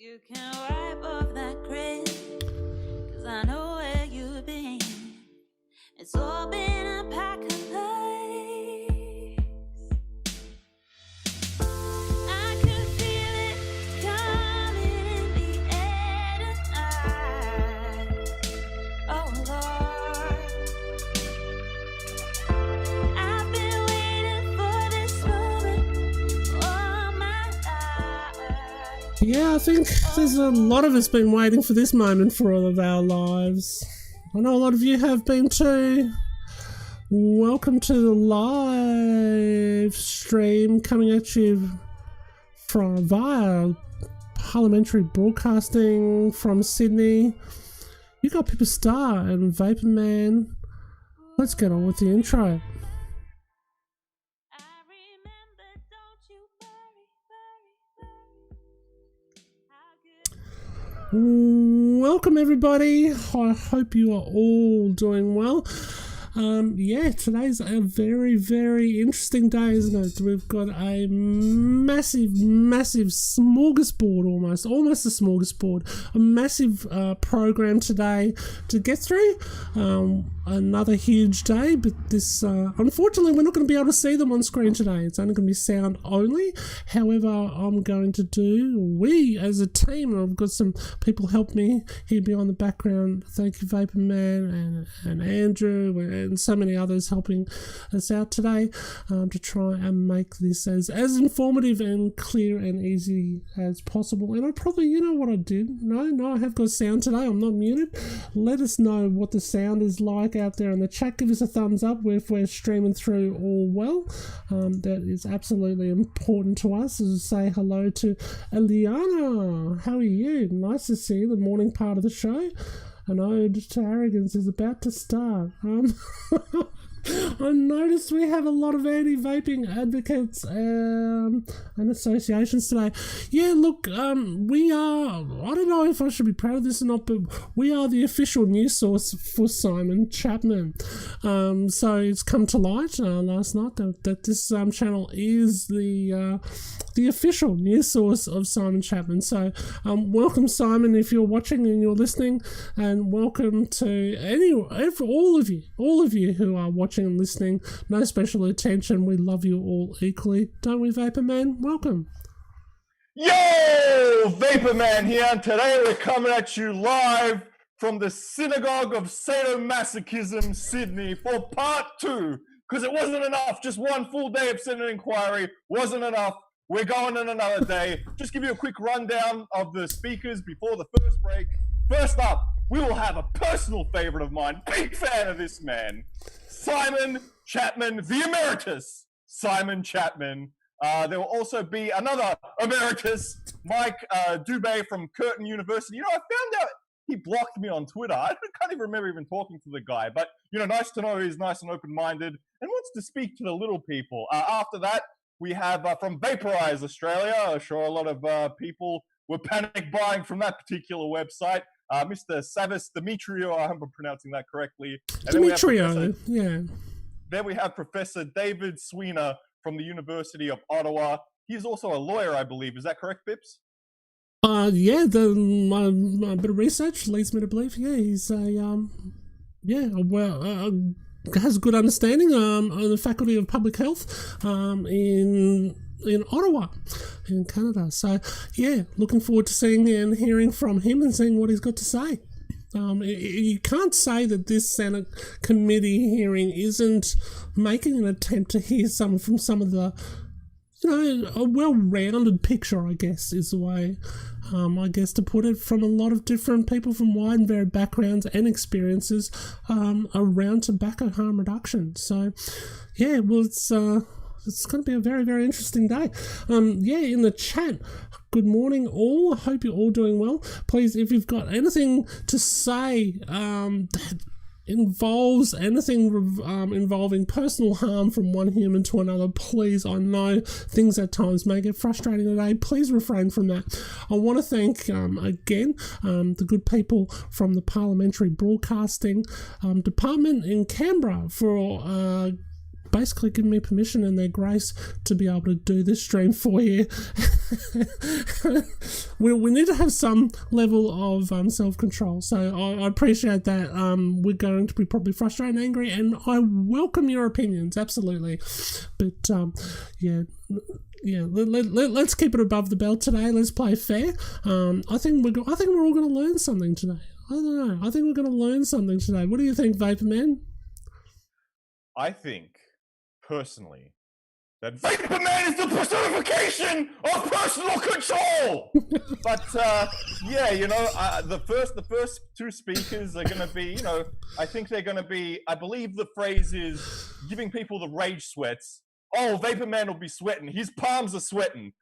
You can wipe off that grin, 'cause I know where you've been. It's all been a pack of lies. I could feel it coming in the air tonight. Oh Lord, I've been waiting for this moment all my life. Yeah, I think there's a lot of us been waiting for this moment for all of our lives. I know a lot of you have been too. Welcome to the live stream coming at you from via parliamentary broadcasting from Sydney. You got Pippa Star and Vaporman. Let's get on with the intro. I remember, don't you worry, how good. Welcome everybody. I hope you are all doing well. Yeah, today's a very, very interesting day, isn't it? We've got a massive smorgasbord, almost a smorgasbord, a massive program today to get through. Another huge day, but this unfortunately we're not going to be able to see them on screen today. It's only going to be sound only. However, I'm going to we as a team, and I've got some people help me here behind the background. Thank you, Vaporman and Andrew and so many others helping us out today to try and make this as informative and clear and easy as possible. And I probably, you know what I did? No, I have got sound today. I'm not muted. Let us know what the sound is like out there in the chat. Give us a thumbs up if we're streaming through all well. That is absolutely important to us. As say hello to Eliana. How are you? Nice to see you. The morning part of the show. An ode to arrogance is about to start. I noticed we have a lot of anti-vaping advocates and associations today. Yeah, look, we are, I don't know if I should be proud of this or not, but we are the official news source for Simon Chapman. So it's come to light last night that this channel is the official news source of Simon Chapman. So welcome, Simon, if you're watching and you're listening, and welcome to all of you who are watching and listening. No special attention. We love you all equally, don't we, Vaporman? Welcome. Yo, Vaporman here, and today we're coming at you live from the Synagogue of Sadomasochism, Sydney, for part 2, because it wasn't enough. Just one full day of Senate inquiry wasn't enough. We're going on another day. Just give you a quick rundown of the speakers before the first break. First up, we will have a personal favorite of mine, big fan of this man, Simon Chapman, the emeritus Simon Chapman. There will also be another emeritus, Mike Dubé from Curtin University. You know, I found out he blocked me on Twitter. I can't even remember even talking to the guy, but, you know, nice to know he's nice and open-minded and wants to speak to the little people. After that, we have from Vaporize Australia. I'm sure a lot of people were panic buying from that particular website. Mr. Savas Demetrio, I hope I'm pronouncing that correctly. Demetrio, yeah. Then we have Professor David Sweener from the University of Ottawa. He's also a lawyer, I believe. Is that correct, Pips? Yeah, my bit of research leads me to believe, yeah, he's has a good understanding on the Faculty of Public Health in Ottawa, in Canada. So, yeah, looking forward to seeing and hearing from him and seeing what he's got to say. You can't say that this Senate committee hearing isn't making an attempt to hear from some of the, you know, a well-rounded picture, I guess, is the way, to put it, from a lot of different people from wide and varied backgrounds and experiences around tobacco harm reduction. So, yeah, well, it's going to be a very, very interesting day. In the chat, good morning all. I hope you're all doing well. Please, if you've got anything to say that involves anything involving personal harm from one human to another, please, I know things at times may get frustrating today. Please refrain from that. I want to thank, again, the good people from the Parliamentary Broadcasting Department in Canberra for basically given me permission and their grace to be able to do this stream for you. we need to have some level of self-control, so I appreciate that. We're going to be probably frustrated and angry, and I welcome your opinions, absolutely. But let's keep it above the belt today. Let's play fair. I think we're all going to learn something today. I don't know. I think we're going to learn something today. What do you think, Vaporman? I think, personally, that Vaporman is the personification of personal control. But the first two speakers are going to be, I think they're going to be. I believe the phrase is giving people the rage sweats. Oh, Vaporman will be sweating. His palms are sweating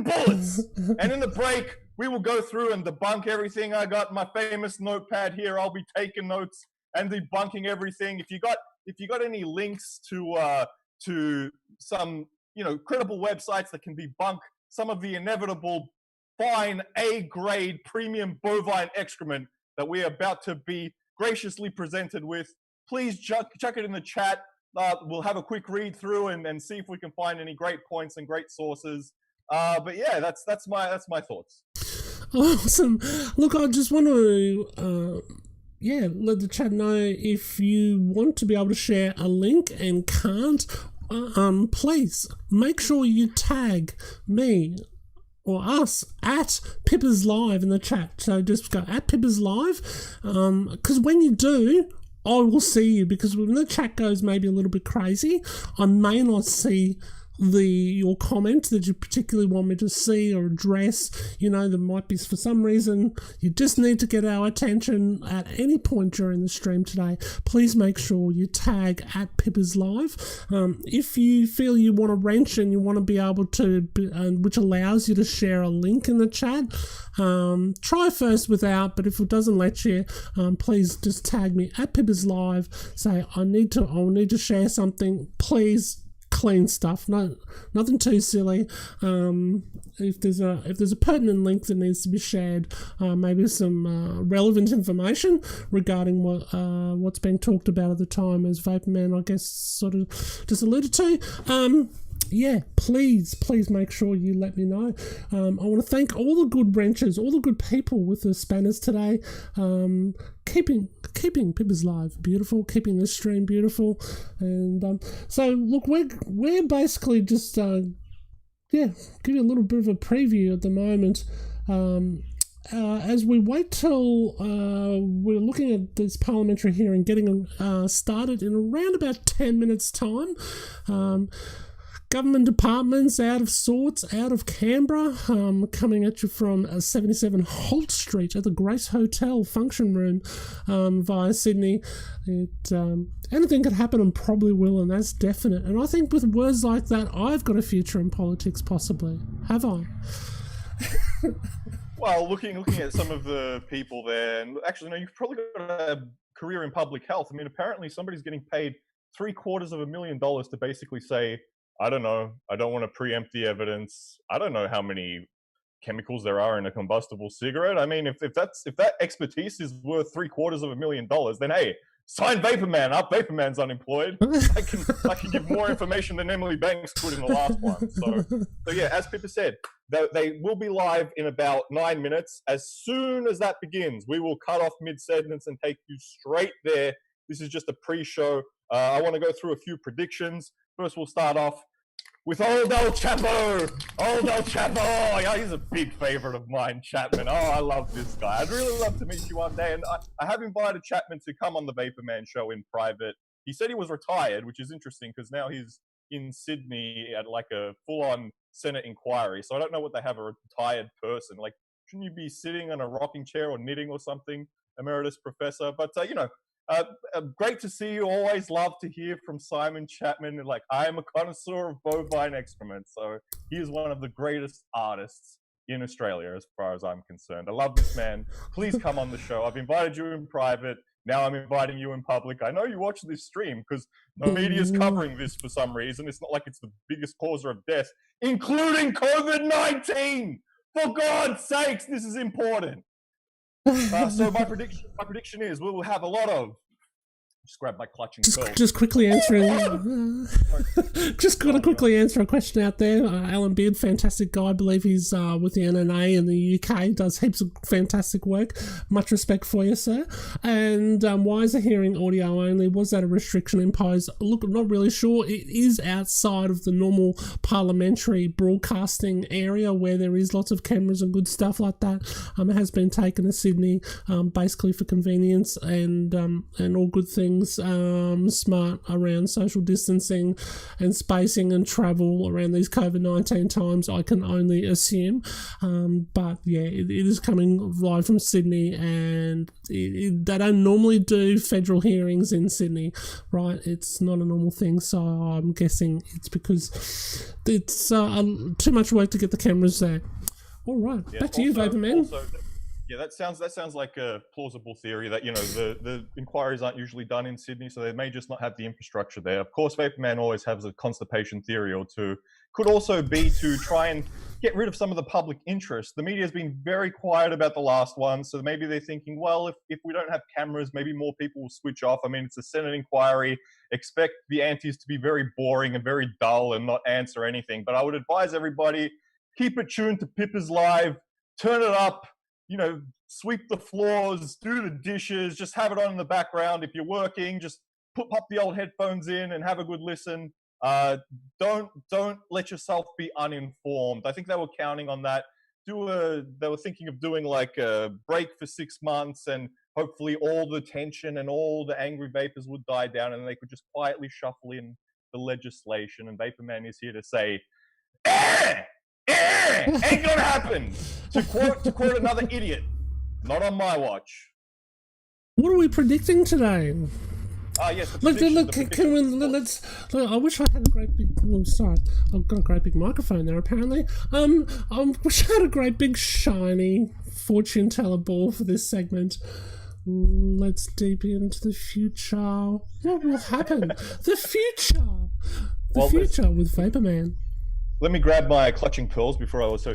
bullets. And in the break, we will go through and debunk everything. I got my famous notepad here. I'll be taking notes and debunking everything. If you got any links to some credible websites that can debunk some of the inevitable fine A-grade premium bovine excrement that we're about to be graciously presented with, please chuck it in the chat. We'll have a quick read through and see if we can find any great points and great sources. But yeah, that's my thoughts. Awesome. Look, I just want to let the chat know if you want to be able to share a link and can't. Please make sure you tag me or us at Pippa's Live in the chat. So just go at Pippa's Live, because when you do, I will see you, because when the chat goes maybe a little bit crazy, I may not see your comment that you particularly want me to see or address. There might be, for some reason, you just need to get our attention at any point during the stream today. Please make sure you tag at Pippa's Live. If you feel you want to wrench and you want to be able to, which allows you to share a link in the chat, try first without, but if it doesn't let you, please just tag me at Pippa's Live. Say, I'll need to share something, please. Clean stuff, nothing too silly. If there's a pertinent link that needs to be shared, maybe some relevant information regarding what's being talked about at the time, as Vaporman, I guess, sort of just alluded to. Please make sure you let me know. I want to thank all the good wrenches, all the good people with the spanners today, keeping Pippa's Live beautiful, keeping this stream beautiful. And so look, we're basically just give you a little bit of a preview at the moment. As we wait till we're looking at this parliamentary hearing getting started in around about 10 minutes time. Government departments out of sorts, out of Canberra, coming at you from 77 Holt Street at the Grace Hotel function room via Sydney. Anything could happen and probably will, and that's definite. And I think with words like that, I've got a future in politics, possibly. Have I? Well, looking at some of the people there, and actually, no, you've probably got a career in public health. I mean, apparently somebody's getting paid $750,000 to basically say, I don't know, I don't want to preempt the evidence. I don't know how many chemicals there are in a combustible cigarette. I mean, if that expertise is worth $750,000, then hey, sign Vaporman up. Vaporman's unemployed. I can give more information than Emily Banks could in the last one. So yeah, as Pippa said, they will be live in about 9 minutes. As soon as that begins, we will cut off mid-sentence and take you straight there. This is just a pre-show. I want to go through a few predictions. First, we'll start off with old El Chapo. Old El Chapo. Oh, yeah, he's a big favorite of mine, Chapman. Oh, I love this guy. I'd really love to meet you one day. And I have invited Chapman to come on the Vaporman show in private. He said he was retired, which is interesting because now he's in Sydney at like a full-on Senate inquiry. So I don't know what they have a retired person. Like, shouldn't you be sitting on a rocking chair or knitting or something, emeritus professor? But, great to see you. Always love to hear from Simon Chapman. Like, I am a connoisseur of bovine excrement, so he is one of the greatest artists in Australia as far as I'm concerned. I love this man. Please come on the show. I've invited you in private. Now I'm inviting you in public. I know you watch this stream because the media is covering this for some reason. It's not like it's the biggest causer of death, including COVID-19. For God's sakes, this is important. So my prediction is we will have a lot of Just grab my clutching pearl. Just quickly answering. Just got to quickly answer a question out there. Alan Beard, fantastic guy. I believe he's with the NNA in the UK. Does heaps of fantastic work. Much respect for you, sir. And why is the hearing audio only? Was that a restriction imposed? Look, I'm not really sure. It is outside of the normal parliamentary broadcasting area where there is lots of cameras and good stuff like that. It has been taken to Sydney, basically for convenience and all good things. Smart around social distancing and spacing and travel around these COVID-19 times, I can only assume. But yeah, it is coming live from Sydney, and they don't normally do federal hearings in Sydney, right? It's not a normal thing, so I'm guessing it's because it's too much work to get the cameras there. All right, back to you, Vaporman. Yeah, that sounds like a plausible theory that, the inquiries aren't usually done in Sydney, so they may just not have the infrastructure there. Of course, Vaporman always has a constipation theory or two. Could also be to try and get rid of some of the public interest. The media has been very quiet about the last one, so maybe they're thinking, well, if we don't have cameras, maybe more people will switch off. I mean, it's a Senate inquiry. Expect the antis to be very boring and very dull and not answer anything. But I would advise everybody, keep it tuned to Pippa's Live, turn it up, sweep the floors, do the dishes, just have it on in the background. If you're working, just pop the old headphones in and have a good listen. Don't let yourself be uninformed. I think they were counting on that. They were thinking of doing like a break for 6 months, and hopefully all the tension and all the angry vapors would die down, and they could just quietly shuffle in the legislation. And Vaporman is here to say, ain't gonna happen. To quote another idiot, not on my watch. What are we predicting today? Yes. Look, let's. I wish I had a great big. Oh, sorry, I've got a great big microphone there. Apparently, I wish I had a great big shiny fortune teller ball for this segment. Let's deep into the future. What will happen? The future. The future with Vaporman. Let me grab my clutching pearls before I was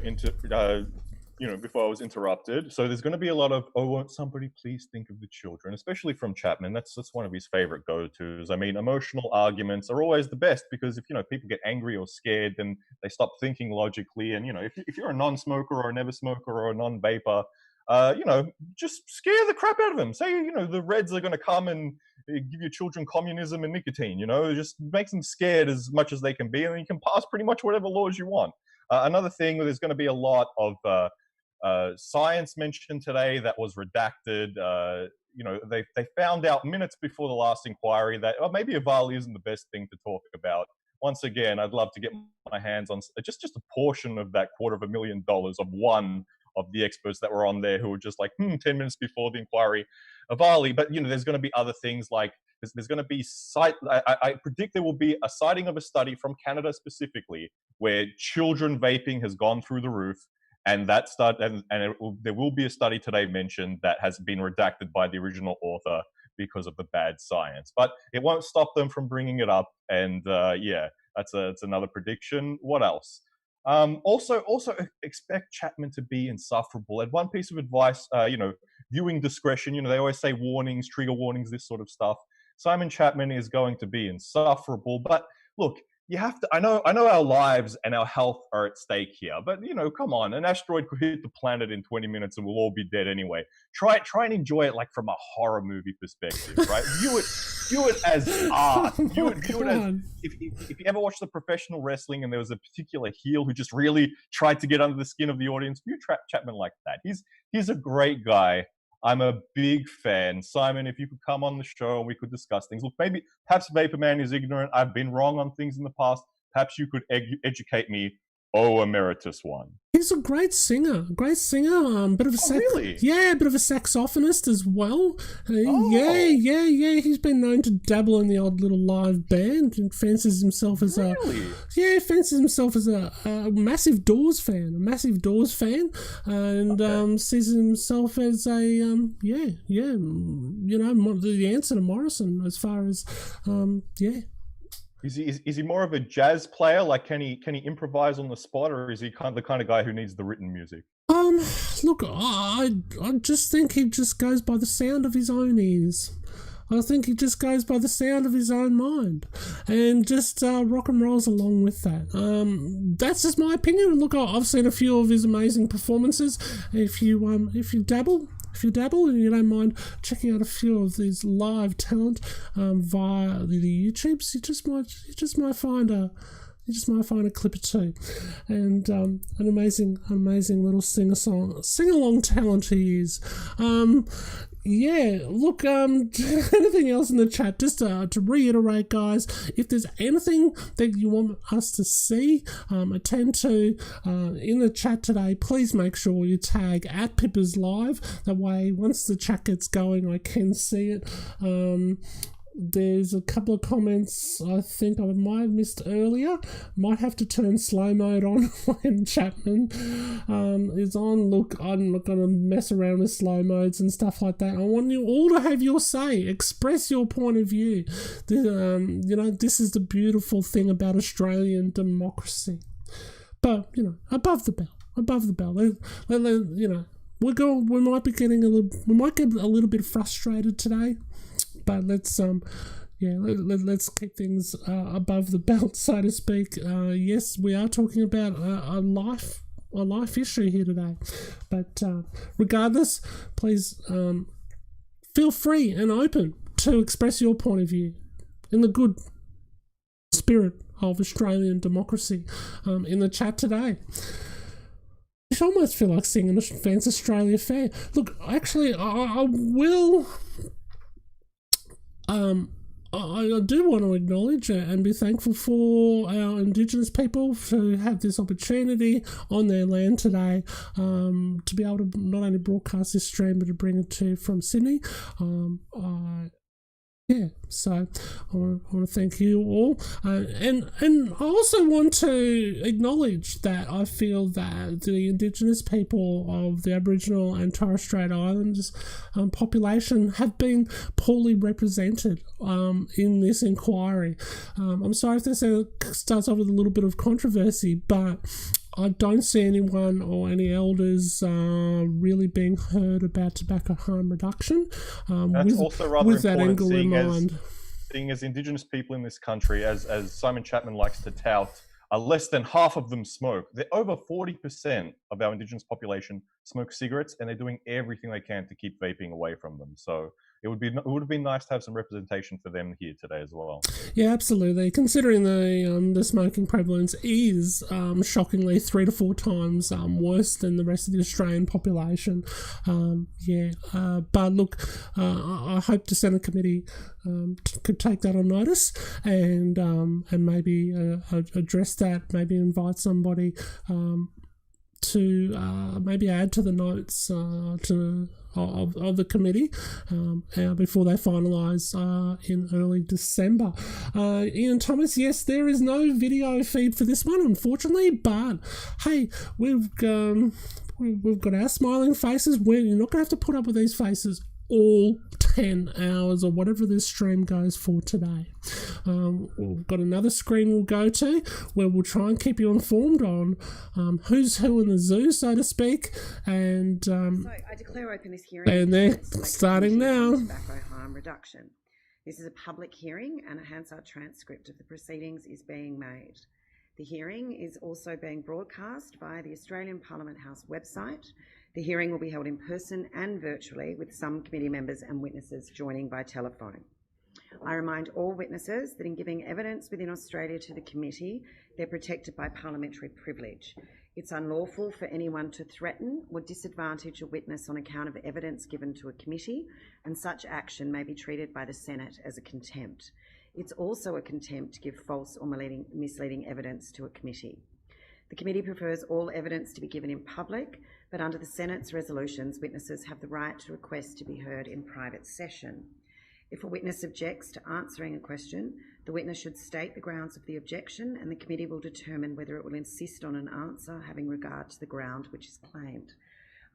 interrupted. So there's going to be a lot of, won't somebody please think of the children, especially from Chapman. That's one of his favorite go-tos. I mean, emotional arguments are always the best because if, people get angry or scared, then they stop thinking logically. And, if you're a non-smoker or a never smoker or a non-vapor, just scare the crap out of them. Say, the Reds are going to come and give your children communism and nicotine, just make them scared as much as they can be, and you can pass pretty much whatever laws you want. Another thing, there's going to be a lot of science mentioned today that was redacted. They found out minutes before the last inquiry that maybe Avali isn't the best thing to talk about. Once again, I'd love to get my hands on just a portion of that $250,000 of one of the experts that were on there who were just like, 10 minutes before the inquiry, Avali. But, there's going to be other things like there's going to be I predict there will be a citing of a study from Canada specifically where children vaping has gone through the roof. And that there will be a study today mentioned that has been redacted by the original author because of the bad science. But it won't stop them from bringing it up. And that's another prediction. What else? Also expect Chapman to be insufferable. And one piece of advice, viewing discretion, they always say warnings, trigger warnings, this sort of stuff. Simon Chapman is going to be insufferable, but look, you have to, I know our lives and our health are at stake here, but come on, an asteroid could hit the planet in 20 minutes and we'll all be dead anyway. Try and enjoy it like from a horror movie perspective, right? View it as art. View it as, if you ever watched the professional wrestling and there was a particular heel who just really tried to get under the skin of the audience, view Chapman like that. He's a great guy. I'm a big fan. Simon, if you could come on the show and we could discuss things. Look, perhaps Vaporman is ignorant. I've been wrong on things in the past. Perhaps you could educate me. Oh, emeritus one. He's a great singer. Bit of a really? Yeah, bit of a saxophonist as well. Yeah. He's been known to dabble in the odd little live band and fancies himself as a massive Doors fan. And sees himself as the answer to Morrison as far as Is he more of a jazz player? Like, can he improvise on the spot, or is he the kind of guy who needs the written music? Look, I just think he just goes by the sound of his own ears. I think he just goes by the sound of his own mind and just rock and rolls along with that. That's just my opinion. Look, I've seen a few of his amazing performances. If you dabble and you don't mind checking out a few of these live talent via the YouTubes, you just might find a clip or two, and an amazing little sing-along talent he is. Look, anything else in the chat, just to reiterate, guys, if there's anything that you want us to see, attend to in the chat today, please make sure you tag at Pippers Live. That way, once the chat gets going, I can see it. There's a couple of comments I think I might have missed earlier. Might have to turn slow mode on when Chapman is on. Look, I'm not going to mess around with slow modes and stuff like that. I want you all to have your say. Express your point of view. This is the beautiful thing about Australian democracy. But, above the bell. We might get a little bit frustrated today. But let's keep things above the belt, so to speak. Yes, we are talking about a life issue here today. But regardless, please feel free and open to express your point of view in the good spirit of Australian democracy in the chat today. I almost feel like singing Advance Australia Fair. Look, actually, I will... I do want to acknowledge and be thankful for our indigenous people who have this opportunity on their land today to be able to not only broadcast this stream but to bring it to from Sydney. So I want to thank you all, and I also want to acknowledge that I feel that the indigenous people of the Aboriginal and Torres Strait Islanders population have been poorly represented in this inquiry. I'm sorry if this starts off with a little bit of controversy, but I don't see anyone or any elders really being heard about tobacco harm reduction. That's also rather with that important, angle in mind. seeing as Indigenous people in this country, as Simon Chapman likes to tout, less than half of them smoke. Over 40% of our Indigenous population smoke cigarettes, and they're doing everything they can to keep vaping away from them. So it would have been nice to have some representation for them here today as well. Yeah, absolutely. Considering the smoking prevalence is shockingly 3 to 4 times worse than the rest of the Australian population. But look, I hope the Senate committee could take that on notice and maybe address that. Maybe invite somebody to maybe add to the notes of the committee before they finalise in early December. Ian Thomas, yes, there is no video feed for this one, unfortunately, but hey, we've got our smiling faces. You're not going to have to put up with these faces all 10 hours or whatever this stream goes for today. We've got another screen we'll go to where we'll try and keep you informed on who's who in the zoo, so to speak. And so I declare open this hearing. And they're starting now. Tobacco harm reduction. This is a public hearing, and a Hansard transcript of the proceedings is being made. The hearing is also being broadcast via the Australian Parliament House website. The hearing will be held in person and virtually, with some committee members and witnesses joining by telephone. I remind all witnesses that in giving evidence within Australia to the committee, they're protected by parliamentary privilege. It's unlawful for anyone to threaten or disadvantage a witness on account of evidence given to a committee, and such action may be treated by the Senate as a contempt. It's also a contempt to give false or misleading evidence to a committee. The committee prefers all evidence to be given in public, but under the Senate's resolutions, witnesses have the right to request to be heard in private session. If a witness objects to answering a question, the witness should state the grounds of the objection, and the committee will determine whether it will insist on an answer having regard to the ground which is claimed.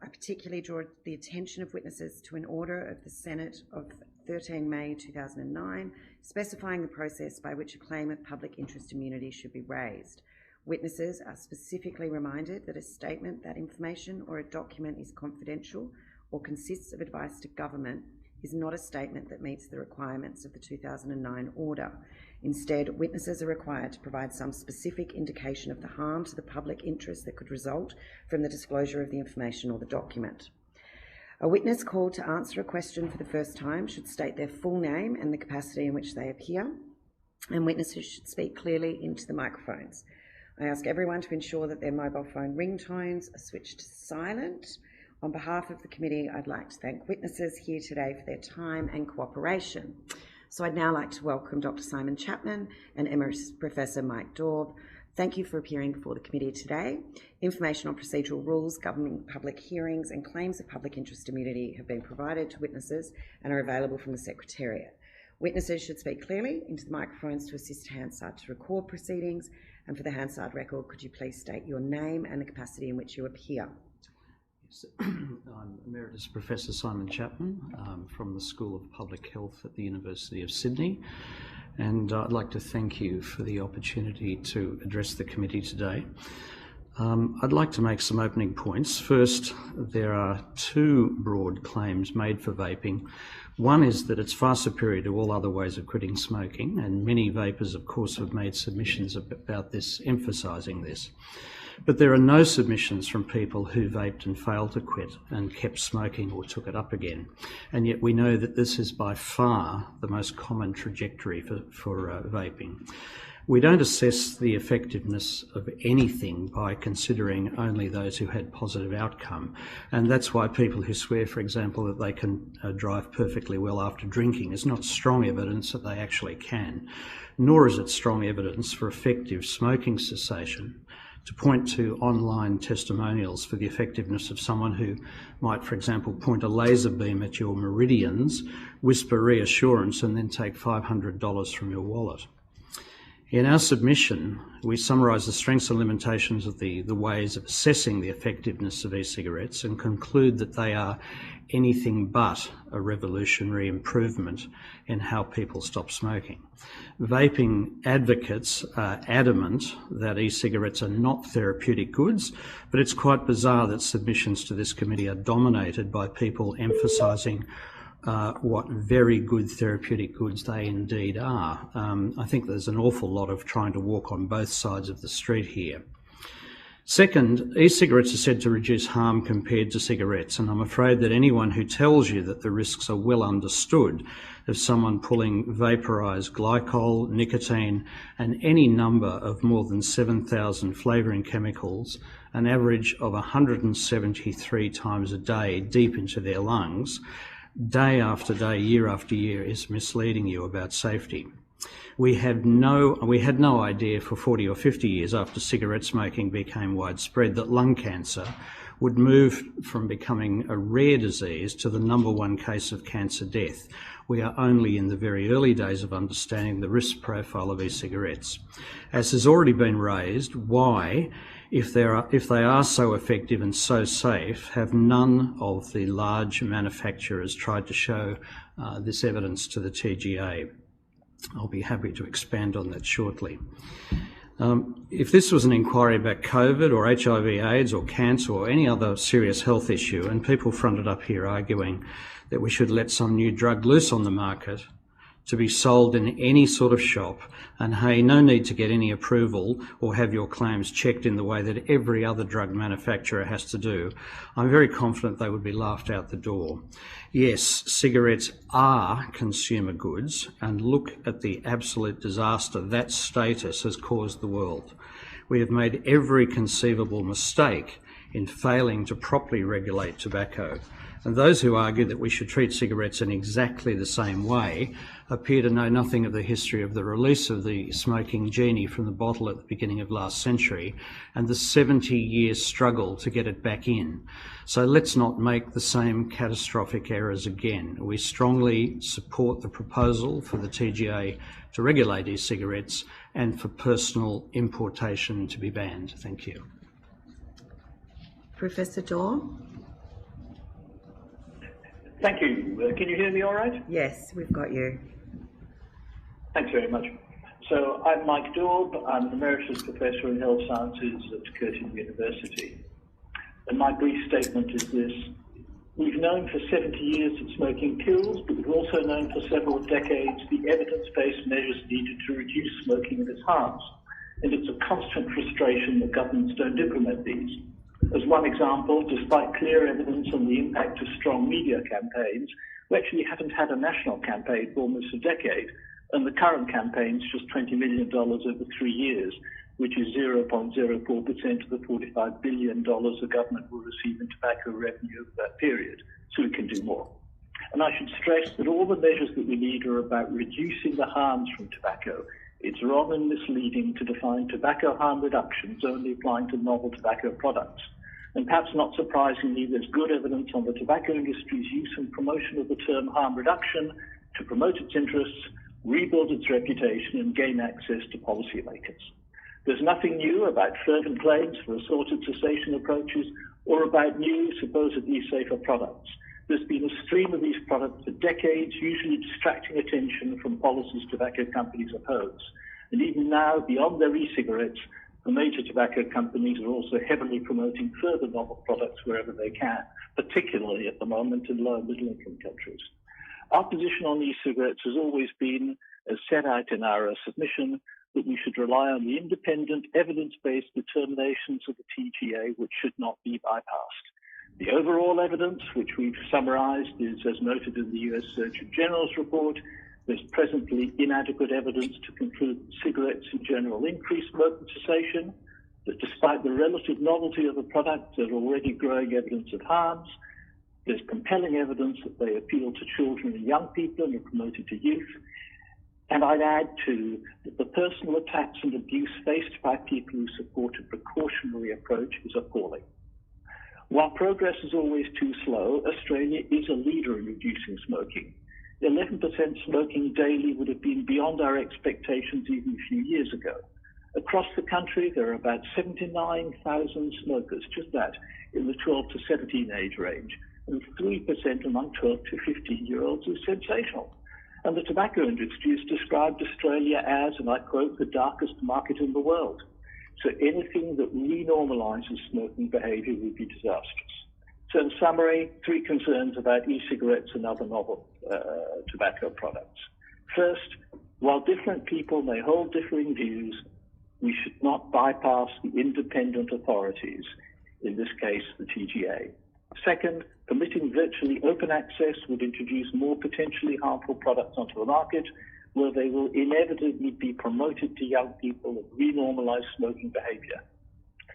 I particularly draw the attention of witnesses to an order of the Senate of 13 May 2009, specifying the process by which a claim of public interest immunity should be raised. Witnesses are specifically reminded that a statement that information or a document is confidential or consists of advice to government is not a statement that meets the requirements of the 2009 order. Instead, witnesses are required to provide some specific indication of the harm to the public interest that could result from the disclosure of the information or the document. A witness called to answer a question for the first time should state their full name and the capacity in which they appear, and witnesses should speak clearly into the microphones. I ask everyone to ensure that their mobile phone ringtones are switched to silent. On behalf of the committee, I'd like to thank witnesses here today for their time and cooperation. So I'd now like to welcome Dr. Simon Chapman and Emeritus Professor Mike Daub. Thank you for appearing before the committee today. Information on procedural rules governing public hearings and claims of public interest immunity have been provided to witnesses and are available from the Secretariat. Witnesses should speak clearly into the microphones to assist Hansard to record proceedings. And for the Hansard record, could you please state your name and the capacity in which you appear? I'm Emeritus Professor Simon Chapman from the School of Public Health at the University of Sydney, and I'd like to thank you for the opportunity to address the committee today. I'd like to make some opening points. First, there are two broad claims made for vaping. One is that it's far superior to all other ways of quitting smoking, and many vapers, of course, have made submissions about this, emphasising this. But there are no submissions from people who vaped and failed to quit and kept smoking or took it up again. And yet we know that this is by far the most common trajectory for vaping. We don't assess the effectiveness of anything by considering only those who had positive outcome. And that's why people who swear, for example, that they can drive perfectly well after drinking is not strong evidence that they actually can, nor is it strong evidence for effective smoking cessation. To point to online testimonials for the effectiveness of someone who might, for example, point a laser beam at your meridians, whisper reassurance, and then take $500 from your wallet. In our submission, we summarise the strengths and limitations of the ways of assessing the effectiveness of e-cigarettes and conclude that they are anything but a revolutionary improvement in how people stop smoking. Vaping advocates are adamant that e-cigarettes are not therapeutic goods, but it's quite bizarre that submissions to this committee are dominated by people emphasising what very good therapeutic goods they indeed are. I think there's an awful lot of trying to walk on both sides of the street here. Second, e-cigarettes are said to reduce harm compared to cigarettes, and I'm afraid that anyone who tells you that the risks are well understood of someone pulling vaporised glycol, nicotine, and any number of more than 7,000 flavouring chemicals, an average of 173 times a day deep into their lungs, day after day, year after year, is misleading you about safety. We had no idea for 40 or 50 years after cigarette smoking became widespread that lung cancer would move from becoming a rare disease to the #1 case of cancer death. We are only in the very early days of understanding the risk profile of e-cigarettes. As has already been raised, why, if they are so effective and so safe, have none of the large manufacturers tried to show this evidence to the TGA? I'll be happy to expand on that shortly. If this was an inquiry about COVID or HIV/AIDS or cancer or any other serious health issue, and people fronted up here arguing that we should let some new drug loose on the market to be sold in any sort of shop, and hey, no need to get any approval or have your claims checked in the way that every other drug manufacturer has to do, I'm very confident they would be laughed out the door. Yes, cigarettes are consumer goods, and look at the absolute disaster that status has caused the world. We have made every conceivable mistake in failing to properly regulate tobacco. And those who argue that we should treat cigarettes in exactly the same way appear to know nothing of the history of the release of the smoking genie from the bottle at the beginning of last century and the 70-year struggle to get it back in. So let's not make the same catastrophic errors again. We strongly support the proposal for the TGA to regulate e-cigarettes and for personal importation to be banned. Thank you. Professor Daub? Thank you. Can you hear me all right? Yes, we've got you. Thanks very much. So I'm Mike Daub. I'm an Emeritus Professor in Health Sciences at Curtin University. And my brief statement is this. We've known for 70 years that smoking kills, but we've also known for several decades the evidence-based measures needed to reduce smoking and its harms. And it's a constant frustration that governments don't implement these. As one example, despite clear evidence on the impact of strong media campaigns, we actually haven't had a national campaign for almost a decade, and the current campaign's just $20 million over 3 years, which is 0.04% of the $45 billion the government will receive in tobacco revenue over that period. So we can do more. And I should stress that all the measures that we need are about reducing the harms from tobacco. It's wrong and misleading to define tobacco harm reductions only applying to novel tobacco products. And perhaps not surprisingly, there's good evidence on the tobacco industry's use and promotion of the term harm reduction to promote its interests, rebuild its reputation, and gain access to policymakers. There's nothing new about fervent claims for assorted cessation approaches or about new, supposedly safer products. There's been a stream of these products for decades, usually distracting attention from policies tobacco companies oppose. And even now, beyond their e-cigarettes, the major tobacco companies are also heavily promoting further novel products wherever they can, particularly at the moment in low and middle-income countries. Our position on e-cigarettes has always been, as set out in our submission, that we should rely on the independent, evidence-based determinations of the TGA, which should not be bypassed. The overall evidence, which we've summarized, is as noted in the US Surgeon General's report. There's presently inadequate evidence to conclude that cigarettes in general increase smoking cessation, that despite the relative novelty of the product, there's already growing evidence of harms. There's compelling evidence that they appeal to children and young people and are promoted to youth. And I'd add, too, that the personal attacks and abuse faced by people who support a precautionary approach is appalling. While progress is always too slow, Australia is a leader in reducing smoking. 11% smoking daily would have been beyond our expectations even a few years ago. Across the country, there are about 79,000 smokers, just that, in the 12 to 17 age range, and 3% among 12 to 15-year-olds is sensational. And the tobacco industry has described Australia as, and I quote, the darkest market in the world. So anything that renormalizes smoking behavior would be disastrous. So in summary, 3 concerns about e-cigarettes and other novel tobacco products. First, while different people may hold differing views, we should not bypass the independent authorities, in this case, the TGA. Second, permitting virtually open access would introduce more potentially harmful products onto the market, where they will inevitably be promoted to young people and renormalize smoking behavior.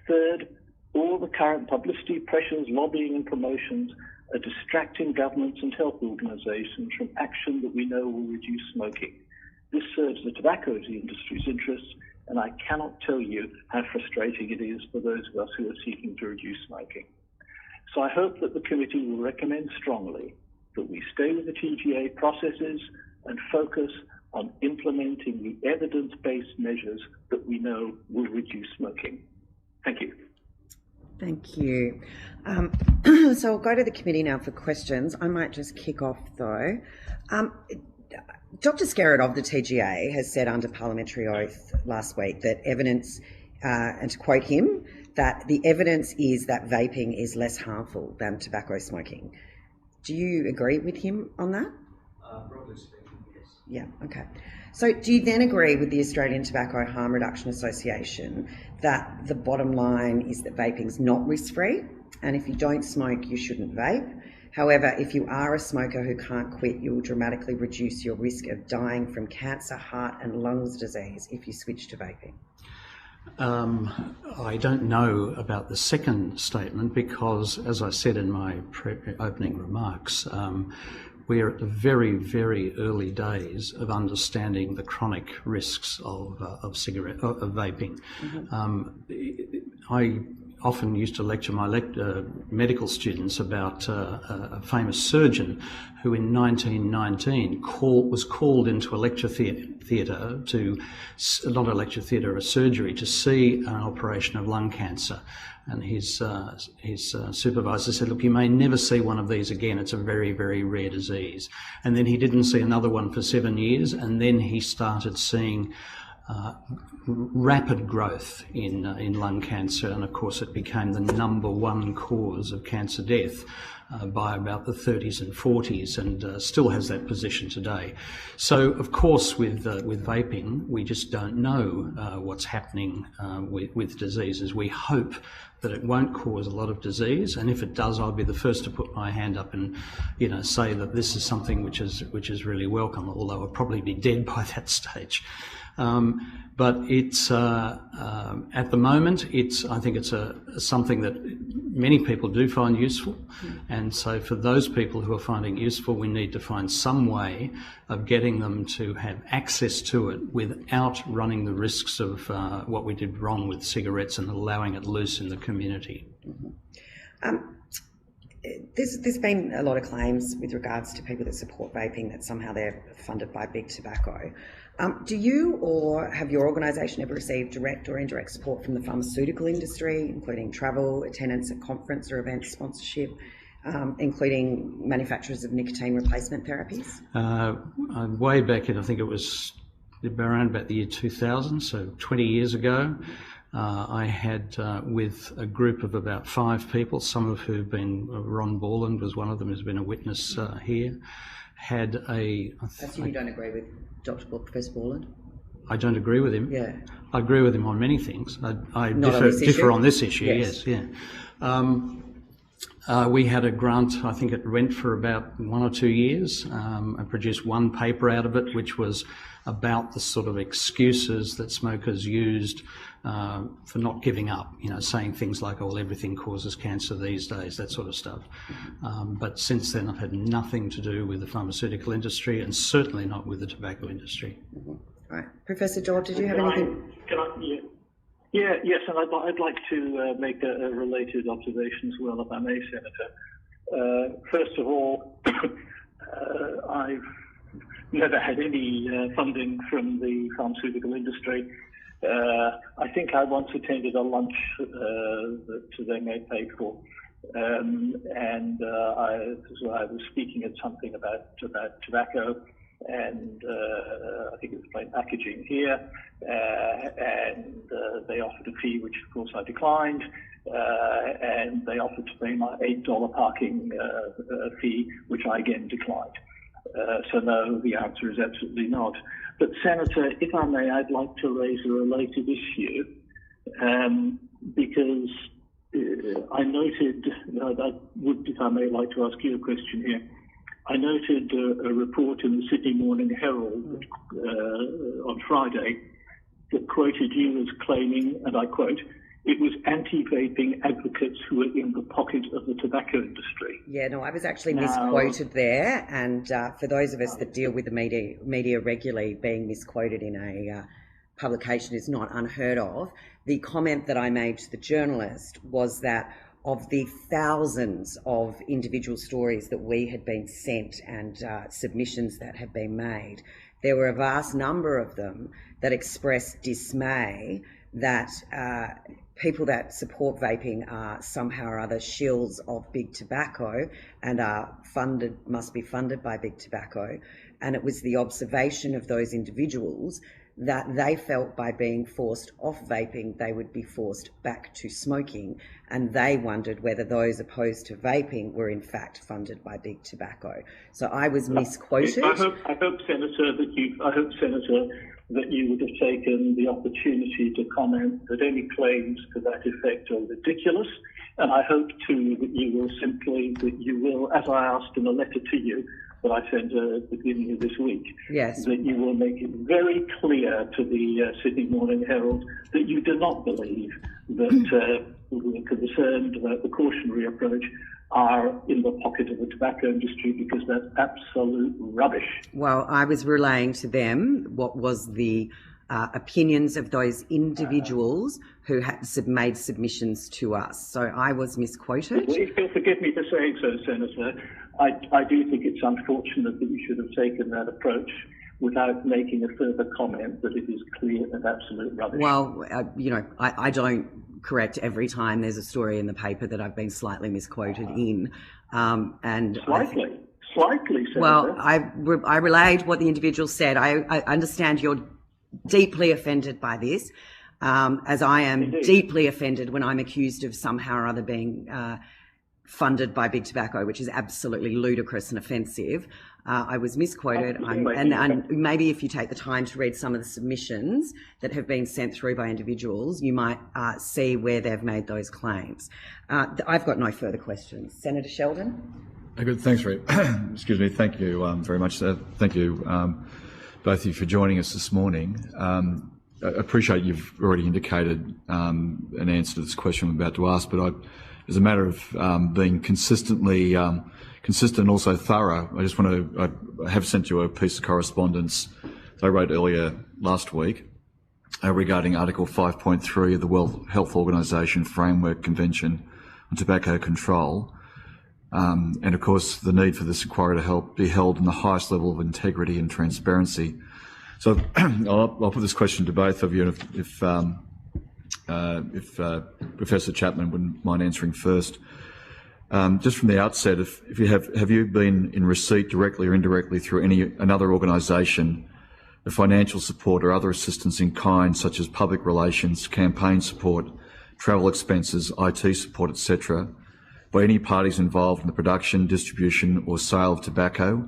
Third, all the current publicity, pressures, lobbying and promotions are distracting governments and health organizations from action that we know will reduce smoking. This serves the tobacco industry's interests, and I cannot tell you how frustrating it is for those of us who are seeking to reduce smoking. So I hope that the committee will recommend strongly that we stay with the TGA processes and focus on implementing the evidence-based measures that we know will reduce smoking. Thank you. Thank you. So I'll go to the committee now for questions. I might just kick off though. Dr. Skerritt of the TGA has said under parliamentary oath last week that evidence, and to quote him, that the evidence is that vaping is less harmful than tobacco smoking. Do you agree with him on that? Broadly speaking, yes. Yeah, okay. So do you then agree with the Australian Tobacco Harm Reduction Association that the bottom line is that vaping's not risk-free, and if you don't smoke, you shouldn't vape? However, if you are a smoker who can't quit, you will dramatically reduce your risk of dying from cancer, heart and lungs disease if you switch to vaping. I don't know about the second statement because, as I said in my opening remarks, we're at the very, very early days of understanding the chronic risks of vaping. Mm-hmm. I often used to lecture my medical students about a famous surgeon who in 1919 was called into a lecture theatre to, not a lecture theatre, a surgery, to see an operation of lung cancer. And his supervisor said, look, you may never see one of these again. It's a very, very rare disease. And then he didn't see another one for 7 years. And then he started seeing rapid growth in lung cancer. And of course, it became the #1 cause of cancer death by about the 30s and 40s, and still has that position today. So, of course, with vaping, we just don't know what's happening with diseases. We hope that it won't cause a lot of disease, and if it does, I'll be the first to put my hand up and, say that this is something which is really welcome, although I'll probably be dead by that stage. But it's at the moment, I think it's something that many people do find useful, and so for those people who are finding it useful, we need to find some way of getting them to have access to it without running the risks of what we did wrong with cigarettes and allowing it loose in the community. There's been a lot of claims with regards to people that support vaping that somehow they're funded by big tobacco. Do you or have your organisation ever received direct or indirect support from the pharmaceutical industry, including travel, attendance at conference or event sponsorship, including manufacturers of nicotine replacement therapies? Way back in, I think it was around about the year 2000, so 20 years ago, I had, with a group of about 5 people, some of who've been, Ron Borland was one of them, who's been a witness here, had a... I assume you don't agree with Professor Borland? I don't agree with him. Yeah. I agree with him on many things. I differ on this issue, yes yeah. We had a grant, I think it went for about 1 or 2 years. I produced one paper out of it, which was about the sort of excuses that smokers used for not giving up, saying things like, oh, well, everything causes cancer these days, that sort of stuff. But since then, I've had nothing to do with the pharmaceutical industry and certainly not with the tobacco industry. Mm-hmm. All right. Professor George, did you have anything? Yes, and I'd like to make a related observation as well, if I may, Senator. First of all, I've never had any funding from the pharmaceutical industry. I think I once attended a lunch that they may pay for, and I was speaking at something about tobacco, and I think it was plain packaging here, and they offered a fee, which of course I declined, and they offered to pay my $8 parking fee, which I again declined. So no, the answer is absolutely not. But Senator, if I may, I'd like to raise a related issue, because I noted, I would, if I may, like to ask you a question here. I noted a report in the Sydney Morning Herald on Friday that quoted you as claiming, and I quote, it was anti-vaping advocates who were in the pocket of the tobacco industry. Yeah, no, I was actually misquoted there. And for those of us that deal with the media regularly, being misquoted in a publication is not unheard of. The comment that I made to the journalist was that of the thousands of individual stories that we had been sent and submissions that have been made, there were a vast number of them that expressed dismay that people that support vaping are somehow or other shills of big tobacco and must be funded by big tobacco. And it was the observation of those individuals that they felt by being forced off vaping, they would be forced back to smoking. And they wondered whether those opposed to vaping were in fact funded by big tobacco. So I was misquoted. I hope, Senator, that you would have taken the opportunity to comment that any claims to that effect are ridiculous. And I hope too that you will, as I asked in a letter to you that I sent at the beginning of this week, yes, that you will make it very clear to the Sydney Morning Herald that you do not believe that people who are concerned about the cautionary approach are in the pocket of the tobacco industry, because that's absolute rubbish. Well, I was relaying to them what was the opinions of those individuals who had made submissions to us. So I was misquoted. Well, if you'll forgive me for saying so, Senator, I do think it's unfortunate that you should have taken that approach without making a further comment that it is clear and absolute rubbish. Well, I don't correct every time there's a story in the paper that I've been slightly misquoted in. Slightly, Senator. Well, I relayed what the individual said. I understand you're deeply offended by this, as I am. Indeed. Deeply offended when I'm accused of somehow or other being funded by Big Tobacco, which is absolutely ludicrous and offensive. I was misquoted, and maybe if you take the time to read some of the submissions that have been sent through by individuals, you might see where they've made those claims. I've got no further questions. Senator Sheldon? Good. Thanks, Ree. Excuse me. Thank you very much. Thank you, both of you, for joining us this morning. I appreciate you've already indicated an answer to this question I'm about to ask, but as a matter of being consistent and also thorough, I just want to, I have sent you a piece of correspondence that I wrote earlier last week regarding Article 5.3 of the World Health Organization Framework Convention on Tobacco Control. And of course, the need for this inquiry to be held in the highest level of integrity and transparency. So I'll put this question to both of you, and if Professor Chapman wouldn't mind answering first. Just from the outset, if you have you been in receipt directly or indirectly through another organisation of financial support or other assistance in kind, such as public relations, campaign support, travel expenses, IT support, etc., by any parties involved in the production, distribution or sale of tobacco,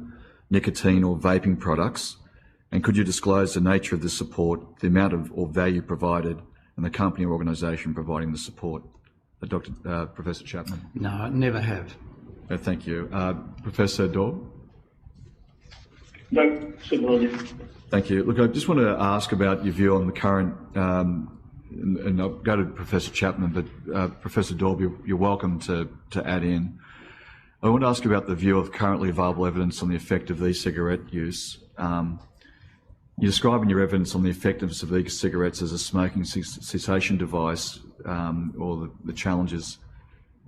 nicotine or vaping products? And could you disclose the nature of the support, the amount of or value provided, and the company or organisation providing the support? Professor Chapman? No, I never have. Thank you. Professor Daub? No, similarly. Thank you. Look, I just want to ask about your view on the current, and I'll go to Professor Chapman, but Professor Daub, you're welcome to add in. I want to ask about the view of currently available evidence on the effect of e-cigarette use. You describe in your evidence on the effectiveness of e-cigarettes as a smoking cessation device, or the challenges.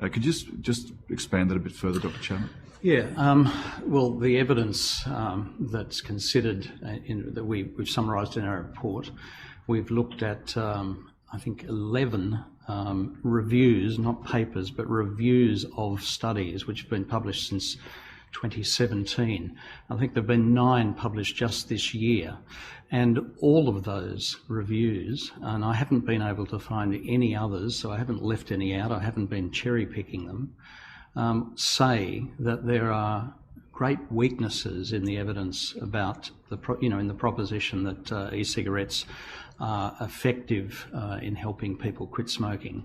Could you just expand that a bit further, Dr. Chapman? Yeah, well, the evidence that's considered, that we've summarised in our report, we've looked at, I think, 11 reviews, not papers, but reviews of studies which have been published since 2017. I think there have been 9 published just this year, and all of those reviews, and I haven't been able to find any others, so I haven't left any out, I haven't been cherry picking them, say that there are great weaknesses in the evidence about in the proposition that e-cigarettes are effective in helping people quit smoking.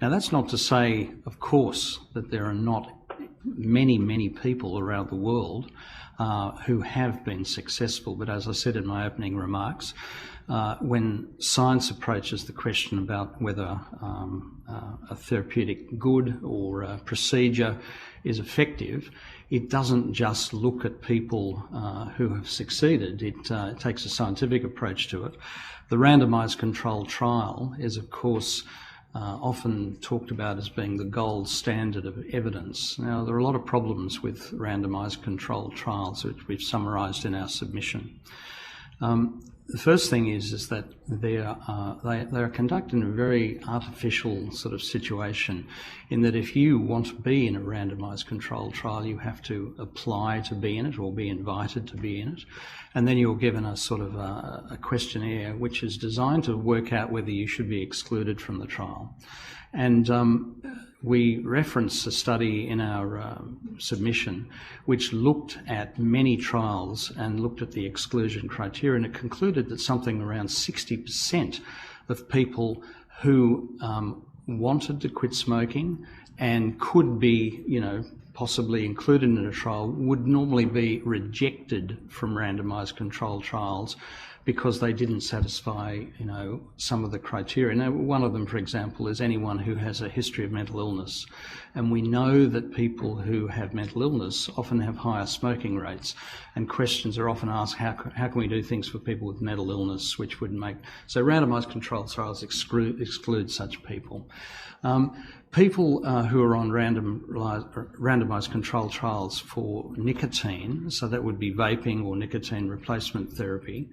Now, that's not to say, of course, that there are not many people around the world who have been successful, but as I said in my opening remarks, when science approaches the question about whether a therapeutic good or a procedure is effective, it doesn't just look at people who have succeeded. It takes a scientific approach to it. The randomised controlled trial is, of course, often talked about as being the gold standard of evidence. Now, there are a lot of problems with randomised controlled trials, which we've summarised in our submission. The first thing is that they are conducted in a very artificial sort of situation, in that if you want to be in a randomised controlled trial, you have to apply to be in it or be invited to be in it, and then you're given a sort of a questionnaire which is designed to work out whether you should be excluded from the trial. And we reference a study in our submission which looked at many trials and looked at the exclusion criteria, and it concluded that something around 60% of people who wanted to quit smoking and could be, possibly included in a trial would normally be rejected from randomised controlled trials because they didn't satisfy, some of the criteria. Now, one of them, for example, is anyone who has a history of mental illness. And we know that people who have mental illness often have higher smoking rates. And questions are often asked, how can we do things for people with mental illness, which would make... So randomised controlled trials exclude such people. People who are on randomised controlled trials for nicotine, so that would be vaping or nicotine replacement therapy,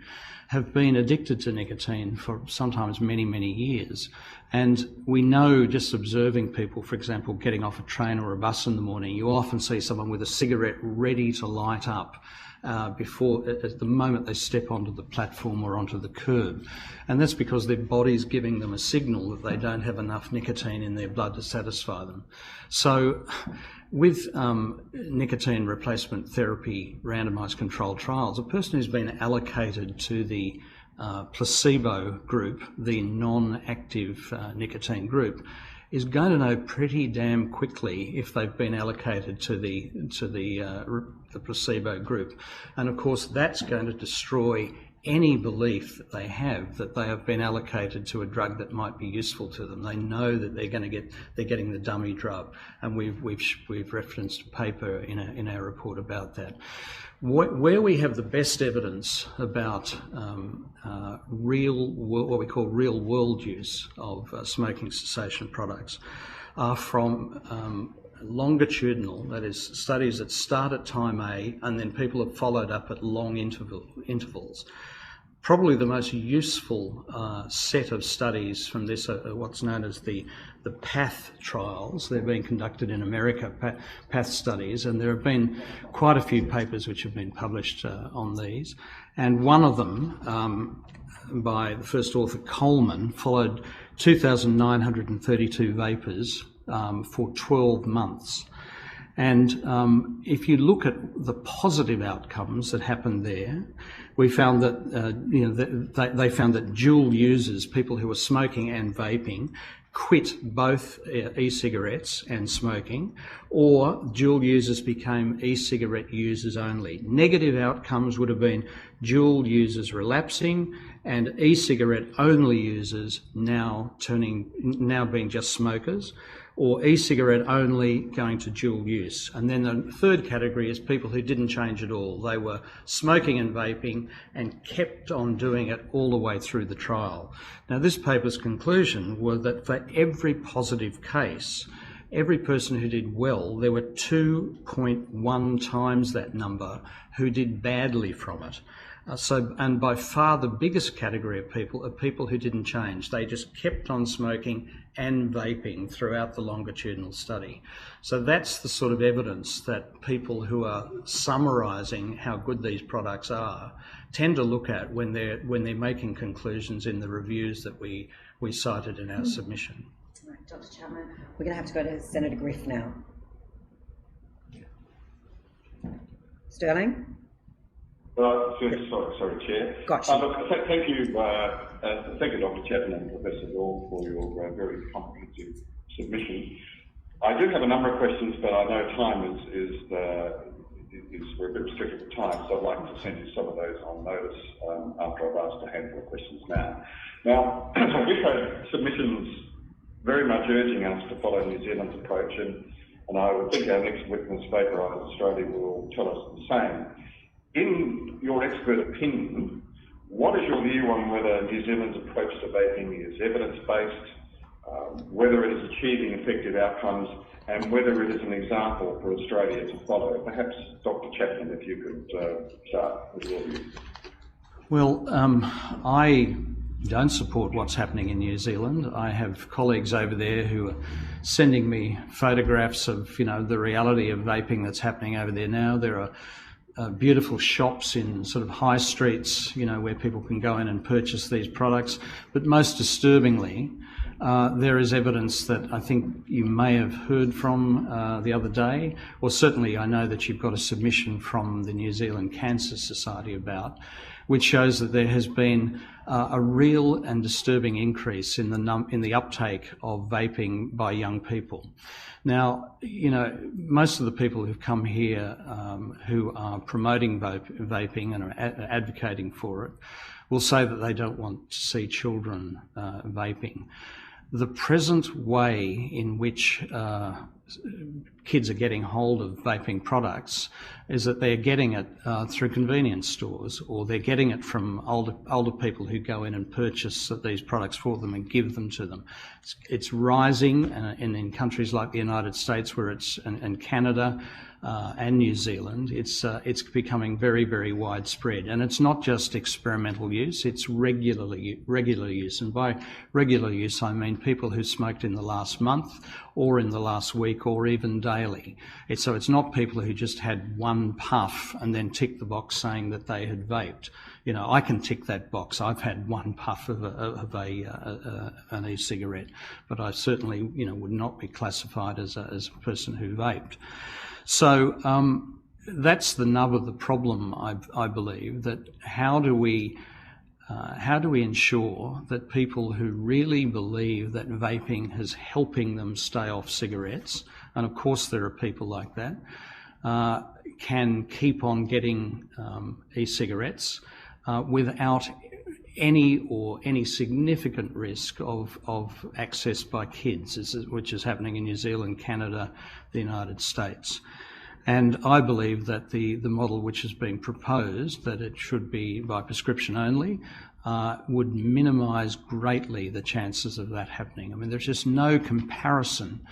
have been addicted to nicotine for sometimes many years. And we know, just observing people, for example, getting off a train or a bus in the morning, you often see someone with a cigarette ready to light up at the moment they step onto the platform or onto the curb. And that's because their body's giving them a signal that they don't have enough nicotine in their blood to satisfy them. So with nicotine replacement therapy randomised controlled trials, a person who's been allocated to the placebo group, the non-active nicotine group, is going to know pretty damn quickly if they've been allocated to the placebo group. And of course that's going to destroy any belief that they have been allocated to a drug that might be useful to them. They know that they're getting the dummy drug, and we've referenced a paper in our report about that. Where we have the best evidence about what we call real world use of smoking cessation products are from longitudinal, that is, studies that start at time A and then people have followed up at long intervals. Probably the most useful set of studies from this are what's known as the PATH trials. They're being conducted in America, PATH studies, and there have been quite a few papers which have been published on these. And one of them, by the first author Coleman, followed 2,932 vapors for 12 months. And if you look at the positive outcomes that happened there, we found that they found that dual users, people who were smoking and vaping, quit both e-cigarettes and smoking, or dual users became e-cigarette users only. Negative outcomes would have been dual users relapsing and e-cigarette only users now being just smokers, or e-cigarette only going to dual use. And then the third category is people who didn't change at all. They were smoking and vaping and kept on doing it all the way through the trial. Now, this paper's conclusion was that for every positive case, every person who did well, there were 2.1 times that number who did badly from it. And by far the biggest category of people are people who didn't change. They just kept on smoking and vaping throughout the longitudinal study. So that's the sort of evidence that people who are summarising how good these products are tend to look at when they're making conclusions in the reviews that we cited in our submission. Right, Dr. Chapman, we're going to have to go to Senator Griff now. Sterling? Sorry, Chair. Gotcha. Thank you, Dr. Chapman and Professor Ball, for your very comprehensive submission. I do have a number of questions, but I know time is we're a bit restricted for time, so I'd like to send you some of those on notice after I've asked a handful of questions now. Now, we've had submissions very much urging us to follow New Zealand's approach, and I would think our next witness, Vaporise Australia, will tell us the same. In your expert opinion, what is your view on whether New Zealand's approach to vaping is evidence-based, whether it is achieving effective outcomes, and whether it is an example for Australia to follow? Perhaps, Dr. Chapman, if you could start with your view. Well, I don't support what's happening in New Zealand. I have colleagues over there who are sending me photographs of, the reality of vaping that's happening over there now. There are beautiful shops in sort of high streets, where people can go in and purchase these products. But most disturbingly, there is evidence that I think you may have heard from the other day, or certainly I know that you've got a submission from the New Zealand Cancer Society about, which shows that there has been a real and disturbing increase in the uptake of vaping by young people. Now, most of the people who've come here who are promoting vaping and are advocating for it will say that they don't want to see children vaping. The present way in which kids are getting hold of vaping products is that they're getting it through convenience stores, or they're getting it from older people who go in and purchase these products for them and give them to them. It's rising in countries like the United States, where and Canada and New Zealand. It's becoming very, very widespread, and it's not just experimental use; it's regular use. And by regular use, I mean people who smoked in the last month, or in the last week, or even daily. So it's not people who just had one puff and then ticked the box saying that they had vaped. You know, I can tick that box. I've had one puff of an e-cigarette, but I certainly, would not be classified as a person who vaped. So that's the nub of the problem, I believe. That how do we ensure that people who really believe that vaping is helping them stay off cigarettes, and of course there are people like that, can keep on getting e-cigarettes without any significant risk of access by kids, which is happening in New Zealand, Canada, the United States. And I believe that the model which is being proposed, that it should be by prescription only, would minimise greatly the chances of that happening. I mean, there's just no comparison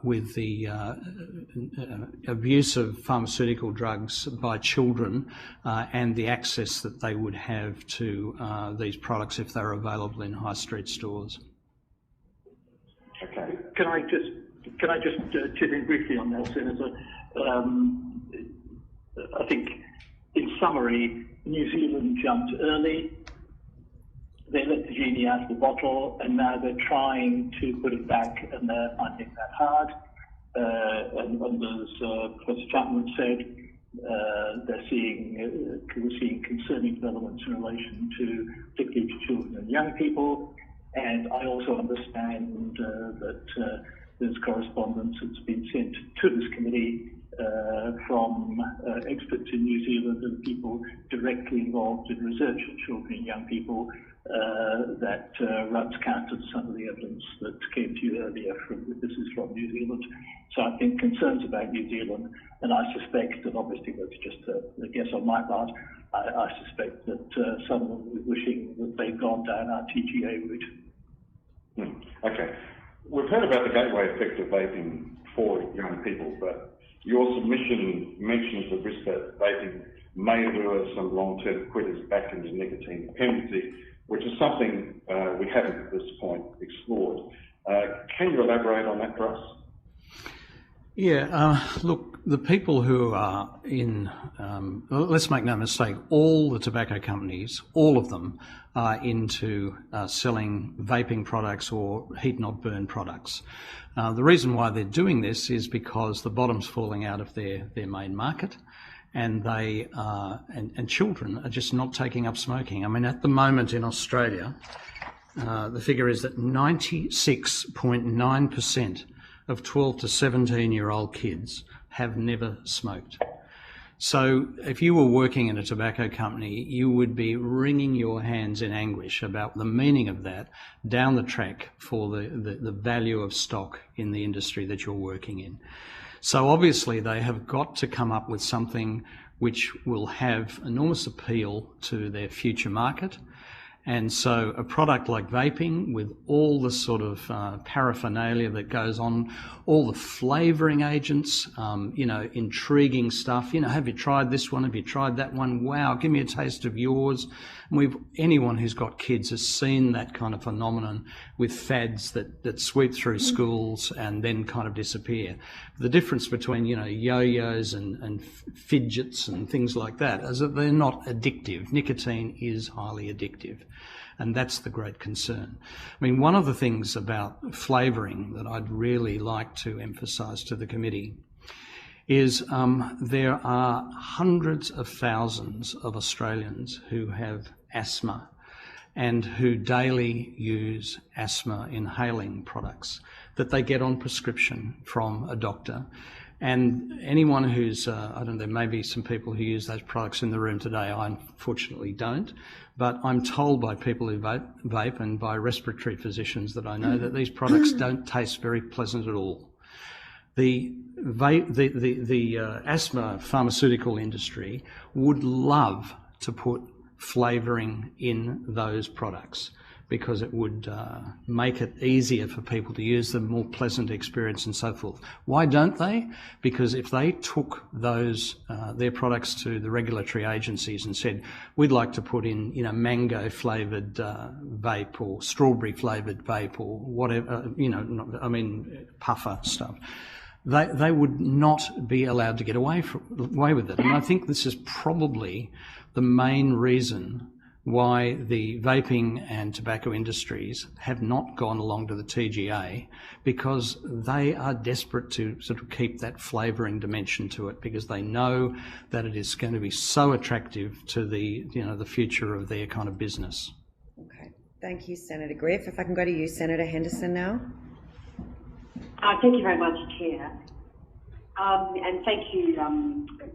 with the abuse of pharmaceutical drugs by children and the access that they would have to these products if they're available in high street stores. Okay. Can I just chip in briefly on that, Senator? I think, in summary, New Zealand jumped early. They let the genie out of the bottle, and now they're trying to put it back, and they're finding that hard. And as Professor Chapman said, we're seeing concerning developments in relation to, particularly to children and young people. And I also understand that there's correspondence that's been sent to this committee from experts in New Zealand and people directly involved in research on children and young people that runs counter to some of the evidence that came to you earlier. This is from New Zealand. So I think concerns about New Zealand, and I suspect that, obviously that's just a guess on my part, I suspect that some of them will be wishing that they'd gone down our TGA route. Okay. We've heard about the gateway effect of vaping for young people, but your submission mentions the risk that vaping may lure some long-term quitters back into nicotine dependency, which is something we haven't at this point explored. Can you elaborate on that for us? Yeah, look, the people who are in, let's make no mistake, all the tobacco companies, all of them are into selling vaping products or heat-not-burn products. The reason why they're doing this is because the bottom's falling out of their main market, and they and children are just not taking up smoking. I mean, at the moment in Australia, the figure is that 96.9% of 12 to 17-year-old kids have never smoked. So if you were working in a tobacco company, you would be wringing your hands in anguish about the meaning of that down the track for the value of stock in the industry that you're working in. So obviously they have got to come up with something which will have enormous appeal to their future market. And so a product like vaping, with all the sort of paraphernalia that goes on, all the flavouring agents, intriguing stuff. Have you tried this one? Have you tried that one? Wow, give me a taste of yours. And anyone who's got kids has seen that kind of phenomenon with fads that sweep through schools and then kind of disappear. The difference between, yo-yos and fidgets and things like that is that they're not addictive. Nicotine is highly addictive. And that's the great concern. I mean, one of the things about flavouring that I'd really like to emphasise to the committee is there are hundreds of thousands of Australians who have asthma and who daily use asthma inhaling products that they get on prescription from a doctor. And anyone who's, there may be some people who use those products in the room today. I unfortunately don't. But I'm told by people who vape and by respiratory physicians that I know that these products don't taste very pleasant at all. The asthma pharmaceutical industry would love to put flavouring in those products because it would make it easier for people to use them, more pleasant experience and so forth. Why don't they? Because if they took those their products to the regulatory agencies and said, we'd like to put in, mango flavoured vape or strawberry flavoured vape or whatever, puffer stuff, they would not be allowed to get away with it. And I think this is probably the main reason why the vaping and tobacco industries have not gone along to the TGA, because they are desperate to sort of keep that flavouring dimension to it, because they know that it is going to be so attractive to the future of their kind of business. Okay, thank you, Senator Griff. If I can go to you, Senator Henderson, now. Thank you very much, Chair. And thank you,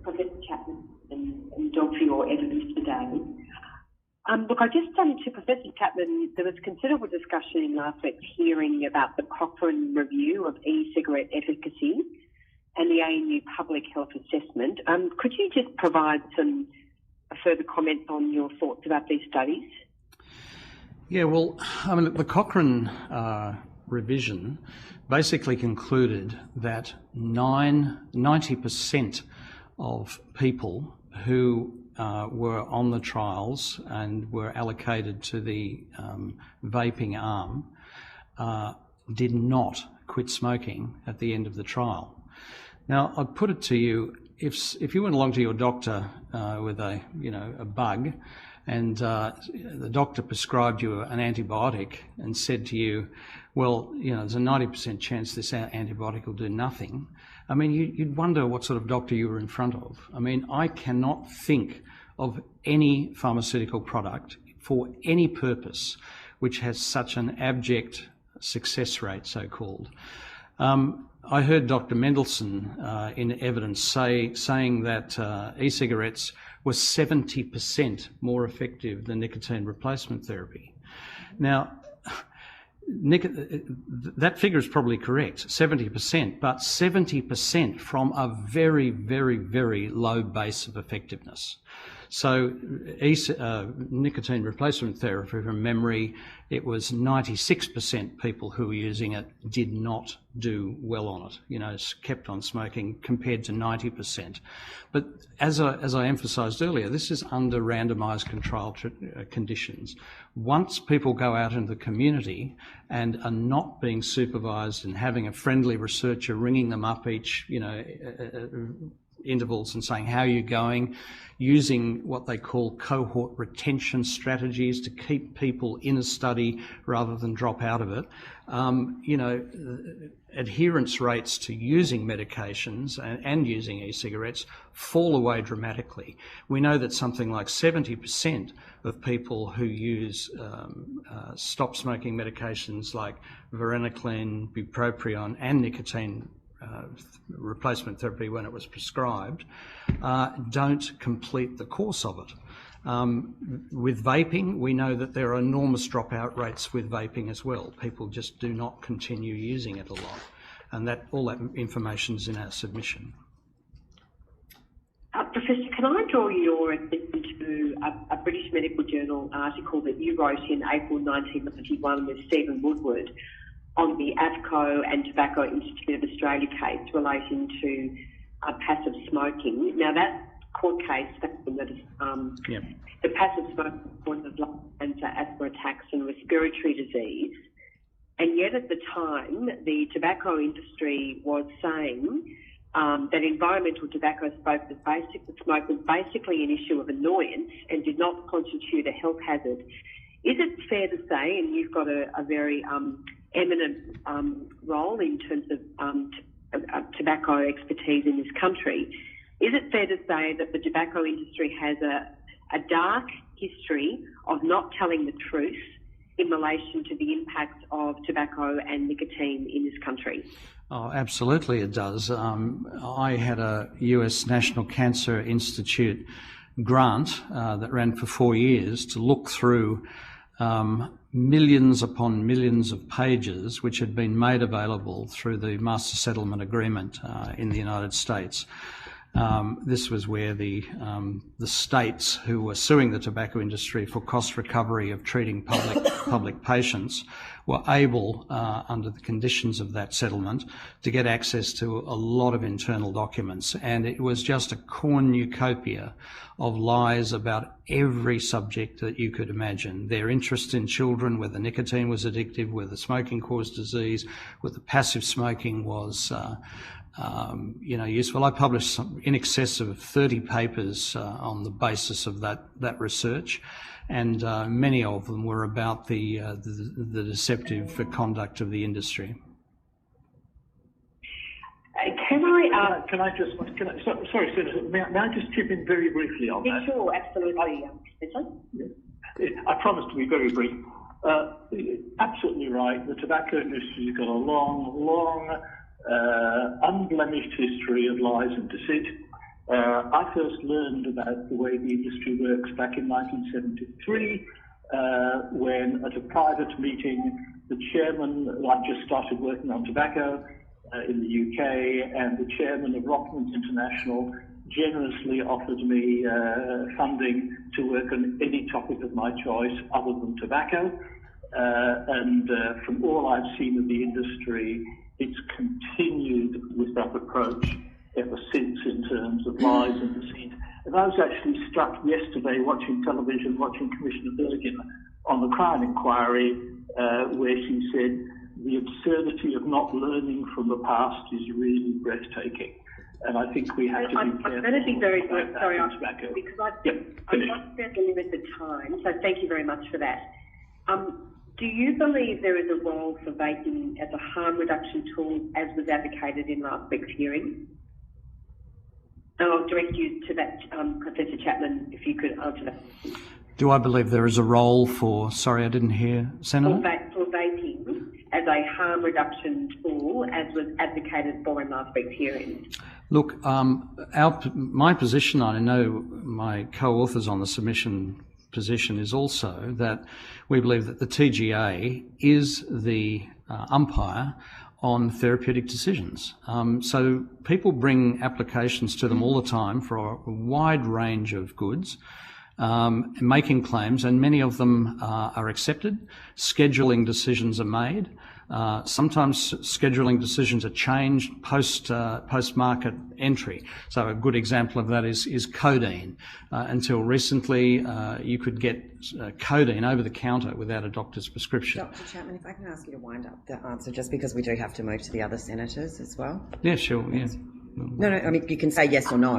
Professor Chapman and Doug, for your evidence today. Look, I just to Professor Chapman, there was considerable discussion in last week's hearing about the Cochrane review of e-cigarette efficacy and the ANU public health assessment. Could you just provide some further comments on your thoughts about these studies? Yeah, well, the Cochrane revision basically concluded that 90% of people who were on the trials and were allocated to the vaping arm did not quit smoking at the end of the trial. Now, I'd put it to you, if you went along to your doctor with a bug, and the doctor prescribed you an antibiotic and said to you, well, there's a 90% chance this antibiotic will do nothing. You'd wonder what sort of doctor you were in front of. I cannot think of any pharmaceutical product for any purpose which has such an abject success rate, so-called. I heard Dr. Mendelsohn in evidence saying that e-cigarettes were 70% more effective than nicotine replacement therapy. Now, that figure is probably correct, 70%, but 70% from a very, very, very low base of effectiveness. So nicotine replacement therapy, from memory, it was 96% people who were using it did not do well on it, kept on smoking, compared to 90%. But as I emphasised earlier, this is under randomised control conditions. Once people go out into the community and are not being supervised and having a friendly researcher ringing them up each, intervals and saying, how are you going, using what they call cohort retention strategies to keep people in a study rather than drop out of it. Adherence rates to using medications and using e-cigarettes fall away dramatically. We know that something like 70% of people who use stop smoking medications like varenicline, bupropion and nicotine replacement therapy when it was prescribed don't complete the course of it. With vaping, we know that there are enormous dropout rates with vaping as well. People just do not continue using it a lot, and all that information is in our submission. Professor, can I draw your attention to a British Medical Journal article that you wrote in April 1991 with Stephen Woodward on the AFCO and Tobacco Institute of Australia case relating to passive smoking. Now, that court case found that the passive smoking causes lung cancer, asthma attacks and respiratory disease. And yet at the time, the tobacco industry was saying that environmental tobacco smoke was basically an issue of annoyance and did not constitute a health hazard. Is it fair to say, and you've got a very eminent role in terms of tobacco expertise in this country, is it fair to say that the tobacco industry has a dark history of not telling the truth in relation to the impacts of tobacco and nicotine in this country? Oh, absolutely it does. I had a US National Cancer Institute grant that ran for 4 years to look through millions upon millions of pages which had been made available through the Master Settlement Agreement in the United States. This was where the states who were suing the tobacco industry for cost recovery of treating public patients were able, under the conditions of that settlement, to get access to a lot of internal documents. And it was just a cornucopia of lies about every subject that you could imagine. Their interest in children, whether nicotine was addictive, whether smoking caused disease, whether passive smoking was useful. I published in excess of 30 papers on the basis of that research, and many of them were about the deceptive conduct of the industry. Sorry, Senator, may I just chip in very briefly on that? Sure, absolutely. I promise to be very brief. Absolutely right. The tobacco industry's got a long, unblemished history of lies and deceit. I first learned about the way the industry works back in 1973 when at a private meeting the chairman, I just started working on tobacco in the UK, and the chairman of Rockman's International generously offered me funding to work on any topic of my choice other than tobacco. And from all I've seen of the industry, it's continued with that approach ever since in terms of lies and deceit. And I was actually struck yesterday watching television, watching Commissioner Bergen on the Crown inquiry, where she said the absurdity of not learning from the past is really breathtaking. And I think we have to be careful. I'm going to be very good, sorry, tobacco. because I'm not spent a limited time, so thank you very much for that. Do you believe there is a role for vaping as a harm reduction tool, as was advocated in last week's hearing? And I'll direct you to that, Professor Chapman, if you could answer that. Do I believe there is a role for, sorry, I didn't hear, Senator? For vaping as a harm reduction tool, as was advocated for in last week's hearing? Look, my position, I know my co-authors on the submission position, is also that we believe that the TGA is the umpire on therapeutic decisions. So people bring applications to them all the time for a wide range of goods, making claims, and many of them are accepted. Scheduling decisions are made. Sometimes scheduling decisions are changed post-market entry. So a good example of that is codeine. Until recently, you could get codeine over the counter without a doctor's prescription. Dr. Chapman, if I can ask you to wind up the answer, just because we do have to move to the other senators as well. Yeah, sure. Yeah. No, I mean, you can say yes or no.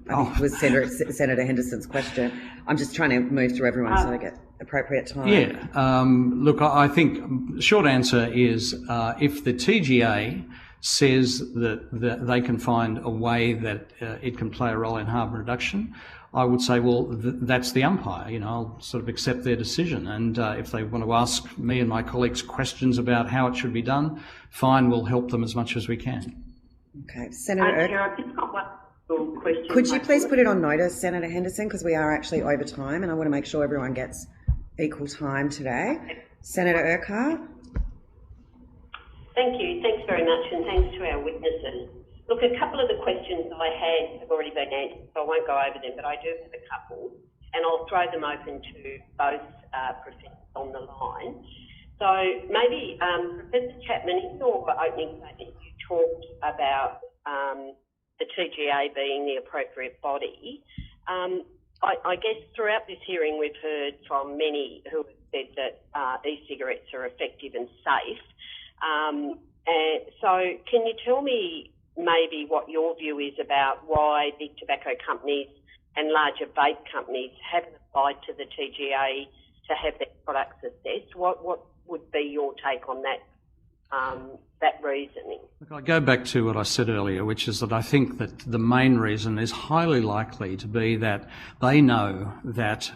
I think it was Senator Henderson's question. I'm just trying to move through everyone so they get appropriate time. Yeah. Look, I think the short answer is if the TGA says that they can find a way that it can play a role in harm reduction, I would say, well, that's the umpire. You know, I'll sort of accept their decision. And if they want to ask me and my colleagues questions about how it should be done, fine, we'll help them as much as we can. Okay. Senator Chair, I've just got one question. could you please put it on notice, Senator Henderson, because we are actually over time and I want to make sure everyone gets equal time today. Senator Urquhart. Thank you. Thanks very much, and thanks to our witnesses. Look, a couple of the questions I had have already been answered, so I won't go over them, but I do have a couple, and I'll throw them open to both professors on the line. So maybe, Professor Chapman, in your opening statement, you talked about the TGA being the appropriate body. I guess throughout this hearing we've heard from many who have said that e-cigarettes are effective and safe. And so can you tell me maybe what your view is about why big tobacco companies and larger vape companies haven't applied to the TGA to have their products assessed? What would be your take on that? That reasoning? Look, I go back to what I said earlier, which is that I think that the main reason is highly likely to be that they know that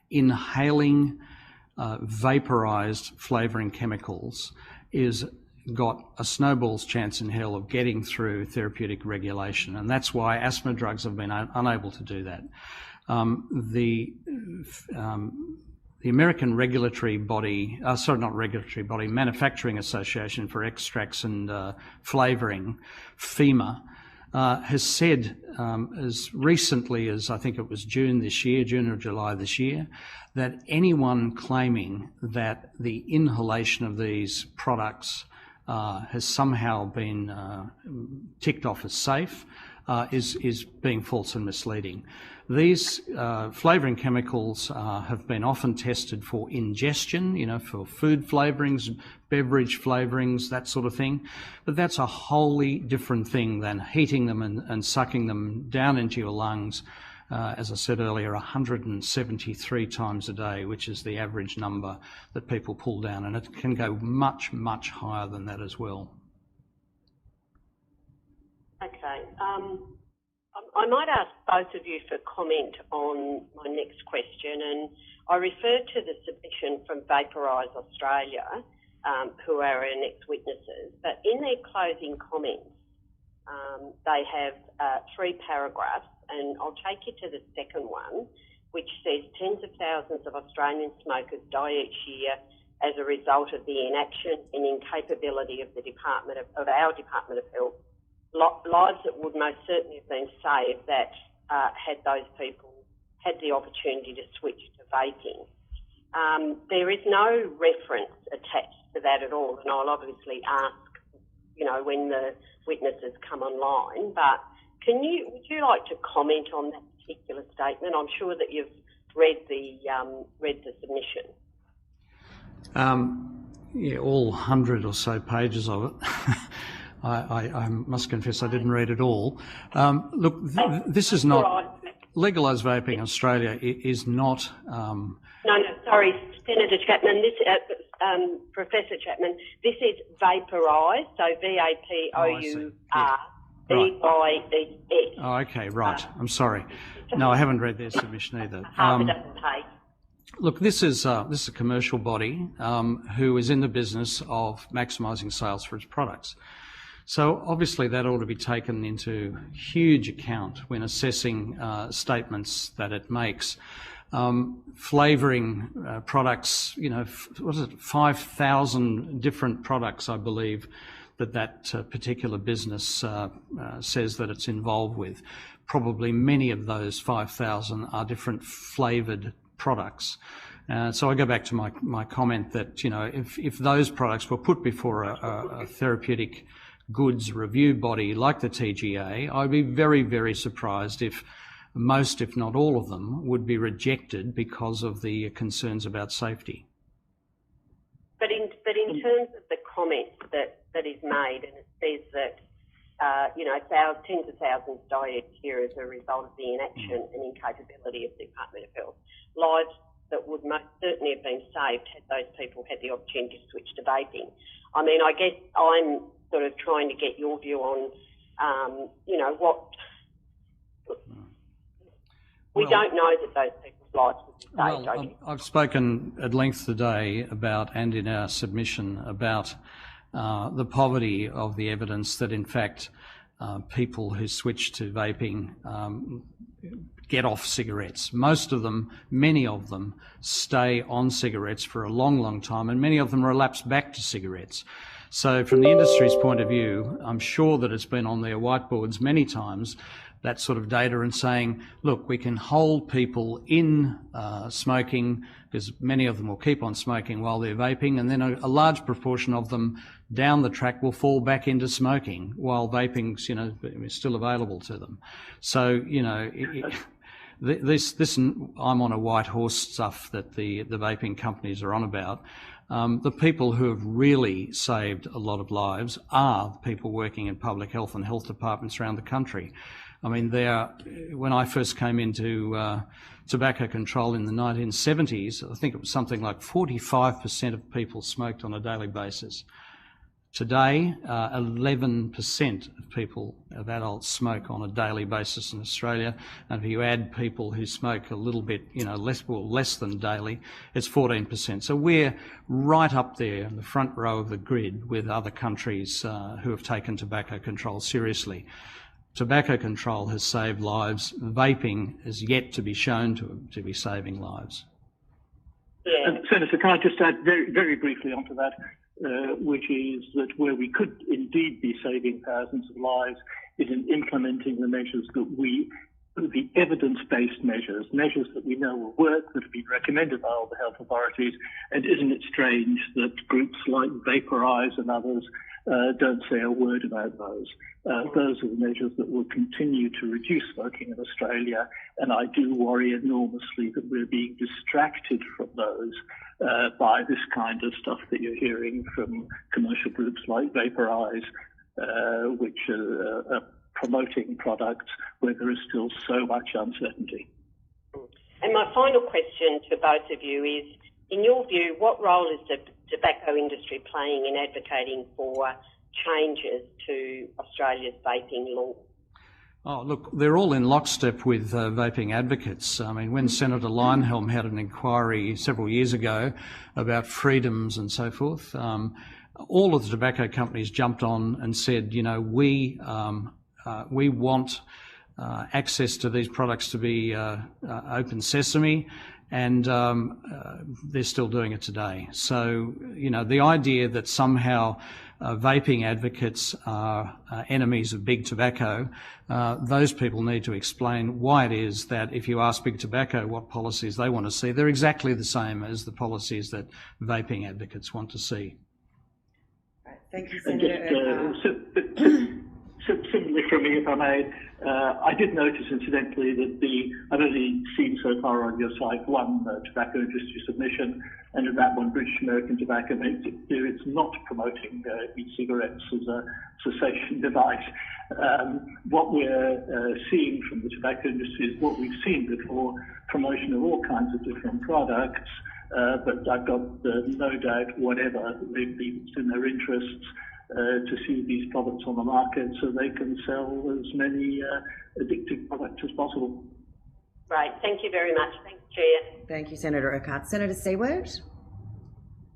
inhaling vaporized flavouring chemicals is got a snowball's chance in hell of getting through therapeutic regulation, and that's why asthma drugs have been unable to do that. The the American regulatory body, Manufacturing Association for Extracts and Flavouring, FEMA, has said as recently as I think it was June or July this year, that anyone claiming that the inhalation of these products has somehow been ticked off as safe is being false and misleading. These flavouring chemicals have been often tested for ingestion, for food flavourings, beverage flavourings, that sort of thing. But that's a wholly different thing than heating them and sucking them down into your lungs, as I said earlier, 173 times a day, which is the average number that people pull down. And it can go much, much higher than that as well. Okay. I might ask both of you for comment on my next question, and I refer to the submission from Vaporise Australia, who are our next witnesses, but in their closing comments, they have 3 paragraphs, and I'll take you to the second one, which says tens of thousands of Australian smokers die each year as a result of the inaction and incapability of our Department of Health. Lives that would most certainly have been saved that had those people had the opportunity to switch to vaping. There is no reference attached to that at all, and I'll obviously ask, when the witnesses come online. But would you like to comment on that particular statement? I'm sure that you've read the submission. Yeah, all 100 or so pages of it. I must confess I didn't read it all. Look, this is not... Legalised vaping in Australia is not... No, sorry, Senator Chapman, Professor Chapman, this is Vaporise, so V-A-P-O-U-R, E-Y-E-S. Oh, okay, right. I'm sorry. No, I haven't read their submission either. Half a dozen pages. Look, this is a commercial body who is in the business of maximising sales for its products. So obviously that ought to be taken into huge account when assessing statements that it makes. Flavouring products, 5,000 different products, I believe, that particular business says that it's involved with. Probably many of those 5,000 are different flavoured products. So I go back to my comment that, if those products were put before a therapeutic goods review body like the TGA, I'd be very, very surprised if most, if not all of them, would be rejected because of the concerns about safety. But in terms of the comment that is made, and it says that, tens of thousands die each year as a result of the inaction and incapability of the Department of Health, lives that would most certainly have been saved had those people had the opportunity to switch to vaping. I mean, I guess I'm sort of trying to get your view on, what... We don't know that those people's lives would be saved. Well, I've spoken at length today about, and in our submission, about the poverty of the evidence that, in fact, people who switch to vaping get off cigarettes. Most of them, many of them, stay on cigarettes for a long, long time, and many of them relapse back to cigarettes. So from the industry's point of view, I'm sure that it's been on their whiteboards many times, that sort of data, and saying, look, we can hold people in smoking, because many of them will keep on smoking while they're vaping, and then a large proportion of them down the track will fall back into smoking while vaping's, is still available to them. So, this I'm on a white horse stuff that the vaping companies are on about. The people who have really saved a lot of lives are people working in public health and health departments around the country. I mean, when I first came into tobacco control in the 1970s, I think it was something like 45% of people smoked on a daily basis. Today, 11% of adults smoke on a daily basis in Australia, and if you add people who smoke a little bit, less than daily, it's 14%. So we're right up there in the front row of the grid with other countries who have taken tobacco control seriously. Tobacco control has saved lives. Vaping is yet to be shown to be saving lives. Yeah. Senator, can I just add very, very briefly onto that, which is that where we could indeed be saving thousands of lives is in implementing the measures the evidence-based measures that we know will work, that have been recommended by all the health authorities. And isn't it strange that groups like Vaporize and others don't say a word about those? Those are the measures that will continue to reduce smoking in Australia, and I do worry enormously that we're being distracted from those by this kind of stuff that you're hearing from commercial groups like Vaporize, which are promoting products where there is still so much uncertainty. And my final question to both of you is, in your view, what role is the tobacco industry playing in advocating for changes to Australia's vaping law? Oh, look, they're all in lockstep with vaping advocates. I mean, when Senator Leyonhjelm had an inquiry several years ago about freedoms and so forth, all of the tobacco companies jumped on and said, you know, we want access to these products to be open sesame, and they're still doing it today. So, you know, the idea that somehow vaping advocates are enemies of big tobacco, those people need to explain why it is that if you ask big tobacco what policies they want to see, they're exactly the same as the policies that vaping advocates want to see. Right, thank you, And Senator. Similarly from me, if I may, I did notice, incidentally, that I've only seen so far on your site one tobacco industry submission, and in that one, British American Tobacco makes it clear it's not promoting e-cigarettes as a cessation device. What we're seeing from the tobacco industry is what we've seen before, promotion of all kinds of different products, but I've got no doubt whatever it's in their interests to see these products on the market so they can sell as many addictive products as possible. Right, thank you very much. Thanks, Chair. Thank you, Senator Urquhart. Senator Seward?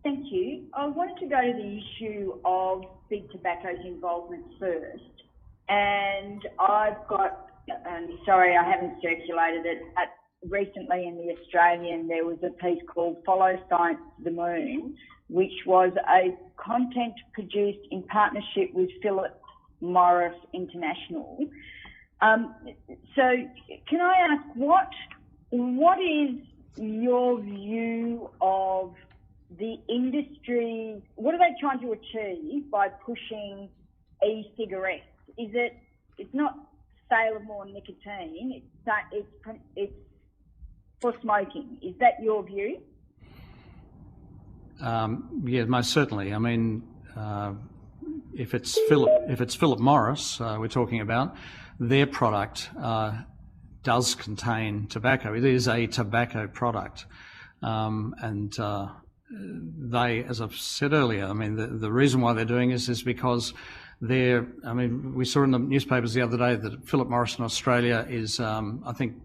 Thank you. I wanted to go to the issue of big tobacco's involvement first. And I've got, sorry I haven't circulated it, recently in The Australian there was a piece called Follow Science to the Moon, which was a content produced in partnership with Philip Morris International. So can I ask, what is your view of the industry? What are they trying to achieve by pushing e-cigarettes? It's not sale of more nicotine, it's for smoking. Is that your view? Yeah, most certainly. I mean, if it's Philip Morris we're talking about, their product does contain tobacco. It is a tobacco product, and they, as I've said earlier, I mean, the reason why they're doing this is because we saw in the newspapers the other day that Philip Morris in Australia is, I think,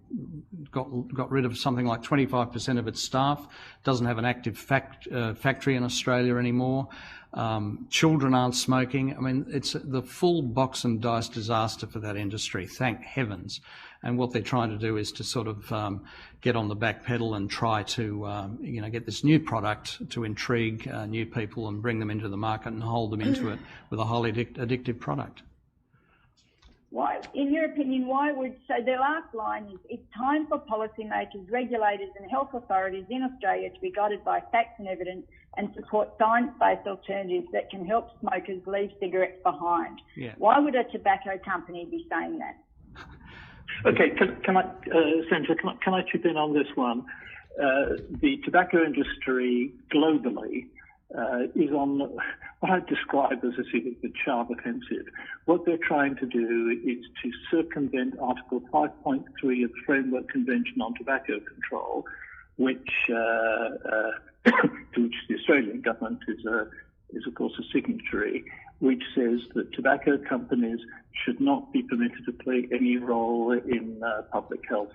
got rid of something like 25% of its staff, doesn't have an active factory in Australia anymore. Children aren't smoking. I mean, it's the full box and dice disaster for that industry, thank heavens. And what they're trying to do is to sort of get on the back pedal and try to, get this new product to intrigue new people and bring them into the market and hold them into it with a highly addictive product. Why, in your opinion, so their last line is, it's time for policymakers, regulators and health authorities in Australia to be guided by facts and evidence and support science-based alternatives that can help smokers leave cigarettes behind. Yeah. Why would a tobacco company be saying that? Okay, Senator, can I chip in on this one? The tobacco industry globally is on what I'd describe as a sort of the Charm offensive. What they're trying to do is to circumvent Article 5.3 of the Framework Convention on Tobacco Control, which to which the Australian government is of course a signatory, which says that tobacco companies should not be permitted to play any role in public health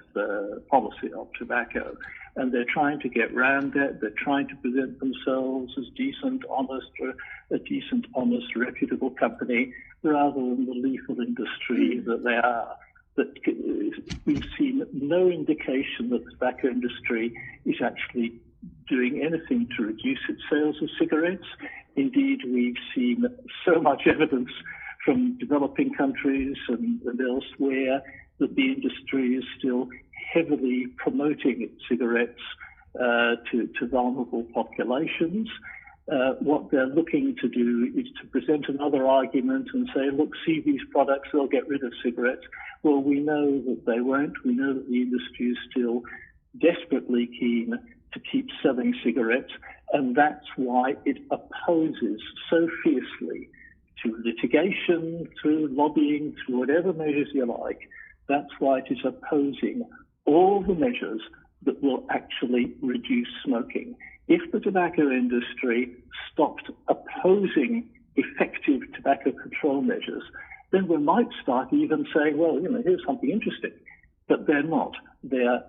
policy of tobacco. And they're trying to get round that. They're trying to present themselves as a decent, honest, reputable company, rather than the lethal industry that they are. That we've seen no indication that the tobacco industry is actually doing anything to reduce its sales of cigarettes. Indeed, we've seen so much evidence from developing countries and elsewhere that the industry is still heavily promoting cigarettes to vulnerable populations. What they're looking to do is to present another argument and say, look, see these products, they'll get rid of cigarettes. Well, we know that they won't. We know that the industry is still desperately keen to keep selling cigarettes, and that's why it opposes so fiercely, through litigation, through lobbying, through whatever measures you like. That's why it is opposing all the measures that will actually reduce smoking. If the tobacco industry stopped opposing effective tobacco control measures, then we might start even saying, well, here's something interesting. But they're not. They're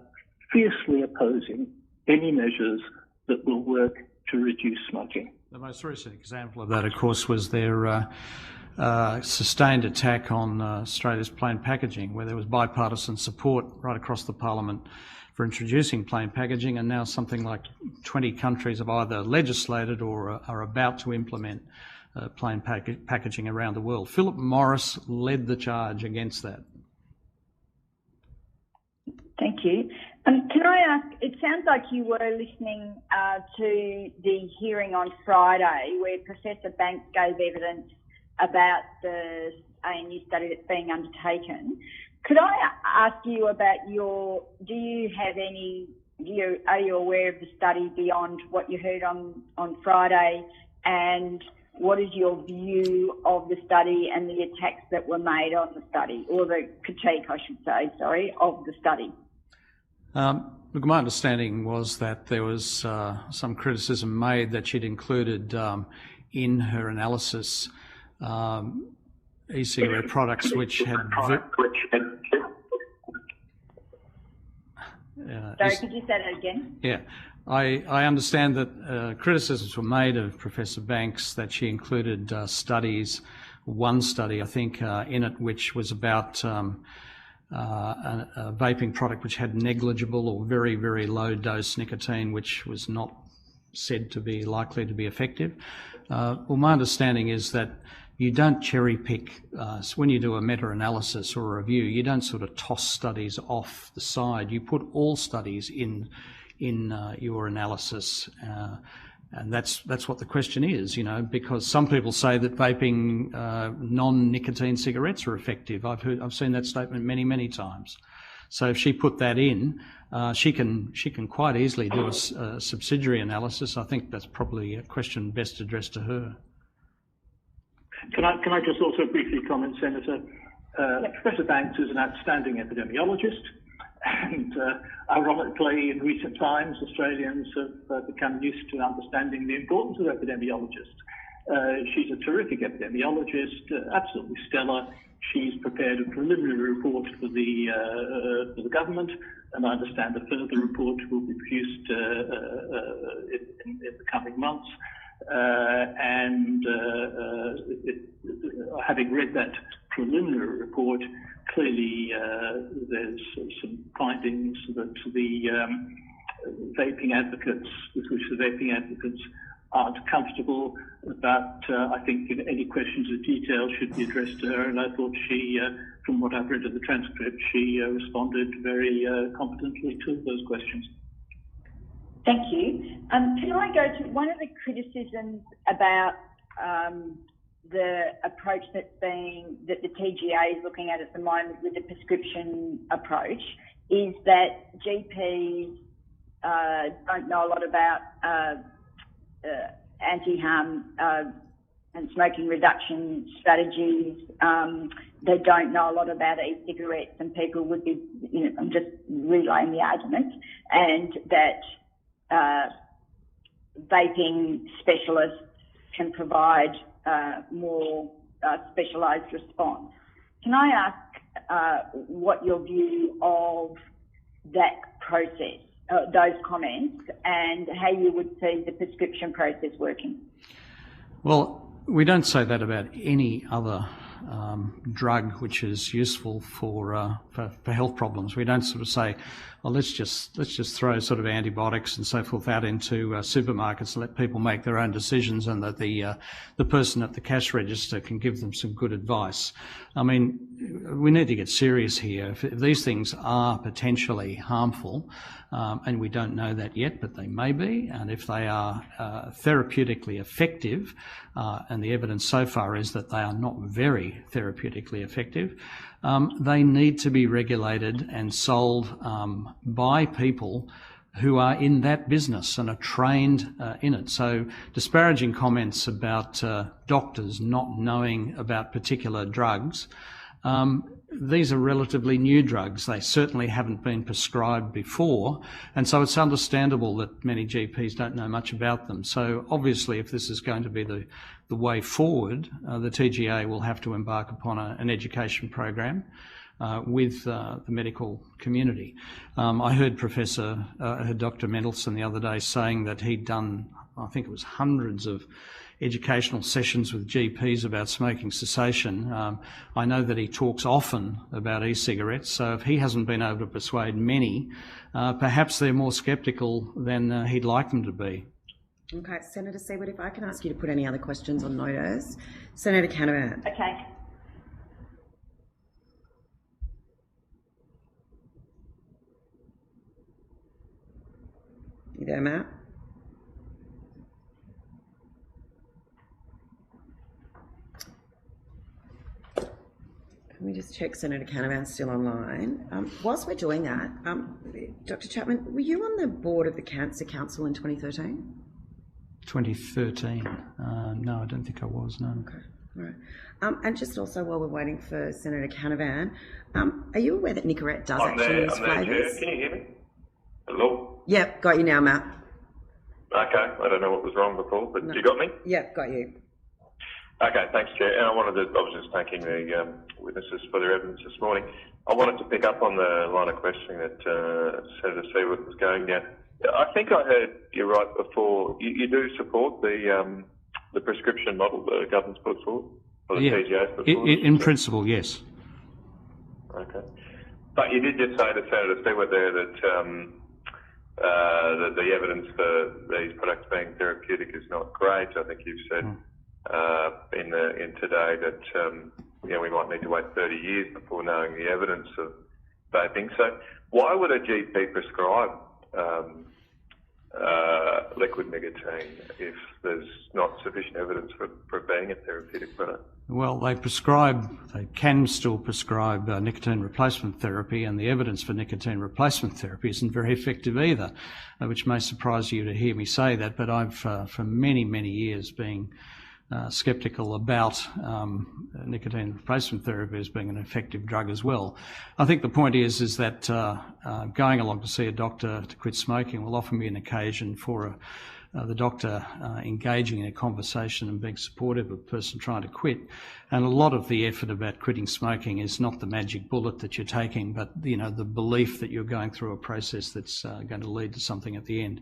fiercely opposing any measures that will work to reduce smoking. The most recent example of that, of course, was their sustained attack on Australia's plain packaging, where there was bipartisan support right across the parliament for introducing plain packaging, and now something like 20 countries have either legislated or are about to implement plain packaging around the world. Philip Morris led the charge against that. Thank you. Can I ask, it sounds like you were listening to the hearing on Friday where Professor Banks gave evidence about the ANU study that's being undertaken. Could I ask you about are you aware of the study beyond what you heard on Friday, and what is your view of the study and the attacks that were made on the study, or the critique, I should say, of the study? Look, my understanding was that there was some criticism made that she'd included in her analysis e-cigarette products which had... Sorry, could you say that again? Yeah. I understand that criticisms were made of Professor Banks that she included studies, one study I think in it, which was about a vaping product which had negligible or very, very low dose nicotine, which was not said to be likely to be effective. Well, my understanding is that you don't cherry pick, when you do a meta-analysis or a review, you don't sort of toss studies off the side. You put all studies in your analysis, and that's what the question is, because some people say that vaping non-nicotine cigarettes are effective. I've seen that statement many, many times. So if she put that in, she can quite easily do a subsidiary analysis. I think that's probably a question best addressed to her. Can I just also briefly comment, Senator? Professor Banks is an outstanding epidemiologist, and ironically, in recent times, Australians have become used to understanding the importance of epidemiologists. She's a terrific epidemiologist, absolutely stellar. She's prepared a preliminary report for the government, and I understand a further report will be produced in the coming months. Having read that preliminary report, clearly there's some findings that the vaping advocates, with which the vaping advocates aren't comfortable, but I think any questions of detail should be addressed to her, and I thought she, from what I've read of the transcript, she responded very competently to those questions. Thank you. Can I go to one of the criticisms about the approach that the TGA is looking at the moment with the prescription approach is that GPs don't know a lot about anti-harm and smoking reduction strategies. They don't know a lot about e-cigarettes, and people would be, I'm just relaying the argument, and that vaping specialists can provide more specialised response. Can I ask what your view of that process, those comments, and how you would see the prescription process working? Well, we don't say that about any other drug which is useful for health problems. We don't sort of say, well, let's just throw sort of antibiotics and so forth out into supermarkets and let people make their own decisions, and that the person at the cash register can give them some good advice. I mean, we need to get serious here. If these things are potentially harmful, and we don't know that yet, but they may be, and if they are therapeutically effective, and the evidence so far is that they are not very therapeutically effective, they need to be regulated and sold by people who are in that business and are trained in it. So disparaging comments about doctors not knowing about particular drugs, these are relatively new drugs. They certainly haven't been prescribed before, and so it's understandable that many GPs don't know much about them. So obviously, if this is going to be the way forward, the TGA will have to embark upon an education program with the medical community. I heard Dr. Mendelsohn the other day saying that he'd done, I think it was hundreds of educational sessions with GPs about smoking cessation. I know that he talks often about e-cigarettes, so if he hasn't been able to persuade many, perhaps they're more sceptical than he'd like them to be. Okay, Senator Seward, if I can ask you to put any other questions on notice. Senator Canavan. Okay. You there, Matt? Let me just check Senator Canavan's still online. Whilst we're doing that, Dr. Chapman, were you on the board of the Cancer Council in 2013? 2013? No, I don't think I was, no. Okay, all right. And just also while we're waiting for Senator Canavan, are you aware that Nicorette does actually use flavours? Can you hear me? Hello? Yep, got you now, Matt. Okay, I don't know what was wrong before, but you got me? Yep, got you. Okay, thanks, Chair. And I was just thanking the witnesses for their evidence this morning. I wanted to pick up on the line of questioning that Senator Seward was going down. I think I heard you right before. You do support the prescription model the government's put forward, or the TGA's put forward? In principle, yes. Okay. But you did just say to Senator Seward there that that the evidence for these products being therapeutic is not great. I think you've said in today that we might need to wait 30 years before knowing the evidence of vaping. So why would a GP prescribe liquid nicotine if there's not sufficient evidence for it being a therapeutic product? Well, they can still prescribe nicotine replacement therapy, and the evidence for nicotine replacement therapy isn't very effective either, which may surprise you to hear me say that, but I've, for many, many years, been sceptical about nicotine replacement therapy as being an effective drug as well. I think the point is that going along to see a doctor to quit smoking will often be an occasion for the doctor engaging in a conversation and being supportive of a person trying to quit. And a lot of the effort about quitting smoking is not the magic bullet that you're taking, but the belief that you're going through a process that's going to lead to something at the end.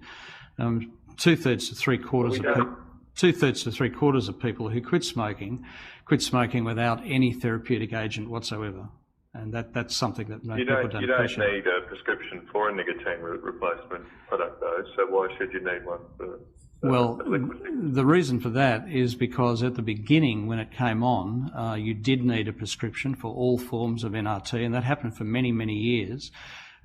2/3 to 3/4 of people. 2/3 to 3/4 of people who quit smoking without any therapeutic agent whatsoever, and that's something that most people don't appreciate. You don't need a prescription for a nicotine replacement product, though. So why should you need one for? Well, the reason for that is because at the beginning, when it came on, you did need a prescription for all forms of NRT, and that happened for many, many years.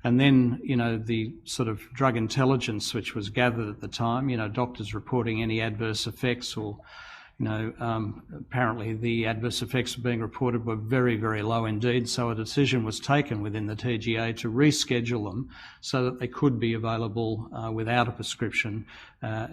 And then, the sort of drug intelligence which was gathered at the time, doctors reporting any adverse effects or, apparently the adverse effects being reported were very, very low indeed. So a decision was taken within the TGA to reschedule them so that they could be available without a prescription,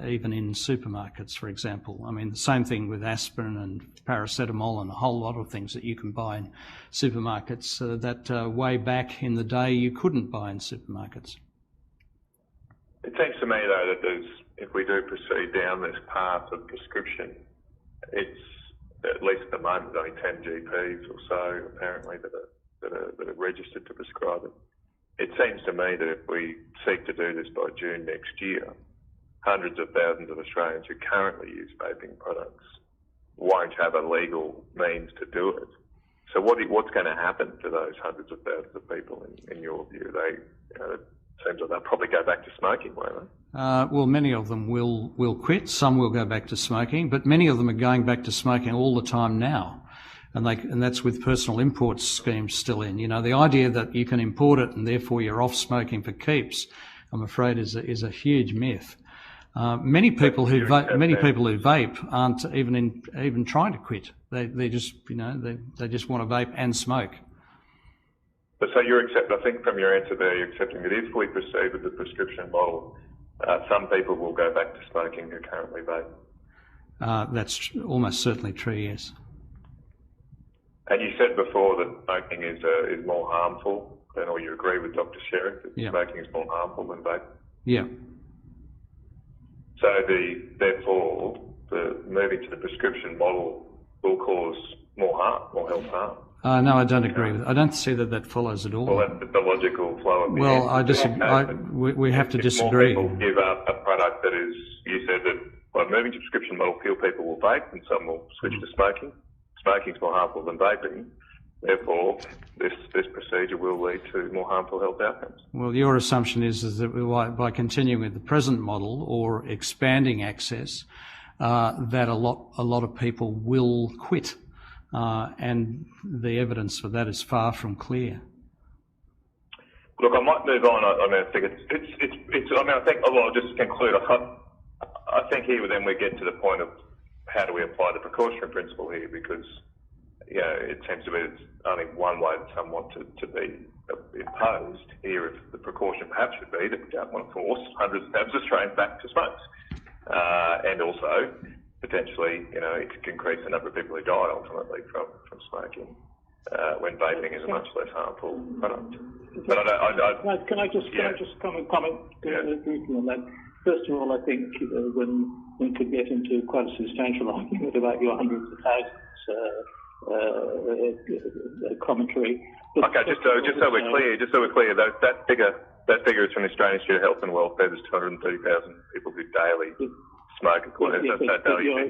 even in supermarkets, for example. I mean, the same thing with aspirin and paracetamol and a whole lot of things that you can buy in supermarkets that way back in the day you couldn't buy in supermarkets. It seems to me, though, that if we do proceed down this path of prescription, it's, at least at the moment, only 10 GPs or so, apparently, that are registered to prescribe it. It seems to me that if we seek to do this by June next year, hundreds of thousands of Australians who currently use vaping products won't have a legal means to do it. So what's going to happen to those hundreds of thousands of people in your view? It seems like they'll probably go back to smoking, won't they? Well, many of them will quit. Some will go back to smoking, but many of them are going back to smoking all the time now, and that's with personal import schemes still in. The idea that you can import it and therefore you're off smoking for keeps, I'm afraid, is a huge myth. Many people who vape aren't even trying to quit. They just they just want to vape and smoke. But so I think from your answer there, you're accepting that if we proceed with the prescription model, some people will go back to smoking who currently vape. That's almost certainly true, yes. And you said before that smoking is more harmful than, or you agree with Dr. Sherrick that smoking is more harmful than vape? Yeah. So therefore, the moving to the prescription model will cause more harm, more health harm. No, I don't agree with it. I don't see that follows at all. Well, that's the logical flow of the Well, answer. I disagree. We have to disagree. If more people give up a product that is, you said that by moving to prescription model, few people will vape and some will switch to smoking. Smoking is more harmful than vaping. Therefore, this procedure will lead to more harmful health outcomes. Well, your assumption is that by continuing with the present model or expanding access, that a lot of people will quit, and the evidence for that is far from clear. Look, I might move on. I think I'll just conclude. I think here then we get to the point of how do we apply the precautionary principle here, because it seems to be it's only one way that some want to be imposed here. If the precaution perhaps should be that we don't want to force hundreds of thousands of Australians back to smokes, and also potentially, it could increase the number of people who die ultimately from smoking when vaping is a much less harmful product. But Can I just comment briefly on that? First of all, I think when we could get into quite a substantial argument about your hundreds of thousands commentary. Okay, just so we're clear, that figure is from the Australian Institute of Health and Welfare. There's 230,000 people who daily smoke.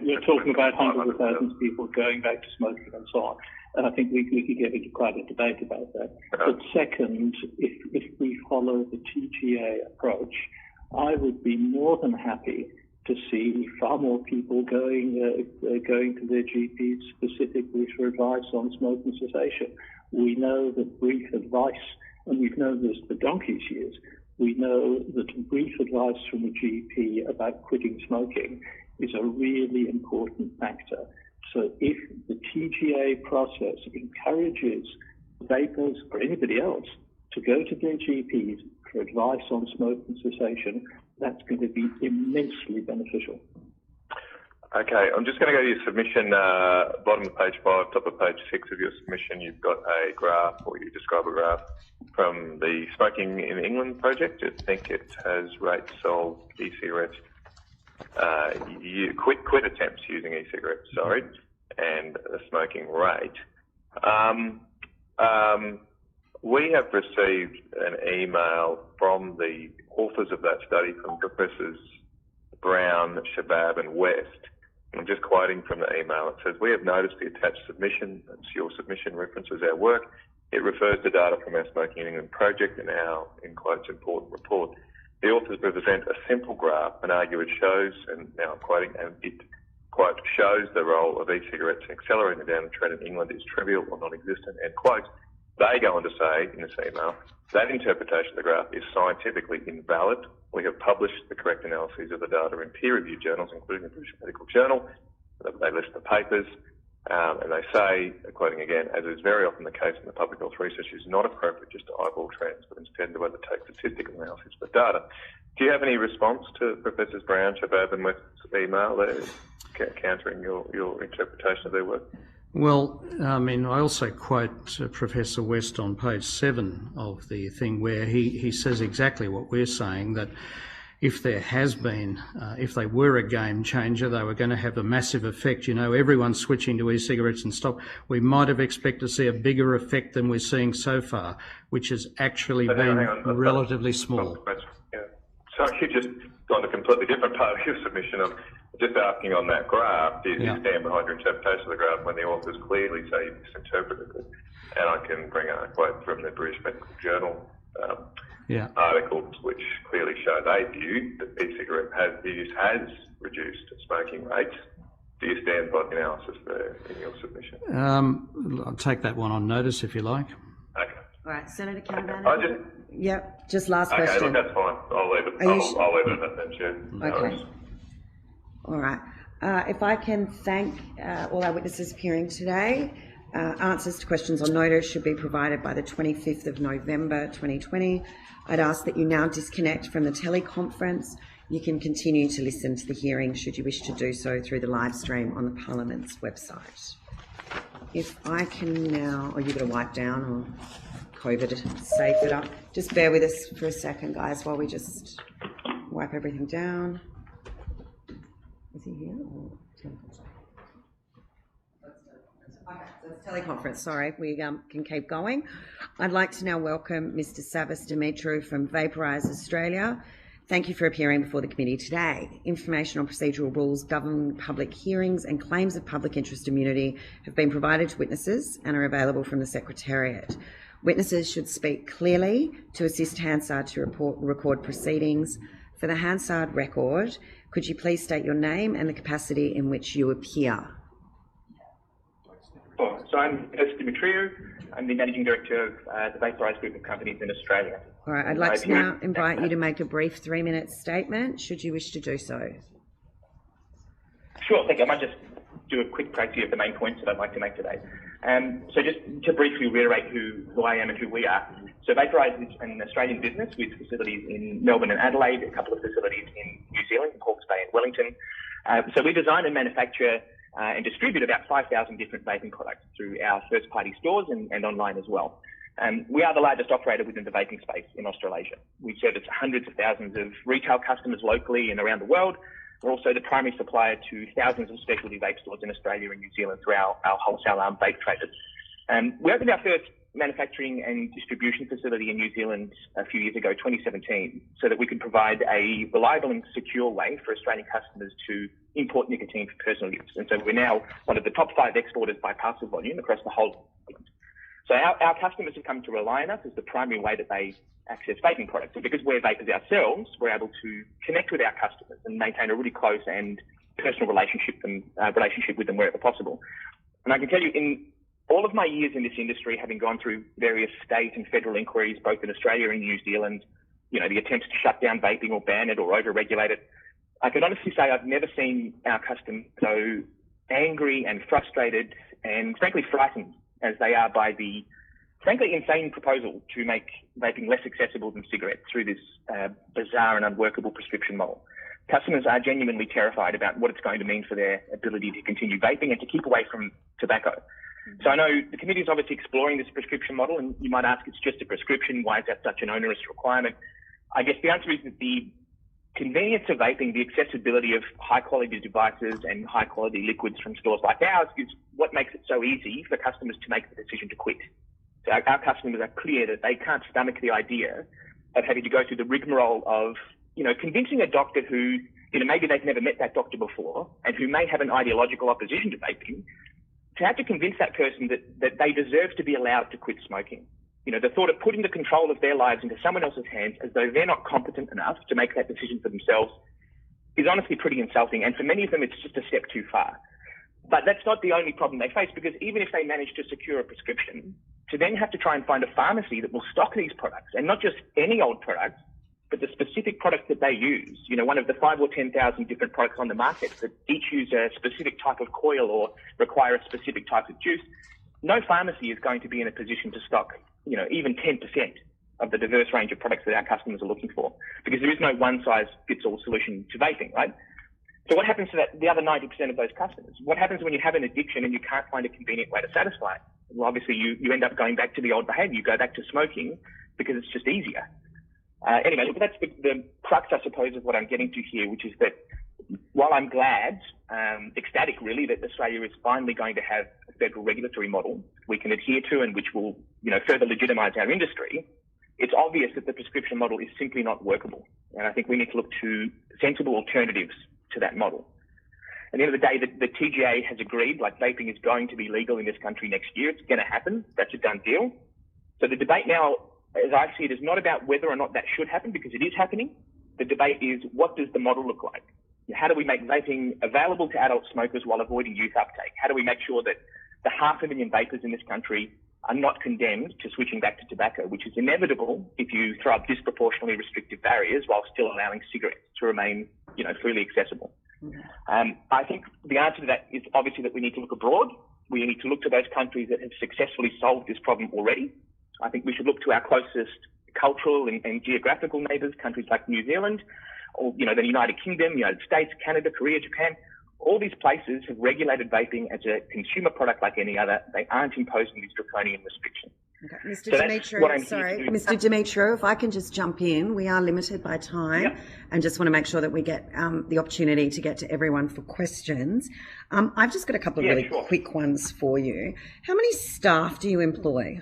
You're talking about hundreds of thousands of people going back to smoking and so on. And I think we could get into quite a debate about that. But second, if we follow the TGA approach, I would be more than happy to see far more people going to their GPs specifically for advice on smoking cessation. We know that brief advice, and we've known this for donkey's years, we know that brief advice from a GP about quitting smoking is a really important factor. So if the TGA process encourages vapers or anybody else to go to their GPs for advice on smoking cessation, that's going to be immensely beneficial. Okay, I'm just going to go to your submission, bottom of page 5, top of page 6 of your submission. You've got a graph, or you describe a graph, from the Smoking in England project. I think it has rates of e-cigarettes, quit attempts using e-cigarettes, and a smoking rate. We have received an email from the authors of that study, from Professors Brown, Shabab and West. I'm just quoting from the email. It says, "We have noticed the attached submission," that's your submission, references our work. It refers to data from our Smoking in England project and our, in quotes, important report. The authors present a simple graph and argue it shows, and now I'm quoting, and it, quote, shows the role of e-cigarettes in accelerating the downward trend in England is trivial or non-existent, end quote. They go on to say in this email, that interpretation of the graph is scientifically invalid. We have published the correct analyses of the data in peer-reviewed journals, including the British Medical Journal. They list the papers, and they say, quoting again, as is very often the case in the public health research, it is not appropriate just to eyeball trends, but instead to undertake statistical analysis of the data. Do you have any response to Professors Brown, Shabab and West's email there, countering your interpretation of their work? Well, I mean, I also quote Professor West on page 7 of the thing, where he says exactly what we're saying, that if there has been, if they were a game changer, they were going to have a massive effect. You know, everyone's switching to e-cigarettes and stop. We might have expected to see a bigger effect than we're seeing so far, which has actually been relatively small. Yeah. So you just gone to a completely different part of your submission. I'm just asking on that graph, do you stand behind your interpretation of the graph when the authors clearly say you misinterpreted it? And I can bring a quote from the British Medical Journal articles which clearly show they view that e-cigarette use has reduced smoking rates. Do you stand by the analysis there in your submission? I'll take that one on notice if you like. Okay. All right, Senator Canavan. Yep, just last question. Okay, look, that's fine. I'll leave it. I'll leave it at that then, Chair. Okay. All right. If I can thank all our witnesses appearing today. Answers to questions on notice should be provided by the 25th of November 2020. I'd ask that you now disconnect from the teleconference. You can continue to listen to the hearing should you wish to do so through the live stream on the Parliament's website. If I can now, you've got to wipe down or COVID safe it up. Just bear with us for a second, guys, while we just wipe everything down. Is he here? Or okay, so it's teleconference, sorry, we can keep going. I'd like to now welcome Mr. Savas Dimitru from Vaporise Australia. Thank you for appearing before the committee today. Information on procedural rules governing public hearings and claims of public interest immunity have been provided to witnesses and are available from the Secretariat. Witnesses should speak clearly to assist Hansard to record proceedings. For the Hansard record, could you please state your name and the capacity in which you appear? So I'm Savas Dimitru. I'm the Managing Director of the Vaporise Group of Companies in Australia. All right, I'd like to now invite you to make a brief 3-minute statement, should you wish to do so. Sure, thank you. I might just do a quick précis of the main points that I'd like to make today. So just to briefly reiterate who I am and who we are. So Vaporise is an Australian business with facilities in Melbourne and Adelaide, a couple of facilities in New Zealand, Hawke's Bay and Wellington. So we design and manufacture and distribute about 5,000 different vaping products through our first-party stores and online as well. We are the largest operator within the vaping space in Australasia. We service hundreds of thousands of retail customers locally and around the world. We're also the primary supplier to thousands of specialty vape stores in Australia and New Zealand through our wholesale arm vape traders. We opened our first manufacturing and distribution facility in New Zealand a few years ago, 2017, so that we could provide a reliable and secure way for Australian customers to import nicotine for personal use. And so we're now one of the top 5 exporters by parcel volume across the whole world. So our customers have come to rely on us as the primary way that they access vaping products. And because we're vapers ourselves, we're able to connect with our customers and maintain a really close and personal relationship with them wherever possible. And I can tell you, in all of my years in this industry, having gone through various state and federal inquiries, both in Australia and New Zealand, the attempts to shut down vaping or ban it or over-regulate it, I can honestly say I've never seen our customers so angry and frustrated and frankly frightened as they are by the frankly insane proposal to make vaping less accessible than cigarettes through this bizarre and unworkable prescription model. Customers are genuinely terrified about what it's going to mean for their ability to continue vaping and to keep away from tobacco. So I know the committee is obviously exploring this prescription model, and you might ask, it's just a prescription, why is that such an onerous requirement? I guess the answer is that the convenience of vaping, the accessibility of high-quality devices and high-quality liquids from stores like ours is what makes it so easy for customers to make the decision to quit. So our customers are clear that they can't stomach the idea of having to go through the rigmarole of, convincing a doctor who, maybe they've never met that doctor before and who may have an ideological opposition to vaping, to have to convince that person that they deserve to be allowed to quit smoking. The thought of putting the control of their lives into someone else's hands as though they're not competent enough to make that decision for themselves is honestly pretty insulting. And for many of them, it's just a step too far. But that's not the only problem they face, because even if they manage to secure a prescription, to then have to try and find a pharmacy that will stock these products, and not just any old products, but the specific products that they use, one of the 5,000 or 10,000 different products on the market that each use a specific type of coil or require a specific type of juice, no pharmacy is going to be in a position to stock, even 10% of the diverse range of products that our customers are looking for, because there is no one-size-fits-all solution to vaping, right? So what happens to the other 90% of those customers? What happens when you have an addiction and you can't find a convenient way to satisfy it? Well, obviously, you end up going back to the old behavior. You go back to smoking because it's just easier. Anyway, look, that's the crux, I suppose, of what I'm getting to here, which is that while I'm glad, ecstatic really, that Australia is finally going to have a federal regulatory model we can adhere to and which will, further legitimise our industry, it's obvious that the prescription model is simply not workable. And I think we need to look to sensible alternatives to that model. At the end of the day, the TGA has agreed, like vaping is going to be legal in this country next year. It's going to happen. That's a done deal. So the debate now, as I see it, is not about whether or not that should happen, because it is happening. The debate is, what does the model look like? How do we make vaping available to adult smokers while avoiding youth uptake? How do we make sure that the 500,000 vapers in this country are not condemned to switching back to tobacco, which is inevitable if you throw up disproportionately restrictive barriers while still allowing cigarettes to remain, freely accessible? I think the answer to that is obviously that we need to look abroad. We need to look to those countries that have successfully solved this problem already. I think we should look to our closest cultural and geographical neighbours, countries like New Zealand, or, the United Kingdom, United States, Canada, Korea, Japan. All these places have regulated vaping as a consumer product like any other. They aren't imposing these draconian restrictions. Okay. Mr. Demetrio, if I can just jump in. We are limited by time and just want to make sure that we get the opportunity to get to everyone for questions. I've just got a couple of quick ones for you. How many staff do you employ?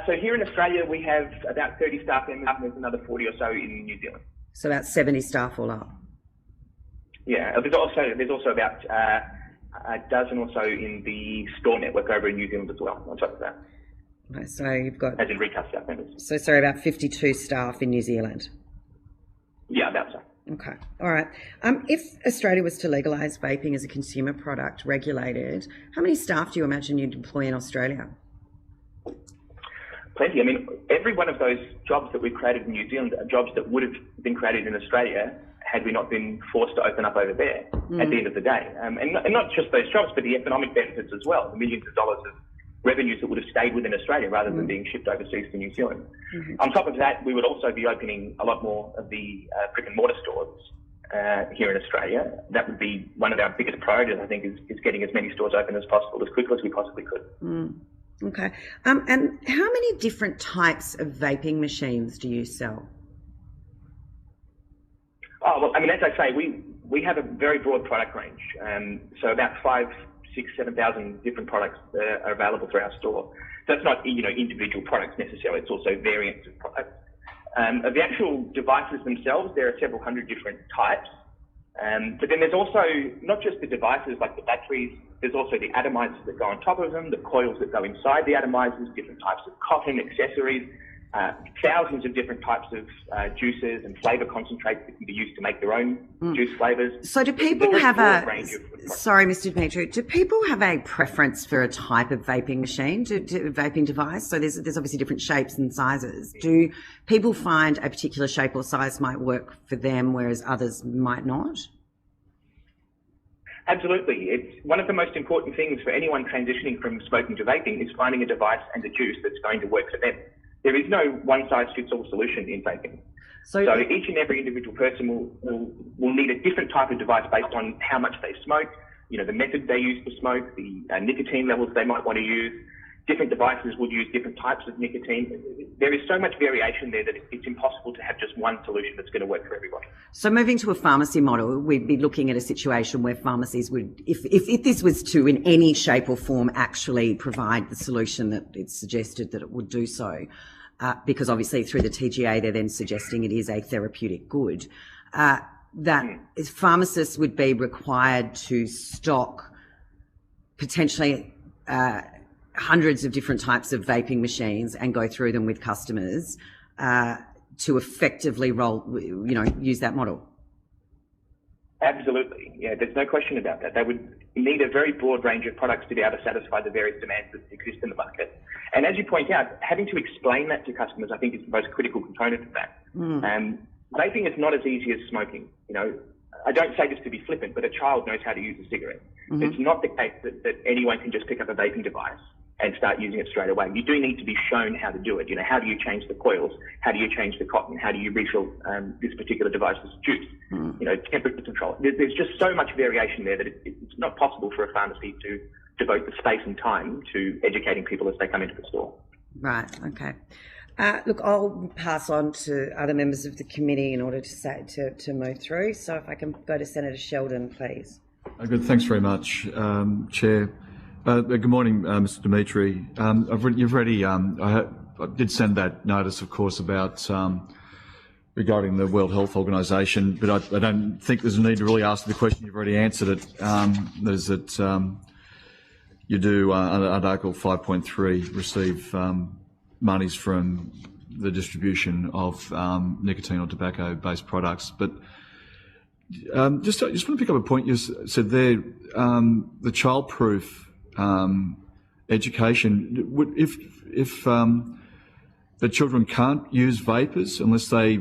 So here in Australia, we have about 30 staff members, and there's another 40 or so in New Zealand. So about 70 staff all up. Yeah, there's also about a dozen or so in the store network over in New Zealand as well, on top of that. Right, so you've got... As in retail staff members. So, sorry, about 52 staff in New Zealand. Yeah, about so. Okay, all right. If Australia was to legalise vaping as a consumer product, regulated, how many staff do you imagine you'd employ in Australia? Plenty. I mean, every one of those jobs that we've created in New Zealand are jobs that would have been created in Australia had we not been forced to open up over there at the end of the day. And not just those jobs, but the economic benefits as well, the millions of dollars of revenues that would have stayed within Australia rather than being shipped overseas to New Zealand. On top of that, we would also be opening a lot more of the brick and mortar stores here in Australia. That would be one of our biggest priorities, I think, is getting as many stores open as possible, as quickly as we possibly could. Okay. And how many different types of vaping machines do you sell? Oh, well, I mean, as I say, we have a very broad product range. So about 5,000, 6,000, 7,000 different products are available through our store. So it's not, individual products necessarily. It's also variants of products. Of the actual devices themselves, there are several hundred different types. But then there's also not just the devices like the batteries, there's also the atomizers that go on top of them, the coils that go inside the atomizers, different types of cotton, accessories, thousands of different types of juices and flavour concentrates that can be used to make their own juice flavours. So do people have sorry, Mr. Demetrio, do people have a preference for a type of vaping machine, vaping device? So there's obviously different shapes and sizes. Do people find a particular shape or size might work for them, whereas others might not? Absolutely. It's one of the most important things for anyone transitioning from smoking to vaping is finding a device and a juice that's going to work for them. There is no one-size-fits-all solution in vaping. So each and every individual person will need a different type of device based on how much they smoke, the method they use to smoke, the nicotine levels they might want to use. Different devices would use different types of nicotine. There is so much variation there that it's impossible to have just one solution that's going to work for everybody. So moving to a pharmacy model, we'd be looking at a situation where pharmacies would, if this was to in any shape or form actually provide the solution that it's suggested that it would do so, because obviously through the TGA they're then suggesting it is a therapeutic good, that pharmacists would be required to stock potentially hundreds of different types of vaping machines and go through them with customers to effectively use that model. Absolutely. Yeah, there's no question about that. They would need a very broad range of products to be able to satisfy the various demands that exist in the market. And as you point out, having to explain that to customers, I think, is the most critical component of that. Vaping is not as easy as smoking. I don't say this to be flippant, but a child knows how to use a cigarette. It's not the case that anyone can just pick up a vaping device and start using it straight away. You do need to be shown how to do it. How do you change the coils? How do you change the cotton? How do you refill this particular device's juice? Temperature control. There's just so much variation there that it's not possible for a pharmacy to devote the space and time to educating people as they come into the store. Right, okay. Look, I'll pass on to other members of the committee in order to move through. So if I can go to Senator Sheldon, please. Good. Thanks very much, Chair. Good morning, Mr. Demetri. You've already, I did send that notice, of course, about regarding the World Health Organization, but I don't think there's a need to really ask the question. You've already answered it. There's that you do, under Article 5.3, receive monies from the distribution of nicotine or tobacco-based products. But just want to pick up a point you said there, the childproof education. If the children can't use vapors unless they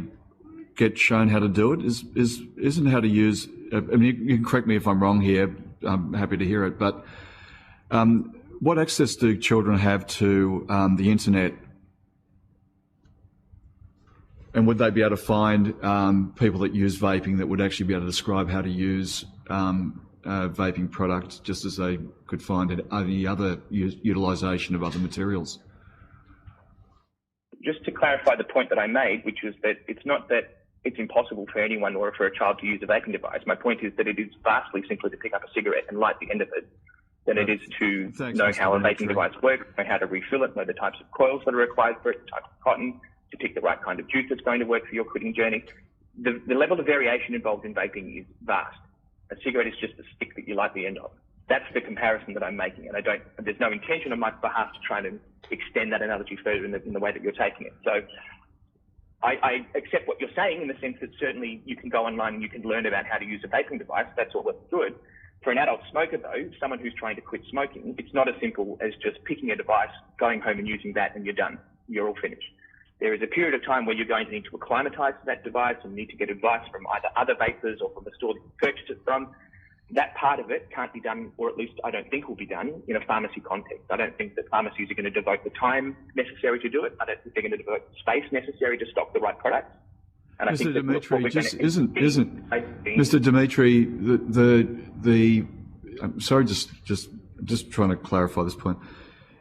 get shown how to do it, isn't how to use. I mean, you can correct me if I'm wrong here. I'm happy to hear it. But what access do children have to the internet? And would they be able to find people that use vaping that would actually be able to describe how to use vaping products, just as they could find any other utilisation of other materials? Just to clarify the point that I made, which was that it's not that it's impossible for anyone or for a child to use a vaping device. My point is that it is vastly simpler to pick up a cigarette and light the end of it than it is to know how a vaping device works, know how to refill it, know the types of coils that are required for it, the type of cotton, to pick the right kind of juice that's going to work for your quitting journey. The level of variation involved in vaping is vast. A cigarette is just a stick that you light the end of. That's the comparison that I'm making, and there's no intention on my behalf to try to extend that analogy further in the way that you're taking it. So I accept what you're saying in the sense that certainly you can go online and you can learn about how to use a vaping device. That's all well and good. For an adult smoker, though, someone who's trying to quit smoking, it's not as simple as just picking a device, going home and using that, and you're done. You're all finished. There is a period of time where you're going to need to acclimatise to that device and need to get advice from either other vapors or from the store that you purchased it from. That part of it can't be done, or at least I don't think will be done, in a pharmacy context. I don't think that pharmacies are going to devote the time necessary to do it. I don't think they're going to devote the space necessary to stock the right products. And Mr. Dimitri, Mr. Dimitri, I'm sorry, just trying to clarify this point.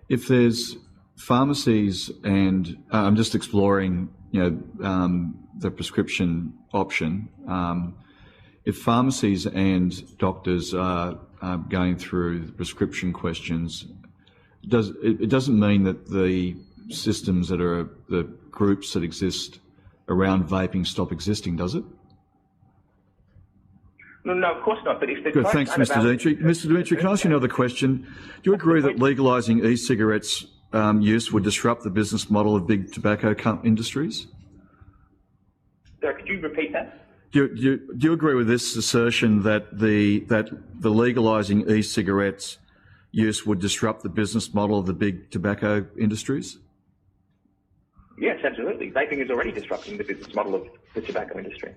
If there's pharmacies and I'm just exploring, the prescription option. If pharmacies and doctors are going through the prescription questions, it doesn't mean that the systems that are the groups that exist around vaping stop existing, does it? No, of course not. But if good, thanks, Mr. Dimitri. Mr. Dimitri, can I ask you another question? Do you agree that legalising e-cigarettes use would disrupt the business model of big tobacco industries? Sorry, could you repeat that? Do you agree with this assertion that the legalising e-cigarettes use would disrupt the business model of the big tobacco industries? Yes, absolutely. Vaping is already disrupting the business model of the tobacco industry.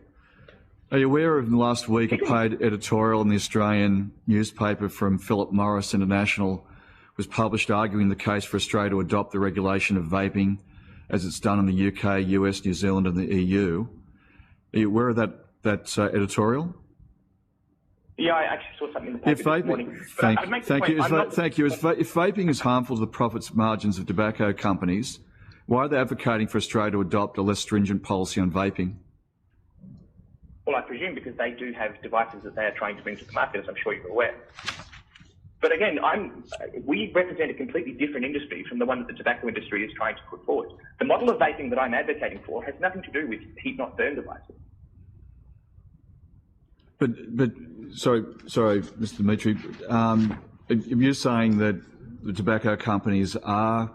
Are you aware of, in the last week, a paid editorial in the Australian newspaper from Philip Morris International was published arguing the case for Australia to adopt the regulation of vaping as it's done in the UK, US, New Zealand and the EU? Are you aware of that editorial? Yeah, I actually saw something in the paper this morning. Thank you. If vaping is harmful to the profits margins of tobacco companies, why are they advocating for Australia to adopt a less stringent policy on vaping? Well, I presume because they do have devices that they are trying to bring to the market, as I'm sure you're aware. But again, we represent a completely different industry from the one that the tobacco industry is trying to put forward. The model of vaping that I'm advocating for has nothing to do with heat-not-burn devices. But sorry, Mr. Dimitri, you're saying that the tobacco companies are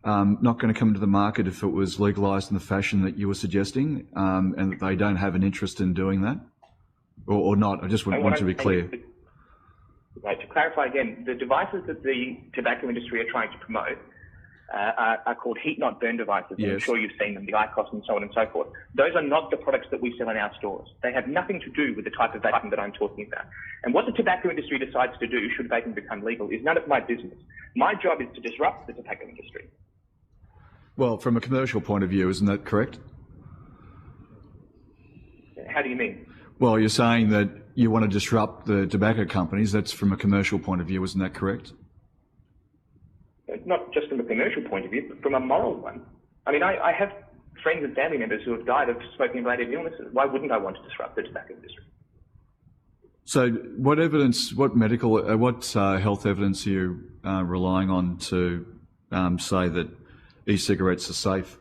not going to come into the market if it was legalised in the fashion that you were suggesting, and that they don't have an interest in doing that, or not? I just want to be clear. Right, to clarify again, the devices that the tobacco industry are trying to promote are called heat-not-burn devices. Yes. I'm sure you've seen them, the IQOS and so on and so forth. Those are not the products that we sell in our stores. They have nothing to do with the type of vaping that I'm talking about. And what the tobacco industry decides to do, should vaping become legal, is none of my business. My job is to disrupt the tobacco industry. Well, from a commercial point of view, isn't that correct? How do you mean? Well, you're saying that you want to disrupt the tobacco companies. That's from a commercial point of view, isn't that correct? Not just from a commercial point of view, but from a moral one. I mean, I have friends and family members who have died of smoking-related illnesses. Why wouldn't I want to disrupt the tobacco industry? So what evidence, what health evidence are you relying on to say that e-cigarettes are safe?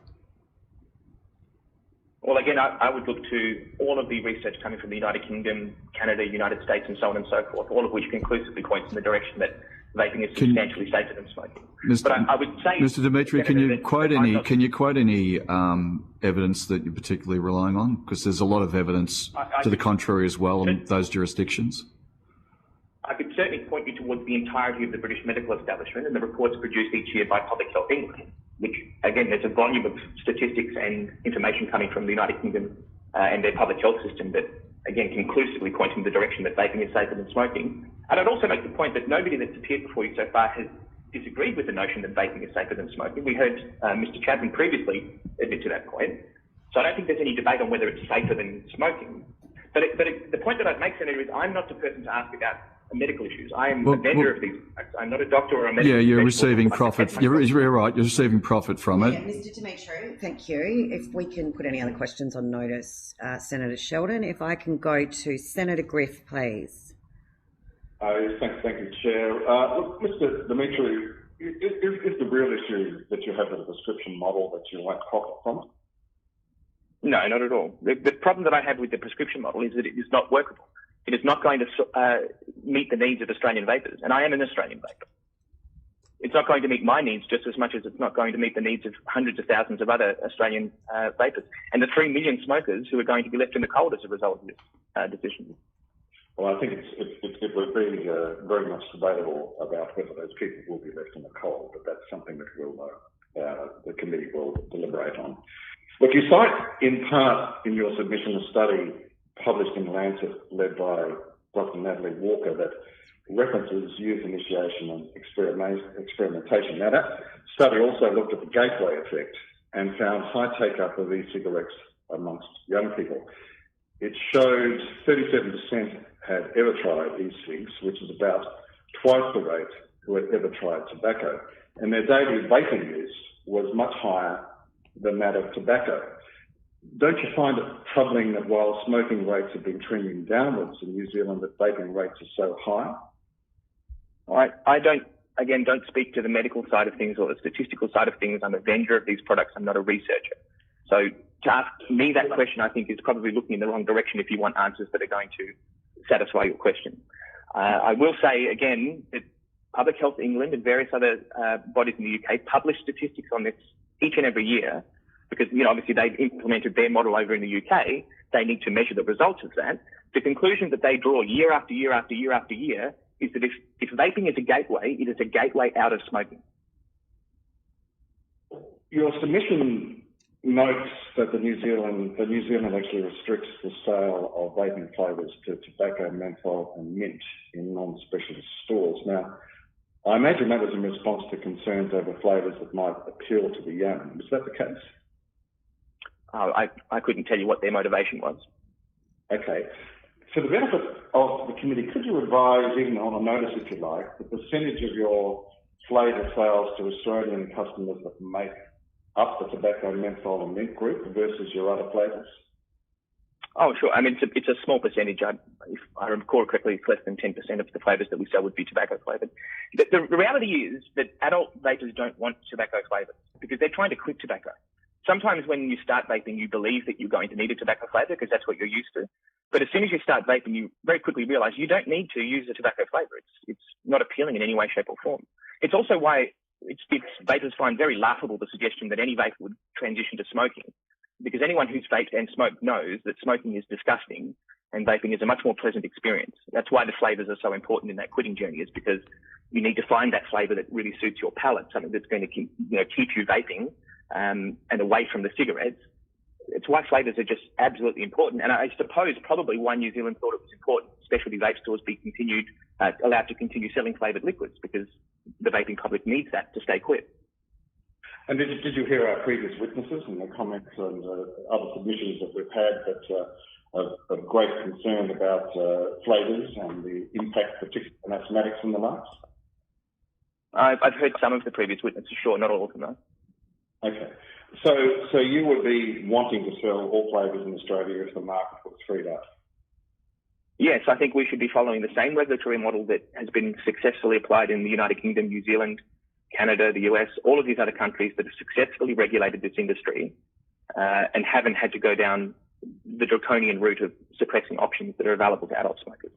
Well, again, I would look to all of the research coming from the United Kingdom, Canada, United States, and so on and so forth, all of which conclusively points in the direction that vaping is substantially safer than smoking. But I would say, Mr. Dimitri, can you quote any evidence that you're particularly relying on? Because there's a lot of evidence to the contrary as well in those jurisdictions. I could certainly point you towards the entirety of the British medical establishment and the reports produced each year by Public Health England, which, again, there's a volume of statistics and information coming from the United Kingdom and their public health system that, again, conclusively point in the direction that vaping is safer than smoking. And I'd also make the point that nobody that's appeared before you so far has disagreed with the notion that vaping is safer than smoking. We heard Mr. Chapman previously admit to that point. So I don't think there's any debate on whether it's safer than smoking. But the point that I'd make, Senator, is I'm not the person to ask about medical issues. I am a vendor of these products. I'm not a doctor or a medical professional. Yeah, you're receiving profit. You're right. You're receiving profit from it. Yeah, Mr. Dimitri, thank you. If we can put any other questions on notice, Senator Sheldon, if I can go to Senator Griff, please. Thank you, Chair. Look, Mr. Dimitri, is the real issue that you have with the prescription model that you won't profit from it? No, not at all. The problem that I have with the prescription model is that it is not workable. It is not going to meet the needs of Australian vapers, and I am an Australian vaper. It's not going to meet my needs just as much as it's not going to meet the needs of hundreds of thousands of other Australian vapers, and the 3 million smokers who are going to be left in the cold as a result of this decision. Well, I think it would be very much debatable about whether those people will be left in the cold, but that's something that the committee will deliberate on. Look, you cite in part in your submission a study published in Lancet, led by Dr. Natalie Walker, that references youth initiation and experimentation. Now, that study also looked at the gateway effect and found high take-up of e-cigarettes amongst young people. It showed 37% had ever tried e-cigs, which is about twice the rate who had ever tried tobacco, and their daily vaping use was much higher than that of tobacco. Don't you find it troubling that while smoking rates have been trending downwards in New Zealand, that vaping rates are so high? I don't speak to the medical side of things or the statistical side of things. I'm a vendor of these products. I'm not a researcher. So to ask me that question, I think, is probably looking in the wrong direction if you want answers that are going to satisfy your question. I will say again that Public Health England and various other bodies in the UK publish statistics on this each and every year, because, obviously they've implemented their model over in the UK. They need to measure the results of that. The conclusion that they draw year after year after year after year is that if vaping is a gateway, it is a gateway out of smoking. Your submission notes that New Zealand actually restricts the sale of vaping flavours to tobacco, menthol and mint in non-specialist stores. Now, I imagine that was in response to concerns over flavours that might appeal to the young. Was that the case? I couldn't tell you what their motivation was. Okay. For the benefit of the committee, could you advise, even on a notice if you like, the percentage of your flavour sales to Australian customers that make up the tobacco, menthol and mint group versus your other flavours? Oh, sure. I mean, it's a small percentage. If I recall correctly, it's less than 10% of the flavours that we sell would be tobacco flavoured. The reality is that adult vapers don't want tobacco flavours because they're trying to quit tobacco. Sometimes when you start vaping, you believe that you're going to need a tobacco flavour because that's what you're used to. But as soon as you start vaping, you very quickly realise you don't need to use a tobacco flavour. It's not appealing in any way, shape or form. It's also why vapers find very laughable the suggestion that any vaper would transition to smoking, because anyone who's vaped and smoked knows that smoking is disgusting and vaping is a much more pleasant experience. That's why the flavours are so important in that quitting journey, is because you need to find that flavour that really suits your palate, something that's going to keep you vaping and away from the cigarettes. It's why flavours are just absolutely important. And I suppose probably why New Zealand thought it was important specialty vape stores be allowed to continue selling flavoured liquids, because the vaping public needs that to stay quit. And did you hear our previous witnesses and the comments and other submissions that we've had that of great concern about flavours and the impact, particularly on asthmatics and the likes? I've heard some of the previous witnesses, sure, not all of them though. Okay. So you would be wanting to sell all flavours in Australia if the market was freed up? Yes, I think we should be following the same regulatory model that has been successfully applied in the United Kingdom, New Zealand, Canada, the US, all of these other countries that have successfully regulated this industry and haven't had to go down the draconian route of suppressing options that are available to adult smokers.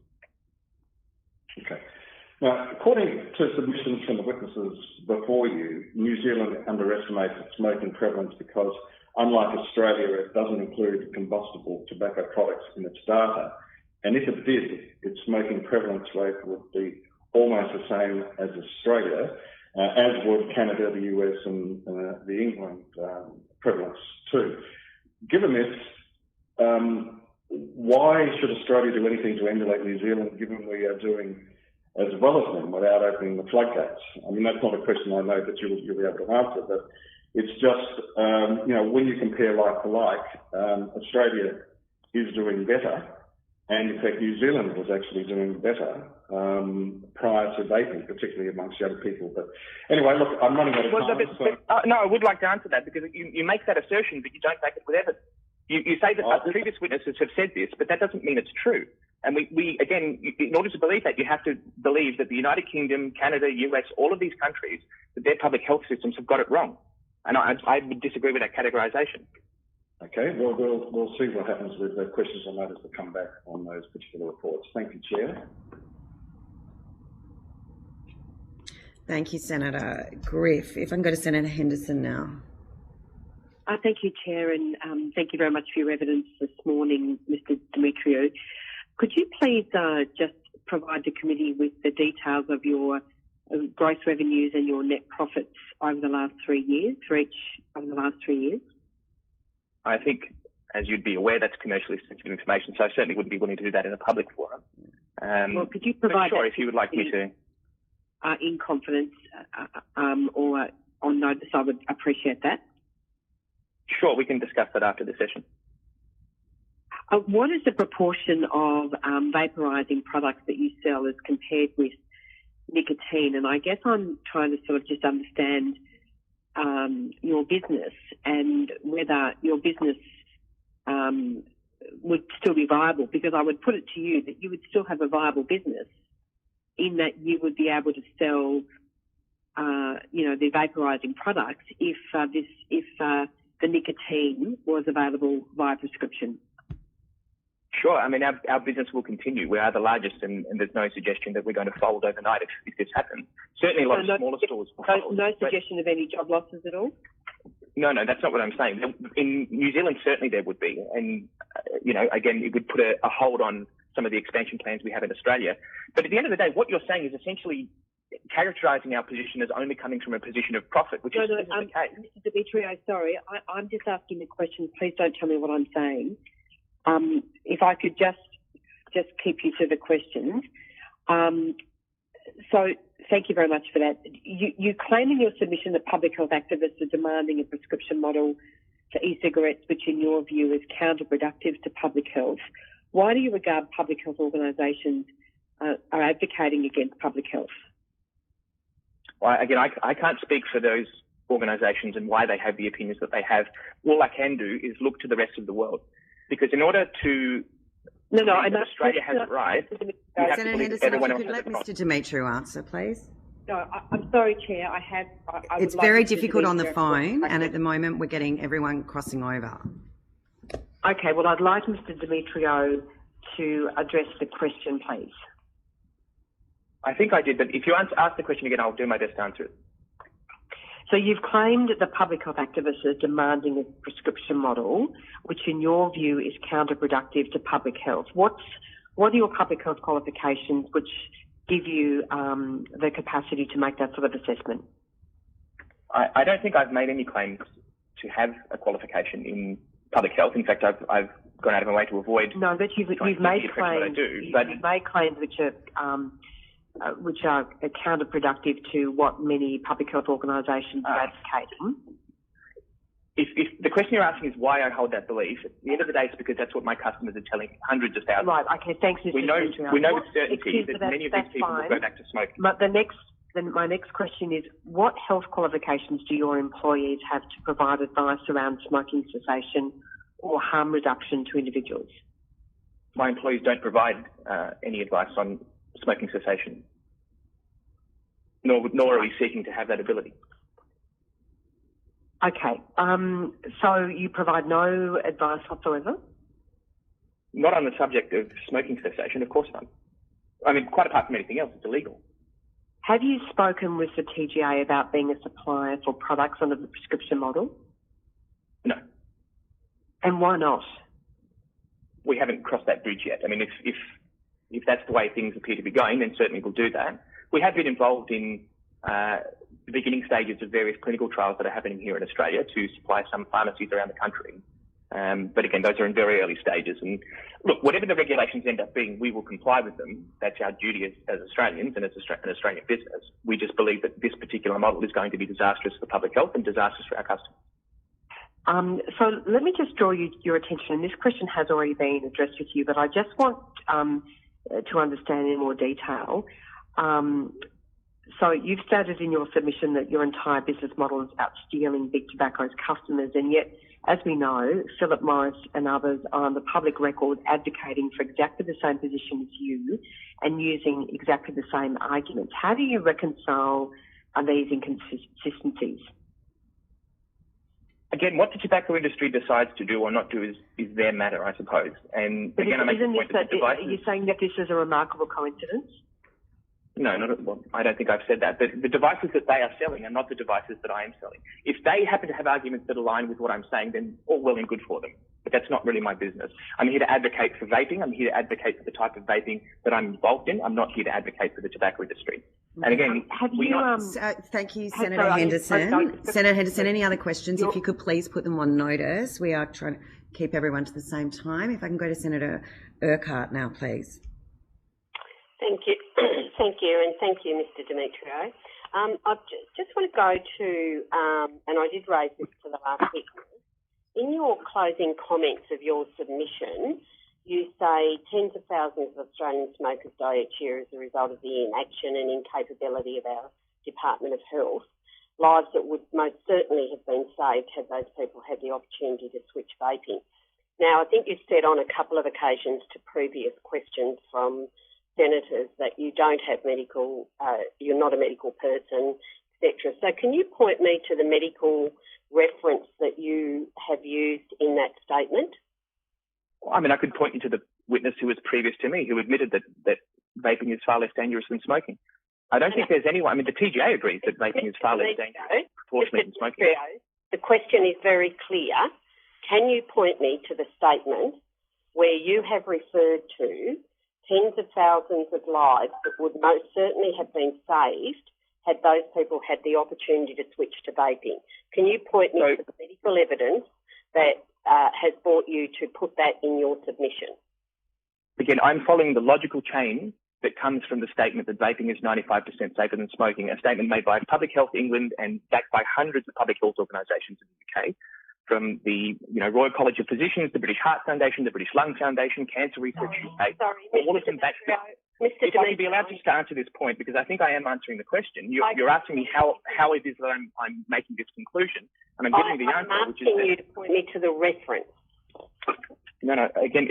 Okay. Now, according to submissions from the witnesses before you, New Zealand underestimates its smoking prevalence because, unlike Australia, it doesn't include combustible tobacco products in its data. And if it did, its smoking prevalence rate would be almost the same as Australia, as would Canada, the US, and the England prevalence too. Given this, why should Australia do anything to emulate New Zealand, given we are doing as well as them without opening the floodgates? I mean, that's not a question I know that you'll be able to answer, but it's just, when you compare like for like, Australia is doing better. And in fact, New Zealand was actually doing better prior to vaping, particularly amongst young people. But anyway, look, I'm running out of time. No, I would like to answer that, because you make that assertion, but you don't back it with evidence. You say that previous witnesses have said this, but that doesn't mean it's true. And we again, in order to believe that, you have to believe that the United Kingdom, Canada, US, all of these countries, that their public health systems have got it wrong. And I would disagree with that categorisation. Okay, well, we'll see what happens with the questions and notice that come back on those particular reports. Thank you, Chair. Thank you, Senator Griff. If I can go to Senator Henderson now. Thank you, Chair, and thank you very much for your evidence this morning, Mr. Demetriou. Could you please just provide the committee with the details of your gross revenues and your net profits over the last 3 years, for each over the last 3 years? I think, as you'd be aware, that's commercially sensitive information, so I certainly wouldn't be willing to do that in a public forum. Well, could you provide sure, if you would like me to. In confidence or on notice, I would appreciate that. Sure, we can discuss that after the session. What is the proportion of vaporising products that you sell as compared with nicotine? And I guess I'm trying to sort of just understand your business and whether your business would still be viable, because I would put it to you that you would still have a viable business in that you would be able to sell, the vaporising products if the nicotine was available via prescription. Sure. I mean, our business will continue. We are the largest, and there's no suggestion that we're going to fold overnight if this happens. Certainly a lot of smaller stores will fold. No suggestion of any job losses at all? No, that's not what I'm saying. In New Zealand, certainly there would be. And, again, it would put a hold on some of the expansion plans we have in Australia. But at the end of the day, what you're saying is essentially characterising our position as only coming from a position of profit, which isn't the case. Mr. Demetriou, sorry, I'm just asking the question. Please don't tell me what I'm saying. If I could just keep you to the questions. So thank you very much for that. You claim in your submission that public health activists are demanding a prescription model for e-cigarettes, which in your view is counterproductive to public health. Why do you regard public health organisations are advocating against public health? Well, again, I can't speak for those organisations and why they have the opinions that they have. All I can do is look to the rest of the world. Because in order to Australia has it right, Senator Henderson, if you could let Mr. Demetriou answer, please. No, I'm sorry, Chair. It's very difficult on the phone, and at the moment we're getting everyone crossing over. Okay, well, I'd like Mr. Demetriou to address the question, please. I think I did, but if you ask the question again, I'll do my best to answer it. So you've claimed that the public health activists are demanding a prescription model, which in your view is counterproductive to public health. What are your public health qualifications which give you the capacity to make that sort of assessment? I don't think I've made any claims to have a qualification in public health. In fact, I've gone out of my way to avoid. No, but you've made claims. You've made claims which are counterproductive to what many public health organisations are advocating. If the question you're asking is why I hold that belief, at the end of the day, it's because that's what my customers are telling me, hundreds of thousands. Right. Okay. Thanks, Mr. We know with certainty that many of these people will go back to smoking. But my next question is, what health qualifications do your employees have to provide advice around smoking cessation or harm reduction to individuals? My employees don't provide any advice on smoking cessation, nor are we seeking to have that ability. Okay. So you provide no advice whatsoever? Not on the subject of smoking cessation, of course not. I mean, quite apart from anything else, it's illegal. Have you spoken with the TGA about being a supplier for products under the prescription model? No. And why not? We haven't crossed that bridge yet. I mean, if that's the way things appear to be going, then certainly we'll do that. We have been involved in the beginning stages of various clinical trials that are happening here in Australia to supply some pharmacies around the country. But again, those are in very early stages. And look, whatever the regulations end up being, we will comply with them. That's our duty as Australians and as an Australian business. We just believe that this particular model is going to be disastrous for public health and disastrous for our customers. So let me just draw your attention, and this question has already been addressed with you, but I just want to understand in more detail. So you've stated in your submission that your entire business model is about stealing Big Tobacco's customers, and yet, as we know, Philip Morris and others are on the public record advocating for exactly the same position as you and using exactly the same arguments. How do you reconcile these inconsistencies? Again, what the tobacco industry decides to do or not do is their matter, I suppose. And again, I make the point that the devices... Are you saying that this is a remarkable coincidence? No, I don't think I've said that. The devices that they are selling are not the devices that I am selling. If they happen to have arguments that align with what I'm saying, then all well and good for them. But that's not really my business. I'm here to advocate for vaping. I'm here to advocate for the type of vaping that I'm involved in. I'm not here to advocate for the tobacco industry. And again, thank you, Senator Henderson. Senator Henderson, any other questions? If you could please put them on notice. We are trying to keep everyone to the same time. If I can go to Senator Urquhart now, please. Thank you. Thank you, and thank you, Mr. Demetrio. I just want to go to, and I did raise this to the last witness. In your closing comments of your submission, you say tens of thousands of Australian smokers die each year as a result of the inaction and incapability of our Department of Health, lives that would most certainly have been saved had those people had the opportunity to switch vaping. Now, I think you've said on a couple of occasions to previous questions from senators that you don't have medical, you're not a medical person, etc. So can you point me to the medical reference that you have used in that statement? I mean, I could point you to the witness who was previous to me who admitted that vaping is far less dangerous than smoking. I don't think there's anyone, I mean, the TGA agrees that vaping is far less dangerous proportionally than smoking. The question is very clear. Can you point me to the statement where you have referred to tens of thousands of lives that would most certainly have been saved had those people had the opportunity to switch to vaping? Can you point me to the medical evidence that has brought you to put that in your submission? Again, I'm following the logical chain that comes from the statement that vaping is 95% safer than smoking, a statement made by Public Health England and backed by hundreds of public health organisations in the UK, from the Royal College of Physicians, the British Heart Foundation, the British Lung Foundation, Cancer Research UK, all of them backed up. If I could be allowed just to answer this point, because I think I am answering the question. You're asking me how it is that I'm making this conclusion, and I'm giving you the answer, which is that... I'm asking you to point me to the reference. No, again,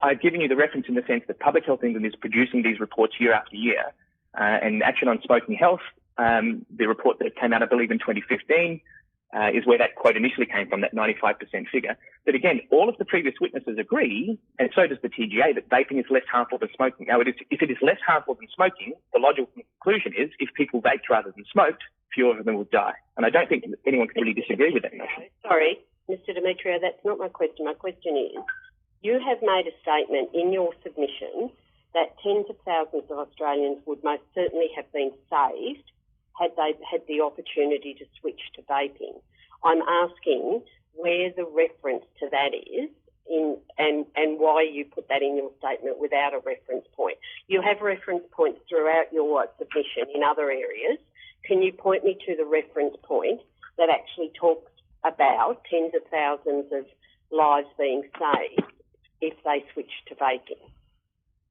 I've given you the reference in the sense that Public Health England is producing these reports year after year, and Action on Smoking Health, the report that came out, I believe, in 2015, is where that quote initially came from, that 95% figure. But again, all of the previous witnesses agree, and so does the TGA, that vaping is less harmful than smoking. Now, if it is less harmful than smoking, the logical conclusion is if people vaped rather than smoked, fewer of them will die. And I don't think anyone can really disagree with that notion. Sorry, Mr. Demetrio, that's not my question. My question is, you have made a statement in your submission that tens of thousands of Australians would most certainly have been saved had they had the opportunity to switch to vaping. I'm asking where the reference to that is and why you put that in your statement without a reference point. You have reference points throughout your submission in other areas. Can you point me to the reference point that actually talks about tens of thousands of lives being saved if they switch to vaping?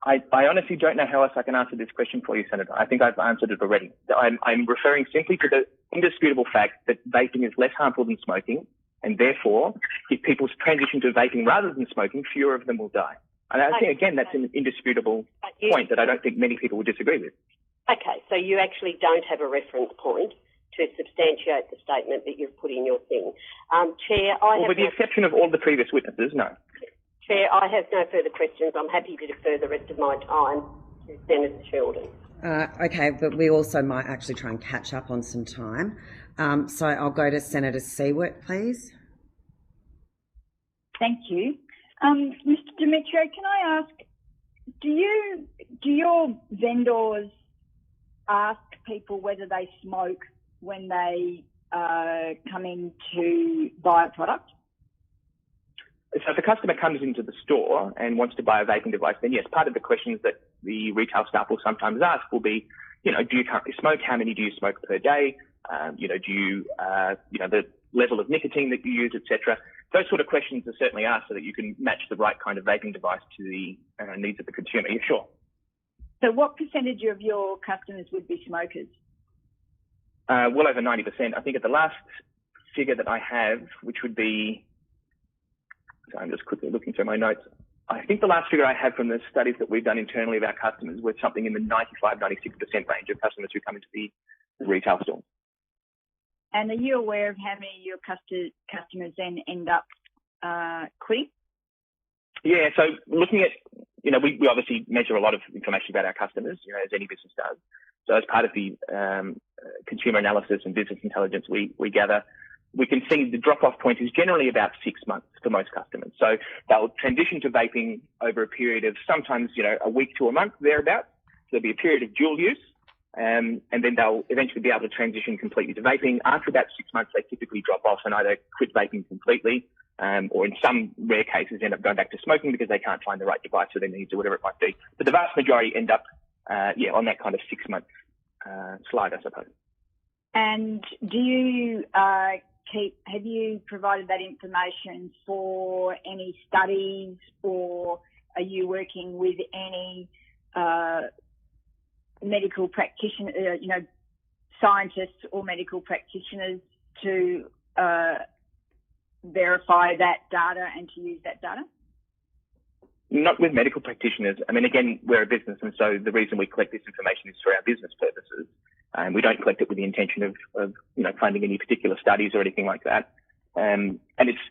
I honestly don't know how else I can answer this question for you, Senator. I think I've answered it already. I'm referring simply to the indisputable fact that vaping is less harmful than smoking, and therefore, if people transition to vaping rather than smoking, fewer of them will die. And I think, again, that's an indisputable point that I don't think many people would disagree with. Okay, so you actually don't have a reference point to substantiate the statement that you've put in your thing. Chair, with the exception of all the previous witnesses, no. Chair, I have no further questions. I'm happy to defer the rest of my time to Senator Sheldon. Okay, but we also might actually try and catch up on some time. So I'll go to Senator Seward, please. Thank you. Mr. Demetrio, can I ask, do your vendors ask people whether they smoke when they come in to buy a product? So if a customer comes into the store and wants to buy a vaping device, then yes, part of the questions that the retail staff will sometimes ask will be, do you currently smoke? How many do you smoke per day? Do you, the level of nicotine that you use, etc. Those sort of questions are certainly asked so that you can match the right kind of vaping device to the needs of the consumer. Yeah, sure. So what percentage of your customers would be smokers? Well over 90%. I think at the last figure that I have, which would be, so I'm just quickly looking through my notes. I think the last figure I have from the studies that we've done internally of our customers was something in the 95, 96% range of customers who come into the retail store. And are you aware of how many of your customers then end up quitting? Yeah, so looking at, we obviously measure a lot of information about our customers, as any business does. So as part of the consumer analysis and business intelligence we gather, we can see the drop-off point is generally about 6 months for most customers. So they'll transition to vaping over a period of sometimes, a week to a month, thereabouts. So there'll be a period of dual use, and then they'll eventually be able to transition completely to vaping. After about 6 months, they typically drop off and either quit vaping completely, or in some rare cases end up going back to smoking because they can't find the right device for their needs or whatever it might be. But the vast majority end up, on that kind of 6 month slide, I suppose. And do you have you provided that information for any studies, or are you working with any medical practitioner, scientists or medical practitioners to verify that data and to use that data? Not with medical practitioners. I mean, again, we're a business, and so the reason we collect this information is for our business purposes. And we don't collect it with the intention of funding any particular studies or anything like that. And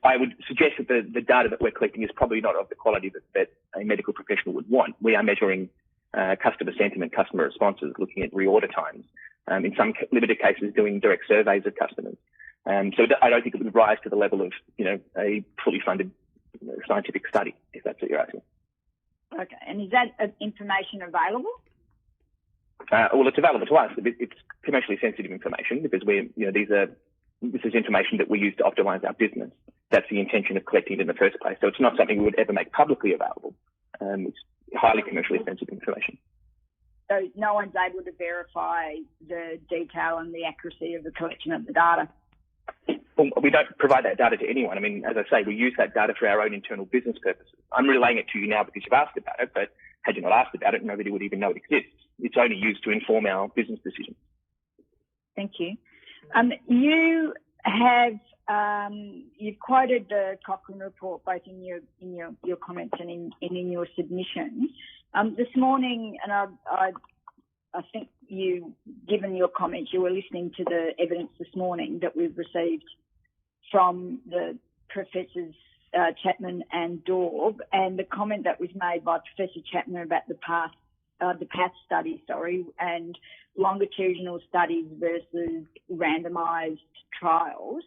I would suggest that the data that we're collecting is probably not of the quality that a medical professional would want. We are measuring customer sentiment, customer responses, looking at reorder times, in some limited cases doing direct surveys of customers. So I don't think it would rise to the level of, a fully funded scientific study, if that's what you're asking. Okay. And is that information available? Well, it's available to us. It's commercially sensitive information because this is information that we use to optimize our business. That's the intention of collecting it in the first place. So it's not something we would ever make publicly available. It's highly commercially sensitive information. So no one's able to verify the detail and the accuracy of the collection of the data? Well, we don't provide that data to anyone. I mean, as I say, we use that data for our own internal business purposes. I'm relaying it to you now because you've asked about it, but had you not asked about it, nobody would even know it exists. It's only used to inform our business decisions. Thank you. You have you've quoted the Cochrane report both in your comments and in your submission. This morning, and I think given your comments, you were listening to the evidence this morning that we've received from the Professors Chapman and Daub, and the comment that was made by Professor Chapman about the PATH study, and longitudinal studies versus randomised trials,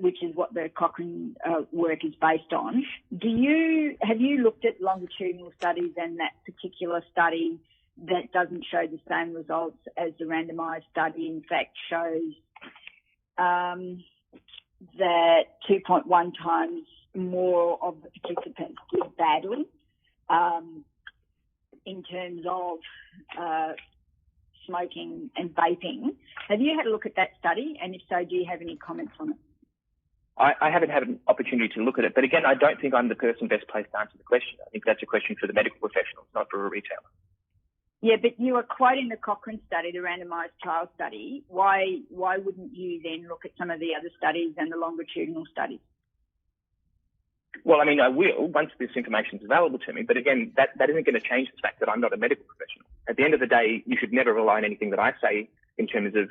which is what the Cochrane work is based on. Have you looked at longitudinal studies and that particular study that doesn't show the same results as the randomised study, in fact shows that 2.1 times more of the participants did badly in terms of smoking and vaping? Have you had a look at that study? And if so, do you have any comments on it? I haven't had an opportunity to look at it, but again, I don't think I'm the person best placed to answer the question. I think that's a question for the medical professionals, not for a retailer. Yeah, but you are quoting the Cochrane study, the randomised trial study. Why wouldn't you then look at some of the other studies and the longitudinal studies? Well, I mean, I will once this information is available to me. But again, that isn't going to change the fact that I'm not a medical professional. At the end of the day, you should never rely on anything that I say in terms of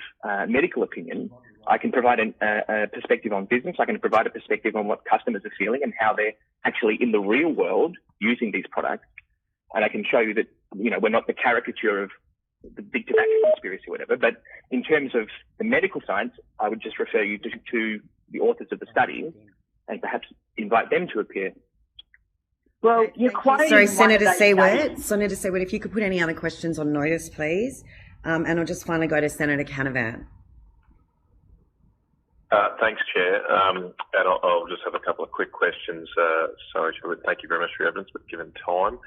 medical opinion. I can provide a perspective on business. I can provide a perspective on what customers are feeling and how they're actually in the real world using these products. And I can show you that, we're not the caricature of the big tobacco conspiracy or whatever. But in terms of the medical science, I would just refer you to the authors of the study and perhaps invite them to appear. Well, you're quite. Sorry, Senator Seward. Senator Seward, if you could put any other questions on notice, please. And I'll just finally go to Senator Canavan. Thanks, Chair. And I'll just have a couple of quick questions. Sorry, thank you very much for your evidence, but given time.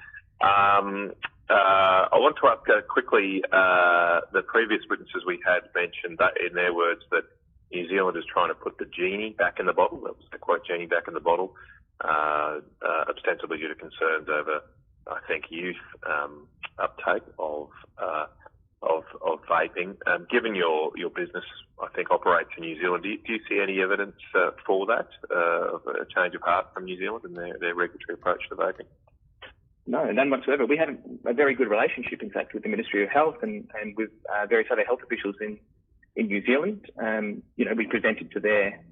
I want to ask quickly, the previous witnesses we had mentioned that in their words that New Zealand is trying to put the genie back in the bottle. That was the quote, genie back in the bottle, ostensibly due to concerns over, I think, youth uptake of vaping. Given your business, I think, operates in New Zealand, do you see any evidence for that, of a change of heart from New Zealand and their regulatory approach to vaping? No, none whatsoever. We have a very good relationship, in fact, with the Ministry of Health and with various other health officials in New Zealand. We presented to their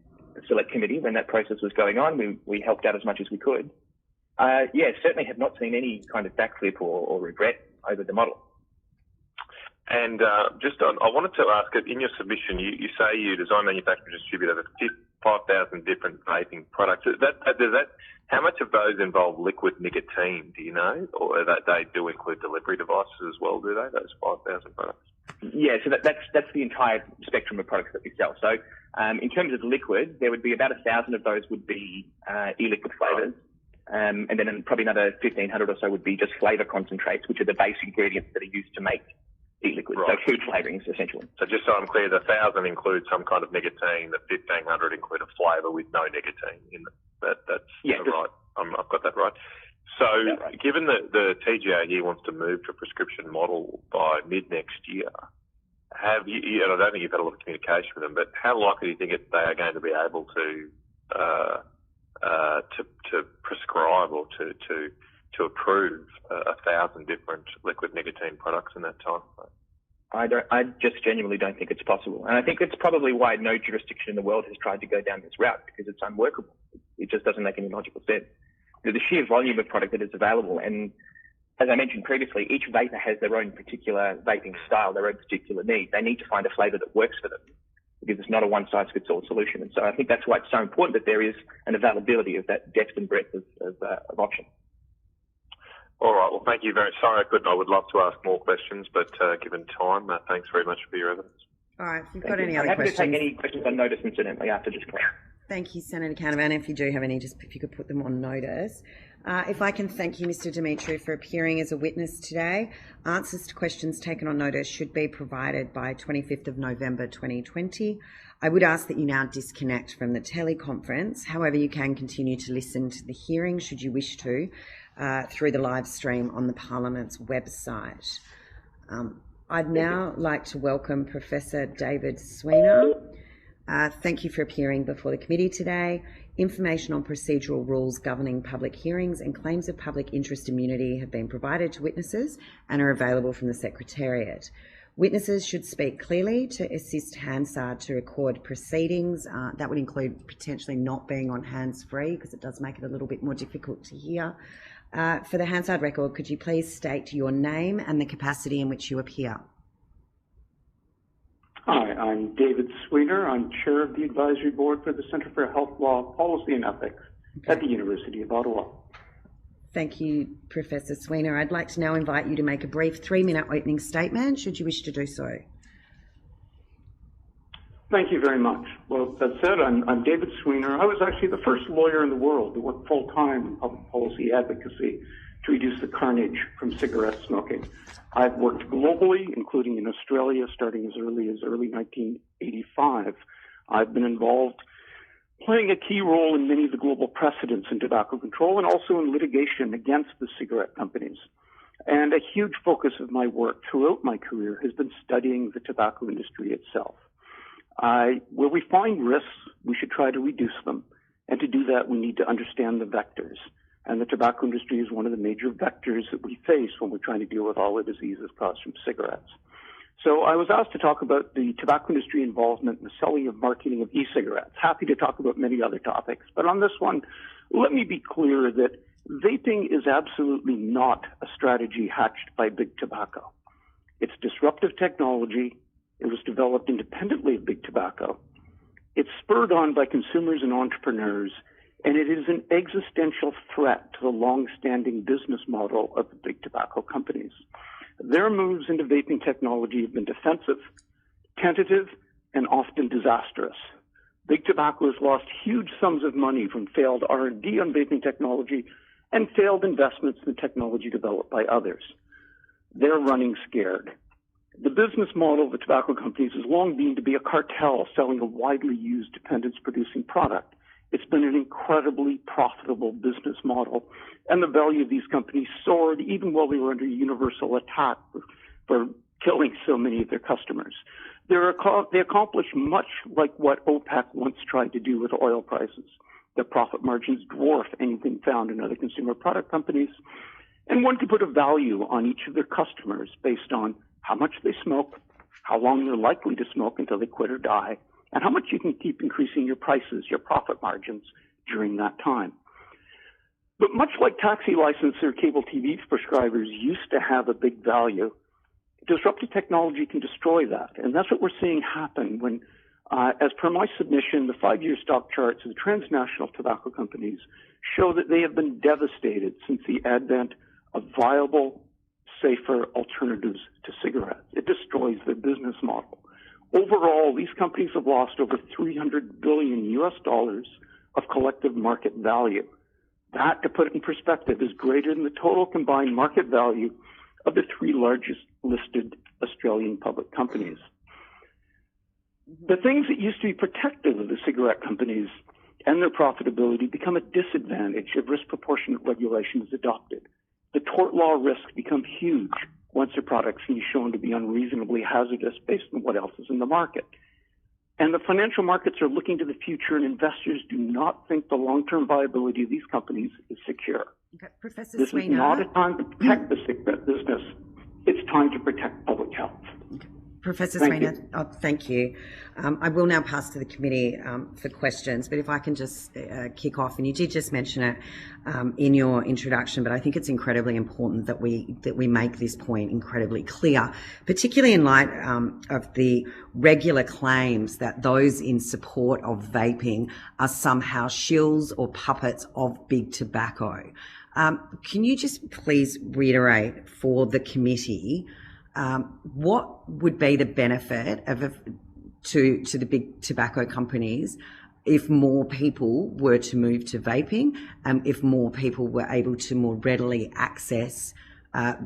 select committee when that process was going on. We helped out as much as we could. Certainly have not seen any kind of backflip or regret over the model. And I wanted to ask, in your submission, you say you design, manufacture, and distribute over 5,000 different vaping products. How much of those involve liquid nicotine, do you know? Or that they do include delivery devices as well, do they, those 5,000 products? Yeah, so that's the entire spectrum of products that we sell. So in terms of liquid, there would be about 1,000 of those would be e-liquid flavours. And then probably another 1,500 or so would be just flavour concentrates, which are the base ingredients that are used to make e-liquid, right. So food flavourings, essentially. So just so I'm clear, the 1,000 includes some kind of nicotine, the 1,500 include a flavour with no nicotine in it. That's right. I've got that right. So right. Given that the THR here wants to move to a prescription model by mid-next year, have you, and I don't think you've had a lot of communication with them, but how likely do you think they are going to be able to prescribe or to approve 1,000 different liquid nicotine products in that time frame? I just genuinely don't think it's possible. And I think it's probably why no jurisdiction in the world has tried to go down this route, because it's unworkable. It just doesn't make any logical sense. The sheer volume of product that is available, and as I mentioned previously, each vapor has their own particular vaping style, their own particular need. They need to find a flavour that works for them, because it's not a one-size-fits-all solution. And so I think that's why it's so important that there is an availability of that depth and breadth of option. All right. Well, thank you very much. Sorry I couldn't. I would love to ask more questions, but given time, thanks very much for your evidence. All right. If you've got any other questions. I'm happy to take any questions on notice, incidentally, after this call. Thank you, Senator Canavan. If you do have any, just if you could put them on notice. If I can thank you, Mr. Dimitri, for appearing as a witness today. Answers to questions taken on notice should be provided by 25th of November 2020. I would ask that you now disconnect from the teleconference. However, you can continue to listen to the hearing, should you wish to, through the live stream on the Parliament's website. I'd now like to welcome Professor David Sweener. Thank you for appearing before the committee today. Information on procedural rules governing public hearings and claims of public interest immunity have been provided to witnesses and are available from the Secretariat. Witnesses should speak clearly to assist Hansard to record proceedings. That would include potentially not being on hands-free, because it does make it a little bit more difficult to hear. For the Hansard record, could you please state your name and the capacity in which you appear? Hi, I'm David Sweener. I'm chair of the advisory board for the Centre for Health Law, Policy and Ethics at the University of Ottawa. Thank you, Professor Sweener. I'd like to now invite you to make a brief 3-minute opening statement, should you wish to do so. Thank you very much. Well, that said, I'm David Sweener. I was actually the first lawyer in the world to work full-time in public policy advocacy to reduce the carnage from cigarette smoking. I've worked globally, including in Australia, starting as early 1985. I've been involved playing a key role in many of the global precedents in tobacco control and also in litigation against the cigarette companies. And a huge focus of my work throughout my career has been studying the tobacco industry itself. Where we find risks, we should try to reduce them. And to do that, we need to understand the vectors. And the tobacco industry is one of the major vectors that we face when we're trying to deal with all the diseases caused from cigarettes. So I was asked to talk about the tobacco industry involvement in the selling and marketing of e-cigarettes. Happy to talk about many other topics, but on this one, let me be clear that vaping is absolutely not a strategy hatched by Big Tobacco. It's disruptive technology. It was developed independently of Big Tobacco. It's spurred on by consumers and entrepreneurs, and it is an existential threat to the long-standing business model of the Big Tobacco companies. Their moves into vaping technology have been defensive, tentative, and often disastrous. Big Tobacco has lost huge sums of money from failed R&D on vaping technology and failed investments in technology developed by others. They're running scared. The business model of the tobacco companies has long been to be a cartel selling a widely used dependence-producing product. It's been an incredibly profitable business model, and the value of these companies soared even while they were under universal attack for killing so many of their customers. They accomplished much like what OPEC once tried to do with oil prices. Their profit margins dwarf anything found in other consumer product companies, and one could put a value on each of their customers based on how much they smoke, how long they're likely to smoke until they quit or die, and how much you can keep increasing your prices, your profit margins during that time. But much like taxi license or cable TV prescribers used to have a big value, disruptive technology can destroy that. And that's what we're seeing happen when, as per my submission, the 5-year stock charts of the transnational tobacco companies show that they have been devastated since the advent of viable, safer alternatives to cigarettes. It destroys their business model. Overall, these companies have lost over $300 billion of collective market value. That, to put it in perspective, is greater than the total combined market value of the 3 largest listed Australian public companies. The things that used to be protective of the cigarette companies and their profitability become a disadvantage if risk proportionate regulation is adopted. The tort law risks become huge once their products can be shown to be unreasonably hazardous based on what else is in the market. And the financial markets are looking to the future, and investors do not think the long-term viability of these companies is secure. Okay, Professor This Sweena. is not a time to protect the cigarette business. It's time to protect public health. Professor Thank Sweena, thank you. I will now pass to the committee for questions, but if I can just kick off, and you did just mention it in your introduction, but I think it's incredibly important that we make this point incredibly clear, particularly in light of the regular claims that those in support of vaping are somehow shills or puppets of Big Tobacco. Can you just please reiterate for the committee what would be the benefit to the Big Tobacco companies if more people were to move to vaping, and if more people were able to more readily access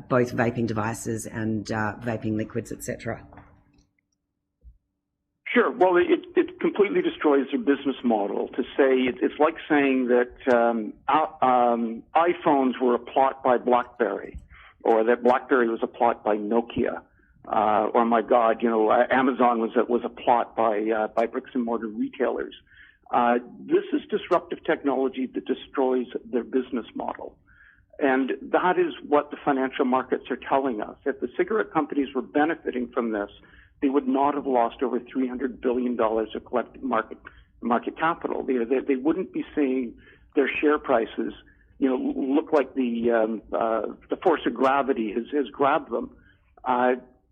both vaping devices and vaping liquids, etc.? Sure. Well, it completely destroys their business model to say it's like saying that iPhones were a plot by BlackBerry, or that BlackBerry was a plot by Nokia, or my God, Amazon was a plot by bricks and mortar retailers. This is disruptive technology that destroys their business model. And that is what the financial markets are telling us. If the cigarette companies were benefiting from this, they would not have lost over $300 billion of collective market capital. They wouldn't be seeing their share prices, look like the force of gravity has grabbed them.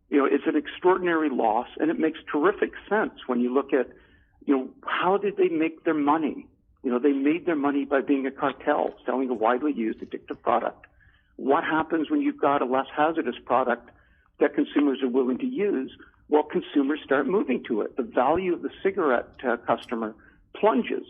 It's an extraordinary loss, and it makes terrific sense when you look at, how did they make their money? They made their money by being a cartel, selling a widely used addictive product. What happens when you've got a less hazardous product that consumers are willing to use? Well, consumers start moving to it. The value of the cigarette customer plunges.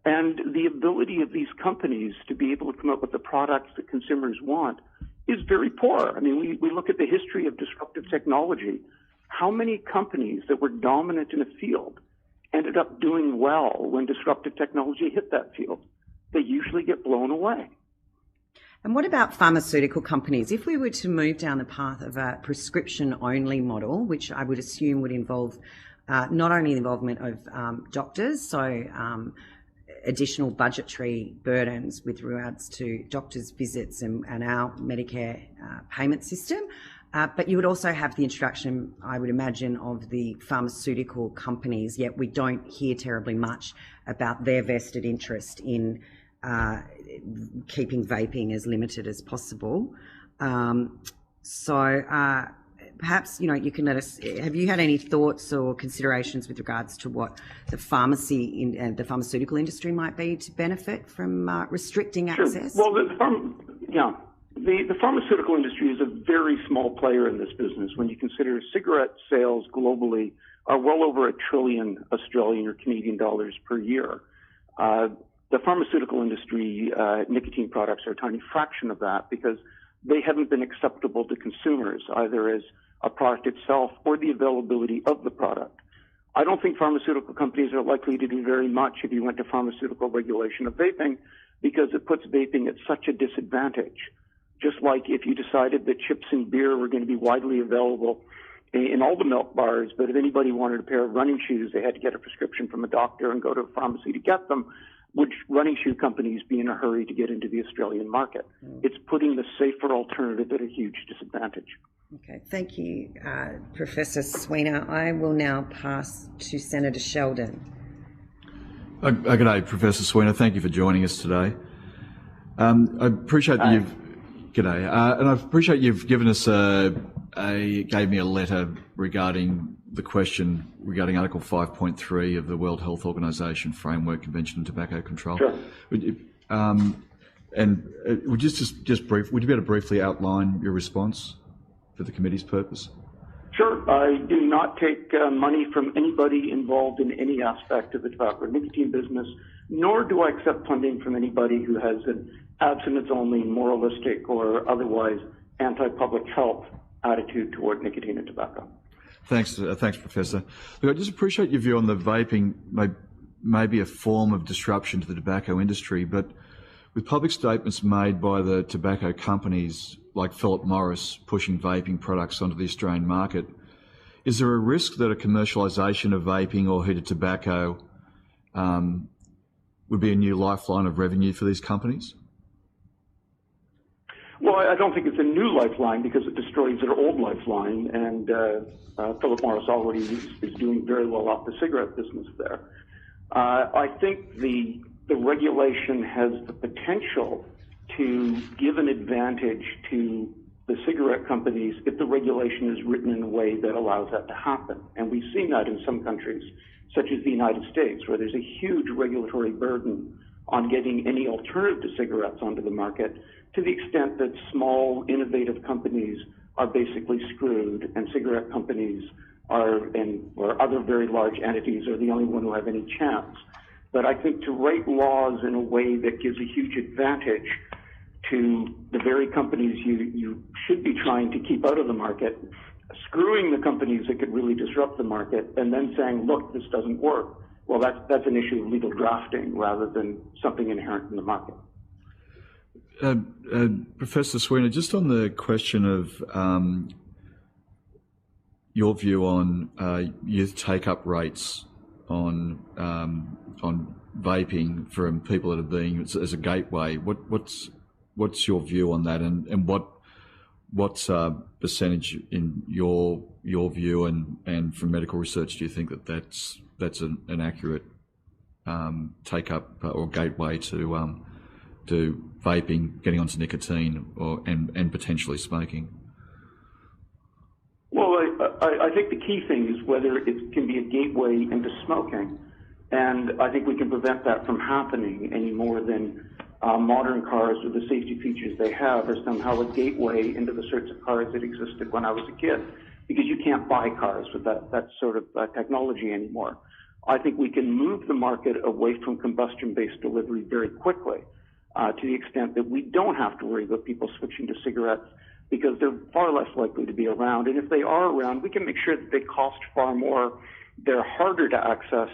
And the ability of these companies to be able to come up with the products that consumers want is very poor. I mean, we look at the history of disruptive technology. How many companies that were dominant in a field ended up doing well when disruptive technology hit that field? They usually get blown away. And what about pharmaceutical companies? If we were to move down the path of a prescription-only model, which I would assume would involve not only the involvement of doctors, so additional budgetary burdens with regards to doctors' visits and our Medicare payment system, But you would also have the introduction, I would imagine, of the pharmaceutical companies, yet we don't hear terribly much about their vested interest in keeping vaping as limited as possible. Perhaps, you can let us, have you had any thoughts or considerations with regards to what the the pharmaceutical industry might be to benefit from restricting access? Well, the pharmaceutical industry is a very small player in this business when you consider cigarette sales globally are well over $1 trillion Australian or Canadian dollars per year. The pharmaceutical industry, nicotine products are a tiny fraction of that because they haven't been acceptable to consumers, either as a product itself or the availability of the product. I don't think pharmaceutical companies are likely to do very much if you went to pharmaceutical regulation of vaping because it puts vaping at such a disadvantage. Just like if you decided that chips and beer were going to be widely available in all the milk bars, but if anybody wanted a pair of running shoes, they had to get a prescription from a doctor and go to a pharmacy to get them. Would running shoe companies be in a hurry to get into the Australian market? It's putting the safer alternative at a huge disadvantage. Okay, thank you, Professor Sweena. I will now pass to Senator Sheldon. Good day, Professor Sweena. Thank you for joining us today. I appreciate that G'day, and I appreciate you've given us gave me a letter regarding the question regarding Article 5.3 of the World Health Organization Framework Convention on Tobacco Control. Sure. Would you be able to briefly outline your response for the committee's purpose? Sure. I do not take money from anybody involved in any aspect of the tobacco or nicotine business, nor do I accept funding from anybody who has an abstinence-only, moralistic, or otherwise anti-public health attitude toward nicotine and tobacco. Thanks, Professor. Look, I just appreciate your view on the vaping may be a form of disruption to the tobacco industry, but with public statements made by the tobacco companies like Philip Morris pushing vaping products onto the Australian market, is there a risk that a commercialisation of vaping or heated tobacco would be a new lifeline of revenue for these companies? Well, I don't think it's a new lifeline because it destroys their old lifeline, and Philip Morris already is doing very well off the cigarette business there. I think the regulation has the potential to give an advantage to the cigarette companies if the regulation is written in a way that allows that to happen. And we've seen that in some countries, such as the United States, where there's a huge regulatory burden on getting any alternative to cigarettes onto the market, to the extent that small, innovative companies are basically screwed, and cigarette companies or other very large entities are the only one who have any chance. But I think to write laws in a way that gives a huge advantage to the very companies you should be trying to keep out of the market, screwing the companies that could really disrupt the market, and then saying, look, this doesn't work, well, that's an issue of legal drafting rather than something inherent in the market. Professor Sweena, just on the question of your view on youth take-up rates on vaping from people that are being as a gateway, what's your view on that, and what percentage in your view and from medical research do you think that's an accurate take-up or gateway to vaping, getting onto nicotine, and potentially smoking? Well, I think the key thing is whether it can be a gateway into smoking, and I think we can prevent that from happening any more than modern cars with the safety features they have are somehow a gateway into the sorts of cars that existed when I was a kid, because you can't buy cars with that sort of technology anymore. I think we can move the market away from combustion-based delivery very quickly, to the extent that we don't have to worry about people switching to cigarettes, because they're far less likely to be around. And if they are around, we can make sure that they cost far more, they're harder to access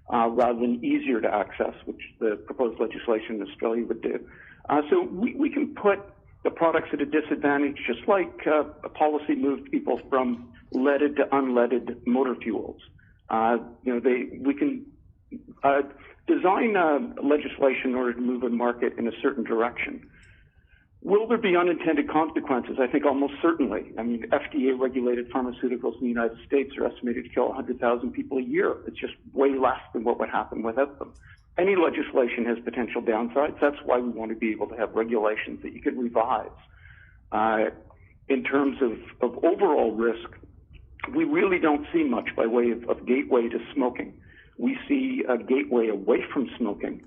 rather than easier to access, which the proposed legislation in Australia would do. So we can put the products at a disadvantage, just like a policy moved people from leaded to unleaded motor fuels. We can design legislation in order to move a market in a certain direction. Will there be unintended consequences? I think almost certainly. I mean, FDA-regulated pharmaceuticals in the United States are estimated to kill 100,000 people a year. It's just way less than what would happen without them. Any legislation has potential downsides. That's why we want to be able to have regulations that you can revise. In terms of overall risk, we really don't see much by way of gateway to smoking. We see a gateway away from smoking.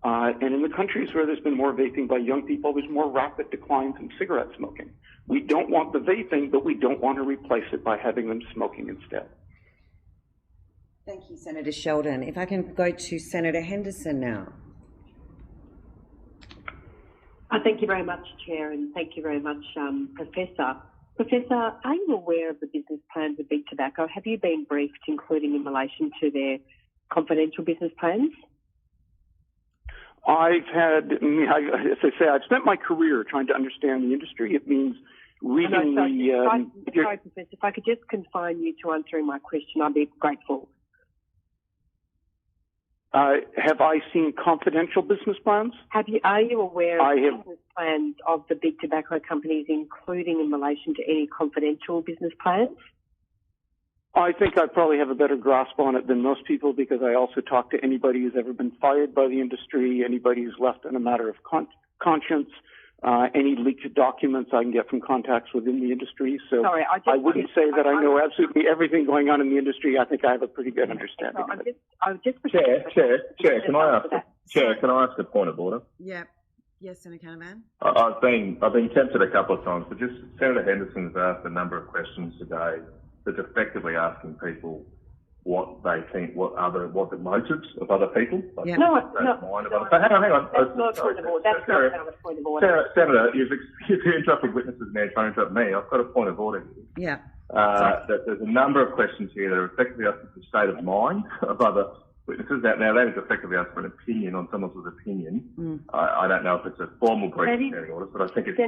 And in the countries where there's been more vaping by young people, there's more rapid declines in cigarette smoking. We don't want the vaping, but we don't want to replace it by having them smoking instead. Thank you, Senator Sheldon. If I can go to Senator Henderson now. Thank you very much, Chair, and thank you very much, Professor. Professor, are you aware of the business plans of Big Tobacco? Have you been briefed, including in relation to their confidential business plans? I've had, as I say, I've spent my career trying to understand the industry. It means reading Sorry, Professor, if I could just confine you to answering my question, I'd be grateful. Have I seen confidential business plans? Are you aware of the business plans of the big tobacco companies, including in relation to any confidential business plans? I think I probably have a better grasp on it than most people because I also talk to anybody who's ever been fired by the industry, anybody who's left on a matter of conscience, any leaked documents I can get from contacts within the industry. So Sorry, I wouldn't say that I know absolutely everything going on in the industry. I think I have a pretty good understanding of it. Chair, can I ask a point of order? Yeah. Yes, Senator Canavan. I've been tempted a couple of times, but just Senator Henderson's asked a number of questions today that's effectively asking people what they think, what the motives of other people. Yeah. Hang on. That's not a point of order. That's not a point of order. Senator, you've interrupted witnesses now trying to interrupt me. I've got a point of order here. Yeah. That there's a number of questions here that are effectively asking for the state of mind of other witnesses. Now, that is effectively asking for an opinion on someone's opinion. I don't know if it's a formal briefing order, but I think it's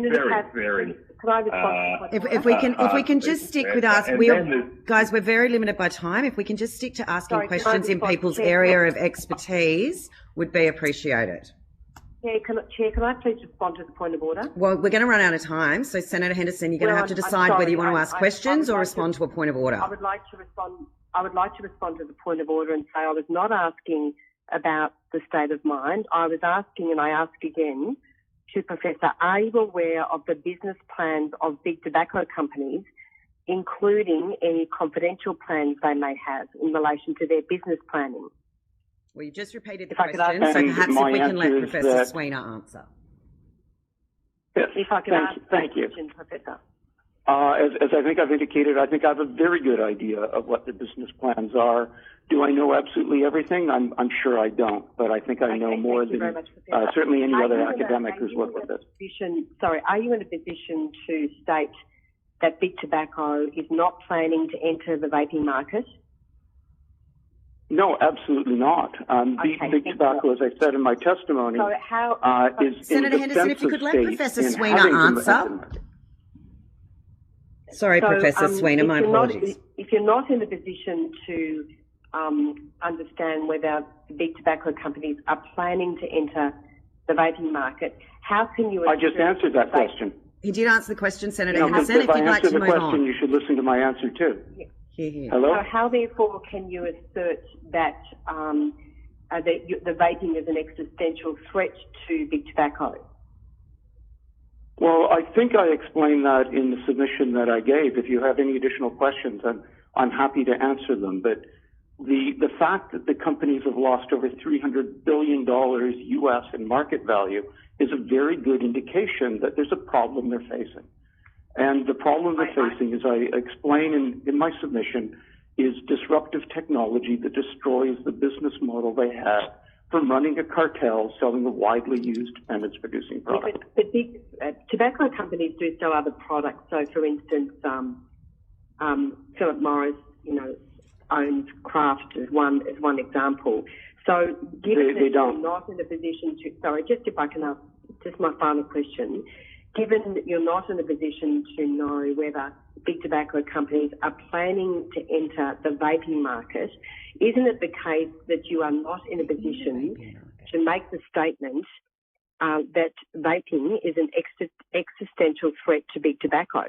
very. Can I respond? If we can just stick with us, guys, we're very limited by time. If we can just stick to asking questions in people's area of expertise, would be appreciated. Yeah, Chair, can I please respond to the point of order? Well, we're going to run out of time, so Senator Henderson, you're going to have to decide whether you want to ask questions or respond to a point of order. I would like to respond to the point of order and say I was not asking about the state of mind. I was asking, and I ask again, to Professor, are you aware of the business plans of big tobacco companies, including any confidential plans they may have in relation to their business planning? Well, you just repeated the question, so perhaps if we can let Professor Sweena answer. Yes, if I could thank you. Question, Professor. As I think I've indicated, I think I have a very good idea of what the business plans are. Do I know absolutely everything? I'm sure I don't, but I think I know more than certainly any other academic who's looked at this. Are you in a position to state that big tobacco is not planning to enter the vaping market? No, absolutely not. Big tobacco, as I said in my testimony, is Senator Henderson, if you could let Professor Sweena answer. Sorry, Professor Sweena, my apologies. If you're not in a position to understand whether the big tobacco companies are planning to enter the vaping market, how can you... I just answered that question. He did answer the question, Senator Henderson. If you'd like to move on. If I answer the question, you should listen to my answer too. Hello? So how, therefore, can you assert that the vaping is an existential threat to big tobacco? Well, I think I explained that in the submission that I gave. If you have any additional questions, I'm happy to answer them. But the fact that the companies have lost over $300 billion US in market value is a very good indication that there's a problem they're facing. And the problem they're facing, as I explain in my submission, is disruptive technology that destroys the business model they have from running a cartel selling a widely used dependence-producing product. But big tobacco companies do sell other products. So, for instance, Philip Morris, owns Kraft as one example. So, given that you're not in a position to, if I can ask just my final question. Given that you're not in a position to know whether big tobacco companies are planning to enter the vaping market, isn't it the case that you are not in a position to make the statement that vaping is an existential threat to big tobacco?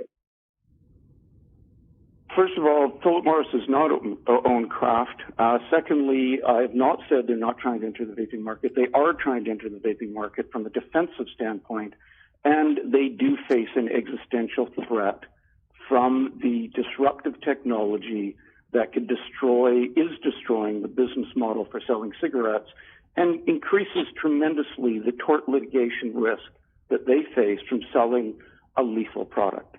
First of all, Philip Morris does not own Kraft. Secondly, I have not said they're not trying to enter the vaping market. They are trying to enter the vaping market from a defensive standpoint, and they do face an existential threat from the disruptive technology that is destroying the business model for selling cigarettes and increases tremendously the tort litigation risk that they face from selling a lethal product.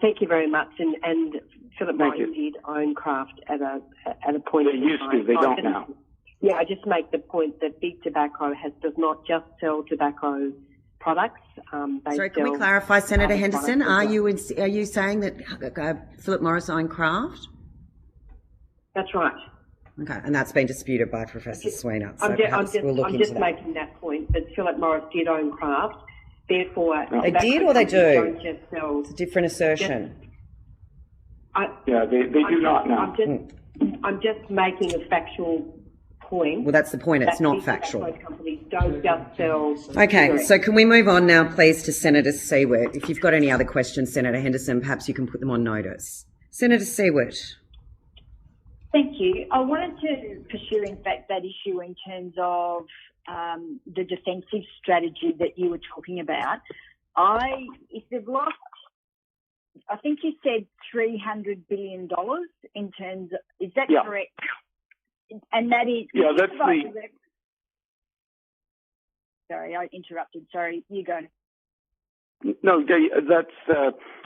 Thank you very much. And Philip Morris did own Kraft at a point in time. They used to. They don't now. Yeah, I just make the point that big tobacco does not just sell tobacco products. Sorry, can we clarify, Senator Henderson? Are you saying that Philip Morris owned Kraft? That's right. Okay, and that's been disputed by Professor Sweeney. So I'm just making that point that Philip Morris did own Kraft. Therefore, they did or they do? Don't just sell it's a different assertion. They do not now. I'm just making a factual point. Well, that's the point. It's not factual. Companies don't just sell. Okay, so can we move on now, please, to Senator Siewert? If you've got any other questions, Senator Henderson, perhaps you can put them on notice. Senator Siewert. Thank you. I wanted to pursue, in fact, that issue in terms of the defensive strategy that you were talking about. If they've lost, I think you said $300 billion in terms of, is that correct? And that is... Yeah, that's the... Sorry, I interrupted. Sorry, you go. No, that's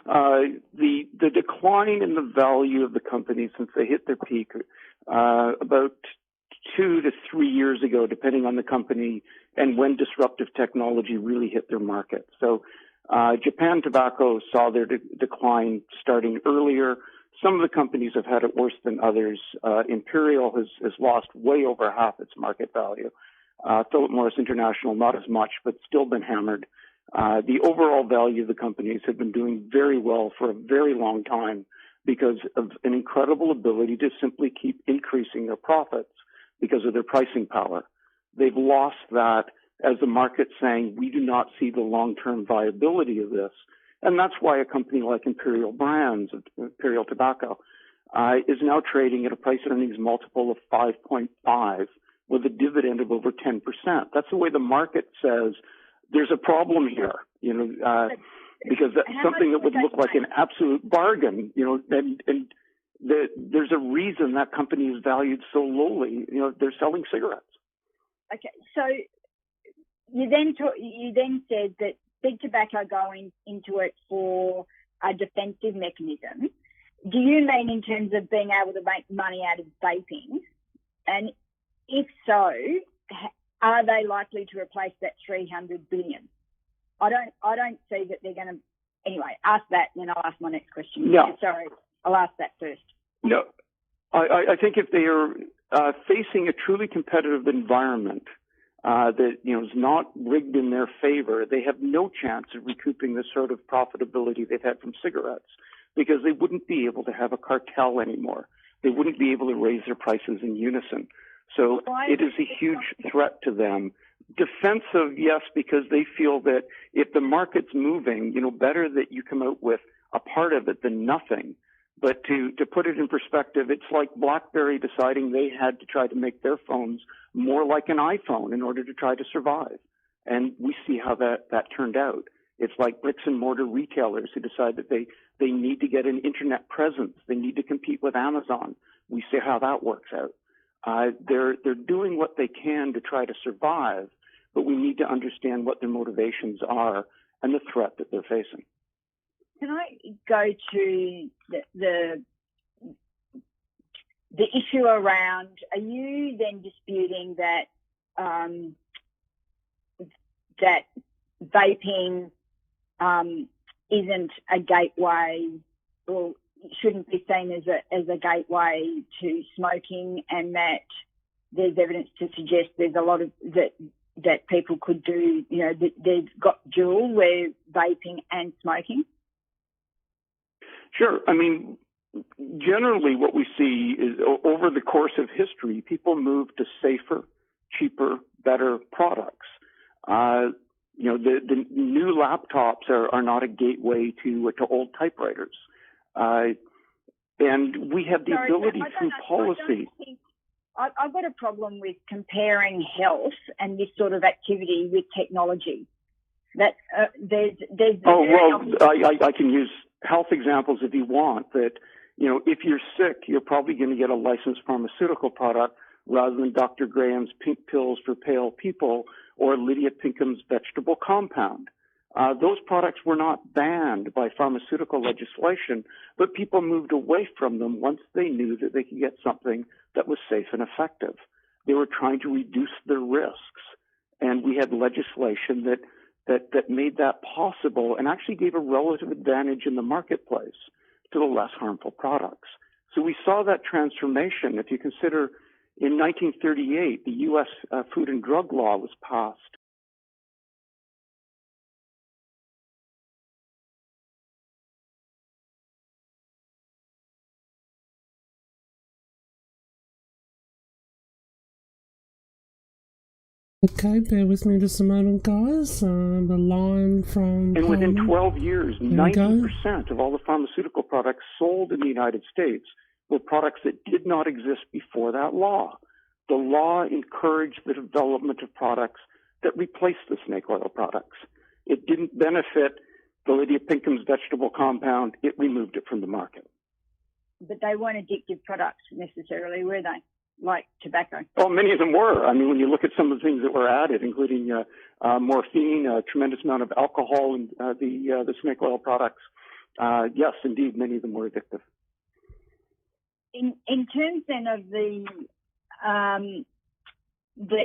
the decline in the value of the company since they hit their peak about 2 to 3 years ago, depending on the company and when disruptive technology really hit their market. So Japan Tobacco saw their decline starting earlier. Some of the companies have had it worse than others. Imperial has lost way over half its market value. Philip Morris International, not as much, but still been hammered. The overall value of the companies have been doing very well for a very long time because of an incredible ability to simply keep increasing their profits because of their pricing power. They've lost that as the market's saying, we do not see the long-term viability of this. And that's why a company like Imperial Brands, Imperial Tobacco, is now trading at a price earnings multiple of 5.5 with a dividend of over 10%. That's the way the market says there's a problem here, because that's something that would look like an absolute bargain, and there's a reason that company is valued so lowly. They're selling cigarettes. Okay, so you then said that big tobacco going into it for a defensive mechanism. Do you mean in terms of being able to make money out of vaping? And if so, are they likely to replace that $300 billion? I don't see that they're going to. Anyway, ask that, and then I'll ask my next question. No. Sorry, I'll ask that first. No, I think if they are facing a truly competitive environment that is not rigged in their favor, they have no chance of recouping the sort of profitability they've had from cigarettes because they wouldn't be able to have a cartel anymore. They wouldn't be able to raise their prices in unison. So it is a huge threat to them. Defensive, yes, because they feel that if the market's moving, better that you come out with a part of it than nothing. But to put it in perspective, it's like BlackBerry deciding they had to try to make their phones more like an iPhone in order to try to survive. And we see how that turned out. It's like bricks and mortar retailers who decide that they need to get an internet presence. They need to compete with Amazon. We see how that works out. They're doing what they can to try to survive, but we need to understand what their motivations are and the threat that they're facing. Can I go to the issue around? Are you then disputing that that vaping isn't a gateway, or shouldn't be seen as a gateway to smoking, and that there's evidence to suggest there's a lot of that people could do, that they've got dual, where vaping and smoking? Sure. I mean, generally what we see is over the course of history, people move to safer, cheaper, better products. The new laptops are not a gateway to old typewriters. And we have the ability through policy. I've got a problem with comparing health and this sort of activity with technology. That there's I can use health examples if you want. That if you're sick, you're probably going to get a licensed pharmaceutical product rather than Dr. Graham's pink pills for pale people or Lydia Pinkham's vegetable compound. Those products were not banned by pharmaceutical legislation, but people moved away from them once they knew that they could get something that was safe and effective. They were trying to reduce their risks, and we had legislation that made that possible and actually gave a relative advantage in the marketplace to the less harmful products. So we saw that transformation. If you consider in 1938, the U.S. Food and Drug Law was passed. Okay, bear with me just a moment, guys. The line from... And within 12 years, 90% of all the pharmaceutical products sold in the United States were products that did not exist before that law. The law encouraged the development of products that replaced the snake oil products. It didn't benefit the Lydia Pinkham's vegetable compound. It removed it from the market. But they weren't addictive products necessarily, were they? Like tobacco. Well, many of them were. I mean, when you look at some of the things that were added, including morphine, a tremendous amount of alcohol, and the snake oil products, yes, indeed, many of them were addictive. In terms then of the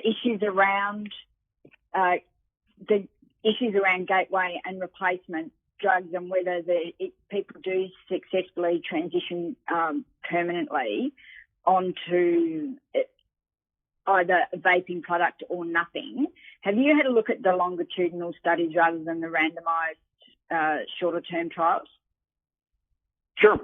issues around gateway and replacement drugs and whether people do successfully transition permanently onto either a vaping product or nothing. Have you had a look at the longitudinal studies rather than the randomised shorter-term trials? Sure,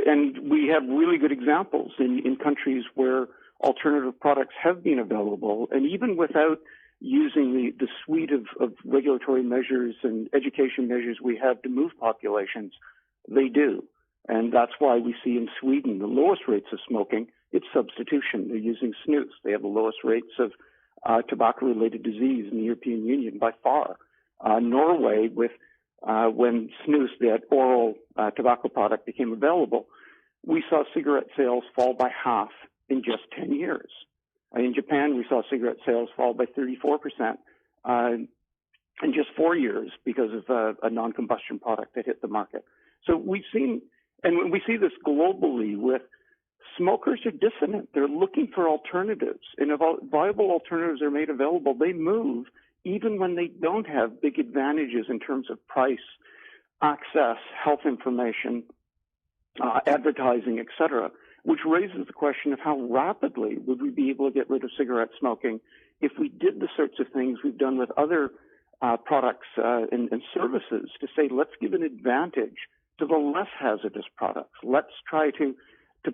and we have really good examples in countries where alternative products have been available, and even without using the suite of regulatory measures and education measures we have to move populations, they do. And that's why we see in Sweden the lowest rates of smoking. It's substitution. They're using snus. They have the lowest rates of tobacco-related disease in the European Union by far. Norway, when snus, that oral tobacco product, became available, we saw cigarette sales fall by half in just 10 years. In Japan, we saw cigarette sales fall by 34% in just 4 years because of a non-combustion product that hit the market. So we've seen, and we see this globally with smokers are dissonant. They're looking for alternatives. And if viable alternatives are made available, they move even when they don't have big advantages in terms of price, access, health information, advertising, etc., which raises the question of how rapidly would we be able to get rid of cigarette smoking if we did the sorts of things we've done with other products and services to say, let's give an advantage to the less hazardous products. Let's try to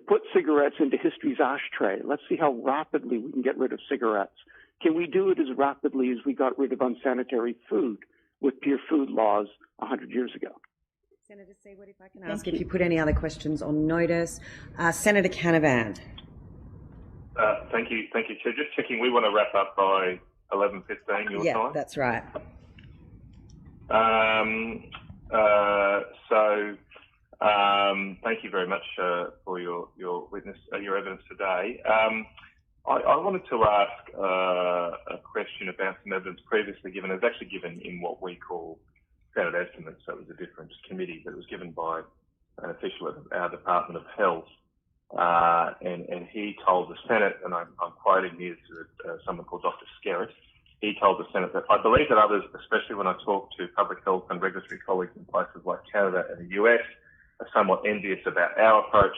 put cigarettes into history's ashtray. Let's see how rapidly we can get rid of cigarettes. Can we do it as rapidly as we got rid of unsanitary food with pure food laws 100 years ago? Senator Seward, if I can ask if you put any other questions on notice. Senator Canavan. Thank you, Chair. Just checking, we want to wrap up by 11:15 your time? Yeah, that's right. Thank you very much for your evidence today. I wanted to ask a question about some evidence previously given. It was actually given in what we call standard estimates, so it was a different committee, but it was given by an official at our Department of Health. And he told the Senate, and I'm quoting here to someone called Dr. Skerritt, he told the Senate that I believe that others, especially when I talk to public health and regulatory colleagues in places like Canada and the US, are somewhat envious about our approach,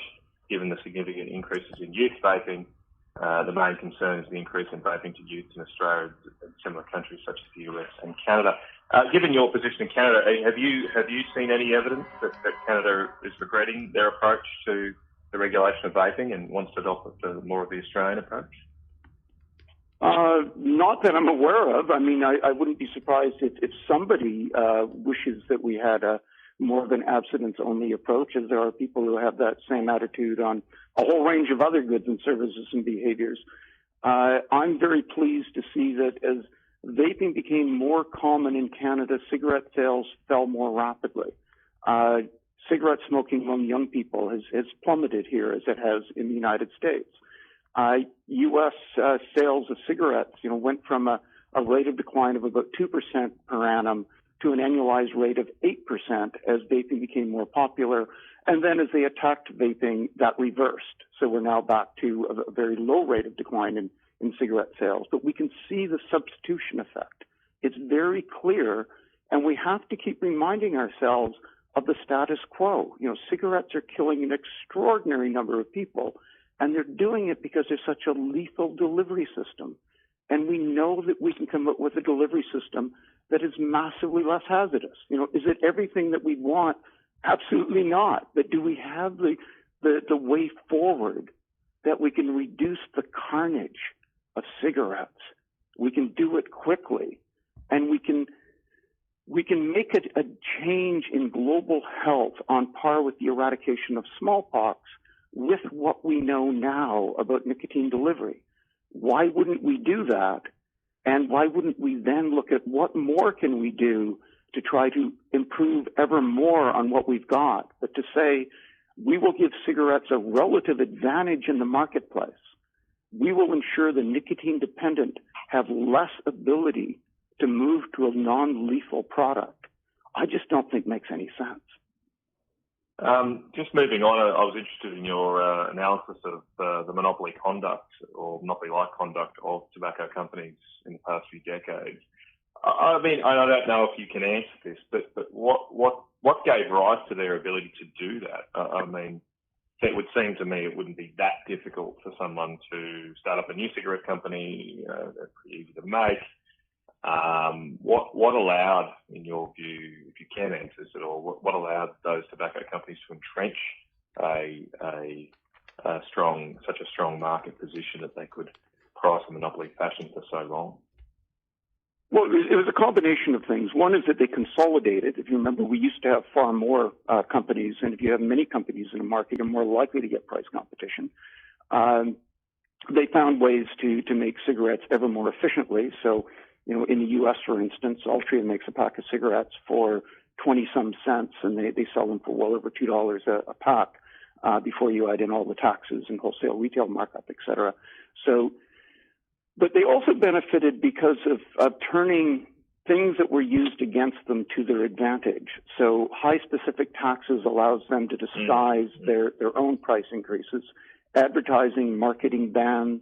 given the significant increases in youth vaping. The main concern is the increase in vaping to youth in Australia and similar countries such as the US and Canada. Given your position in Canada, have you seen any evidence that Canada is regretting their approach to the regulation of vaping and wants to adopt more of the Australian approach? Not that I'm aware of. I mean, I wouldn't be surprised if somebody wishes that we had more of an abstinence-only approach, as there are people who have that same attitude on a whole range of other goods and services and behaviors. I'm very pleased to see that as vaping became more common in Canada, cigarette sales fell more rapidly. Cigarette smoking among young people has plummeted here, as it has in the United States. U.S. sales of cigarettes, went from a rate of decline of about 2% per annum to an annualized rate of 8% as vaping became more popular. And then as they attacked vaping, that reversed. So we're now back to a very low rate of decline in cigarette sales. But we can see the substitution effect. It's very clear, and we have to keep reminding ourselves of the status quo. Cigarettes are killing an extraordinary number of people, and they're doing it because there's such a lethal delivery system. And we know that we can come up with a delivery system that is massively less hazardous. Is it everything that we want? Absolutely not. But do we have the way forward that we can reduce the carnage of cigarettes? We can do it quickly, and we can make a change in global health on par with the eradication of smallpox with what we know now about nicotine delivery. Why wouldn't we do that? And why wouldn't we then look at what more can we do to try to improve ever more on what we've got? But to say we will give cigarettes a relative advantage in the marketplace, we will ensure the nicotine dependent have less ability to move to a non-lethal product, I just don't think makes any sense. Just moving on, I was interested in your analysis of the monopoly conduct or monopoly-like conduct of tobacco companies in the past few decades. I mean, I don't know if you can answer this, but what gave rise to their ability to do that? I mean, it would seem to me it wouldn't be that difficult for someone to start up a new cigarette company. They're pretty easy to make. What allowed, in your view, if you can answer this at all, what allowed those tobacco companies to entrench such a strong market position that they could price in monopoly fashion for so long? Well, it was a combination of things. One is that they consolidated. If you remember, we used to have far more companies, and if you have many companies in a market, you're more likely to get price competition. They found ways to make cigarettes ever more efficiently. So, in the U.S., for instance, Altria makes a pack of cigarettes for 20-some cents, and they sell them for well over $2 a pack before you add in all the taxes and wholesale retail markup, et cetera. So, but they also benefited because of turning things that were used against them to their advantage. So high specific taxes allows them to disguise their own price increases. Advertising, marketing bans,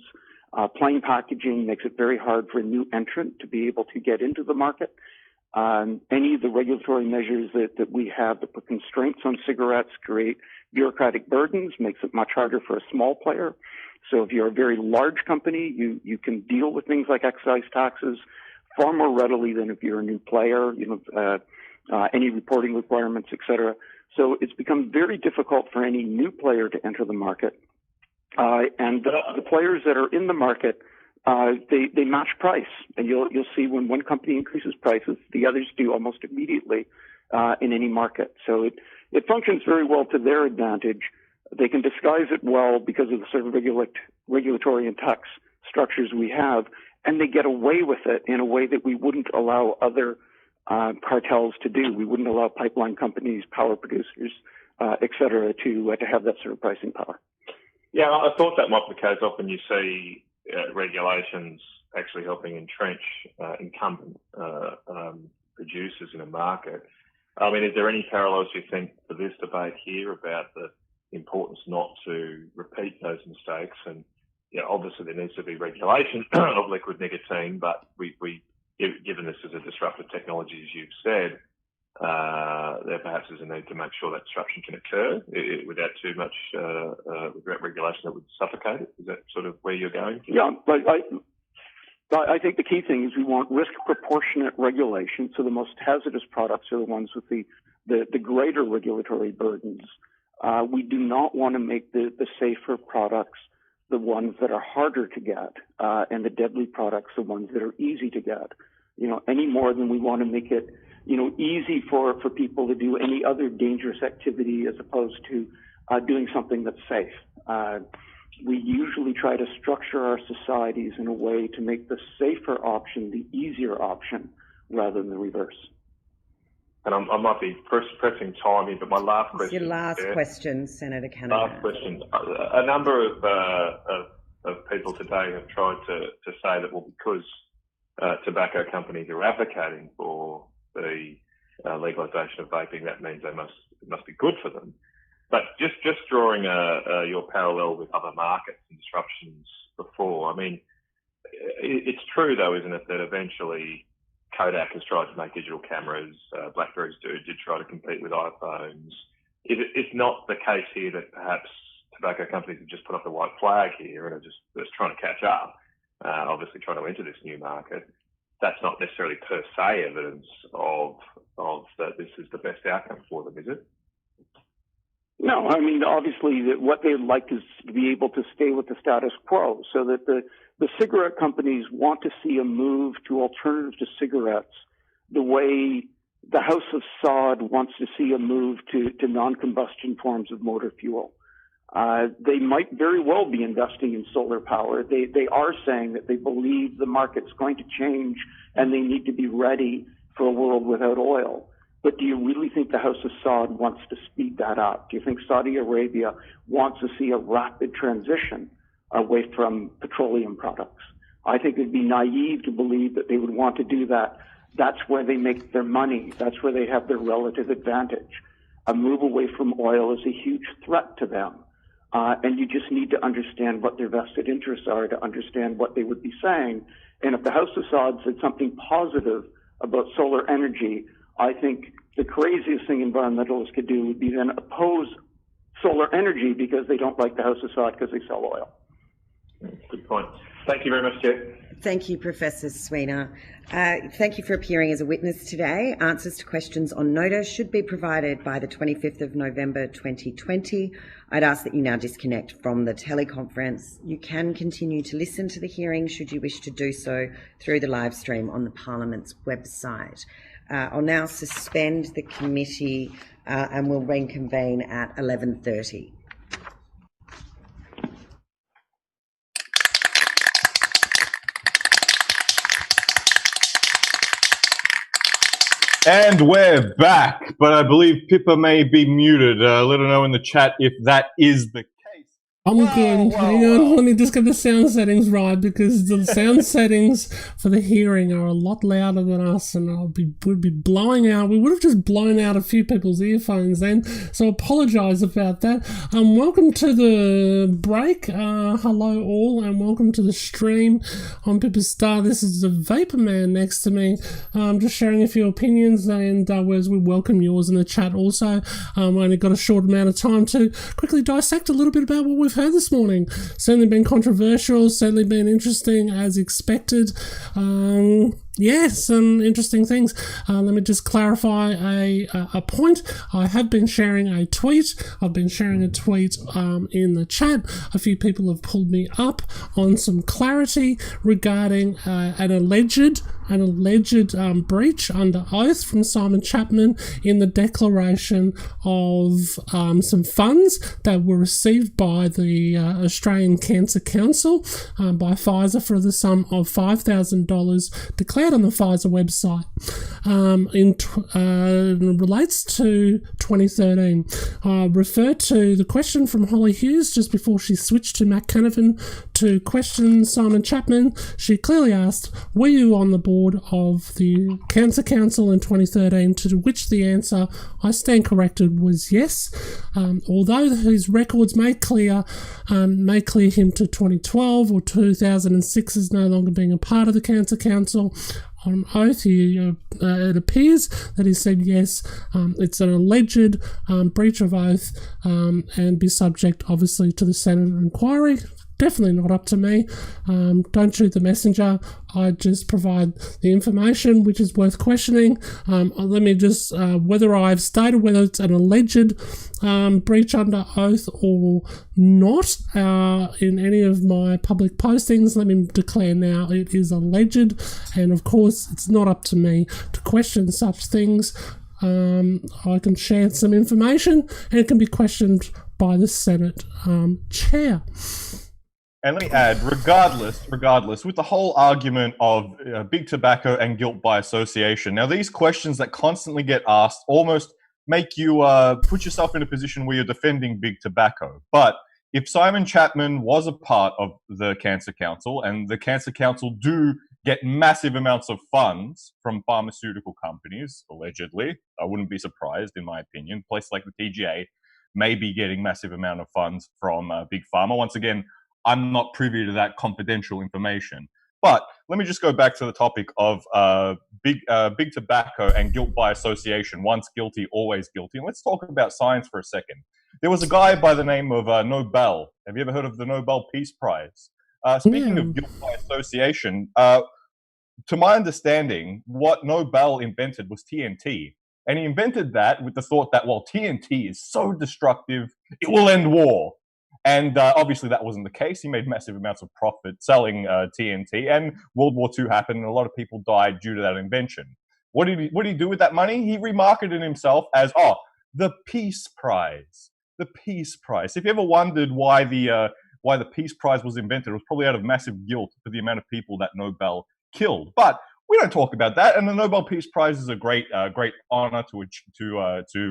plain packaging makes it very hard for a new entrant to be able to get into the market. Any of the regulatory measures that we have that put constraints on cigarettes create bureaucratic burdens, makes it much harder for a small player. So if you're a very large company, you can deal with things like excise taxes far more readily than if you're a new player, any reporting requirements, et cetera. So it's become very difficult for any new player to enter the market. And the players that are in the market, they match price. And you'll see when one company increases prices, the others do almost immediately in any market. So it functions very well to their advantage. They can disguise it well because of the sort of regulatory and tax structures we have, and they get away with it in a way that we wouldn't allow other cartels to do. We wouldn't allow pipeline companies, power producers, et cetera, to have that sort of pricing power. Yeah, I thought that might be the case. Often you see regulations actually helping entrench incumbent producers in a market. I mean, is there any parallels, you think, for this debate here about the importance not to repeat those mistakes? And obviously there needs to be regulation of liquid nicotine, but given this is a disruptive technology, as you've said, there perhaps is a need to make sure that disruption can occur without too much regulation that would suffocate it. Is that sort of where you're going? Yeah, but I think the key thing is we want risk proportionate regulation. So the most hazardous products are the ones with the greater regulatory burdens. We do not want to make the safer products the ones that are harder to get, and the deadly products the ones that are easy to get. Any more than we want to make it, easy for people to do any other dangerous activity as opposed to doing something that's safe. We usually try to structure our societies in a way to make the safer option the easier option rather than the reverse. And I might be pressing time here, but my last question. Your last question, Senator Canada. Last question. A number of people today have tried to say that, well, because tobacco companies are advocating for the legalisation of vaping, that means it must be good for them. But just drawing your parallel with other markets and disruptions before, I mean, it's true though, isn't it, that eventually Kodak has tried to make digital cameras, BlackBerry did try to compete with iPhones. It's not the case here that perhaps tobacco companies have just put up the white flag here and are just trying to catch up, obviously trying to enter this new market. That's not necessarily per se evidence of that this is the best outcome for them, is it? No, I mean, obviously what they'd like is to be able to stay with the status quo, so that the cigarette companies want to see a move to alternatives to cigarettes the way the House of Sod wants to see a move to non-combustion forms of motor fuel. They might very well be investing in solar power. They are saying that they believe the market's going to change and they need to be ready for a world without oil. But do you really think the House of Saud wants to speed that up? Do you think Saudi Arabia wants to see a rapid transition away from petroleum products? I think it'd be naive to believe that they would want to do that. That's where they make their money. That's where they have their relative advantage. A move away from oil is a huge threat to them. And you just need to understand what their vested interests are to understand what they would be saying. And if the House of Saud said something positive about solar energy, I think the craziest thing environmentalists could do would be then oppose solar energy because they don't like the House of Saud because they sell oil. Good point. Thank you very much, Chair. Thank you, Professor Sweener. Thank you for appearing as a witness today. Answers to questions on notice should be provided by the 25th of November 2020. I'd ask that you now disconnect from the teleconference. You can continue to listen to the hearing should you wish to do so through the live stream on the Parliament's website. I'll now suspend the committee and we'll reconvene at 11:30. And we're back, but I believe Pippa may be muted. Let her know in the chat if that is the case. I'm good. Hang on, let me just get the sound settings right, because the sound settings for the hearing are a lot louder than us, and we'd be blowing out. We would have just blown out a few people's earphones then, so I apologise about that. Welcome to the break. Hello all, and welcome to the stream. I'm Pippa Star. This is the Vaporman next to me. Just sharing a few opinions, and as we welcome yours in the chat also. We only got a short amount of time to quickly dissect a little bit about what we've heard this morning. Certainly been controversial, certainly been interesting as expected. Some interesting things. Let me just clarify a point. I have been sharing a tweet. I've been sharing a tweet in the chat. A few people have pulled me up on some clarity regarding an alleged breach under oath from Simon Chapman in the declaration of some funds that were received by the Australian Cancer Council by Pfizer for the sum of $5,000 declared on the Pfizer website. Relates to 2013. Refer to the question from Holly Hughes just before she switched to Matt Canavan to question Simon Chapman. She clearly asked, were you on the board of the Cancer Council in 2013, to which the answer, I stand corrected, was yes. Although his records may clear him to 2012 or 2006 as no longer being a part of the Cancer Council, on oath, it appears that he said yes, it's an alleged breach of oath and be subject, obviously, to the Senate inquiry. definitely not up to me. Don't shoot the messenger. I just provide the information which is worth questioning. Let me just, whether I've stated whether it's an alleged breach under oath or not in any of my public postings, let me declare now it is alleged, and of course it's not up to me to question such things. I can share some information and it can be questioned by the Senate chair. And let me add, regardless, with the whole argument of big tobacco and guilt by association, now these questions that constantly get asked almost make you put yourself in a position where you're defending big tobacco. But if Simon Chapman was a part of the Cancer Council, and the Cancer Council do get massive amounts of funds from pharmaceutical companies, allegedly, I wouldn't be surprised, in my opinion. Places like the TGA may be getting massive amount of funds from Big Pharma. Once again, I'm not privy to that confidential information. But let me just go back to the topic of big tobacco and guilt by association. Once guilty, always guilty. And let's talk about science for a second. There was a guy by the name of Nobel. Have you ever heard of the Nobel Peace Prize? Speaking of guilt by association, to my understanding, what Nobel invented was TNT. And he invented that with the thought that, well, TNT is so destructive, it will end war. And obviously that wasn't the case. He made massive amounts of profit selling TNT, and World War II happened, and a lot of people died due to that invention. What did he do with that money? He remarketed himself as, the Peace Prize. The Peace Prize. If you ever wondered why the Peace Prize was invented, it was probably out of massive guilt for the amount of people that Nobel killed. But we don't talk about that, and the Nobel Peace Prize is a great honor to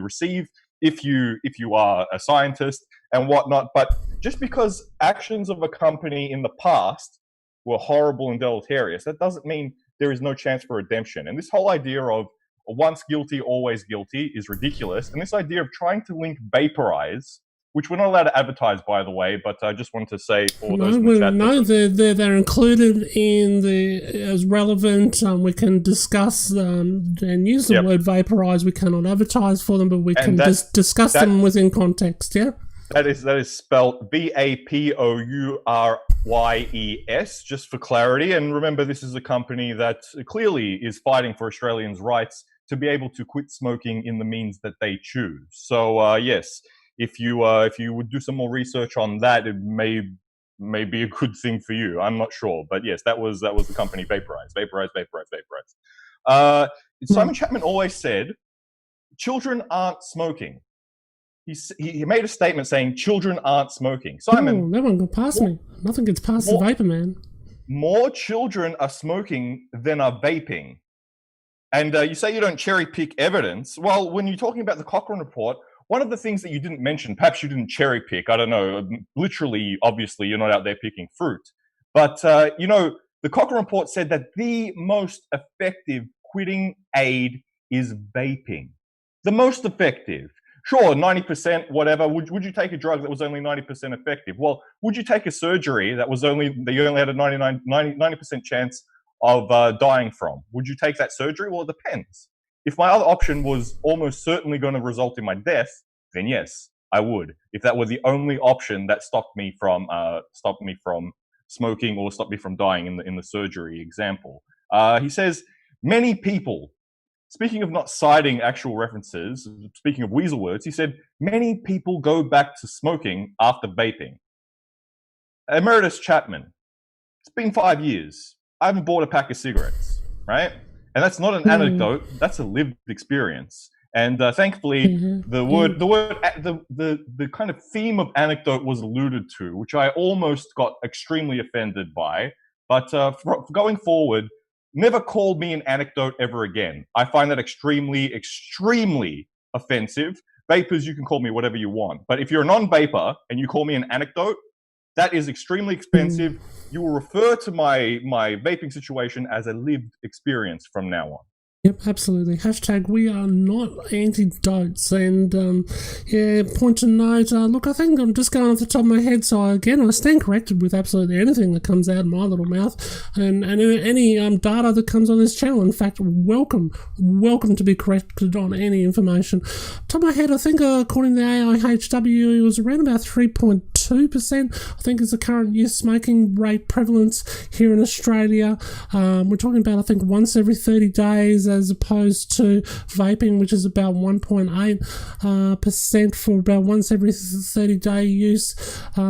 receive if you are a scientist and whatnot. But just because actions of a company in the past were horrible and deleterious, that doesn't mean there is no chance for redemption. And this whole idea of once guilty, always guilty is ridiculous. And this idea of trying to link vaporize, which we're not allowed to advertise, by the way, but I just wanted to say for those in the chat. No, they're included in as relevant. We can discuss and use the word vaporize. We cannot advertise for them, but we can discuss them within context, yeah? That is spelled VAPOURYES, just for clarity. And remember, this is a company that clearly is fighting for Australians' rights to be able to quit smoking in the means that they choose. So, yes. If you would do some more research on that, it may be a good thing for you. I'm not sure, but yes, that was the company Vaporize. Simon Chapman always said, "Children aren't smoking." He made a statement saying, "Children aren't smoking." Simon, that one got past me. Nothing gets past the Vaporman. More children are smoking than are vaping, and you say you don't cherry pick evidence. Well, when you're talking about the Cochrane report, one of the things that you didn't mention, perhaps you didn't cherry pick, I don't know, literally, obviously, you're not out there picking fruit. But, the Cochrane report said that the most effective quitting aid is vaping. The most effective. Sure, 90%, whatever. Would you take a drug that was only 90% effective? Well, would you take a surgery that you only had a 90% chance of dying from? Would you take that surgery? Well, it depends. If my other option was almost certainly going to result in my death, then yes, I would. If that were the only option that stopped me from smoking or stopped me from dying in the surgery example. He says, many people, speaking of not citing actual references, speaking of weasel words, he said, many people go back to smoking after vaping. Emeritus Chapman, it's been 5 years. I haven't bought a pack of cigarettes, right? And that's not an anecdote; that's a lived experience. And thankfully, the kind of theme of anecdote was alluded to, which I almost got extremely offended by. But going forward, never call me an anecdote ever again. I find that extremely, extremely offensive. Vapors, you can call me whatever you want. But if you're a non-vapor and you call me an anecdote, that is extremely expensive. You will refer to my vaping situation as a lived experience from now on. Yep, absolutely. Hashtag we are not antidotes. And point to note, look, I think I'm just going off the top of my head, so I stand corrected with absolutely anything that comes out of my little mouth, and any data that comes on this channel. In fact, welcome to be corrected on any information. Top of my head, I think according to the AIHW, it was around about 3.2 2%, I think, is the current youth smoking rate prevalence here in Australia. We're talking about, I think, once every 30 days as opposed to vaping, which is about 1.8% for about once every 30-day use.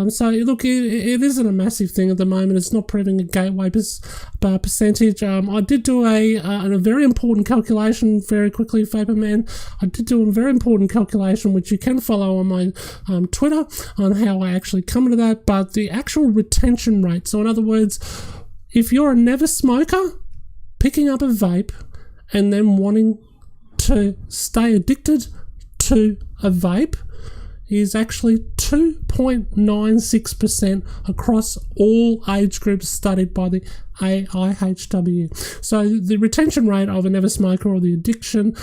So, look, it isn't a massive thing at the moment. It's not proving a gateway percentage. I did do a very important calculation very quickly, Vaporman. I did do a very important calculation, which you can follow on my Twitter, on how I actually come to that, but the actual retention rate. So in other words, if you're a never smoker, picking up a vape and then wanting to stay addicted to a vape is actually 2.96% across all age groups studied by the AIHW. So the retention rate of a never smoker or the addiction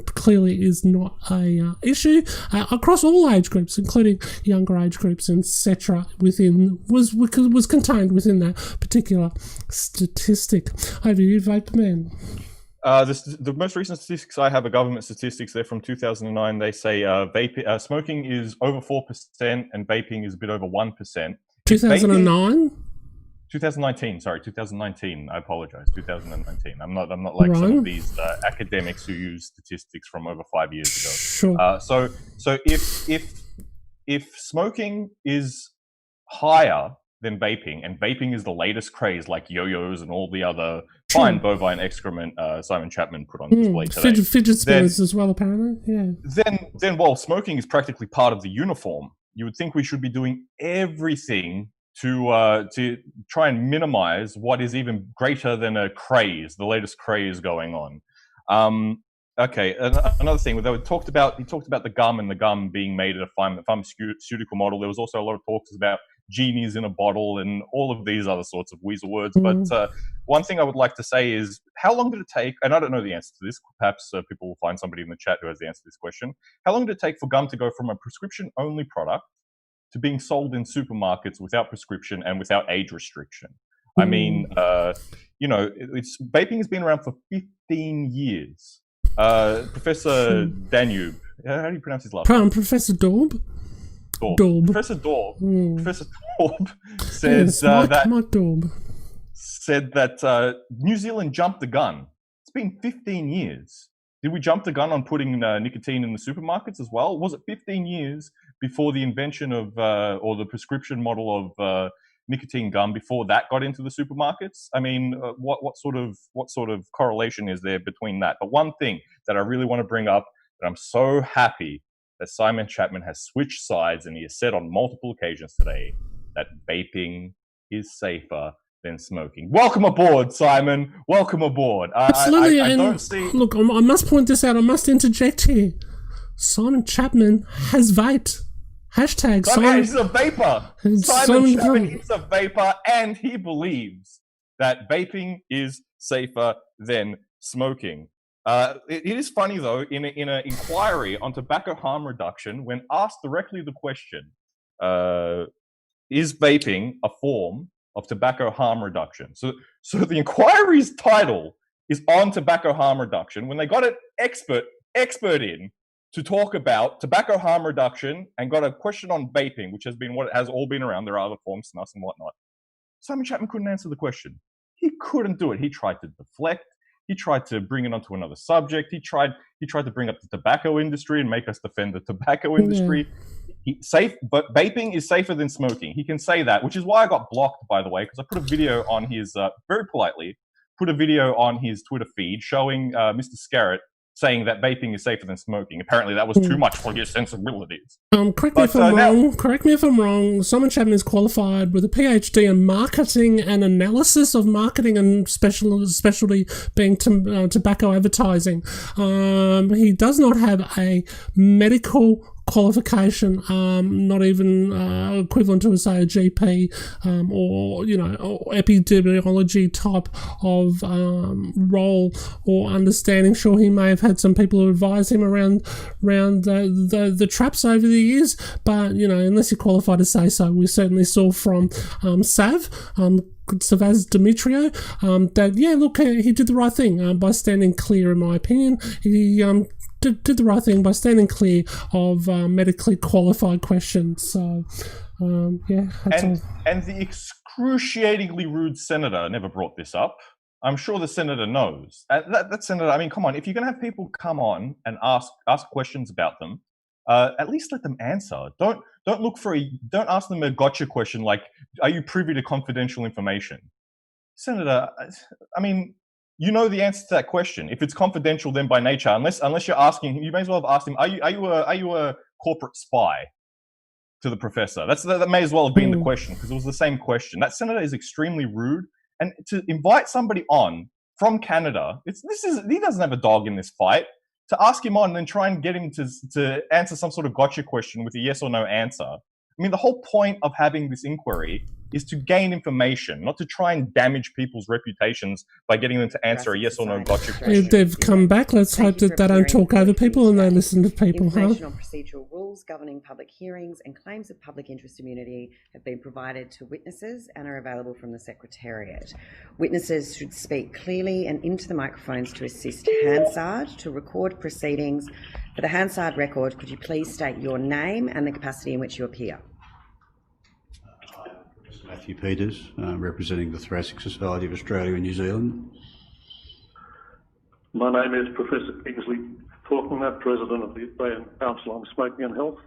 clearly is not a issue across all age groups, including younger age groups, etc. Within was contained within that particular statistic. Over to you, Vaporman. The most recent statistics I have are government statistics. They're from 2009. They say smoking is over 4% and vaping is a bit over 1%. 2009? 2019. Sorry, 2019. I apologize. 2019. I'm not like some of these academics who use statistics from over 5 years ago. Sure. So if smoking is higher than vaping, and vaping is the latest craze, like yo-yos and all the other fine bovine excrement Simon Chapman put on display today. Fidget spinners as well, apparently. Yeah. Then while smoking is practically part of the uniform, you would think we should be doing everything to try and minimize what is even greater than a craze, the latest craze going on. Okay, another thing, he talked about the gum and the gum being made at a pharmaceutical model. There was also a lot of talks about genies in a bottle and all of these other sorts of weasel words. But one thing I would like to say is, how long did it take, and I don't know the answer to this, perhaps people will find somebody in the chat who has the answer to this question, how long did it take for gum to go from a prescription-only product to being sold in supermarkets without prescription and without age restriction? I mean, vaping has been around for 15 years. Professor Danube, how do you pronounce his last name? Professor Daub. Professor Daub. Professor Daub says said that New Zealand jumped the gun. It's been 15 years. Did we jump the gun on putting nicotine in the supermarkets as well? Was it 15 years before the invention of or the prescription model of nicotine gum, before that got into the supermarkets? I mean, what sort of correlation is there between that? But one thing that I really want to bring up, that I'm so happy that Simon Chapman has switched sides, and he has said on multiple occasions today that vaping is safer than smoking. Welcome aboard, Simon. Welcome aboard. Absolutely. I don't see... Look, I must point this out. I must interject here. Simon Chapman has vaped. Hashtag Simon. He's a vapor. Simon Chapman is a vapor, and he believes that vaping is safer than smoking. It is funny, though, in an inquiry on tobacco harm reduction, when asked directly the question, is vaping a form of tobacco harm reduction? So the inquiry's title is on tobacco harm reduction, when they got an expert in to talk about tobacco harm reduction and got a question on vaping, which has been what it has all been around. There are other forms, snus and whatnot. Simon Chapman couldn't answer the question. He couldn't do it. He tried to deflect. He tried to bring it onto another subject. He tried to bring up the tobacco industry and make us defend the tobacco industry. But vaping is safer than smoking. He can say that, which is why I got blocked, by the way, because I put a video on his, very politely, put a video on his Twitter feed showing Mr. Scarrett saying that vaping is safer than smoking. Apparently that was too much for his sensibilities. Correct me if I'm wrong. Simon Chapman is qualified with a PhD in marketing and analysis of marketing, and specialty being tobacco advertising. He does not have a medical qualification, not even equivalent to, say, a GP or epidemiology type of role or understanding. Sure, he may have had some people who advise him around the traps over the years, but unless you're qualified to say so. We certainly saw from Sav Savaz Demetrio, that, yeah, look, he did the right thing by standing clear, in my opinion. He did the right thing by standing clear of medically qualified questions. So, yeah. And the excruciatingly rude senator never brought this up. I'm sure the senator knows. That senator, I mean, come on, if you're going to have people come on and ask questions about them, at least let them answer. Don't ask them a gotcha question like, are you privy to confidential information? Senator, I mean, you know the answer to that question. If it's confidential, then by nature, unless you're asking, you may as well have asked him, are you a corporate spy to the professor? That may as well have been the question, because it was the same question. That senator is extremely rude, and to invite somebody on from Canada, he doesn't have a dog in this fight. To ask him on and then try and get him to answer some sort of gotcha question with a yes or no answer. I mean, the whole point of having this inquiry is to gain information, not to try and damage people's reputations by getting them to answer a yes or no gotcha question. They've come back. Let's hope that they don't talk over people and they listen to people. Information on procedural rules governing public hearings and claims of public interest immunity have been provided to witnesses and are available from the Secretariat. Witnesses should speak clearly and into the microphones to assist Hansard to record proceedings. For the Hansard record, could you please state your name and the capacity in which you appear? Matthew Peters, representing the Thoracic Society of Australia and New Zealand. My name is Professor Kingsley Faulkner, President of the Australian Council on Smoking and Health.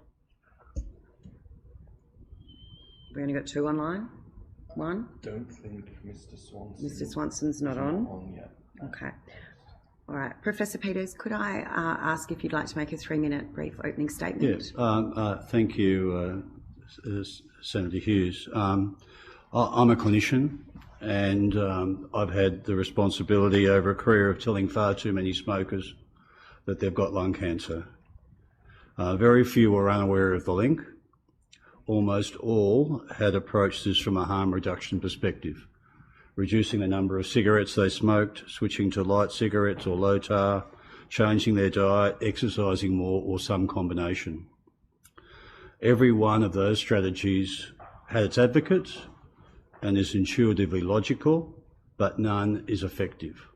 We only got two online? One? Don't think Mr. Swanson. Mr. Swanson's not on? Yet. Okay. All right. Professor Peters, could I ask if you'd like to make a 3-minute brief opening statement? Yes. Thank you, Senator Hughes. I'm a clinician, and I've had the responsibility over a career of telling far too many smokers that they've got lung cancer. Very few were unaware of the link. Almost all had approached this from a harm reduction perspective, reducing the number of cigarettes they smoked, switching to light cigarettes or low tar, changing their diet, exercising more, or some combination. Every one of those strategies had its advocates and is intuitively logical, but none is effective.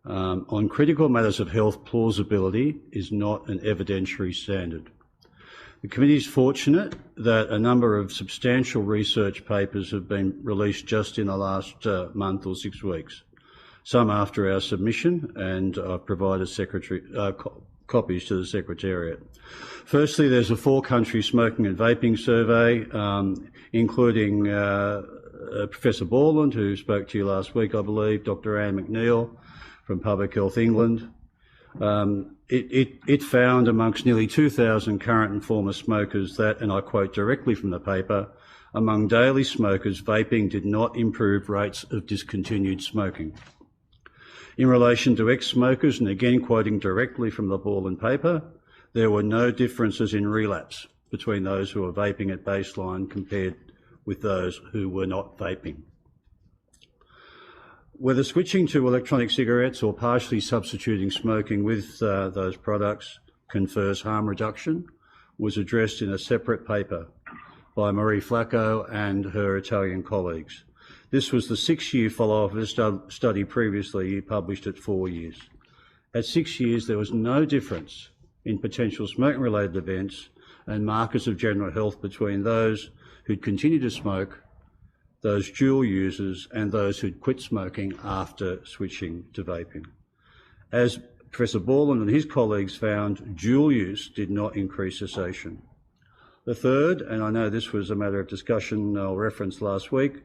On critical matters of health, plausibility is not an evidentiary standard. The committee is fortunate that a number of substantial research papers have been released just in the last month or 6 weeks, some after our submission, and I've provided copies to the Secretariat. Firstly, there's a 4-country smoking and vaping survey, including Professor Borland, who spoke to you last week, I believe, Dr. Anne McNeil from Public Health England. It found amongst nearly 2,000 current and former smokers that, and I quote directly from the paper, among daily smokers, vaping did not improve rates of discontinued smoking. In relation to ex-smokers, and again quoting directly from the Borland paper, there were no differences in relapse between those who were vaping at baseline compared with those who were not vaping. Whether switching to electronic cigarettes or partially substituting smoking with those products confers harm reduction was addressed in a separate paper by Marie Flacco and her Italian colleagues. This was the 6-year follow-up of a study previously published at 4 years. At 6 years, there was no difference in potential smoking-related events and markers of general health between those who'd continued to smoke, those dual users, and those who'd quit smoking after switching to vaping. As Professor Borland and his colleagues found, dual use did not increase cessation. The third, and I know this was a matter of discussion or reference last week,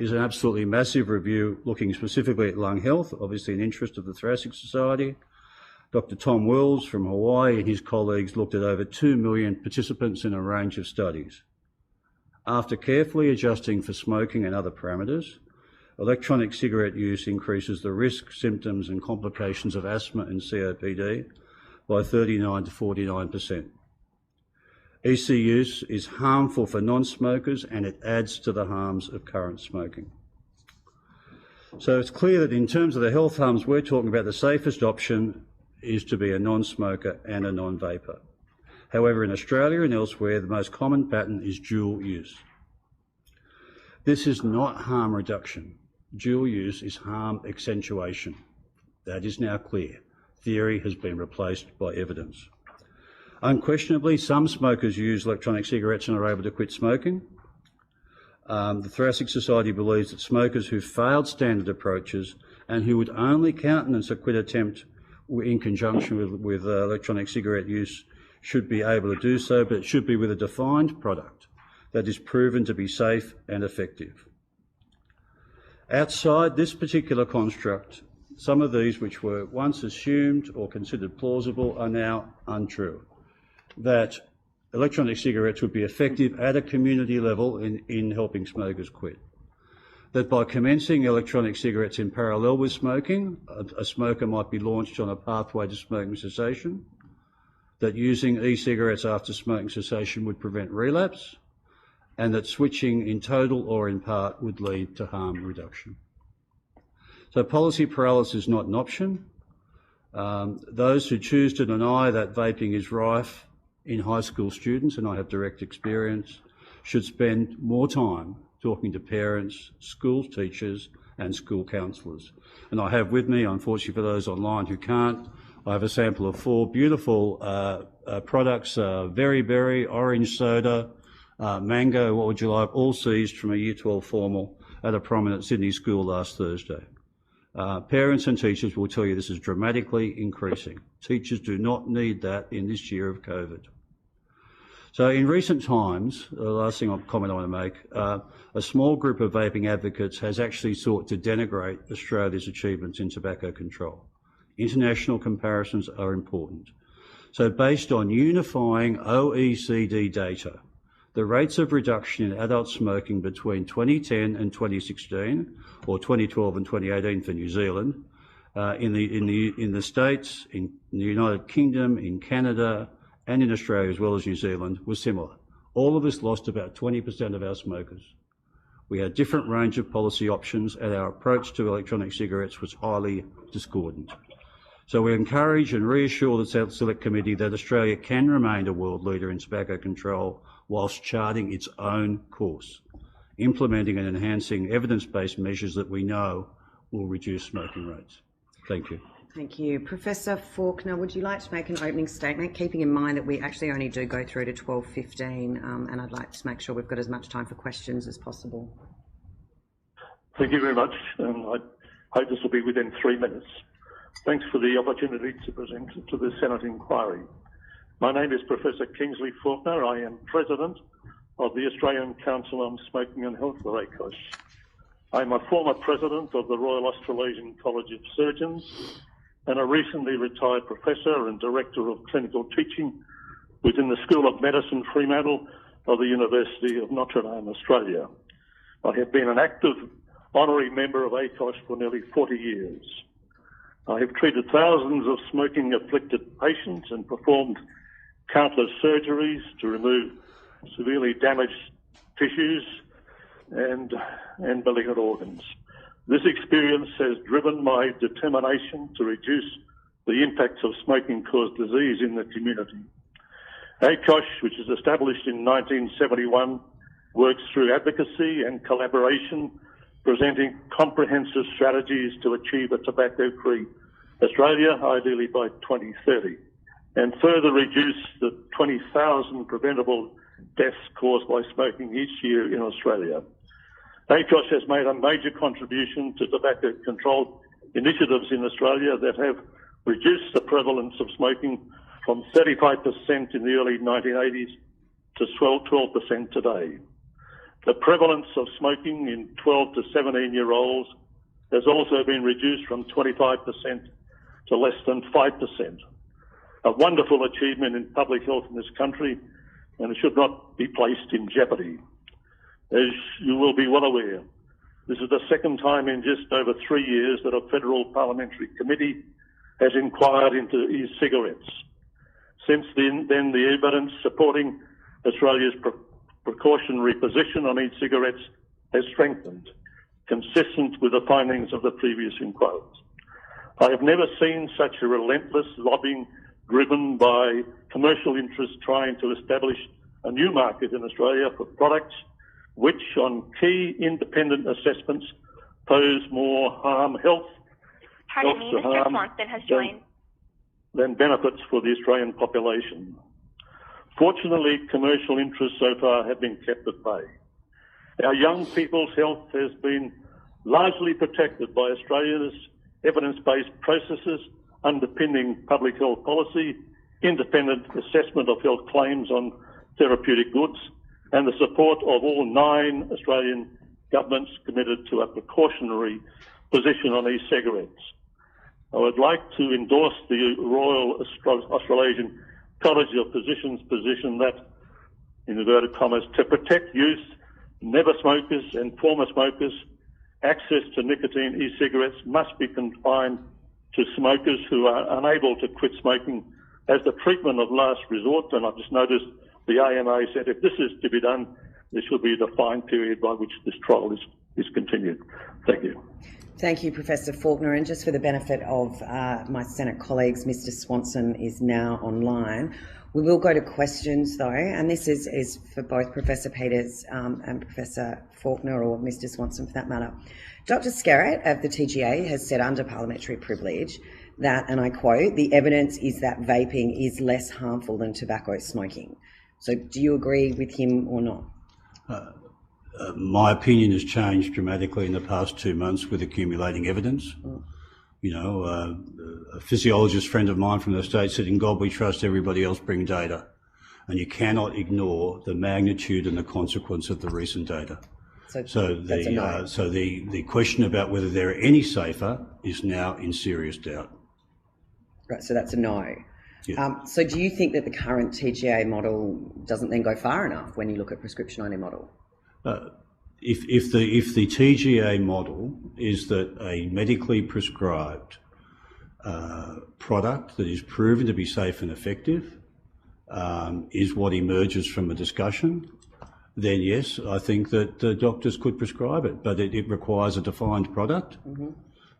is an absolutely massive review looking specifically at lung health, obviously an interest of the Thoracic Society. Dr. Tom Wills from Hawaii and his colleagues looked at over 2 million participants in a range of studies. After carefully adjusting for smoking and other parameters, electronic cigarette use increases the risk, symptoms and complications of asthma and COPD by 39 to 49%. EC use is harmful for non-smokers and it adds to the harms of current smoking. So it's clear that in terms of the health harms we're talking about, the safest option is to be a non-smoker and a non-vapor. However, in Australia and elsewhere, the most common pattern is dual use. This is not harm reduction. Dual use is harm accentuation. That is now clear. Theory has been replaced by evidence. Unquestionably, some smokers use electronic cigarettes and are able to quit smoking. The Thoracic Society believes that smokers who failed standard approaches and who would only countenance a quit attempt in conjunction with electronic cigarette use should be able to do so, but it should be with a defined product that is proven to be safe and effective. Outside this particular construct, some of these which were once assumed or considered plausible are now untrue. That electronic cigarettes would be effective at a community level in helping smokers quit. That by commencing electronic cigarettes in parallel with smoking, a smoker might be launched on a pathway to smoking cessation. That using e-cigarettes after smoking cessation would prevent relapse, and that switching in total or in part would lead to harm reduction. So policy paralysis is not an option. Those who choose to deny that vaping is rife in high school students, and I have direct experience, should spend more time talking to parents, school teachers and school counsellors. And I have with me, unfortunately for those online who can't, I have a sample of 4 beautiful products, Very Berry, orange soda, mango, what would you like, all seized from a Year 12 formal at a prominent Sydney school last Thursday. Parents and teachers will tell you this is dramatically increasing. Teachers do not need that in this year of COVID. So in recent times, the last comment I want to make, a small group of vaping advocates has actually sought to denigrate Australia's achievements in tobacco control. International comparisons are important. So based on unifying OECD data, the rates of reduction in adult smoking between 2010 and 2016, or 2012 and 2018 for New Zealand, in the States, in the United Kingdom, in Canada, and in Australia as well as New Zealand was similar. All of us lost about 20% of our smokers. We had different range of policy options, and our approach to electronic cigarettes was highly discordant. So we encourage and reassure the Select Committee that Australia can remain a world leader in tobacco control whilst charting its own course, implementing and enhancing evidence-based measures that we know will reduce smoking rates. Thank you. Thank you. Professor Faulkner, would you like to make an opening statement, keeping in mind that we actually only do go through to 12:15, and I'd like to make sure we've got as much time for questions as possible. Thank you very much. I hope this will be within 3 minutes. Thanks for the opportunity to present to the Senate inquiry. My name is Professor Kingsley Faulkner. I am President of the Australian Council on Smoking and Health, or ACOS. I'm a former President of the Royal Australasian College of Surgeons and a recently retired Professor and Director of Clinical Teaching within the School of Medicine, Fremantle, of the University of Notre Dame, Australia. I have been an active honorary member of ACOS for nearly 40 years. I have treated thousands of smoking-afflicted patients and performed countless surgeries to remove severely damaged tissues and malignant organs. This experience has driven my determination to reduce the impacts of smoking-caused disease in the community. ACOS, which was established in 1971, works through advocacy and collaboration, presenting comprehensive strategies to achieve a tobacco-free Australia, ideally by 2030, and further reduce the 20,000 preventable deaths caused by smoking each year in Australia. ACOS has made a major contribution to tobacco control initiatives in Australia that have reduced the prevalence of smoking from 35% in the early 1980s to 12% today. The prevalence of smoking in 12 to 17-year-olds has also been reduced from 25% to less than 5%. A wonderful achievement in public health in this country, and it should not be placed in jeopardy. As you will be well aware, this is the second time in just over 3 years that a federal parliamentary committee has inquired into e-cigarettes. Since then, the evidence supporting Australia's precautionary position on e-cigarettes has strengthened, consistent with the findings of the previous inquiries. I have never seen such a relentless lobbying driven by commercial interests trying to establish a new market in Australia for products which on key independent assessments pose more health Pardon me, to Mr. harm Swanson has joined. than benefits for the Australian population. Fortunately, commercial interests so far have been kept at bay. Our young people's health has been largely protected by Australia's evidence-based processes underpinning public health policy, independent assessment of health claims on therapeutic goods, and the support of all 9 Australian governments committed to a precautionary position on e-cigarettes. I would like to endorse the Royal Australasian College of Physicians' position that, in inverted commas, to protect youth, never smokers and former smokers, access to nicotine e-cigarettes must be confined to smokers who are unable to quit smoking as the treatment of last resort. And I've just noticed the AMA said if this is to be done, there should be a defined period by which this trial is continued. Thank you. Thank you, Professor Faulkner. And just for the benefit of my Senate colleagues, Mr. Swanson is now online. We will go to questions, though, and this is for both Professor Peters and Professor Faulkner, or Mr. Swanson for that matter. Dr. Skerritt of the TGA has said under parliamentary privilege that, and I quote, "the evidence is that vaping is less harmful than tobacco smoking." So do you agree with him or not? My opinion has changed dramatically in the past 2 months with accumulating evidence. You know, a physiologist friend of mine from the States said, "In God we trust, everybody else bring data." And you cannot ignore the magnitude and the consequence of the recent data. So the question about whether they're any safer is now in serious doubt. Right, so that's a no. Yeah. So do you think that the current TGA model doesn't then go far enough when you look at prescription-only model? If the TGA model is that a medically prescribed product that is proven to be safe and effective is what emerges from a discussion, then yes, I think that doctors could prescribe it, but it requires a defined product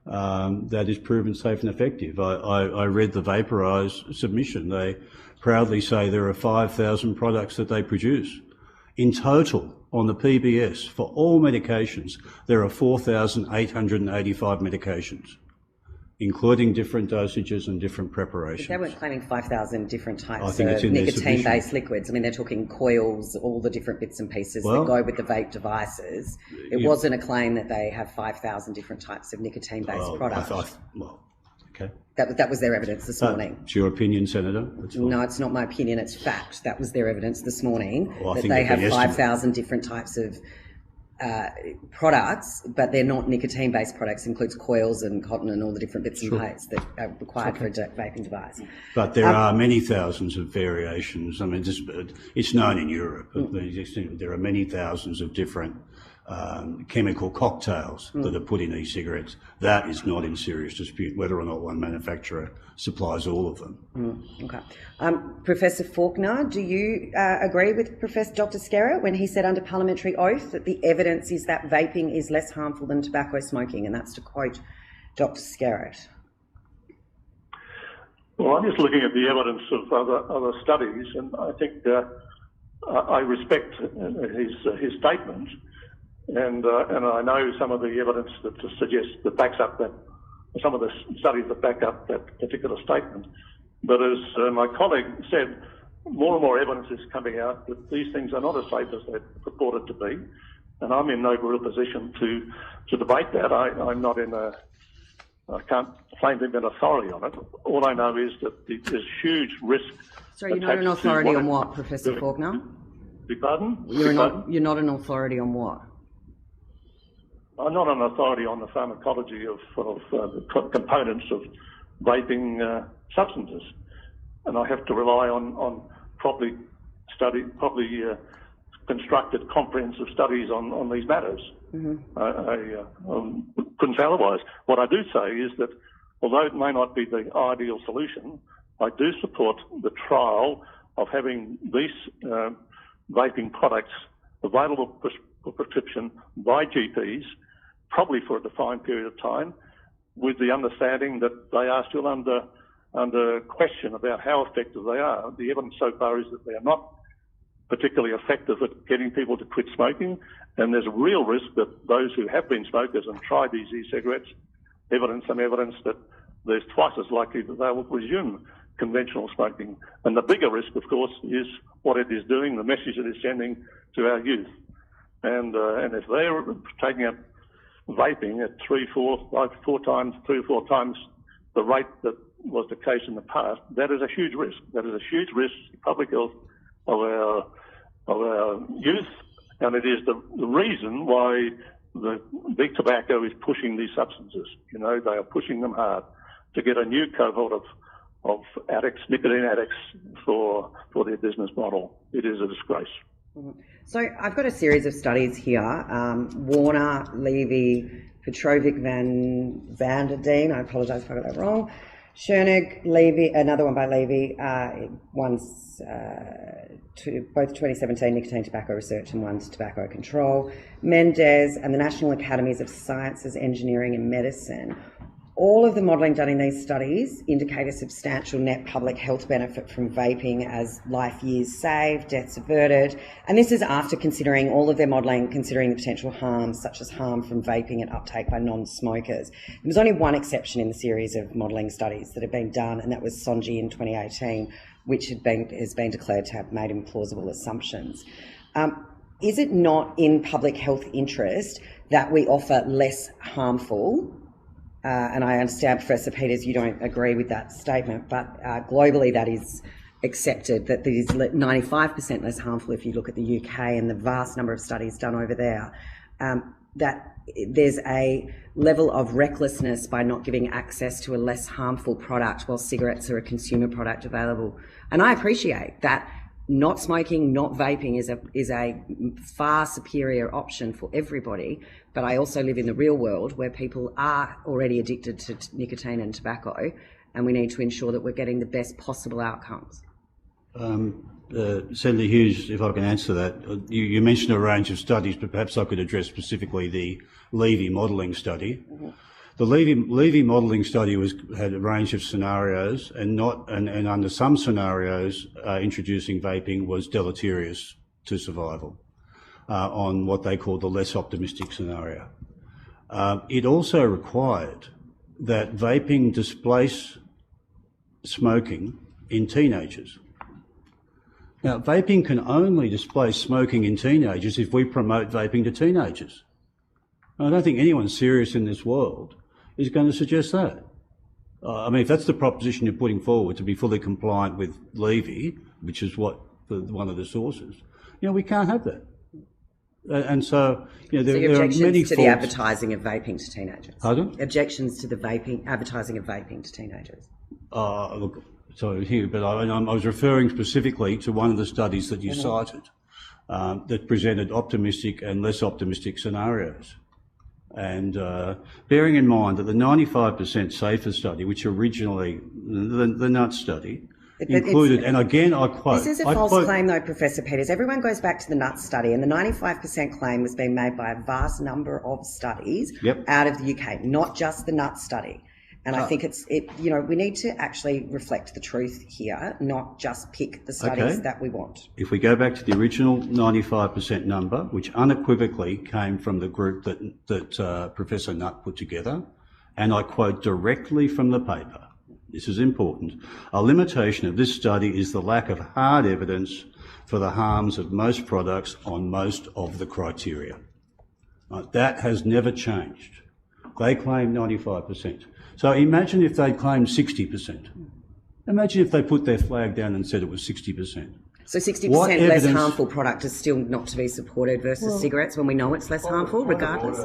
that is proven safe and effective. I read the Vaporise submission. They proudly say there are 5,000 products that they produce. In total, on the PBS, for all medications, there are 4,885 medications, including different dosages and different preparations. But they weren't claiming 5,000 different types of nicotine-based liquids. I mean, they're talking coils, all the different bits and pieces that go with the vape devices. It wasn't a claim that they have 5,000 different types of nicotine-based products. Okay. That was their evidence this morning. It's your opinion, Senator? No, it's not my opinion, it's fact. That was their evidence this morning, that think they have 5,000 different types of products, but they're not nicotine-based products. Includes coils and cotton and all the different bits and pieces that are required for a vaping device. But there are many thousands of variations. I mean, it's known in Europe. There are many thousands of different chemical cocktails that are put in e-cigarettes. That is not in serious dispute, whether or not one manufacturer supplies all of them. Okay. Professor Faulkner, do you agree with Professor Dr. Skerritt when he said under parliamentary oath that the evidence is that vaping is less harmful than tobacco smoking? And that's to quote Dr. Skerritt. Well, I'm just looking at the evidence of other studies, and I think I respect his statement. And I know some of the evidence that backs up that, some of the studies that back up that particular statement. But as my colleague said, more and more evidence is coming out that these things are not as safe as they're purported to be. And I'm in no real position to debate that. I can't claim to be an authority on it. All I know is that there's huge risk. So you're not an authority on what, Professor Faulkner? Pardon? You're not an authority on what? I'm not an authority on the pharmacology of the components of vaping substances, and I have to rely on properly constructed, comprehensive studies on these matters. I couldn't say otherwise. What I do say is that although it may not be the ideal solution, I do support the trial of having these vaping products available for prescription by GPs, probably for a defined period of time, with the understanding that they are still under question about how effective they are. The evidence so far is that they are not particularly effective at getting people to quit smoking, and there's a real risk that those who have been smokers and tried these e-cigarettes, some evidence that there's twice as likely that they will resume conventional smoking. And the bigger risk, of course, is what it is doing, the message it is sending to our youth. And if they're taking up vaping at 3 or 4 times the rate that was the case in the past, that is a huge risk. That is a huge risk to public health of our youth, and it is the reason why the big tobacco is pushing these substances. You know, they are pushing them hard to get a new cohort of addicts, nicotine addicts, for their business model. It is a disgrace. So I've got a series of studies here. Warner, Levy, Petrovic, Van der Deen, I apologise if I got that wrong. Schoenig, Levy, another one by Levy, one's both 2017 nicotine tobacco research and one's tobacco control. Mendez and the National Academies of Sciences, Engineering and Medicine. All of the modelling done in these studies indicate a substantial net public health benefit from vaping as life years saved, deaths averted. And this is after considering all of their modelling, considering the potential harms, such as harm from vaping and uptake by non-smokers. There was only one exception in the series of modelling studies that have been done, and that was Sonji in 2018, which has been declared to have made implausible assumptions. Is it not in public health interest that we offer less harmful, and I understand, Professor Peters, you don't agree with that statement, but globally that is accepted, that it is 95% less harmful if you look at the UK and the vast number of studies done over there, that there's a level of recklessness by not giving access to a less harmful product while cigarettes are a consumer product available. And I appreciate that not smoking, not vaping is a far superior option for everybody, but I also live in the real world where people are already addicted to nicotine and tobacco, and we need to ensure that we're getting the best possible outcomes. Senator Hughes, if I can answer that, you mentioned a range of studies, but perhaps I could address specifically the Levy modelling study. Mm-hmm. The Levy modelling study had a range of scenarios, and under some scenarios, introducing vaping was deleterious to survival on what they call the less optimistic scenario. It also required that vaping displace smoking in teenagers. Now, vaping can only displace smoking in teenagers if we promote vaping to teenagers. I don't think anyone serious in this world is going to suggest that. I mean, if that's the proposition you're putting forward to be fully compliant with Levy, which is what one of the sources, we can't have that. And so, there are many objections to the faults. advertising of vaping to teenagers. Pardon? Objections to the advertising of vaping to teenagers. Look, sorry, Hugh, but I was referring specifically to one of the studies that you cited that presented optimistic and less optimistic scenarios. And bearing in mind that the 95% safer study, which originally, the nut study, included, and again I quote... This is a false claim though, Professor Peters. Everyone goes back to the nut study, and the 95% claim was being made by a vast number of studies out of the UK, not just the nut study. And I think we need to actually reflect the truth here, not just pick the studies that we want. If we go back to the original 95% number, which unequivocally came from the group that Professor Nutt put together, and I quote directly from the paper, this is important, a limitation of this study is the lack of hard evidence for the harms of most products on most of the criteria. That has never changed. They claim 95%. So imagine if they'd claimed 60%. Imagine if they put their flag down and said it was 60%. So 60% less harmful product is still not to be supported versus cigarettes when we know it's less harmful, regardless?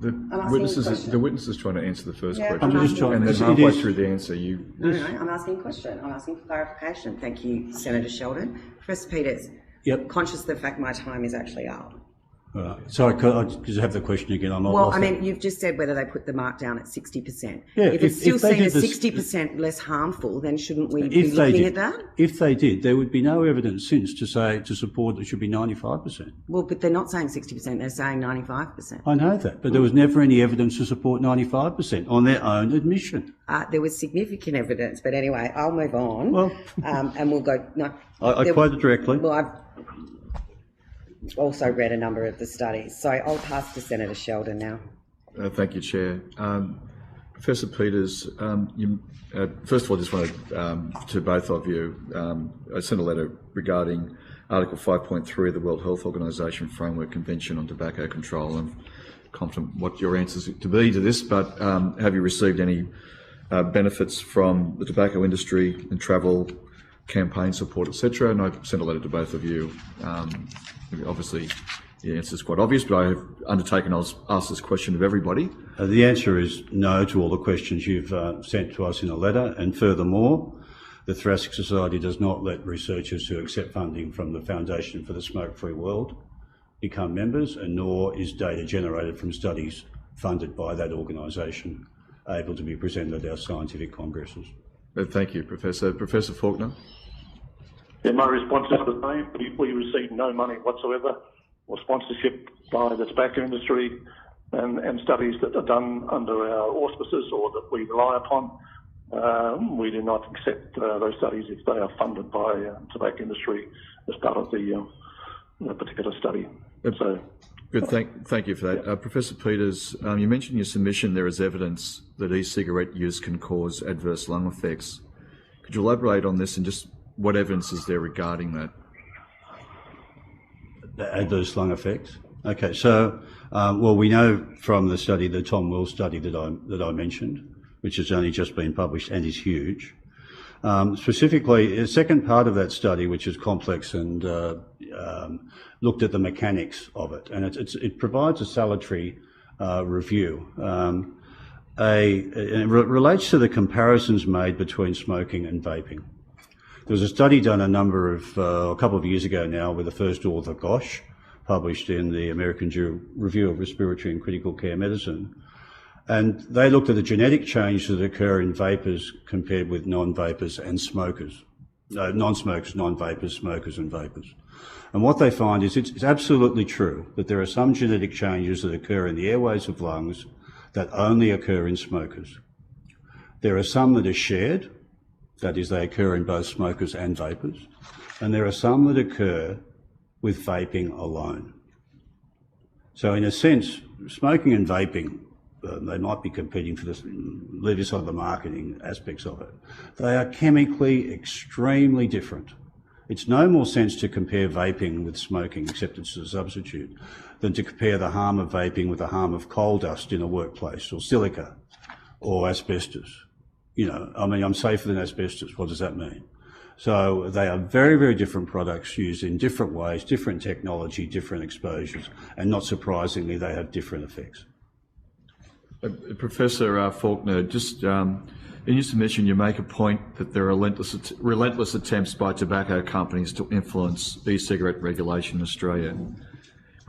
The witness is trying to answer the first question. I'm just trying, and then halfway through the answer, No, I'm asking a question. I'm asking for clarification. Thank you, Senator Sheldon. Professor Peters. Yep. Conscious of the fact my time is actually up. Sorry, could I just have the question again? Well, I mean, you've just said whether they put the mark down at 60%. Yeah, if it's still if they seen did as this- 60% less harmful, then shouldn't we be looking at that? If they did, there would be no evidence since to support it should be 95%. Well, but they're not saying 60%, they're saying 95%. I know that, but there was never any evidence to support 95% on their own admission. There was significant evidence, but anyway, I'll move on. Well, and we'll go. No, I quoted directly. Well, I've also read a number of the studies, so I'll pass to Senator Sheldon now. Thank you, Chair. Professor Peters, first of all, I just wanted to both of you, I sent a letter regarding Article 5.3 of the World Health Organization Framework Convention on Tobacco Control. I'm confident what your answers to be to this, but have you received any benefits from the tobacco industry and travel, campaign support, etc.? And I sent a letter to both of you. Obviously, the answer is quite obvious, but I have undertaken to ask this question of everybody. The answer is no to all the questions you've sent to us in a letter, and furthermore, the Thoracic Society does not let researchers who accept funding from the Foundation for the Smoke-Free World become members, and nor is data generated from studies funded by that organisation able to be presented at our scientific congresses. Thank you, Professor. Professor Faulkner? Yeah, my response is the same. We receive no money whatsoever or sponsorship by the tobacco industry and studies that are done under our auspices or that we rely upon. We do not accept those studies if they are funded by the tobacco industry as part of the particular study. So, good, thank you for that. Professor Peters, you mentioned in your submission there is evidence that e-cigarette use can cause adverse lung effects. Could you elaborate on this and just what evidence is there regarding that? The adverse lung effects? Okay, so, well, we know from the study, the Tom Wills study that I mentioned, which has only just been published and is huge. Specifically, the second part of that study, which is complex and looked at the mechanics of it, and it provides a salutary review. It relates to the comparisons made between smoking and vaping. There was a study done a couple of years ago now with the first author, Gosh, published in the American Review of Respiratory and Critical Care Medicine. And they looked at the genetic changes that occur in vapors compared with non-vapors and smokers. No, non-smokers, non-vapors, smokers and vapors. And what they find is it's absolutely true that there are some genetic changes that occur in the airways of lungs that only occur in smokers. There are some that are shared, that is, they occur in both smokers and vapors, and there are some that occur with vaping alone. So in a sense, smoking and vaping, they might be competing for this, leave aside the marketing aspects of it. They are chemically extremely different. It's no more sense to compare vaping with smoking, except it's a substitute, than to compare the harm of vaping with the harm of coal dust in a workplace, or silica, or asbestos. You know, I mean, I'm safer than asbestos. What does that mean? So they are very, very different products used in different ways, different technology, different exposures, and not surprisingly, they have different effects. Professor Faulkner, just in your submission, you make a point that there are relentless attempts by tobacco companies to influence e-cigarette regulation in Australia.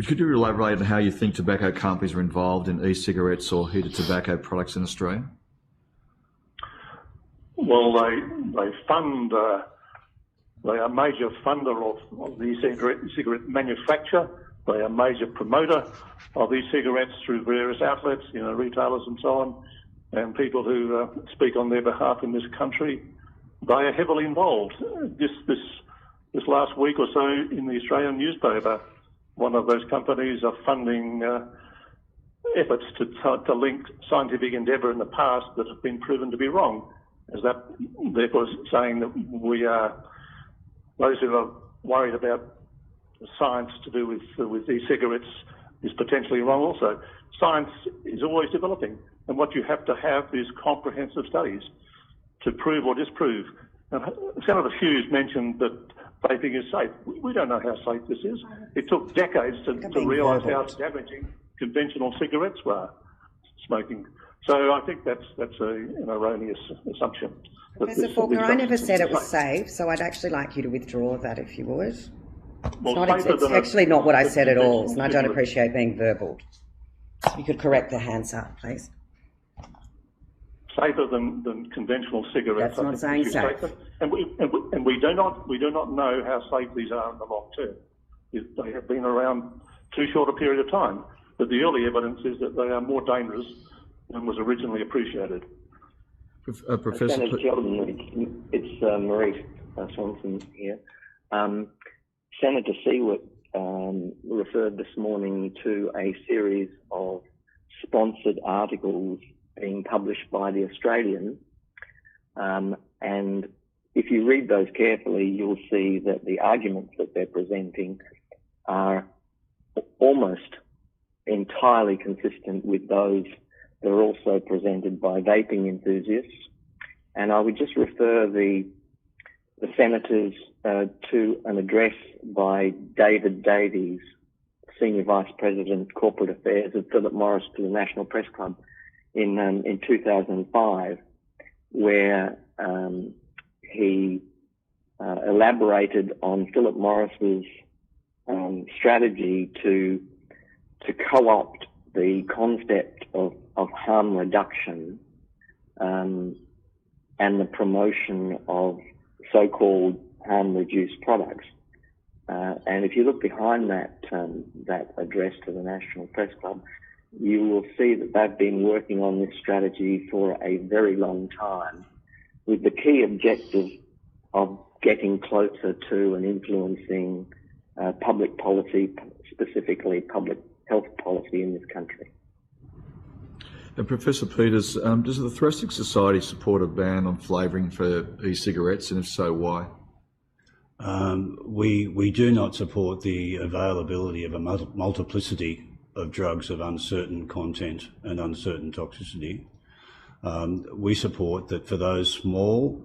Could you elaborate on how you think tobacco companies are involved in e-cigarettes or heated tobacco products in Australia? Well, they fund. They are a major funder of the cigarette manufacture. They are a major promoter of e-cigarettes through various outlets, you know, retailers and so on, and people who speak on their behalf in this country. They are heavily involved. This last week or so in the Australian newspaper, one of those companies are funding efforts to link scientific endeavour in the past that have been proven to be wrong. Is that therefore saying that we are those who are worried about science to do with e-cigarettes is potentially wrong also. Science is always developing, and what you have to have is comprehensive studies to prove or disprove. And Senator Hughes mentioned that vaping is safe. We don't know how safe this is. It took decades to realise how damaging conventional cigarettes were, smoking. So I think that's an erroneous assumption. Professor Faulkner, I never said it was safe, so I'd actually like you to withdraw that if you would. It's actually not what I said at all, and I don't appreciate being verbal. If you could correct the Hansard, please. Safer than conventional cigarettes. That's not saying safe. And we do not know how safe these are in the long term. They have been around too short a period of time, but the early evidence is that they are more dangerous than was originally appreciated. Professor, Senator Sheldon, it's Maurice Swanson here. Senator Siewert referred this morning to a series of sponsored articles being published by The Australian. And if you read those carefully, you'll see that the arguments that they're presenting are almost entirely consistent with those that are also presented by vaping enthusiasts. And I would just refer the senators to an address by David Davies, Senior Vice President, Corporate Affairs at Philip Morris to the National Press Club in 2005, where he elaborated on Philip Morris's strategy to co-opt the concept of harm reduction and the promotion of so-called harm-reduced products. And if you look behind that address to the National Press Club, you will see that they've been working on this strategy for a very long time, with the key objective of getting closer to and influencing public policy, specifically public health policy in this country. Professor Peters, does the Thoracic Society support a ban on flavouring for e-cigarettes, and if so, why? We do not support the availability of a multiplicity of drugs of uncertain content and uncertain toxicity. We support that for those small,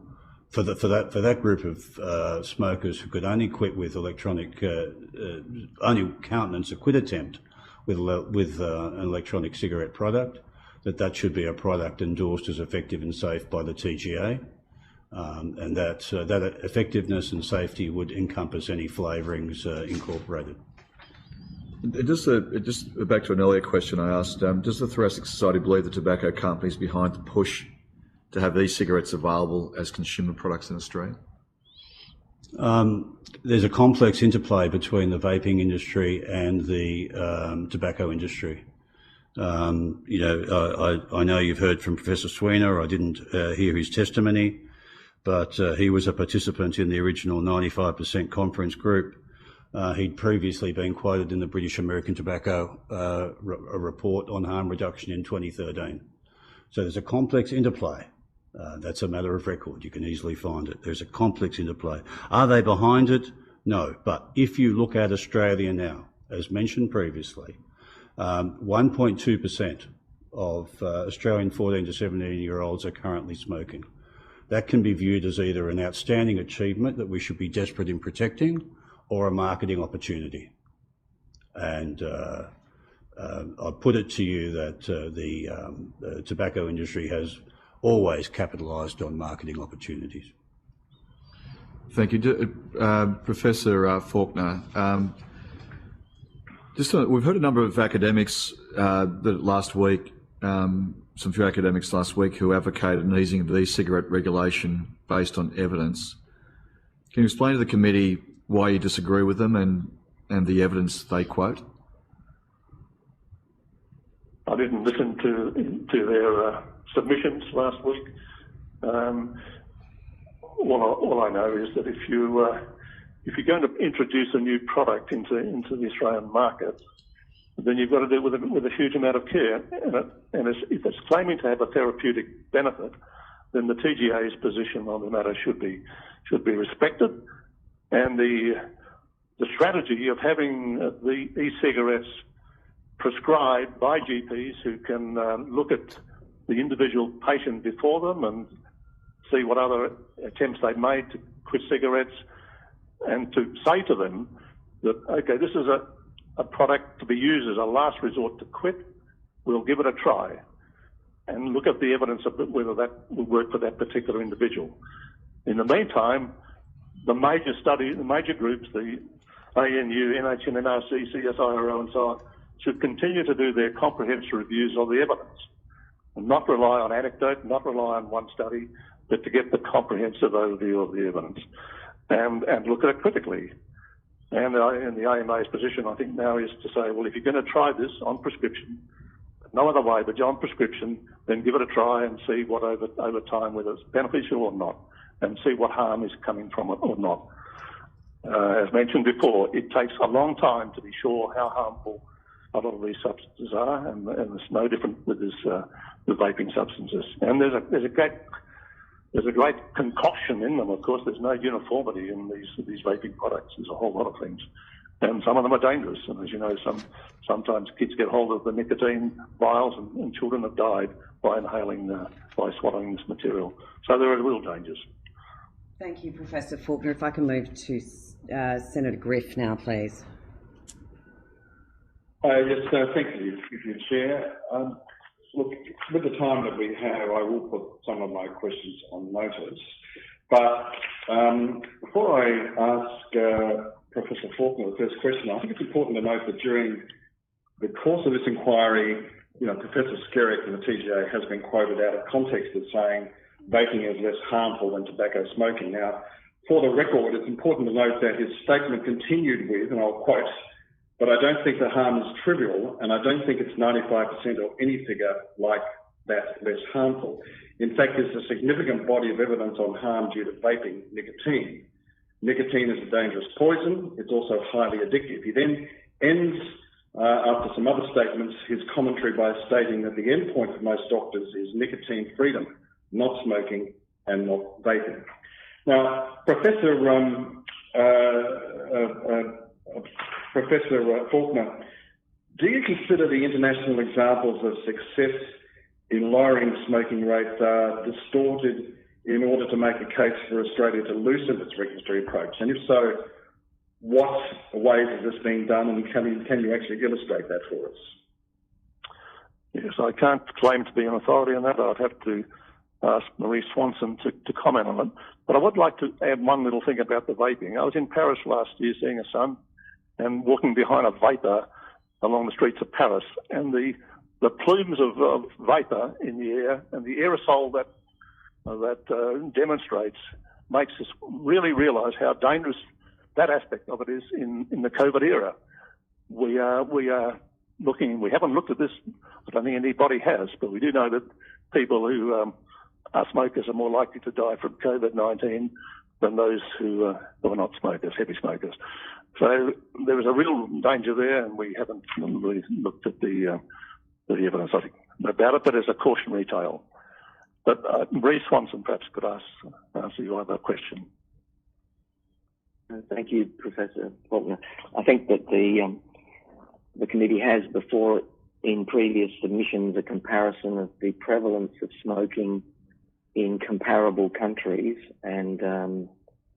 for that group of smokers who could only quit with electronic, only countenance a quit attempt with an electronic cigarette product, that should be a product endorsed as effective and safe by the TGA, and that effectiveness and safety would encompass any flavourings incorporated. Just back to an earlier question I asked, does the Thoracic Society believe the tobacco companies behind the push to have e-cigarettes available as consumer products in Australia? There's a complex interplay between the vaping industry and the tobacco industry. I know you've heard from Professor Sweener. I didn't hear his testimony, but he was a participant in the original 95% conference group. He'd previously been quoted in the British American Tobacco a report on harm reduction in 2013. So there's a complex interplay. That's a matter of record. You can easily find it. There's a complex interplay. Are they behind it? No. But if you look at Australia now, as mentioned previously, 1.2% of Australian 14 to 17-year-olds are currently smoking. That can be viewed as either an outstanding achievement that we should be desperate in protecting, or a marketing opportunity. And I put it to you that the tobacco industry has always capitalised on marketing opportunities. Thank you. Professor Faulkner, we've heard a number of academics last week, some few academics last week who advocated an easing of e-cigarette regulation based on evidence. Can you explain to the committee why you disagree with them and the evidence they quote? I didn't listen to their submissions last week. All I know is that if you're going to introduce a new product into the Australian market, then you've got to do it with a huge amount of care. And if it's claiming to have a therapeutic benefit, then the TGA's position on the matter should be respected. And the strategy of having the e-cigarettes prescribed by GPs who can look at the individual patient before them and see what other attempts they've made to quit cigarettes, and to say to them that, okay, this is a product to be used as a last resort to quit, we'll give it a try and look at the evidence of whether that will work for that particular individual. In the meantime, the major groups, the ANU, NHN, NRC, CSIRO and so on, should continue to do their comprehensive reviews of the evidence and not rely on anecdote, not rely on one study, but to get the comprehensive overview of the evidence and look at it critically. And in the AMA's position, I think now is to say, well, if you're going to try this on prescription, no other way but on prescription, then give it a try and see what over time, whether it's beneficial or not, and see what harm is coming from it or not. As mentioned before, it takes a long time to be sure how harmful a lot of these substances are, and it's no different with the vaping substances. And there's a great concoction in them. Of course, there's no uniformity in these vaping products. There's a whole lot of things, and some of them are dangerous. And as you know, sometimes kids get hold of the nicotine vials, and children have died by inhaling, by swallowing this material. So there are real dangers. Thank you, Professor Faulkner. If I can move to Senator Griff now, please. Yes, thank you, Chair. Look, with the time that we have, I will put some of my questions on notice. But before I ask Professor Faulkner the first question, I think it's important to note that during the course of this inquiry, Professor Skerritt from the TGA has been quoted out of context as saying vaping is less harmful than tobacco smoking. Now, for the record, it's important to note that his statement continued with, and I'll quote, "But I don't think the harm is trivial, and I don't think it's 95% or any figure like that less harmful. In fact, there's a significant body of evidence on harm due to vaping nicotine. Nicotine is a dangerous poison. It's also highly addictive." He then ends, after some other statements, his commentary by stating that the end point for most doctors is nicotine freedom, not smoking and not vaping. Now, Professor Faulkner, do you consider the international examples of success in lowering smoking rates are distorted in order to make a case for Australia to loosen its regulatory approach? And if so, what ways has this been done, and can you actually illustrate that for us? Yes, I can't claim to be an authority on that. I'd have to ask Marie Swanson to comment on it. But I would like to add one little thing about the vaping. I was in Paris last year seeing a son and walking behind a vapour along the streets of Paris, and the plumes of vapour in the air and the aerosol that demonstrates makes us really realise how dangerous that aspect of it is in the COVID era. We are looking. We haven't looked at this. I don't think anybody has, but we do know that people who are smokers are more likely to die from COVID-19 than those who are not smokers, heavy smokers. So there is a real danger there, and we haven't really looked at the evidence, I think, about it, but as a cautionary tale. But Marie Swanson perhaps could answer your other question. Thank you, Professor Faulkner. I think that the committee has before it in previous submissions a comparison of the prevalence of smoking in comparable countries, and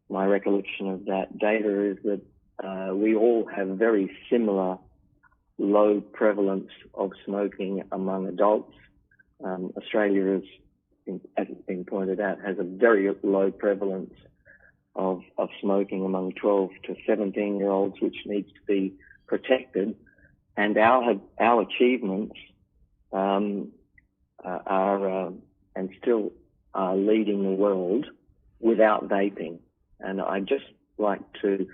my recollection of that data is that we all have very similar low prevalence of smoking among adults. Australia is, as it's been pointed out, has a very low prevalence of smoking among 12 to 17-year-olds, which needs to be protected. And our achievements are and still are leading the world without vaping. And I'd just like to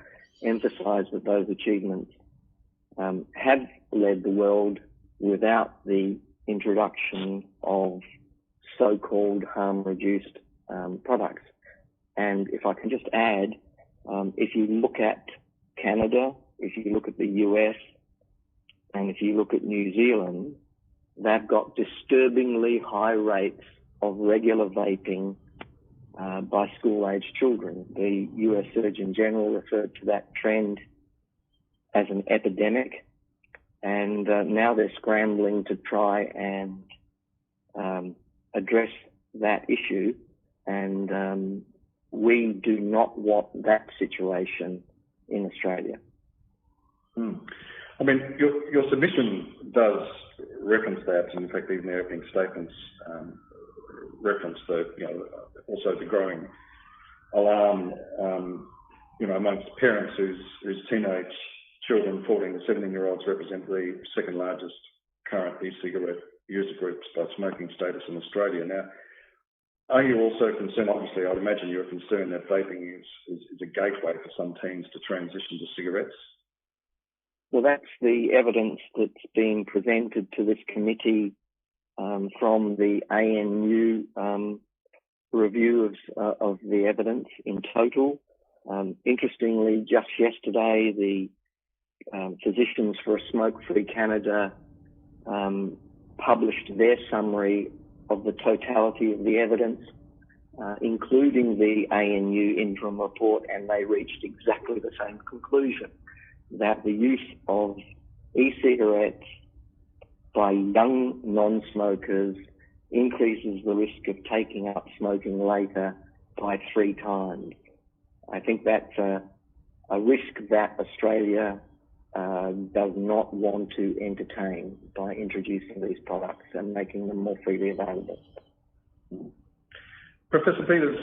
emphasise that those achievements have led the world without the introduction of so-called harm-reduced products. And if I can just add, if you look at Canada, if you look at the US, and if you look at New Zealand, they've got disturbingly high rates of regular vaping by school-aged children. The US Surgeon General referred to that trend as an epidemic, and now they're scrambling to try and address that issue, and we do not want that situation in Australia. I mean, your submission does reference that, and in fact, even the opening statements reference the, also the growing alarm amongst parents whose teenage children, 14 to 17-year-olds, represent the second largest current e-cigarette user groups by smoking status in Australia. Now, are you also concerned, obviously I'd imagine you're concerned that vaping is a gateway for some teens to transition to cigarettes? Well, that's the evidence that's being presented to this committee from the ANU review of the evidence in total. Interestingly, just yesterday, the Physicians for a Smoke-Free Canada published their summary of the totality of the evidence, including the ANU interim report, and they reached exactly the same conclusion, that the use of e-cigarettes by young non-smokers increases the risk of taking up smoking later by 3 times. I think that's a risk that Australia does not want to entertain by introducing these products and making them more freely available. Professor Peters,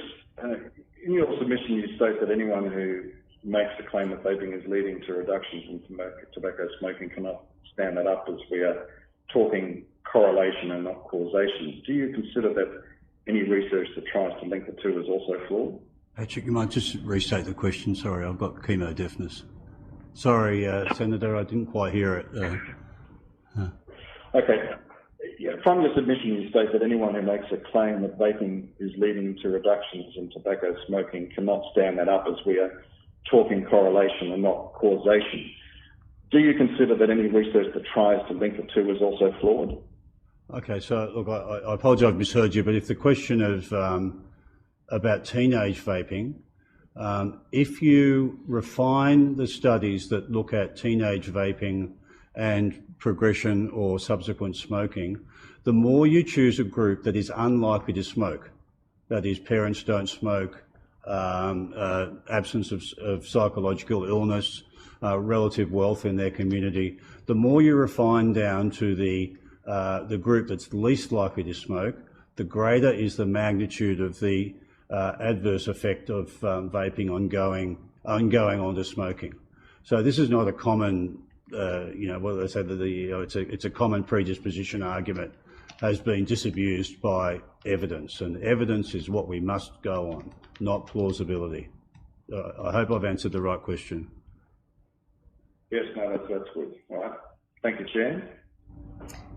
in your submission you state that anyone who makes the claim that vaping is leading to reductions in tobacco smoking cannot stand that up, as we are talking correlation and not causation. Do you consider that any research that tries to link the two is also flawed? Patrick, you might just restate the question. Sorry, I've got chemo deafness. Sorry, Senator, I didn't quite hear it. Okay. Yeah, from your submission, you state that anyone who makes a claim that vaping is leading to reductions in tobacco smoking cannot stand that up, as we are talking correlation and not causation. Do you consider that any research that tries to link the two is also flawed? Okay, so look, I apologise I've misheard you, but if the question of about teenage vaping, if you refine the studies that look at teenage vaping and progression or subsequent smoking, the more you choose a group that is unlikely to smoke, that is, parents don't smoke, absence of psychological illness, relative wealth in their community, the more you refine down to the group that's least likely to smoke, the greater is the magnitude of the adverse effect of vaping ongoing onto smoking. So this is not a common, what they say, it's a common predisposition argument has been disabused by evidence, and evidence is what we must go on, not plausibility. I hope I've answered the right question. Yes, no, that's good. All right. Thank you, Chair.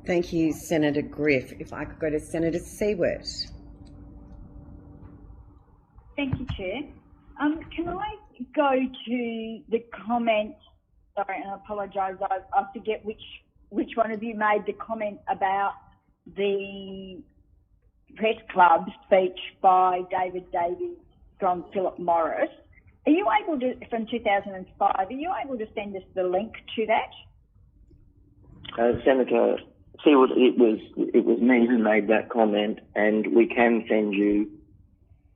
Thank you, Senator Griff. If I could go to Senator Siewert. Thank you, Chair. Can I go to the comment? Sorry, and I apologise. I forget which one of you made the comment about the press club speech by David Davies from Philip Morris. Are you able to, from 2005, are you able to send us the link to that? Senator Seward, it was me who made that comment, and we can send you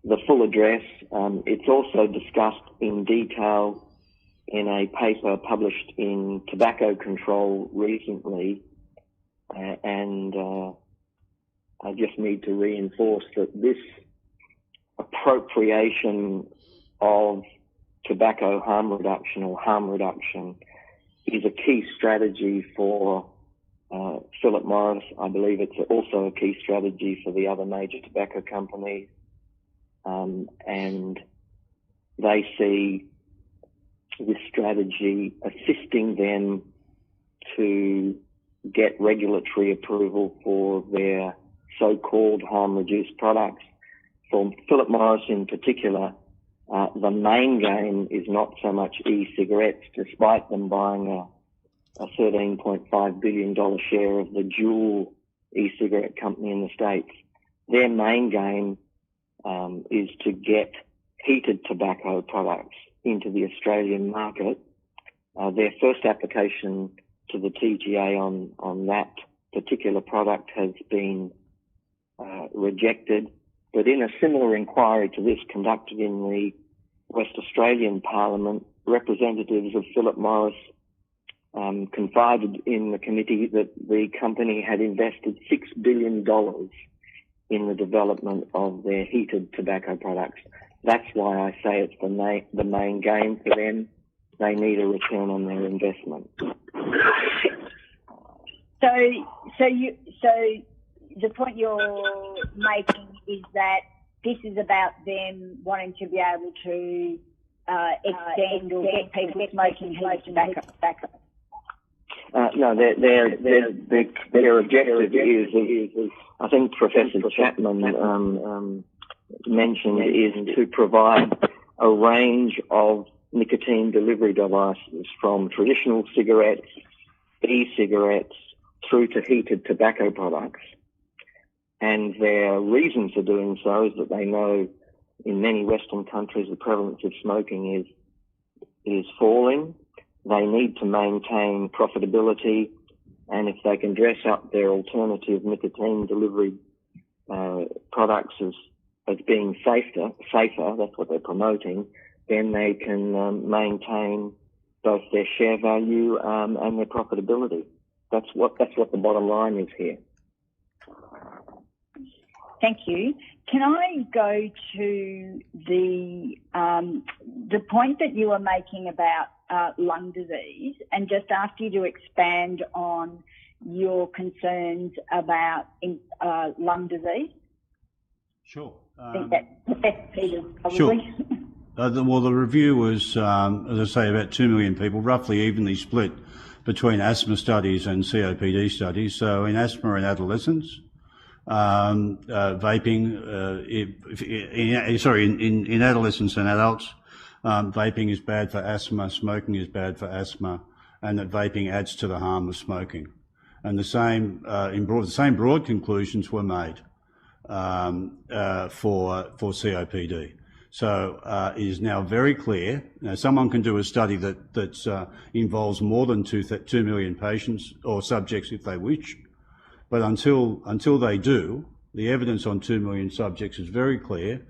the full address. It's also discussed in detail in a paper published in Tobacco Control recently, and I just need to reinforce that this appropriation of tobacco harm reduction or harm reduction is a key strategy for Philip Morris. I believe it's also a key strategy for the other major tobacco companies, and they see this strategy assisting them to get regulatory approval for their so-called harm-reduced products. For Philip Morris in particular, the main game is not so much e-cigarettes, despite them buying a $13.5 billion share of the Juul e-cigarette company in the States. Their main game is to get heated tobacco products into the Australian market. Their first application to the TGA on that particular product has been rejected. But in a similar inquiry to this conducted in the West Australian Parliament, representatives of Philip Morris confided in the committee that the company had invested $6 billion in the development of their heated tobacco products. That's why I say it's the main game for them. They need a return on their investment. So the point you're making is that this is about them wanting to be able to extend or get people smoking heat tobacco. No, their objective is, I think Professor Chapman mentioned, is to provide a range of nicotine delivery devices from traditional cigarettes, e-cigarettes, through to heated tobacco products. And their reason for doing so is that they know in many Western countries the prevalence of smoking is falling. They need to maintain profitability, and if they can dress up their alternative nicotine delivery products as being safer, that's what they're promoting, then they can maintain both their share value and their profitability. That's what the bottom line is here. Thank you. Can I go to the point that you were making about lung disease, and just ask you to expand on your concerns about lung disease? Sure. I think that's Peter, probably. Sure. Well, the review was, as I say, about 2 million people, roughly evenly split between asthma studies and COPD studies. So in asthma in adolescents, vaping, in adolescents and adults, vaping is bad for asthma, smoking is bad for asthma, and that vaping adds to the harm of smoking. And the same broad conclusions were made for COPD. So it is now very clear. Now, someone can do a study that involves more than 2 million patients or subjects if they wish, but until they do, the evidence on 2 million subjects is very clear,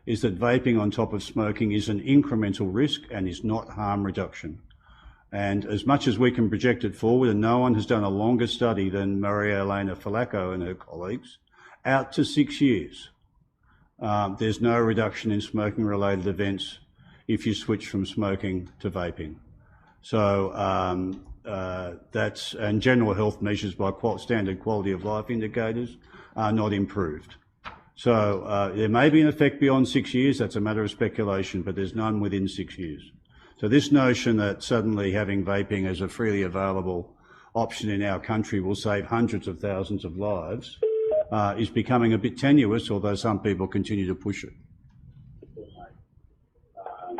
is that vaping on top of smoking is an incremental risk and is not harm reduction. And as much as we can project it forward, and no one has done a longer study than Maria Elena Falaco and her colleagues, out to 6 years, there's no reduction in smoking-related events if you switch from smoking to vaping. So and general health measures by standard quality of life indicators are not improved. So there may be an effect beyond 6 years, that's a matter of speculation, but there's none within 6 years. So this notion that suddenly having vaping as a freely available option in our country will save hundreds of thousands of lives is becoming a bit tenuous, although some people continue to push it.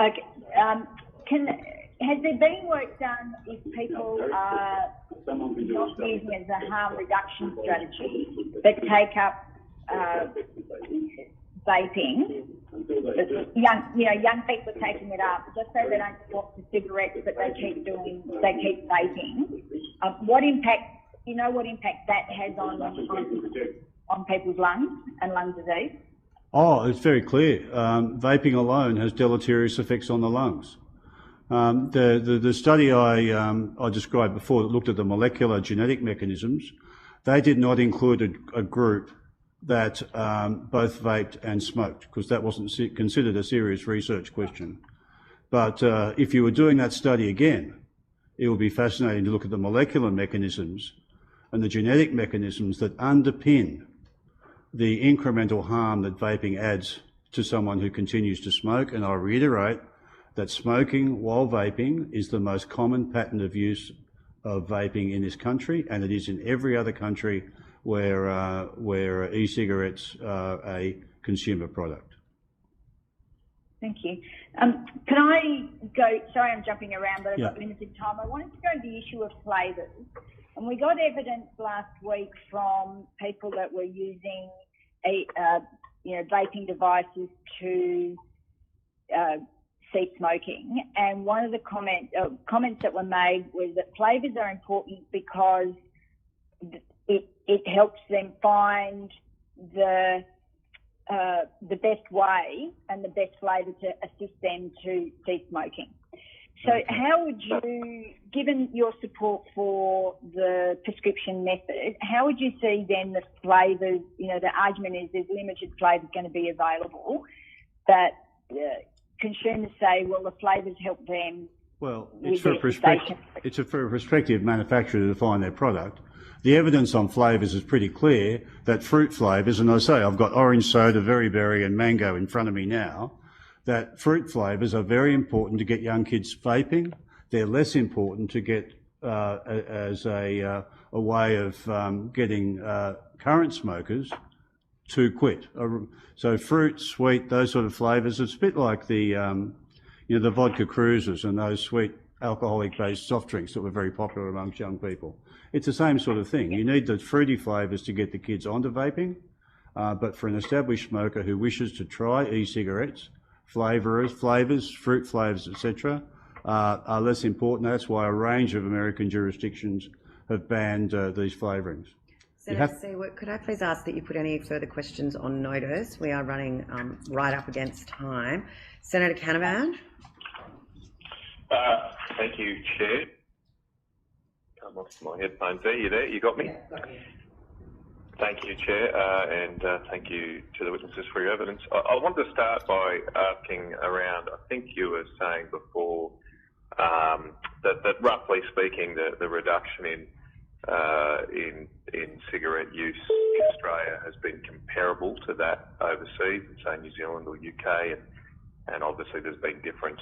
Okay. Has there been work done if people are not using it as a harm reduction strategy, but take up vaping? Young people are taking it up just so they don't swap to cigarettes, but they keep vaping. What impact that has on people's lungs and lung disease? Oh, it's very clear. Vaping alone has deleterious effects on the lungs. The study I described before that looked at the molecular genetic mechanisms, they did not include a group that both vaped and smoked, because that wasn't considered a serious research question. But if you were doing that study again, it would be fascinating to look at the molecular mechanisms and the genetic mechanisms that underpin the incremental harm that vaping adds to someone who continues to smoke. And I reiterate that smoking while vaping is the most common pattern of use of vaping in this country, and it is in every other country where e-cigarettes are a consumer product. Thank you. Can I go, sorry I'm jumping around, but I've got Yeah. limited time. I wanted to go to the issue of flavours. And we got evidence last week from people that were using vaping devices to cease smoking. And one of the comments that were made was that flavours are important because it helps them find the best way and the best flavour to assist them to cease smoking. So how would you, given your support for the prescription method, how would you see then the flavours, the argument is there's limited flavours going to be available, but consumers say, well, the flavours help them. Well, with it's for a prospective manufacturer to define their product. The evidence on flavours is pretty clear that fruit flavours, and I say I've got orange soda, very berry and mango in front of me now, that fruit flavours are very important to get young kids vaping. They're less important to get as a way of getting current smokers to quit. So fruit, sweet, those sort of flavours, it's a bit like the the vodka cruisers and those sweet alcoholic-based soft drinks that were very popular amongst young people. It's the same sort of thing. You need the fruity flavours to get the kids onto vaping, but for an established smoker who wishes to try e-cigarettes, flavours, fruit flavours, etc., are less important. That's why a range of American jurisdictions have banned these flavourings. Senator Seward, could I please ask that you put any further questions on notice? We are running right up against time. Senator Canavan. Thank you, Chair. Come off my headphones there. You there? You got me? Yeah, got you. Thank you, Chair, and thank you to the witnesses for your evidence. I want to start by asking around, I think you were saying before that roughly speaking, the reduction in cigarette use in Australia has been comparable to that overseas, say New Zealand or UK, and obviously there's been different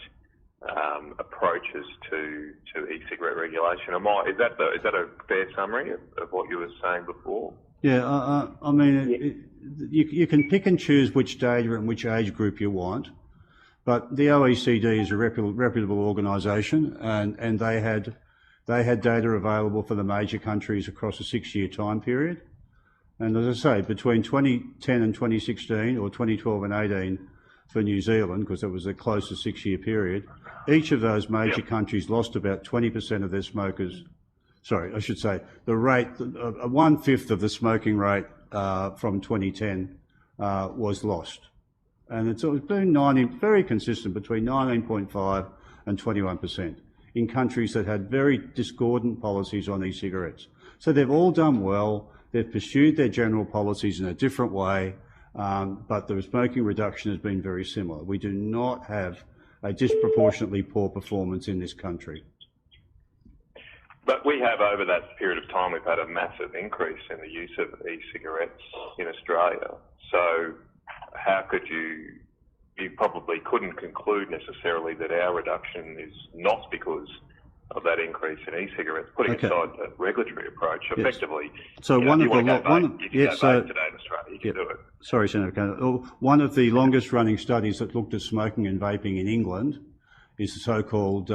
approaches to e-cigarette regulation. Is that a fair summary of what you were saying before? Yeah, I mean, you can pick and choose which data and which age group you want, but the OECD is a reputable organisation, and they had data available for the major countries across a 6-year time period. And as I say, between 2010 and 2016, or 2012 and 18 for New Zealand, because it was the closest 6-year period, each of those major countries lost about 20% of their smokers. Sorry, I should say the rate, 1/5 of the smoking rate from 2010 was lost. And it's been very consistent between 19.5 and 21% in countries that had very discordant policies on e-cigarettes. So they've all done well. They've pursued their general policies in a different way, but the smoking reduction has been very similar. We do not have a disproportionately poor performance in this country. But we have, over that period of time, we've had a massive increase in the use of e-cigarettes in Australia. So how could you probably couldn't conclude necessarily that our reduction is not because of that increase in e-cigarettes, putting aside the regulatory approach, effectively. So one of the longest running studies that looked at smoking and vaping in England is the so-called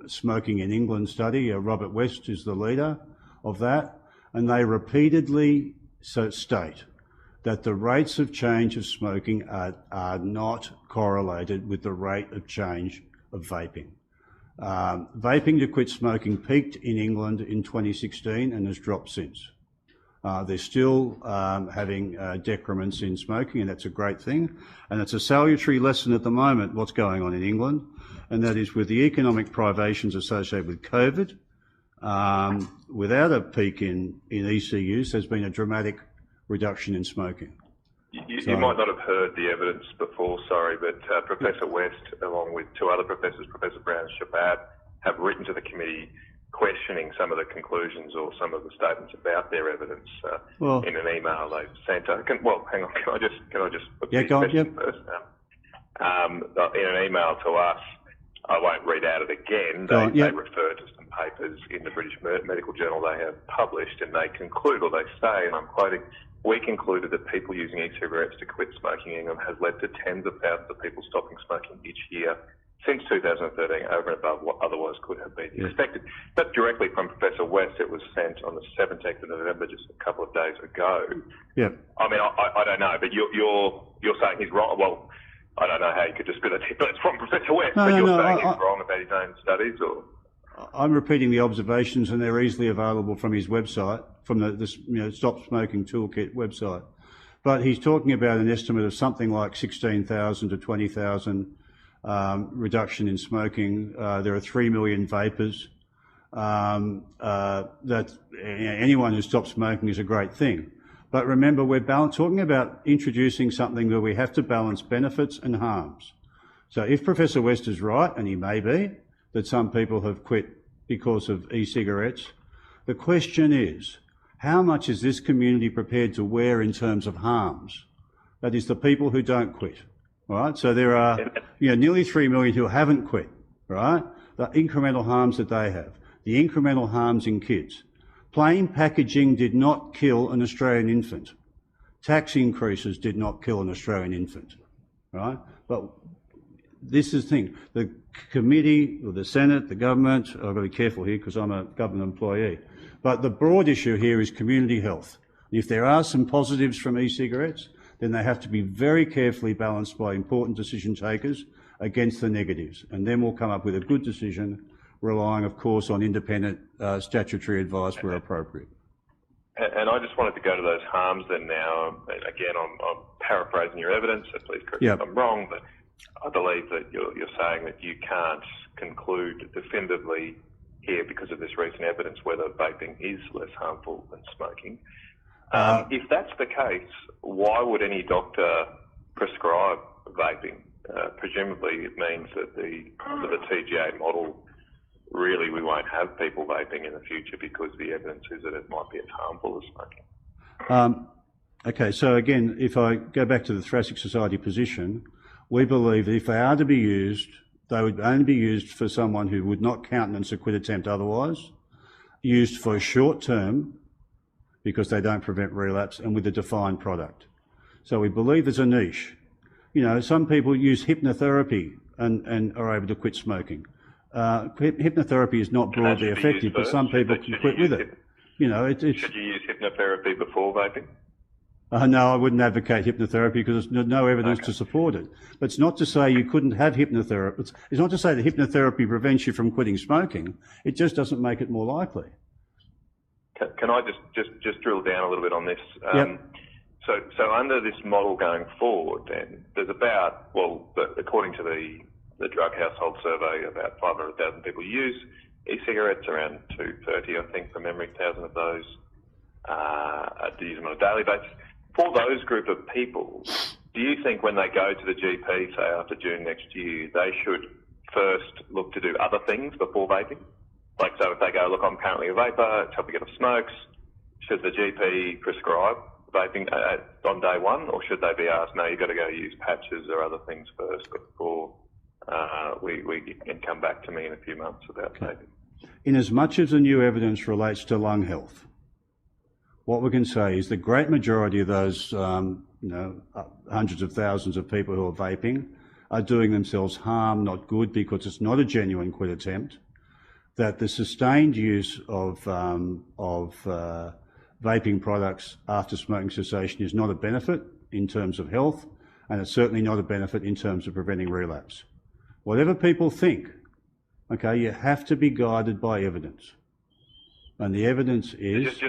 Smoking in England study. Robert West is the leader of that, and they repeatedly state that the rates of change of smoking are not correlated with the rate of change of vaping. Vaping to quit smoking peaked in England in 2016 and has dropped since. They're still having decrements in smoking, and that's a great thing. And it's a salutary lesson at the moment, what's going on in England, and that is with the economic privations associated with COVID, without a peak in EC use, there's been a dramatic reduction in smoking. You might not have heard the evidence before, sorry, but Professor West, along with two other professors, Professor Brown and Shabab, have written to the committee questioning some of the conclusions or some of the statements about their evidence in an email they've sent. Hang on, can I just put this question first? In an email to us, I won't read out it again. They refer to some papers in the British Medical Journal they have published, and they conclude, or they say, and I'm quoting, "We concluded that people using e-cigarettes to quit smoking in England has led to tens of thousands of people stopping smoking each year since 2013, over and above what otherwise could have been expected." That's directly from Professor West. It was sent on the 17th of November, just a couple of days ago. Yeah. I mean, I don't know, but you're saying he's wrong. Well, I don't know how you could dispute it, but it's from Professor West. But you're saying he's wrong about his own studies, or? I'm repeating the observations, and they're easily available from his website, from the Stop Smoking Toolkit website. But he's talking about an estimate of something like 16,000 to 20,000 reduction in smoking. There are 3 million vapors. That anyone who stops smoking is a great thing. But remember, we're talking about introducing something where we have to balance benefits and harms. So if Professor West is right, and he may be, that some people have quit because of e-cigarettes, the question is, how much is this community prepared to wear in terms of harms? That is, the people who don't quit, right? So there are nearly 3 million who haven't quit, right? The incremental harms that they have, the incremental harms in kids. Plain packaging did not kill an Australian infant. Tax increases did not kill an Australian infant, right? But this is the thing. The committee, or the Senate, the government, I've got to be careful here because I'm a government employee, but the broad issue here is community health. If there are some positives from e-cigarettes, then they have to be very carefully balanced by important decision takers against the negatives. And then we'll come up with a good decision, relying, of course, on independent statutory advice where appropriate. And I just wanted to go to those harms then now. Again, I'm paraphrasing your evidence, so please correct me if I'm wrong, but I believe that you're saying that you can't conclude definitively here because of this recent evidence whether vaping is less harmful than smoking. If that's the case, why would any doctor prescribe vaping? Presumably it means that under the TGA model, really we won't have people vaping in the future because the evidence is that it might be as harmful as smoking. Okay, so again, if I go back to the Thoracic Society position, we believe that if they are to be used, they would only be used for someone who would not countenance a quit attempt otherwise, used for a short term because they don't prevent relapse, and with a defined product. So we believe there's a niche. You know, some people use hypnotherapy and are able to quit smoking. Hypnotherapy is not broadly effective, but some people can quit with it. You know, should you use hypnotherapy before vaping? No, I wouldn't advocate hypnotherapy because there's no evidence to support it. But it's not to say you couldn't have hypnotherapy. It's not to say that hypnotherapy prevents you from quitting smoking. It just doesn't make it more likely. Can I just drill down a little bit on this? Yep. So under this model going forward, then there's about, according to the drug household survey, about 500,000 people use e-cigarettes, around 230, I think, from memory, 1,000 of those use them on a daily basis. For those group of people, do you think when they go to the GP, say after June next year, they should first look to do other things before vaping? Like, so if they go, look, I'm currently a vapor, it's helping me get off smokes, should the GP prescribe vaping on day one, or should they be asked, no, you've got to go use patches or other things first before we can come back to me in a few months about vaping? In as much as the new evidence relates to lung health, what we can say is the great majority of those, hundreds of thousands of people who are vaping are doing themselves harm, not good, because it's not a genuine quit attempt. That the sustained use of vaping products after smoking cessation is not a benefit in terms of health, and it's certainly not a benefit in terms of preventing relapse. Whatever people think, okay, you have to be guided by evidence, and the evidence is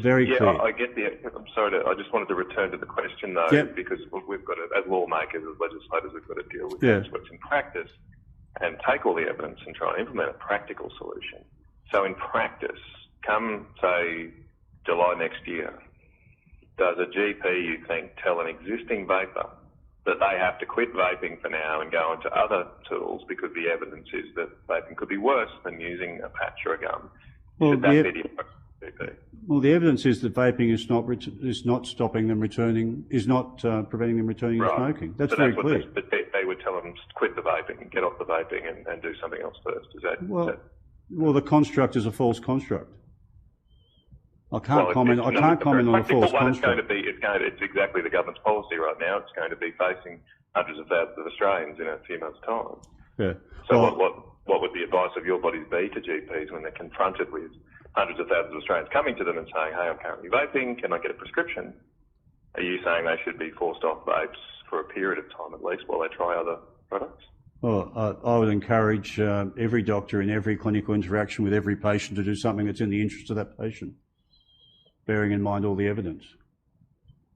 very clear. I get I'm sorry, I just wanted to return to the question though, because we've got to, as lawmakers, as legislators, we've got to deal with what's in practice and take all the evidence and try and implement a practical solution. So in practice, come, say, July next year, does a GP, you think, tell an existing vapor that they have to quit vaping for now and go into other tools because the evidence is that vaping could be worse than using a patch or a gum? Should that be the approach to GP? Well, the evidence is that vaping is not stopping them returning, is not preventing them returning to smoking. That's very clear. But they would tell them quit the vaping, get off the vaping, and do something else first. Is that? Well, the construct is a false construct. I can't comment on a false construct. It's exactly the government's policy right now. It's going to be facing hundreds of thousands of Australians in a few months' time. Yeah. So what would the advice of your bodies be to GPs when they're confronted with hundreds of thousands of Australians coming to them and saying, hey, I'm currently vaping, can I get a prescription? Are you saying they should be forced off vapes for a period of time at least while they try other products? Well, I would encourage every doctor in every clinical interaction with every patient to do something that's in the interest of that patient, bearing in mind all the evidence.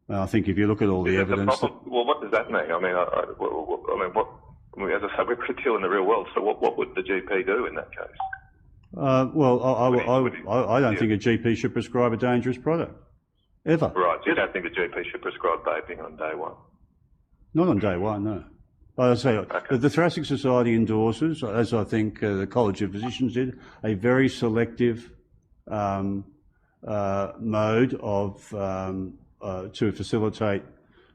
I think if you look at all the evidence... Well, what does that mean? I mean, as I said, we're pretty still in the real world, so what would the GP do in that case? I don't think a GP should prescribe a dangerous product. ever. Right, so you don't think the GP should prescribe vaping on day one? Not on day one, no. But I say, the Thoracic Society endorses, as I think the College of Physicians did, a very selective mode of to facilitate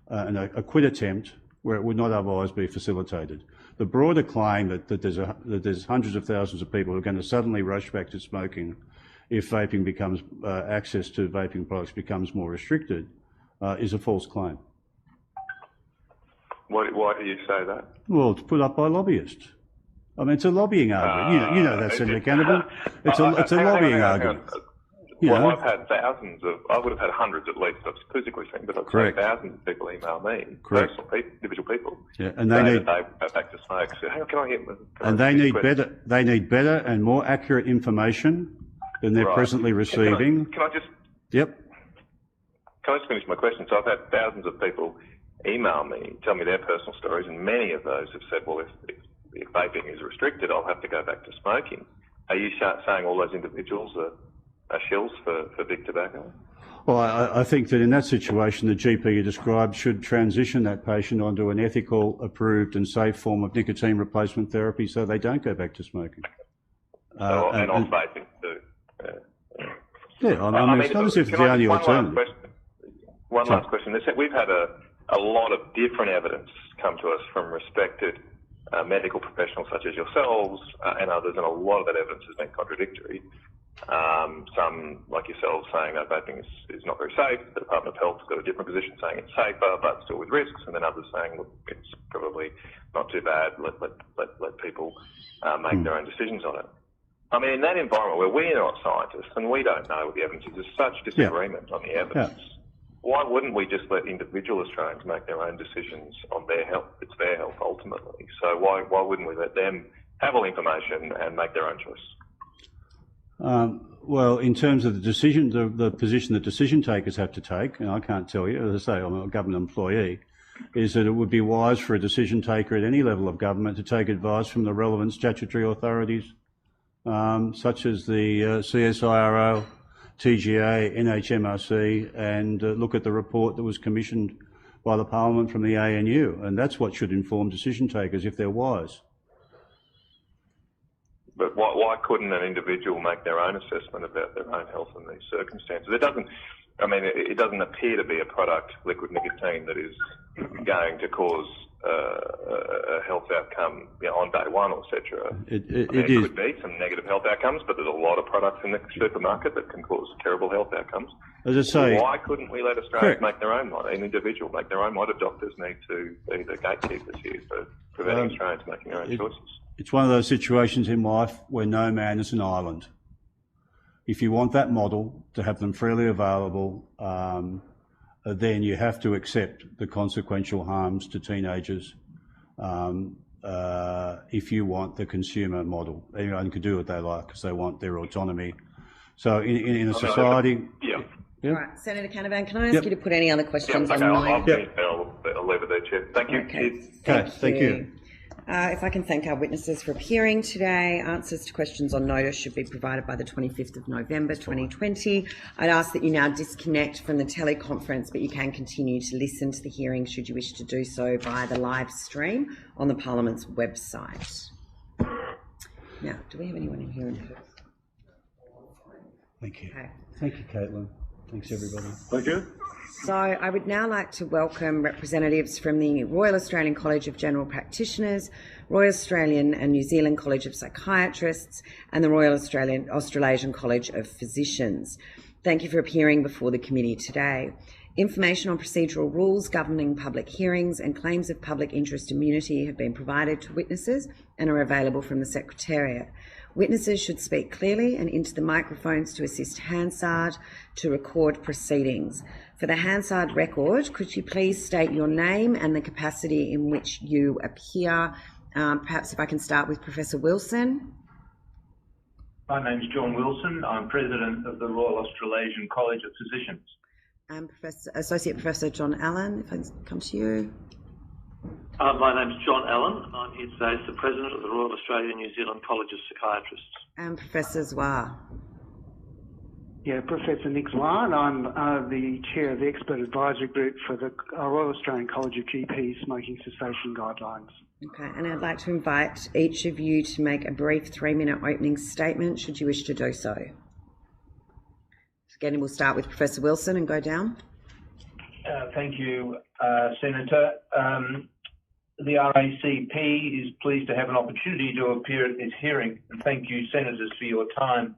a quit attempt where it would not otherwise be facilitated. The broader claim that there's hundreds of thousands of people who are going to suddenly rush back to smoking if vaping becomes access to vaping products becomes more restricted is a false claim. Why do you say that? Well, it's put up by lobbyists. I mean, it's a lobbying argument. You know that, Senator Canavan. It's a lobbying argument. Well, I've had I would have had hundreds at least, I've physically seen, but I've had thousands of people email me, personal people, individual people. Yeah, and they need they go back to smoke. So how can I get them? And they need better and more accurate information than they're presently receiving. Can I just? Yep. Can I just finish my question? So I've had thousands of people email me, tell me their personal stories, and many of those have said, well, if vaping is restricted, I'll have to go back to smoking. Are you saying all those individuals are shills for big tobacco? Well, I think that in that situation, the GP you described should transition that patient onto an ethical, approved and safe form of nicotine replacement therapy so they don't go back to smoking. And on vaping too. Yeah, I mean, it's not as if it's the only alternative. One last question. We've had a lot of different evidence come to us from respected medical professionals such as yourselves and others, and a lot of that evidence has been contradictory. Some, like yourselves, saying that vaping is not very safe. The Department of Health has got a different position saying it's safer, but still with risks, and then others saying, look, it's probably not too bad. Let people make their own decisions on it. I mean, in that environment where we're not scientists and we don't know what the evidence is, there's such disagreement on the evidence. Why wouldn't we just let individual Australians make their own decisions on their health? It's their health ultimately. So why wouldn't we let them have all the information and make their own choice? Well, in terms of the decision, the position that decision takers have to take, and I can't tell you, as I say, I'm a government employee, is that it would be wise for a decision taker at any level of government to take advice from the relevant statutory authorities, such as the CSIRO, TGA, NHMRC, and look at the report that was commissioned by the Parliament from the ANU, and that's what should inform decision takers if they're wise. But why couldn't an individual make their own assessment about their own health in these circumstances? It doesn't appear to be a product, liquid nicotine, that is going to cause a health outcome on day one, etc. It could be some negative health outcomes, but there's a lot of products in the supermarket that can cause terrible health outcomes. As I say, why couldn't we let Australians make their own mind? An individual make their own mind. Doctors need to be the gatekeepers here for preventing Australians making their own choices. It's one of those situations in life where no man is an island. If you want that model to have them freely available, then you have to accept the consequential harms to teenagers if you want the consumer model. Anyone can do what they like because they want their autonomy. So in a society... All right, Senator Canavan, can I ask you to put any other questions on online? I'll leave it there, Chair. Thank you. Okay, thank you. If I can thank our witnesses for appearing today. Answers to questions on notice should be provided by the 25th of November 2020. I'd ask that you now disconnect from the teleconference, but you can continue to listen to the hearing should you wish to do so via the live stream on the Parliament's website. Now, do we have anyone in here in person? Thank you. Okay. Thank you, Caitlin. Thanks, everybody. Thank you. So I would now like to welcome representatives from the Royal Australian College of General Practitioners, Royal Australian and New Zealand College of Psychiatrists, and the Royal Australasian College of Physicians. Thank you for appearing before the committee today. Information on procedural rules governing public hearings and claims of public interest immunity have been provided to witnesses and are available from the Secretariat. Witnesses should speak clearly and into the microphones to assist Hansard to record proceedings. For the Hansard record, could you please state your name and the capacity in which you appear? Perhaps if I can start with Professor Wilson. My name's John Wilson. I'm President of the Royal Australasian College of Physicians. And Associate Professor John Allen, if I can come to you. My name's John Allen. I'm here today as the President of the Royal Australian New Zealand College of Psychiatrists. And Professor Zwar. Yeah, Professor Nick Zwan. I'm the chair of the expert advisory group for the Royal Australian College of GP Smoking Cessation Guidelines. Okay, and I'd like to invite each of you to make a brief 3-minute opening statement, should you wish to do so. Again, we'll start with Professor Wilson and go down. Thank you, Senator. The RACP is pleased to have an opportunity to appear at this hearing, and thank you, Senators, for your time.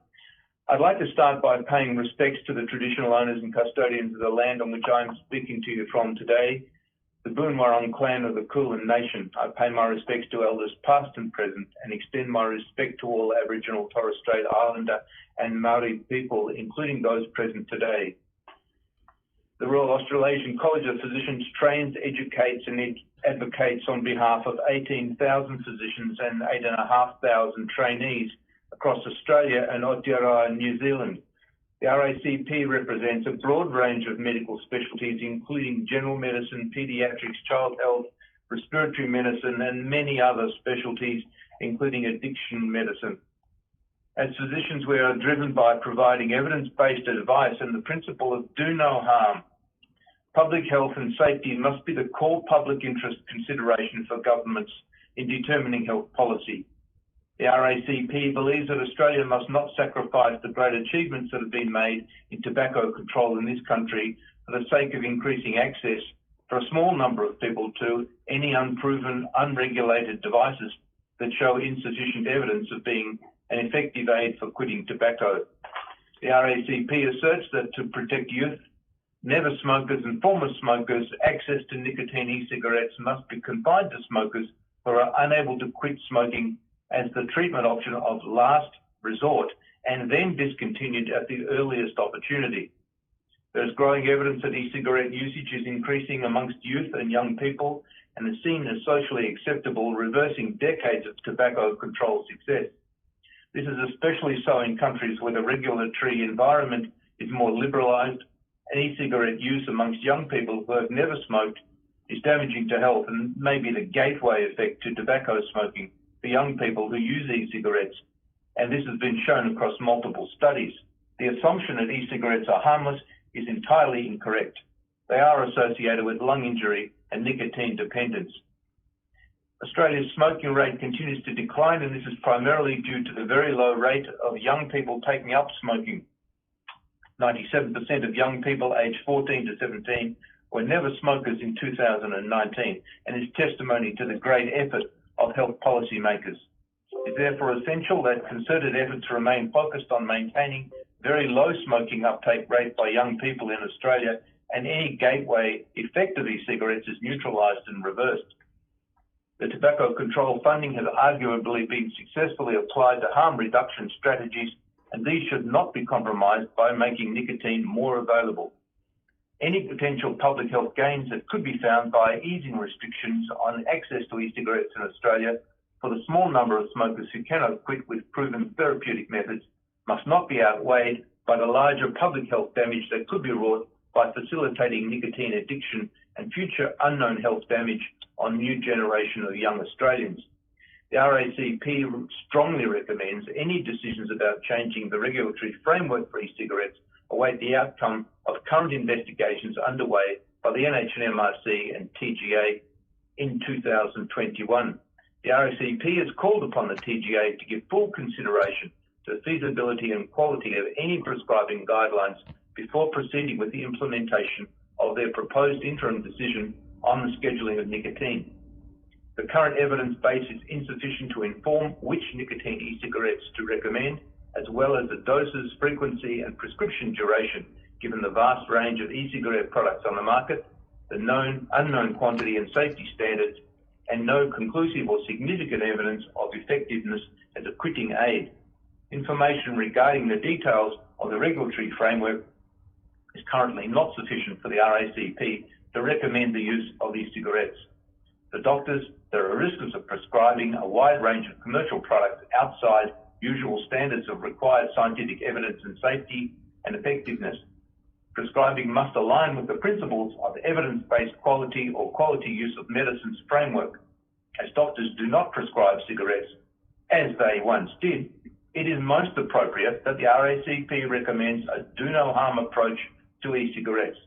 I'd like to start by paying respects to the traditional owners and custodians of the land on which I'm speaking to you from today, the Boon Wurrung clan of the Kulin Nation. I pay my respects to elders past and present and extend my respect to all Aboriginal, Torres Strait Islander and Maori people, including those present today. The Royal Australasian College of Physicians trains, educates and advocates on behalf of 18,000 physicians and 8,500 trainees across Australia and Aotearoa, New Zealand. The RACP represents a broad range of medical specialties, including general medicine, paediatrics, child health, respiratory medicine, and many other specialties, including addiction medicine. As physicians, we are driven by providing evidence-based advice and the principle of do no harm. Public health and safety must be the core public interest consideration for governments in determining health policy. The RACP believes that Australia must not sacrifice the great achievements that have been made in tobacco control in this country for the sake of increasing access for a small number of people to any unproven, unregulated devices that show insufficient evidence of being an effective aid for quitting tobacco. The RACP asserts that to protect youth, never smokers and former smokers, access to nicotine e-cigarettes must be confined to smokers who are unable to quit smoking as the treatment option of last resort and then discontinued at the earliest opportunity. There is growing evidence that e-cigarette usage is increasing amongst youth and young people and is seen as socially acceptable, reversing decades of tobacco control success. This is especially so in countries where the regulatory environment is more liberalised, and e-cigarette use amongst young people who have never smoked is damaging to health and may be the gateway effect to tobacco smoking for young people who use e-cigarettes, and this has been shown across multiple studies. The assumption that e-cigarettes are harmless is entirely incorrect. They are associated with lung injury and nicotine dependence. Australia's smoking rate continues to decline, and this is primarily due to the very low rate of young people taking up smoking. 97% of young people aged 14 to 17 were never smokers in 2019, and is testimony to the great effort of health policymakers. It's therefore essential that concerted efforts remain focused on maintaining very low smoking uptake rate by young people in Australia, and any gateway effect of e-cigarettes is neutralised and reversed. The tobacco control funding has arguably been successfully applied to harm reduction strategies, and these should not be compromised by making nicotine more available. Any potential public health gains that could be found by easing restrictions on access to e-cigarettes in Australia for the small number of smokers who cannot quit with proven therapeutic methods must not be outweighed by the larger public health damage that could be wrought by facilitating nicotine addiction and future unknown health damage on new generation of young Australians. The RACP strongly recommends any decisions about changing the regulatory framework for e-cigarettes await the outcome of current investigations underway by the NHMRC and TGA in 2021. The RACP has called upon the TGA to give full consideration to the feasibility and quality of any prescribing guidelines before proceeding with the implementation of their proposed interim decision on the scheduling of nicotine. The current evidence base is insufficient to inform which nicotine e-cigarettes to recommend, as well as the doses, frequency and prescription duration, given the vast range of e-cigarette products on the market, the known, unknown quantity and safety standards, and no conclusive or significant evidence of effectiveness as a quitting aid. Information regarding the details of the regulatory framework is currently not sufficient for the RACP to recommend the use of e-cigarettes. For doctors, there are risks of prescribing a wide range of commercial products outside usual standards of required scientific evidence and safety and effectiveness. Prescribing must align with the principles of evidence-based quality or quality use of medicines framework, as doctors do not prescribe cigarettes, as they once did, it is most appropriate that the RACP recommends a do-no-harm approach to e-cigarettes.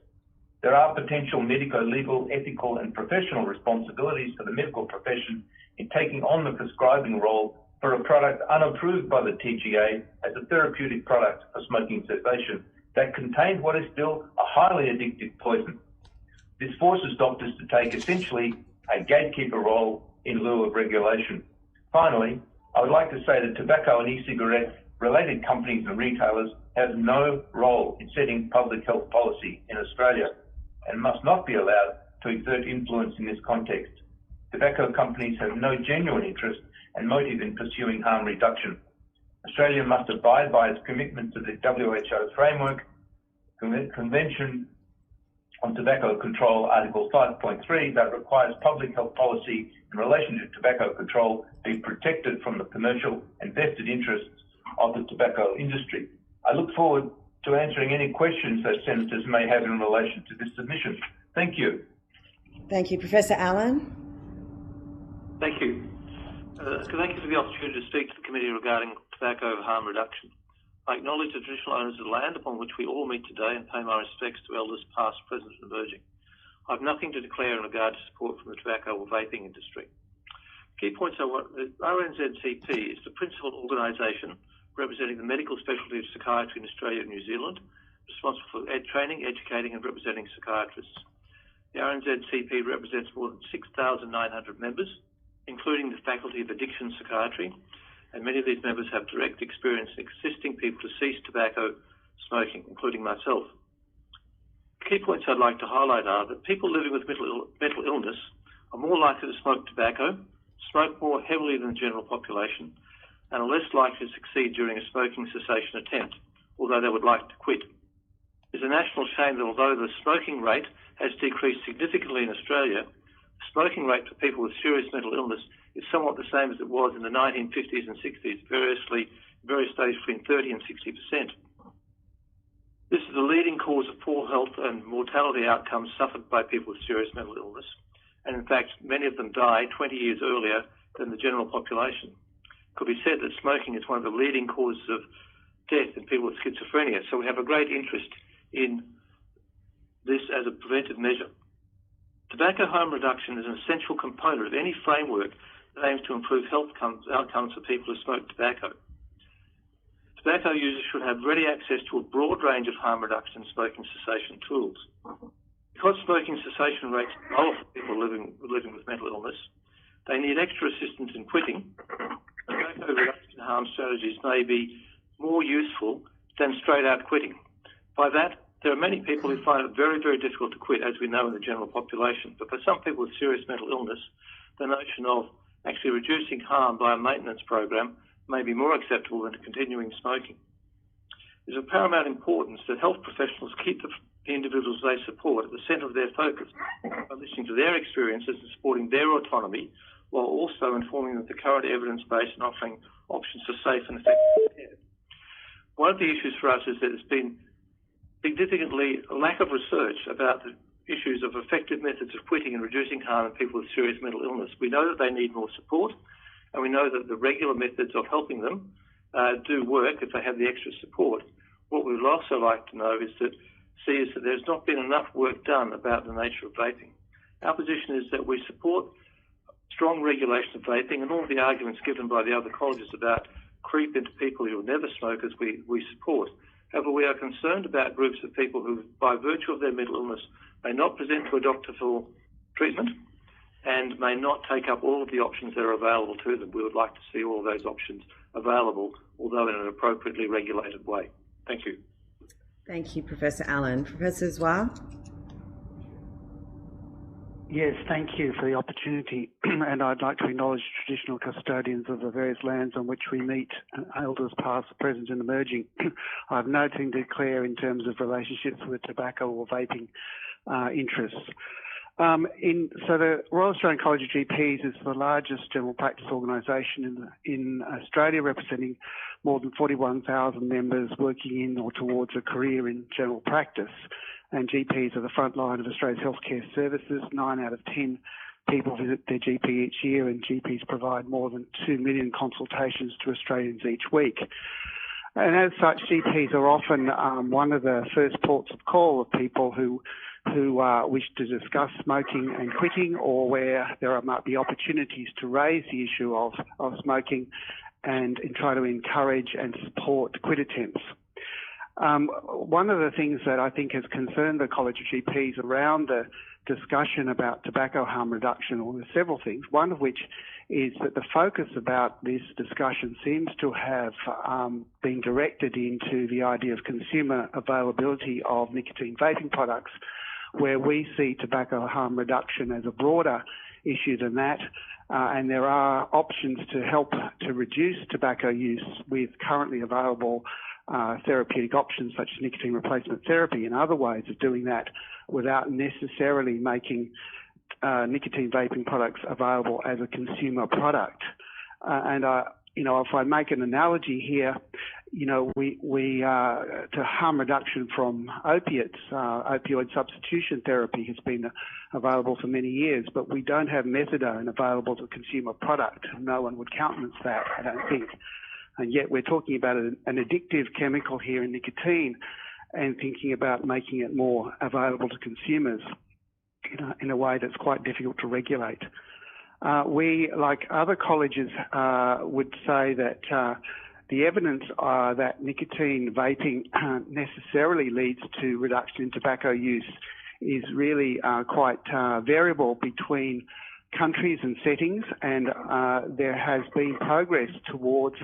There are potential medical, legal, ethical and professional responsibilities for the medical profession in taking on the prescribing role for a product unapproved by the TGA as a therapeutic product for smoking cessation that contains what is still a highly addictive poison. This forces doctors to take essentially a gatekeeper role in lieu of regulation. Finally, I would like to say that tobacco and e-cigarette related companies and retailers have no role in setting public health policy in Australia and must not be allowed to exert influence in this context. Tobacco companies have no genuine interest and motive in pursuing harm reduction. Australia must abide by its commitment to the WHO framework, Convention on Tobacco Control, Article 5.3, that requires public health policy in relation to tobacco control be protected from the commercial and vested interests of the tobacco industry. I look forward to answering any questions that senators may have in relation to this submission. Thank you. Thank you. Professor Allen. Thank you. Thank you for the opportunity to speak to the committee regarding tobacco harm reduction. I acknowledge the traditional owners of the land upon which we all meet today and pay my respects to elders past, present and emerging. I have nothing to declare in regard to support from the tobacco or vaping industry. Key points are what the RNZCP is the principal organisation representing the medical specialty of psychiatry in Australia and New Zealand, responsible for training, educating and representing psychiatrists. The RNZCP represents more than 6,900 members, including the Faculty of Addiction Psychiatry, and many of these members have direct experience in assisting people to cease tobacco smoking, including myself. Key points I'd like to highlight are that people living with mental illness are more likely to smoke tobacco, smoke more heavily than the general population, and are less likely to succeed during a smoking cessation attempt, although they would like to quit. It's a national shame that although the smoking rate has decreased significantly in Australia, the smoking rate for people with serious mental illness is somewhat the same as it was in the 1950s and 60s, various stages between 30 and 60%. This is the leading cause of poor health and mortality outcomes suffered by people with serious mental illness, and in fact, many of them die 20 years earlier than the general population. It could be said that smoking is one of the leading causes of death in people with schizophrenia, so we have a great interest in this as a preventive measure. Tobacco harm reduction is an essential component of any framework that aims to improve health outcomes for people who smoke tobacco. Tobacco users should have ready access to a broad range of harm reduction and smoking cessation tools. Because smoking cessation rates are lower for people living with mental illness, they need extra assistance in quitting. Tobacco reduction harm strategies may be more useful than straight-out quitting. By that, there are many people who find it very, very difficult to quit, as we know in the general population. But for some people with serious mental illness, the notion of actually reducing harm by a maintenance program may be more acceptable than continuing smoking. It is of paramount importance that health professionals keep the individuals they support at the centre of their focus by listening to their experiences and supporting their autonomy, while also informing them of the current evidence base and offering options for safe and effective care. One of the issues for us is that there's been significantly a lack of research about the issues of effective methods of quitting and reducing harm in people with serious mental illness. We know that they need more support, and we know that the regular methods of helping them do work if they have the extra support. What we would also like to know is that there's not been enough work done about the nature of vaping. Our position is that we support strong regulation of vaping, and all of the arguments given by the other colleges about creep into people who are never smokers we support. However, we are concerned about groups of people who, by virtue of their mental illness, may not present to a doctor for treatment and may not take up all of the options that are available to them. We would like to see all of those options available, although in an appropriately regulated way. Thank you. Thank you, Professor Allen. Professor Zwar? Yes, thank you for the opportunity. And I'd like to acknowledge traditional custodians of the various lands on which we meet, elders past, present and emerging. I have nothing to declare in terms of relationships with tobacco or vaping interests. So the Royal Australian College of GPs is the largest general practice organisation in Australia, representing more than 41,000 members working in or towards a career in general practice. And GPs are the front line of Australia's healthcare services. 9 out of 10 people visit their GP each year, and GPs provide more than 2 million consultations to Australians each week. And as such, GPs are often one of the first ports of call of people who wish to discuss smoking and quitting, or where there might be opportunities to raise the issue of smoking and try to encourage and support quit attempts. One of the things that I think has concerned the College of GPs around the discussion about tobacco harm reduction, or there's several things, one of which is that the focus about this discussion seems to have been directed into the idea of consumer availability of nicotine vaping products, where we see tobacco harm reduction as a broader issue than that. And there are options to help to reduce tobacco use with currently available therapeutic options such as nicotine replacement therapy and other ways of doing that without necessarily making nicotine vaping products available as a consumer product. If I make an analogy here, we to harm reduction from opiates, opioid substitution therapy has been available for many years, but we don't have methadone available as a consumer product. No one would countenance that, I don't think. And yet we're talking about an addictive chemical here in nicotine and thinking about making it more available to consumers in a way that's quite difficult to regulate. We, like other colleges, would say that the evidence that nicotine vaping necessarily leads to reduction in tobacco use is really quite variable between countries and settings, and there has been progress towards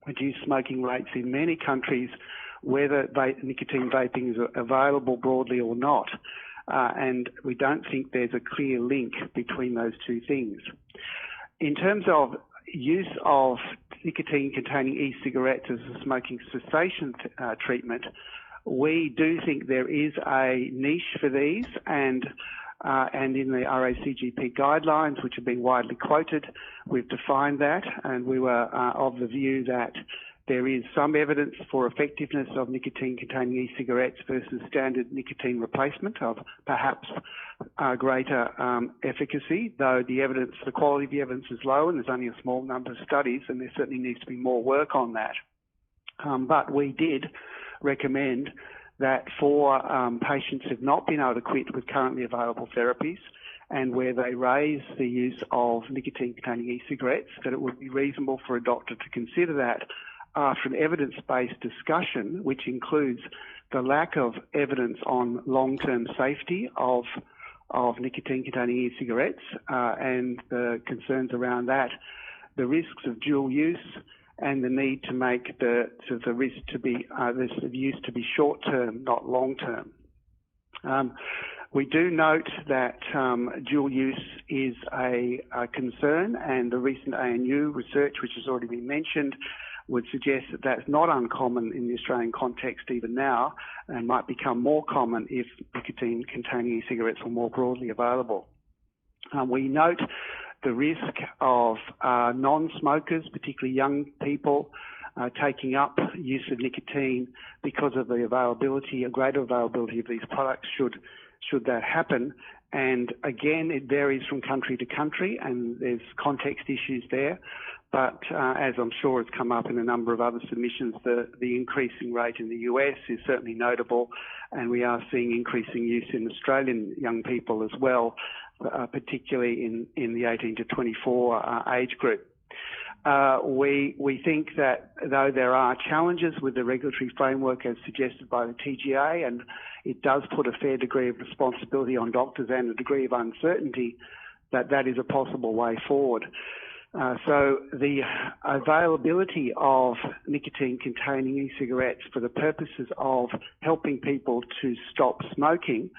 reduced smoking rates in many countries, whether nicotine vaping is available broadly or not. And we don't think there's a clear link between those two things. In terms of use of nicotine-containing e-cigarettes as a smoking cessation treatment, we do think there is a niche for these, and in the RACGP guidelines, which have been widely quoted, we've defined that, and we were of the view that there is some evidence for effectiveness of nicotine-containing e-cigarettes versus standard nicotine replacement of perhaps greater efficacy, though the quality of the evidence is low and there's only a small number of studies, and there certainly needs to be more work on that. But we did recommend that for patients who have not been able to quit with currently available therapies, and where they raise the use of nicotine-containing e-cigarettes, that it would be reasonable for a doctor to consider that after an evidence-based discussion, which includes the lack of evidence on long-term safety of nicotine-containing e-cigarettes and the concerns around that, the risks of dual use, and the need to make the risk to be this use to be short-term, not long-term. We do note that dual use is a concern, and the recent ANU research, which has already been mentioned, would suggest that that's not uncommon in the Australian context even now, and might become more common if nicotine-containing e-cigarettes are more broadly available. We note the risk of non-smokers, particularly young people, taking up use of nicotine because of the availability, a greater availability of these products should that happen. And again, it varies from country to country, and there's context issues there. But as I'm sure has come up in a number of other submissions, the increasing rate in the US is certainly notable, and we are seeing increasing use in Australian young people as well, particularly in the 18 to 24 age group. We think that though there are challenges with the regulatory framework as suggested by the TGA, and it does put a fair degree of responsibility on doctors and a degree of uncertainty, that is a possible way forward. So the availability of nicotine-containing e-cigarettes for the purposes of helping people to stop smoking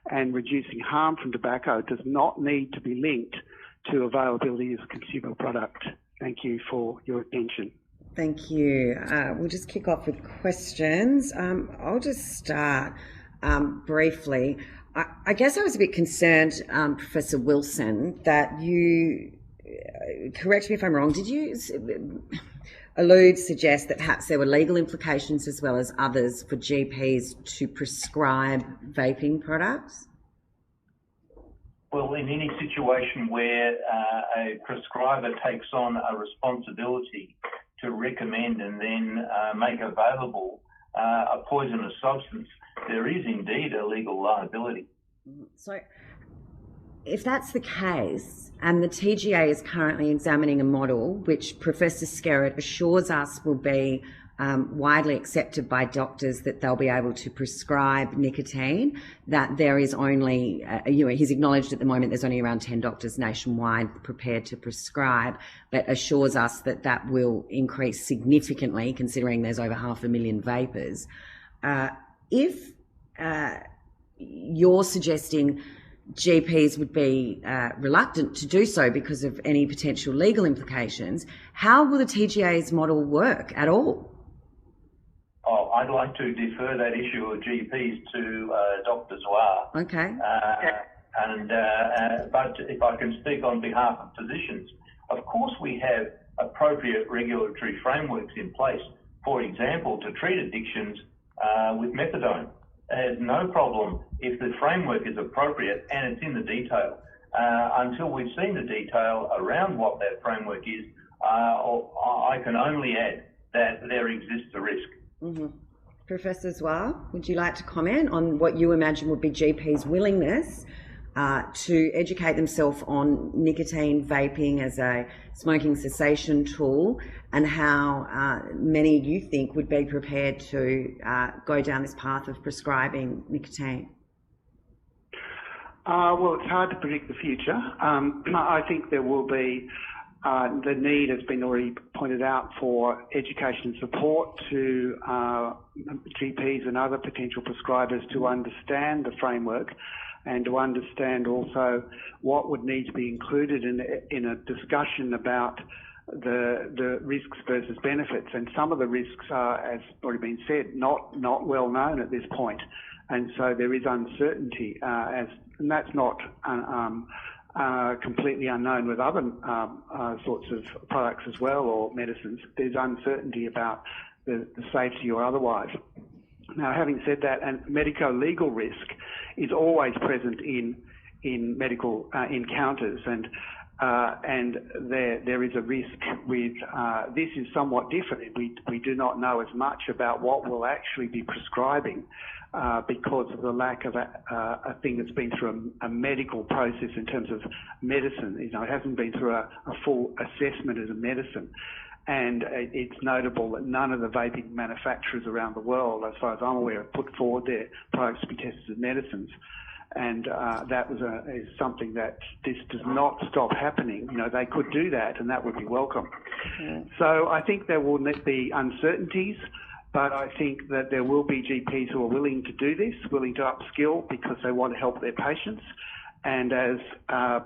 and reducing harm from tobacco does not need to be linked to availability as a consumer product. Thank you for your attention. Thank you. We'll just kick off with questions. I'll just start briefly. I guess I was a bit concerned, Professor Wilson, that you, correct me if I'm wrong, did you suggest that perhaps there were legal implications as well as others for GPs to prescribe vaping products? Well, in any situation where a prescriber takes on a responsibility to recommend and then make available a poisonous substance, there is indeed a legal liability. So if that's the case, and the TGA is currently examining a model which Professor Skerritt assures us will be widely accepted by doctors, that they'll be able to prescribe nicotine, that there is only, he's acknowledged at the moment there's only around 10 doctors nationwide prepared to prescribe, but assures us that that will increase significantly considering there's over 500,000 vapers. If you're suggesting GPs would be reluctant to do so because of any potential legal implications, how will the TGA's model work at all? Oh, I'd like to defer that issue of GPs to Dr. Zwar. Okay. But if I can speak on behalf of physicians, of course we have appropriate regulatory frameworks in place, for example, to treat addictions with methadone. There's no problem if the framework is appropriate and it's in the detail. Until we've seen the detail around what that framework is, I can only add that there exists a risk. Mm-hmm. Professor Zwar, would you like to comment on what you imagine would be GPs' willingness to educate themselves on nicotine vaping as a smoking cessation tool, and how many you think would be prepared to go down this path of prescribing nicotine? Well, it's hard to predict the future. I think there will be the need, has been already pointed out, for education support to GPs and other potential prescribers to understand the framework, and to understand also what would need to be included in a discussion about the risks versus benefits. And some of the risks are, as already been said, not well known at this point, and so there is uncertainty, and that's not completely unknown with other sorts of products as well, or medicines. There's uncertainty about the safety or otherwise. Now, having said that, and medico-legal risk is always present in medical encounters, and there is a risk with this is somewhat different. We do not know as much about what we'll actually be prescribing because of the lack of a thing that's been through a medical process in terms of medicine. It hasn't been through a full assessment as a medicine. And it's notable that none of the vaping manufacturers around the world, as far as I'm aware, have put forward their products to be tested as medicines. And that is something that this does not stop happening. They could do that, and that would be welcome. So I think there will be uncertainties, but I think that there will be GPs who are willing to do this, willing to upskill because they want to help their patients. And as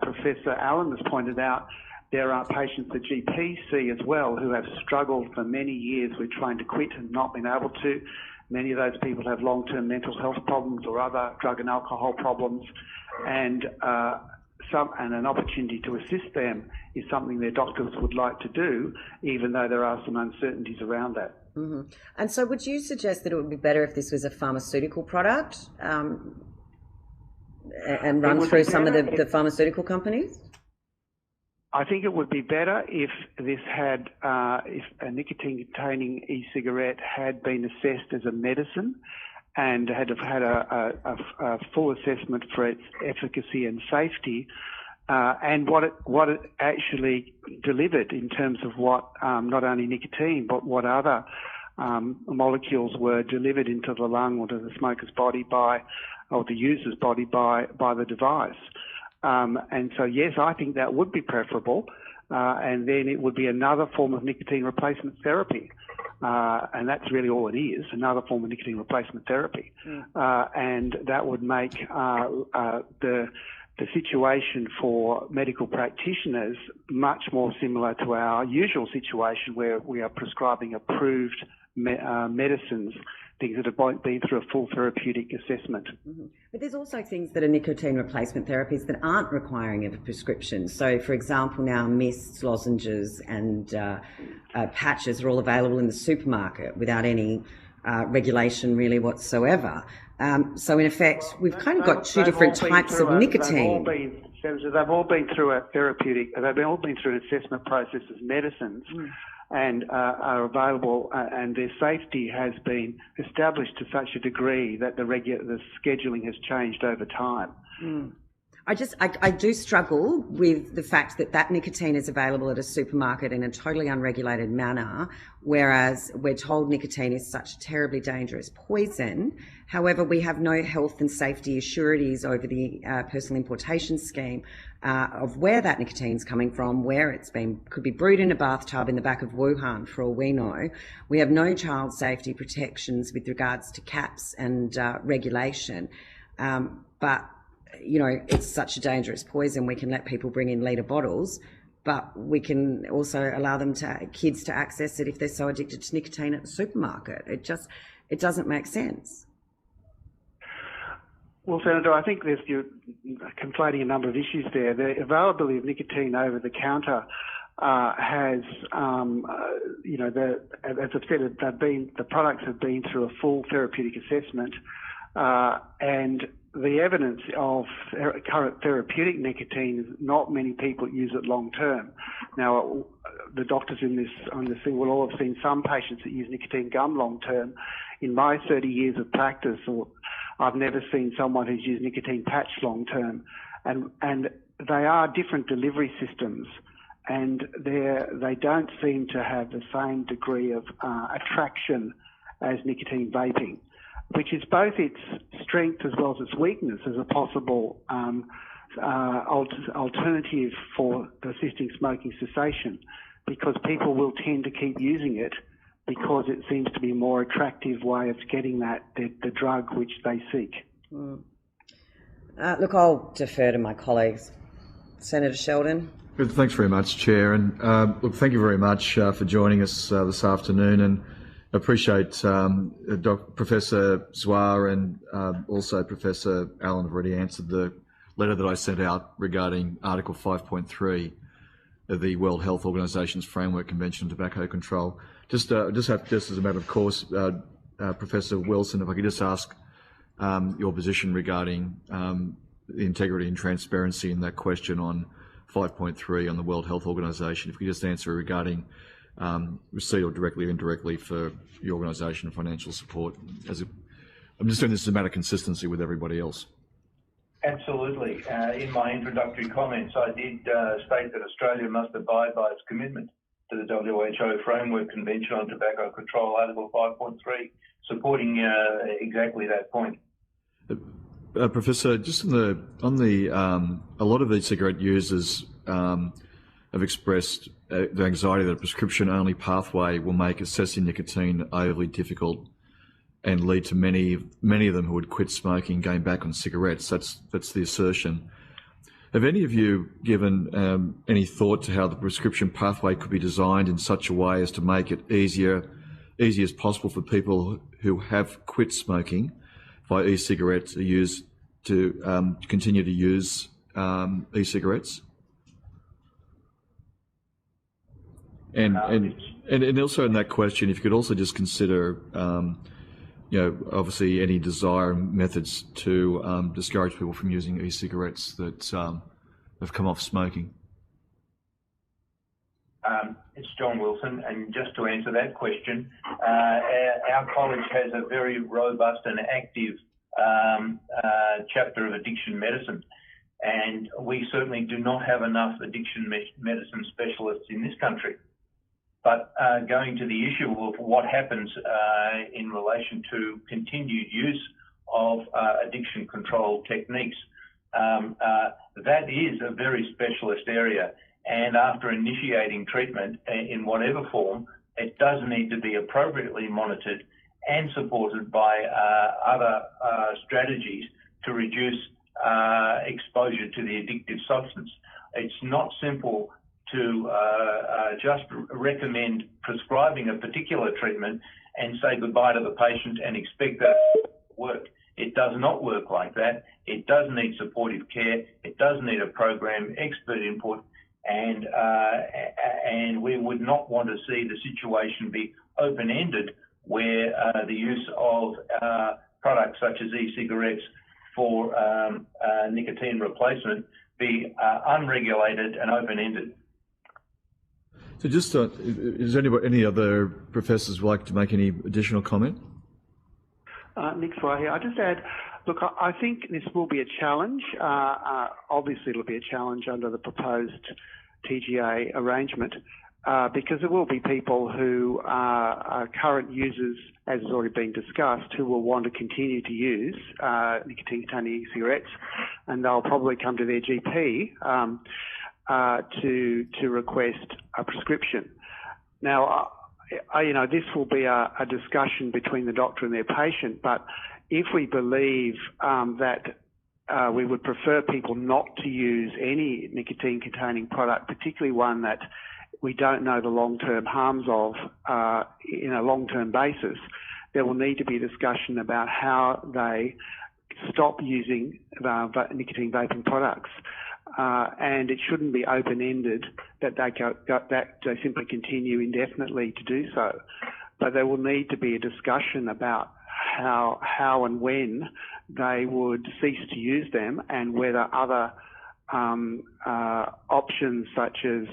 Professor Allen has pointed out, there are patients that GPs see as well who have struggled for many years with trying to quit and not been able to. Many of those people have long-term mental health problems or other drug and alcohol problems, and an opportunity to assist them is something their doctors would like to do, even though there are some uncertainties around that. Mm-hmm. And so would you suggest that it would be better if this was a pharmaceutical product and run through some of the pharmaceutical companies? I think it would be better if this had, if a nicotine-containing e-cigarette had been assessed as a medicine and had had a full assessment for its efficacy and safety, and what it actually delivered in terms of what not only nicotine but what other molecules were delivered into the lung or to the smoker's body or the user's body by the device. And so, yes, I think that would be preferable, and then it would be another form of nicotine replacement therapy, and that's really all it is, another form of nicotine replacement therapy. And that would make the situation for medical practitioners much more similar to our usual situation where we are prescribing approved medicines, things that have been through a full therapeutic assessment. Mm-hmm. But there's also things that are nicotine replacement therapies that aren't requiring of a prescription. So, for example, now mists, lozenges and patches are all available in the supermarket without any regulation really whatsoever. So, in effect, we've kind of got two different types of nicotine. Senator, they've all been through they've all been through an assessment process as medicines and are available, and their safety has been established to such a degree that the scheduling has changed over time. I do struggle with the fact that nicotine is available at a supermarket in a totally unregulated manner, whereas we're told nicotine is such a terribly dangerous poison. However, we have no health and safety assurities over the personal importation scheme of where that nicotine's coming from, where it's could be brewed in a bathtub in the back of Wuhan, for all we know. We have no child safety protections with regards to caps and regulation. But you know, it's such a dangerous poison. We can let people bring in litre bottles, but we can also allow kids to access it if they're so addicted to nicotine at the supermarket. It doesn't make sense. Well, Senator, I think you're conflating a number of issues there. The availability of nicotine over the counter has, as I've said, the products have been through a full therapeutic assessment, and the evidence of current therapeutic nicotine is not many people use it long term. Now, the doctors on this thing will all have seen some patients that use nicotine gum long term. In my 30 years of practice, I've never seen someone who's used nicotine patch long term, and they are different delivery systems, and they don't seem to have the same degree of attraction as nicotine vaping, which is both its strength as well as its weakness as a possible alternative for assisting smoking cessation, because people will tend to keep using it because it seems to be a more attractive way of getting the drug which they seek. Look, I'll defer to my colleagues. Senator Sheldon. Good, thanks very much, Chair. And look, thank you very much for joining us this afternoon, and appreciate Professor Zwar and also Professor Allen have already answered the letter that I sent out regarding Article 5.3 of the World Health Organization's Framework Convention on Tobacco Control. Just as a matter of course, Professor Wilson, if I could just ask your position regarding the integrity and transparency in that question on 5.3 on the World Health Organization. If you could just answer regarding receipt or directly or indirectly for your organisation of financial support. I'm just doing this as a matter of consistency with everybody else. Absolutely. In my introductory comments, I did state that Australia must abide by its commitment to the WHO Framework Convention on Tobacco Control, Article 5.3, supporting exactly that point. Professor, just on the a lot of e-cigarette users have expressed the anxiety that a prescription-only pathway will make assessing nicotine overly difficult and lead to many of them who would quit smoking going back on cigarettes. That's the assertion. Have any of you given any thought to how the prescription pathway could be designed in such a way as to make it easy as possible for people who have quit smoking by e-cigarettes to continue to use e-cigarettes? And also in that question, if you could also just consider, obviously any desire and methods to discourage people from using e-cigarettes that have come off smoking. It's John Wilson, and just to answer that question, our college has a very robust and active chapter of addiction medicine, and we certainly do not have enough addiction medicine specialists in this country. But going to the issue of what happens in relation to continued use of addiction control techniques, that is a very specialist area. And after initiating treatment in whatever form, it does need to be appropriately monitored and supported by other strategies to reduce exposure to the addictive substance. It's not simple to just recommend prescribing a particular treatment and say goodbye to the patient and expect that it will work. It does not work like that. It does need supportive care. It does need a program, expert input, and we would not want to see the situation be open-ended where the use of products such as e-cigarettes for nicotine replacement be unregulated and open-ended. So just, is there any other professors would like to make any additional comment? Nick Fry here. I just add, look, I think this will be a challenge. Obviously, it'll be a challenge under the proposed TGA arrangement because there will be people who are current users, as has already been discussed, who will want to continue to use nicotine-containing cigarettes, and they'll probably come to their GP to request a prescription. Now, this will be a discussion between the doctor and their patient, but if we believe that we would prefer people not to use any nicotine-containing product, particularly one that we don't know the long-term harms of in a long-term basis, there will need to be a discussion about how they stop using nicotine vaping products. And it shouldn't be open-ended that they simply continue indefinitely to do so. But there will need to be a discussion about how and when they would cease to use them, and whether other options such as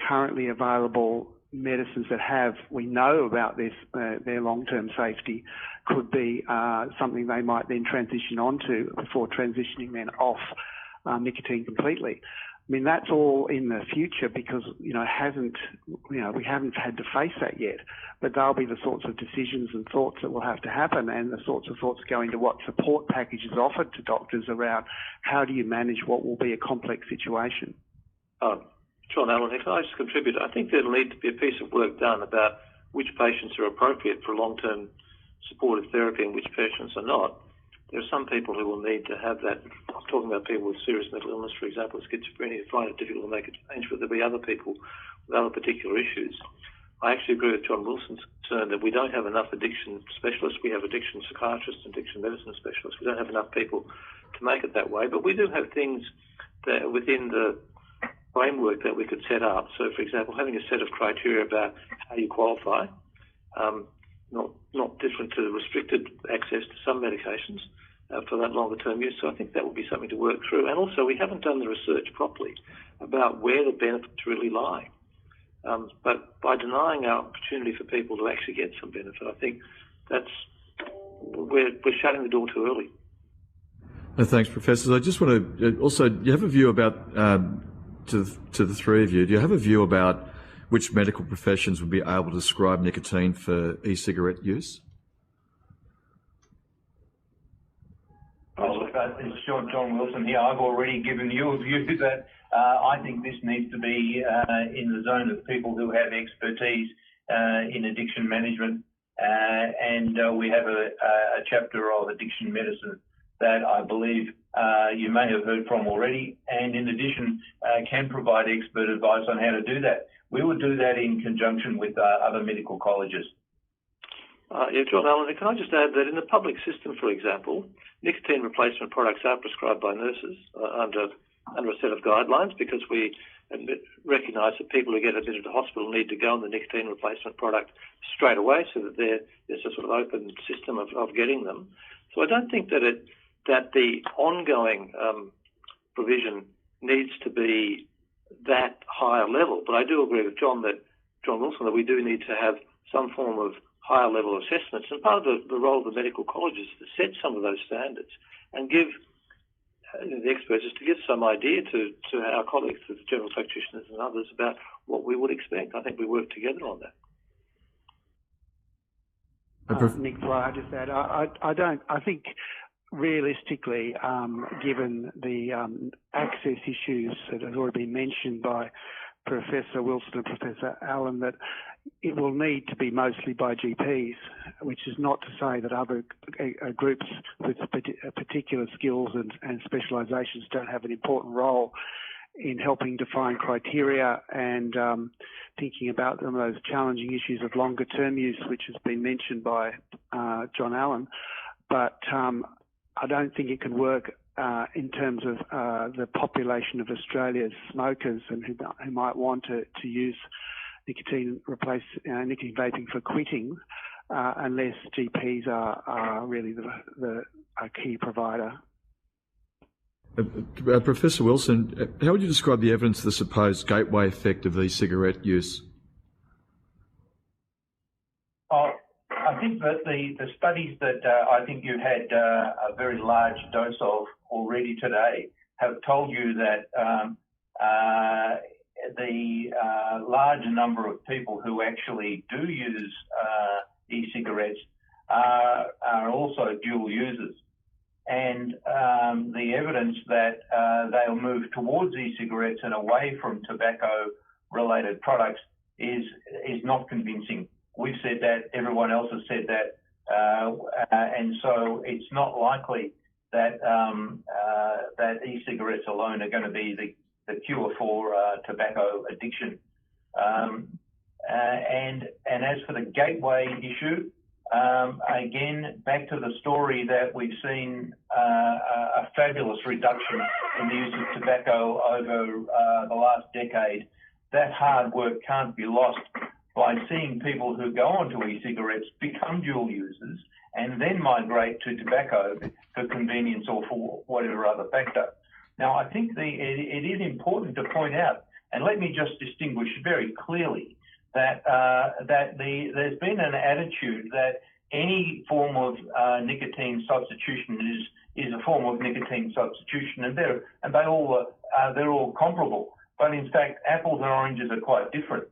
currently available medicines that we know about their long-term safety could be something they might then transition onto before transitioning then off nicotine completely. I mean, that's all in the future because, we haven't had to face that yet, but they'll be the sorts of decisions and thoughts that will have to happen, and the sorts of thoughts go into what support packages offered to doctors around how do you manage what will be a complex situation. John Allen, can I just contribute? I think there'll need to be a piece of work done about which patients are appropriate for long-term supportive therapy and which patients are not. There are some people who will need to have that. I'm talking about people with serious mental illness, for example, schizophrenia, who find it difficult to make a change, but there'll be other people with other particular issues. I actually agree with John Wilson's concern that we don't have enough addiction specialists. We have addiction psychiatrists and addiction medicine specialists. We don't have enough people to make it that way, but we do have things that within the framework that we could set up. So, for example, having a set of criteria about how you qualify, not different to restricted access to some medications for that longer term use. So I think that would be something to work through. And also, we haven't done the research properly about where the benefits really lie. But by denying our opportunity for people to actually get some benefit, I think we're shutting the door too early. Thanks, Professors. I just want to also, do you have a view about, to the three of you, do you have a view about which medical professions would be able to prescribe nicotine for e-cigarette use? It's John Wilson here. I've already given you a view that I think this needs to be in the zone of people who have expertise in addiction management, and we have a chapter of addiction medicine that I believe you may have heard from already, and in addition can provide expert advice on how to do that. We would do that in conjunction with other medical colleges. John Allen, can I just add that in the public system, for example, nicotine replacement products are prescribed by nurses under a set of guidelines, because we recognise that people who get admitted to hospital need to go on the nicotine replacement product straight away, so that there's a sort of open system of getting them. So I don't think that the ongoing provision needs to be that higher level. But I do agree with John Wilson that we do need to have some form of higher level assessments. And part of the role of the medical colleges is to set some of those standards and give the experts, is to give some idea to our colleagues, to the general practitioners and others, about what we would expect. I think we work together on that. Nick Fry, I just add, I think realistically, given the access issues that have already been mentioned by Professor Wilson and Professor Allen, that it will need to be mostly by GPs, which is not to say that other groups with particular skills and specialisations don't have an important role in helping define criteria and thinking about some of those challenging issues of longer term use, which has been mentioned by John Allen. But I don't think it can work in terms of the population of Australia's smokers and who might want to use nicotine vaping for quitting, unless GPs are really the key provider. Professor Wilson, how would you describe the evidence of the supposed gateway effect of e-cigarette use? I think that the studies that I think you had a very large dose of already today have told you that the large number of people who actually do use e-cigarettes are also dual users. And the evidence that they'll move towards e-cigarettes and away from tobacco-related products is not convincing. We've said that, everyone else has said that, and so it's not likely that that e-cigarettes alone are going to be the cure for tobacco addiction. And as for the gateway issue, again, back to the story that we've seen a fabulous reduction in the use of tobacco over the last decade. That hard work can't be lost by seeing people who go onto e-cigarettes become dual users and then migrate to tobacco for convenience or for whatever other factor. Now, I think it is important to point out, and let me just distinguish very clearly, that there's been an attitude that any form of nicotine substitution is a form of nicotine substitution, and they're all comparable. But in fact, apples and oranges are quite different.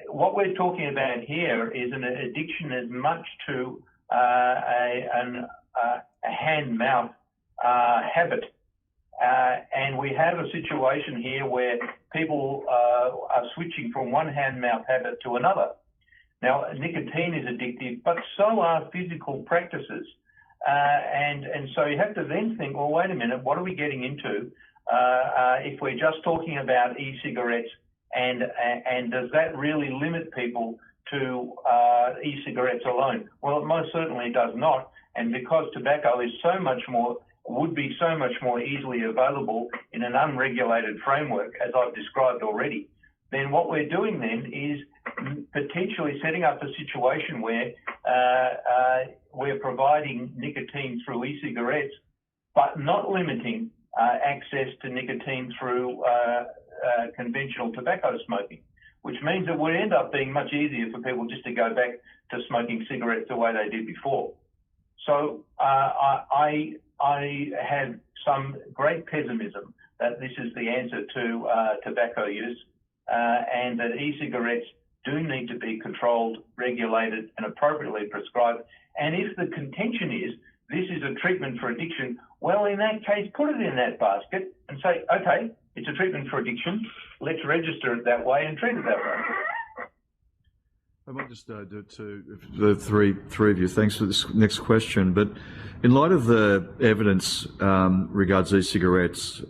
What we're talking about here is an addiction as much to a hand-mouth habit. And we have a situation here where people are switching from one hand-mouth habit to another. Now, nicotine is addictive, but so are physical practices. And so you have to then think, well, wait a minute, what are we getting into if we're just talking about e-cigarettes, and does that really limit people to e-cigarettes alone? Well, it most certainly does not. And because tobacco is would be so much more easily available in an unregulated framework, as I've described already, then what we're doing then is potentially setting up a situation where we're providing nicotine through e-cigarettes, but not limiting access to nicotine through conventional tobacco smoking, which means it would end up being much easier for people just to go back to smoking cigarettes the way they did before. So I have some great pessimism that this is the answer to tobacco use, and that e-cigarettes do need to be controlled, regulated, and appropriately prescribed. And if the contention is this is a treatment for addiction, well, in that case, put it in that basket and say, okay, it's a treatment for addiction. Let's register it that way and treat it that way. I might just do it to the three of you. Thanks for this next question. But in light of the evidence regards e-cigarettes,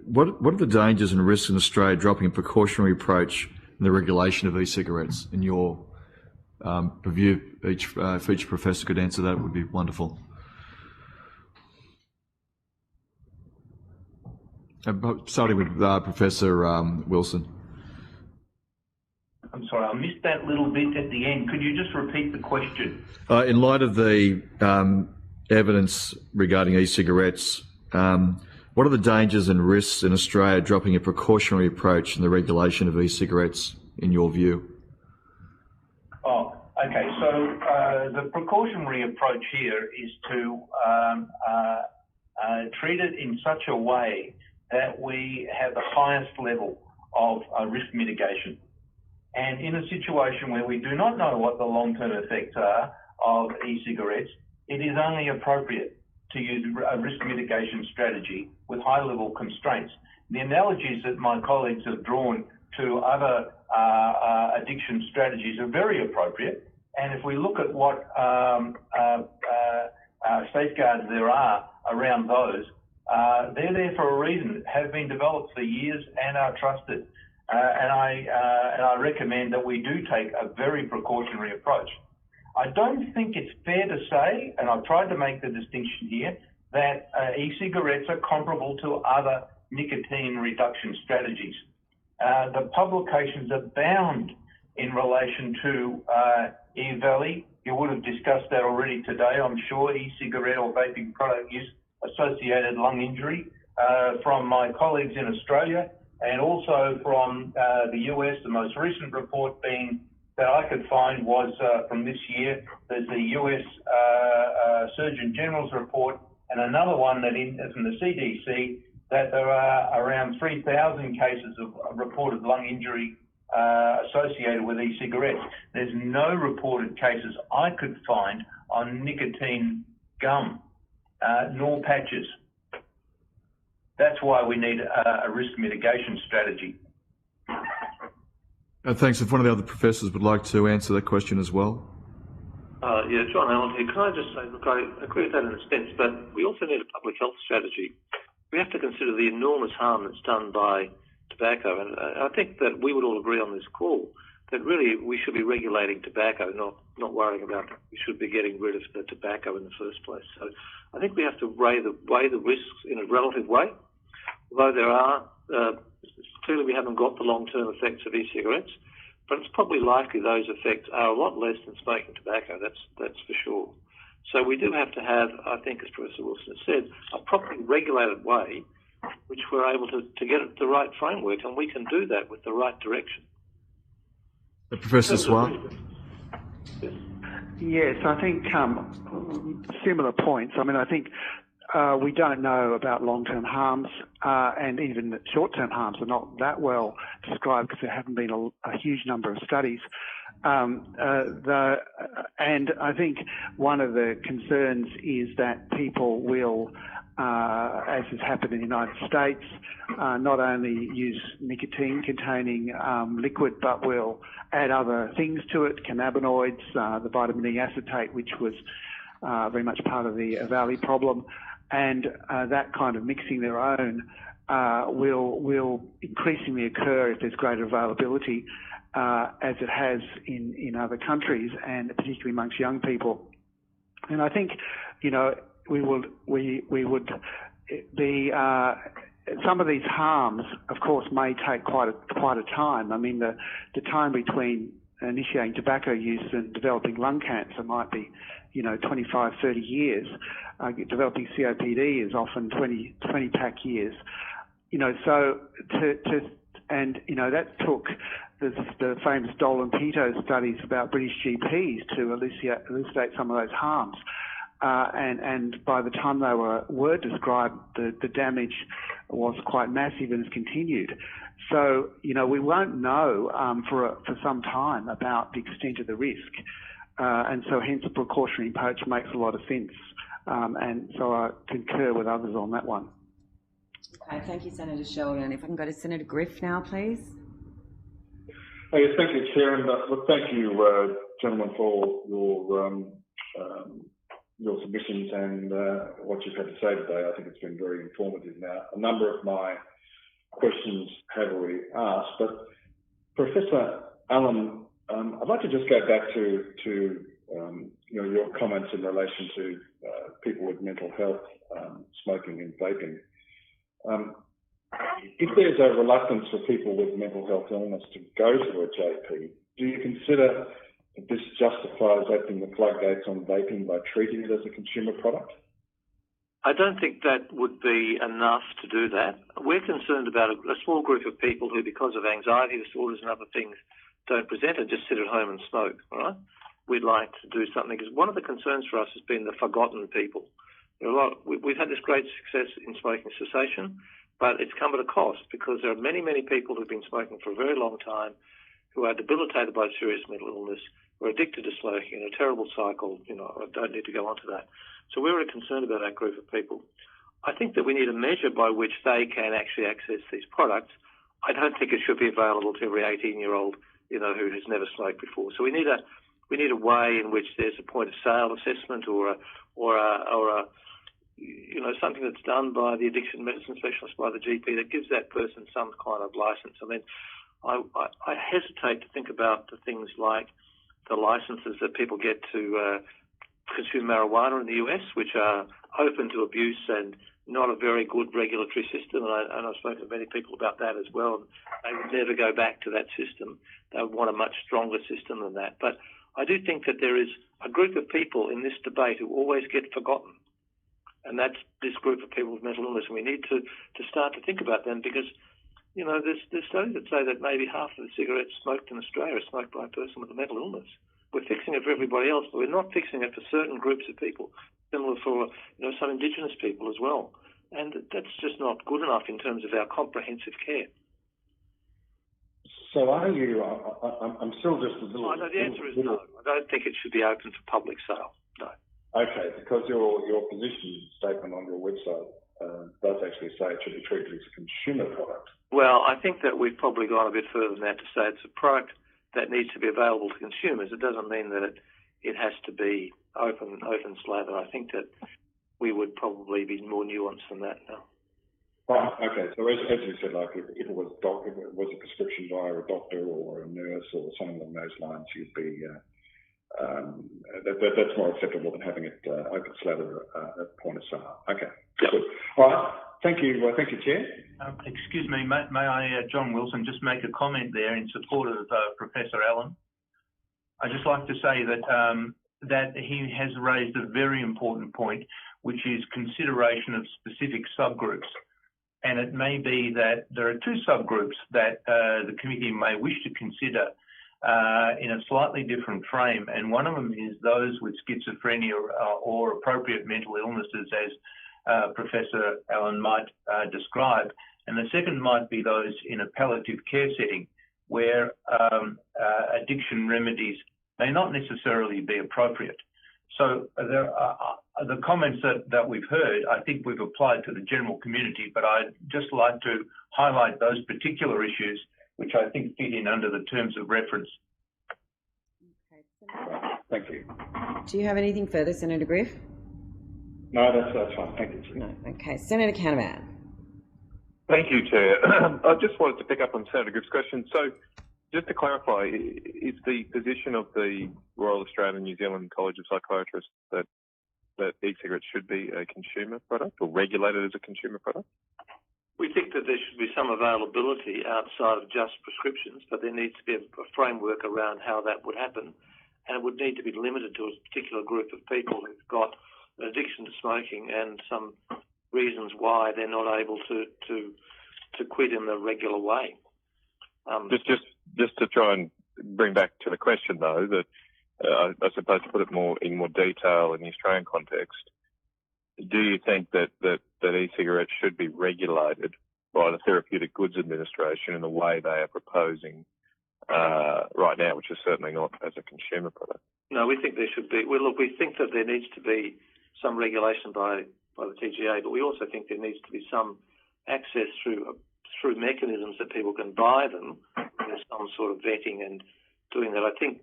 what are the dangers and risks in Australia dropping a precautionary approach in the regulation of e-cigarettes? In your review, if each professor could answer that, it would be wonderful. Starting with Professor Wilson. I'm sorry, I missed that little bit at the end. Could you just repeat the question? In light of the evidence regarding e-cigarettes, what are the dangers and risks in Australia dropping a precautionary approach in the regulation of e-cigarettes, in your view? Oh, okay. So the precautionary approach here is to treat it in such a way that we have the highest level of risk mitigation. And in a situation where we do not know what the long-term effects are of e-cigarettes, it is only appropriate to use a risk mitigation strategy with high-level constraints. The analogies that my colleagues have drawn to other addiction strategies are very appropriate. And if we look at what safeguards there are around those, they're there for a reason, have been developed for years and are trusted. And I recommend that we do take a very precautionary approach. I don't think it's fair to say, and I've tried to make the distinction here, that e-cigarettes are comparable to other nicotine reduction strategies. The publications abound in relation to e-valley. You would have discussed that already today, I'm sure, e-cigarette or vaping product use associated lung injury from my colleagues in Australia and also from the US. The most recent report that I could find was from this year. There's the US Surgeon General's report and another one that from the CDC that there are around 3,000 cases of reported lung injury associated with e-cigarettes. There's no reported cases I could find on nicotine gum, nor patches. That's why we need a risk mitigation strategy. Thanks. If one of the other professors would like to answer that question as well. Yeah, John Allen here. Can I just say, look, I agree with that in a sense, but we also need a public health strategy. We have to consider the enormous harm that's done by tobacco, and I think that we would all agree on this call that really we should be regulating tobacco, not worrying about it. We should be getting rid of the tobacco in the first place. So I think we have to weigh the risks in a relative way. Although there are, clearly we haven't got the long-term effects of e-cigarettes, but it's probably likely those effects are a lot less than smoking tobacco, that's for sure. So we do have to have, I think, as Professor Wilson has said, a properly regulated way which we're able to get it the right framework, and we can do that with the right direction. Professor Swan? Yes, I think similar points. I mean, I think we don't know about long-term harms, and even short-term harms are not that well described because there haven't been a huge number of studies. And I think one of the concerns is that people will, as has happened in the United States, not only use nicotine-containing liquid, but will add other things to it, cannabinoids, the vitamin E acetate, which was very much part of the Valley problem, and that kind of mixing their own will increasingly occur if there's greater availability, as it has in other countries, and particularly amongst young people. And I think, we would be some of these harms, of course, may take quite a time. I mean, the time between initiating tobacco use and developing lung cancer might be, 25, 30 years. Developing COPD is often 20 pack years. So that took the famous Dole and Pito studies about British GPs to elucidate some of those harms. And by the time they were described, the damage was quite massive and has continued. So, we won't know for some time about the extent of the risk. And so hence a precautionary approach makes a lot of sense. And so I concur with others on that one. Okay, thank you, Senator Sheldon. If I can go to Senator Griff now, please. Yes, thank you, Chair. And thank you, gentlemen, for your submissions and what you've had to say today. I think it's been very informative. Now, a number of my questions have already asked, but Professor Allen, I'd like to just go back to your comments in relation to people with mental health, smoking and vaping. If there's a reluctance for people with mental health illness to go to a JP, do you consider that this justifies opening the floodgates on vaping by treating it as a consumer product? I don't think that would be enough to do that. We're concerned about a small group of people who, because of anxiety disorders and other things, don't present and just sit at home and smoke, all right? We'd like to do something, because one of the concerns for us has been the forgotten people. We've had this great success in smoking cessation, but it's come at a cost, because there are many, many people who've been smoking for a very long time, who are debilitated by serious mental illness, who are addicted to smoking in a terrible cycle. I don't need to go on to that. So we're very concerned about that group of people. I think that we need a measure by which they can actually access these products. I don't think it should be available to every 18-year-old, who has never smoked before. So we need a way in which there's a point of sale assessment or something that's done by the addiction medicine specialist, by the GP, that gives that person some kind of license. I mean, I hesitate to think about the things like the licenses that people get to consume marijuana in the US, which are open to abuse and not a very good regulatory system. And I've spoken to many people about that as well. They would never go back to that system. They would want a much stronger system than that. But I do think that there is a group of people in this debate who always get forgotten. And that's this group of people with mental illness. And we need to start to think about them because, you know, there's studies that say that maybe half of the cigarettes smoked in Australia are smoked by a person with a mental illness. We're fixing it for everybody else, but we're not fixing it for certain groups of people, similar for, you know, some indigenous people as well. And that's just not good enough in terms of our comprehensive care. So are you, I'm still just a little... The answer is no. I don't think it should be open for public sale, no. Okay, because your position statement on your website does actually say it should be treated as a consumer product. Well, I think that we've probably gone a bit further than that to say it's a product that needs to be available to consumers. It doesn't mean that it has to be open slather. I think that we would probably be more nuanced than that now. Oh, okay. So as you said, like if it was a prescription via a doctor or a nurse or something along those lines, you'd be that's more acceptable than having it open slather at point of sale. Okay. Yep. Good. All right. Thank you, Chair. Excuse me, may I, John Wilson, just make a comment there in support of Professor Allen? I'd just like to say that that he has raised a very important point, which is consideration of specific subgroups. And it may be that there are two subgroups that the committee may wish to consider in a slightly different frame. And one of them is those with schizophrenia or appropriate mental illnesses, as Professor Allen might describe. And the second might be those in a palliative care setting where addiction remedies may not necessarily be appropriate. So there are, the comments that we've heard, I think we've applied to the general community, but I'd just like to highlight those particular issues which I think fit in under the terms of reference. Thank you. Do you have anything further, Senator Griff? No, that's fine. Thank you. No. Okay. Senator Canavan. Thank you, Chair. I just wanted to pick up on Senator Griff's question. So, just to clarify, is the position of the Royal Australian New Zealand College of Psychiatrists that e-cigarettes should be a consumer product or regulated as a consumer product? We think that there should be some availability outside of just prescriptions, but there needs to be a framework around how that would happen. And it would need to be limited to a particular group of people who've got an addiction to smoking and some reasons why they're not able to quit in the regular way. Just to try and bring back to the question, though, that I suppose to put it in more detail in the Australian context, do you think that e-cigarettes should be regulated by the Therapeutic Goods Administration in the way they are proposing right now, which is certainly not as a consumer product? No, we think there should be. Well, look, we think that there needs to be some regulation by the TGA, but we also think there needs to be some access through mechanisms that people can buy them. There's some sort of vetting and doing that. I think.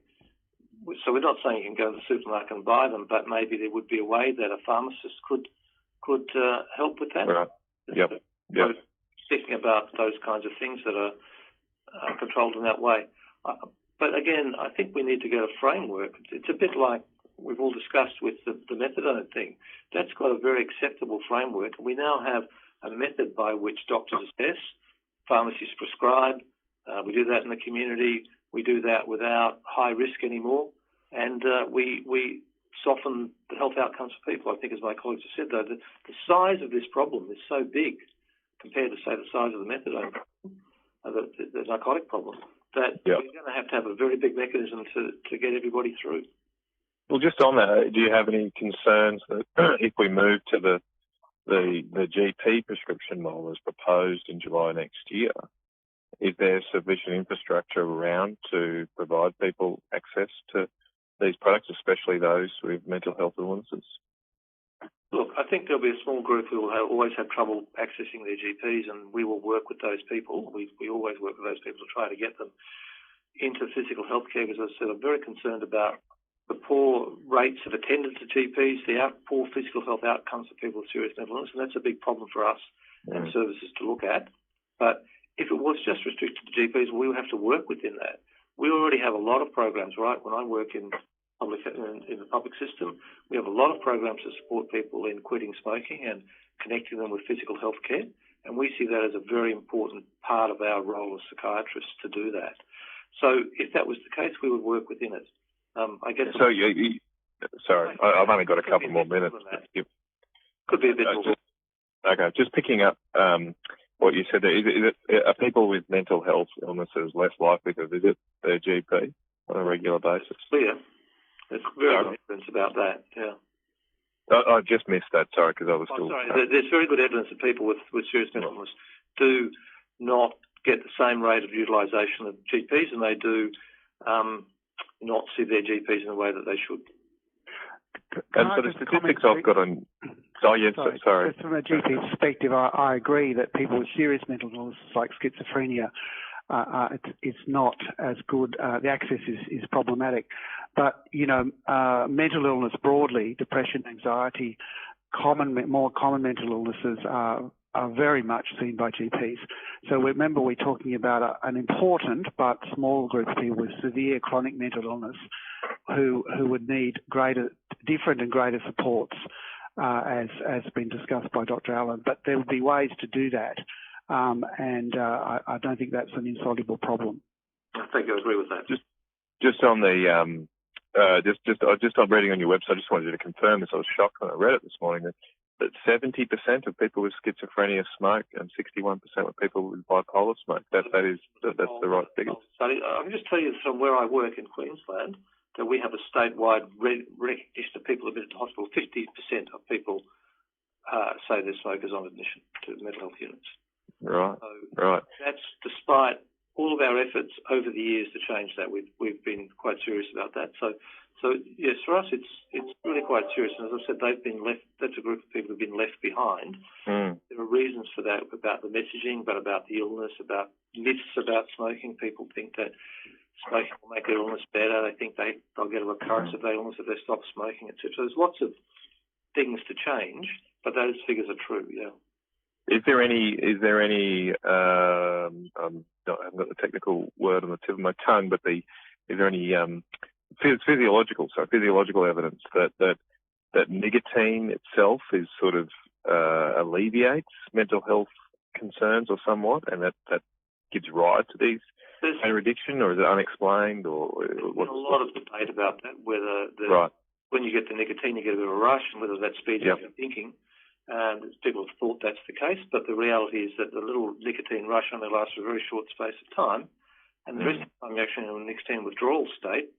So we're not saying you can go to the supermarket and buy them, but maybe there would be a way that a pharmacist could help with that. Right. Yep. Thinking about those kinds of things that are controlled in that way. But again, I think we need to get a framework. It's a bit like we've all discussed with the methadone thing. That's got a very acceptable framework. We now have a method by which doctors assess, pharmacies prescribe. We do that in the community. We do that without high risk anymore, and we soften the health outcomes for people. I think, as my colleagues have said, though, the size of this problem is so big compared to, say, the size of the methadone problem, the narcotic problem, that we're going to have a very big mechanism to get everybody through. Well, just on that, do you have any concerns that if we move to the GP prescription model as proposed in July next year, is there sufficient infrastructure around to provide people access to these products, especially those with mental health illnesses? Look, I think there'll be a small group who will always have trouble accessing their GPs, and we will work with those people. We always work with those people to try to get them into physical health care, because, as I said, I'm very concerned about the poor rates of attendance to GPs, the poor physical health outcomes for people with serious mental illness, and that's a big problem for us and services to look at. But if it was just restricted to GPs, we would have to work within that. We already have a lot of programs, right? When I work in the public system, we have a lot of programs to support people in quitting smoking and connecting them with physical health care, and we see that as a very important part of our role as psychiatrists to do that. So if that was the case, we would work within it. I guess. So sorry, I've only got a couple more minutes. Could be a bit more. Okay, just picking up what you said there. Are people with mental health illnesses less likely to visit their GP on a regular basis? Yeah, there's very good evidence about that, yeah. I just missed that, sorry, because I was still... Sorry, there's very good evidence that people with serious mental illness do not get the same rate of utilisation of GPs, and they do not see their GPs in the way that they should. And so the statistics I've got on... Oh, yes, sorry. Just from a GP perspective, I agree that people with serious mental illness like schizophrenia, it's not as good. The access is problematic. But, mental illness broadly, depression, anxiety, more common mental illnesses are very much seen by GPs. So remember, we're talking about an important but small group of people with severe chronic mental illness who would need different and greater supports, as been discussed by Dr. Allen. But there would be ways to do that, and I don't think that's an insoluble problem. I think I agree with that. Just on the just on reading on your website, I just wanted you to confirm this. I was shocked when I read it this morning that 70% of people with schizophrenia smoke and 61% of people with bipolar smoke. That's the right figure. I can just tell you from where I work in Queensland that we have a statewide recognition of people admitted to hospital. 50% of people say they're smokers on admission to mental health units. Right. So right. That's despite all of our efforts over the years to change that. We've been quite serious about that. So yes, for us it's really quite serious. And as I said, they've been left. That's a group of people who've been left behind. There are reasons for that, about the messaging, but about the illness, about myths about smoking. People think that smoking will make their illness better. They think they'll get a recurrence of their illness if they stop smoking, etc. There's lots of things to change, but those figures are true. Yeah. Is there any? I haven't got the technical word on the tip of my tongue, but is there any physiological evidence that nicotine itself is sort of alleviates mental health concerns or somewhat, and that gives rise to these pain addiction, or is it unexplained? Or there's a lot of debate about that. Whether when you get the nicotine, you get a bit of a rush, and whether that speeds up your thinking. People have thought that's the case, but the reality is that the little nicotine rush only lasts for a very short space of time, and the rest of the time you're actually in a nicotine withdrawal state,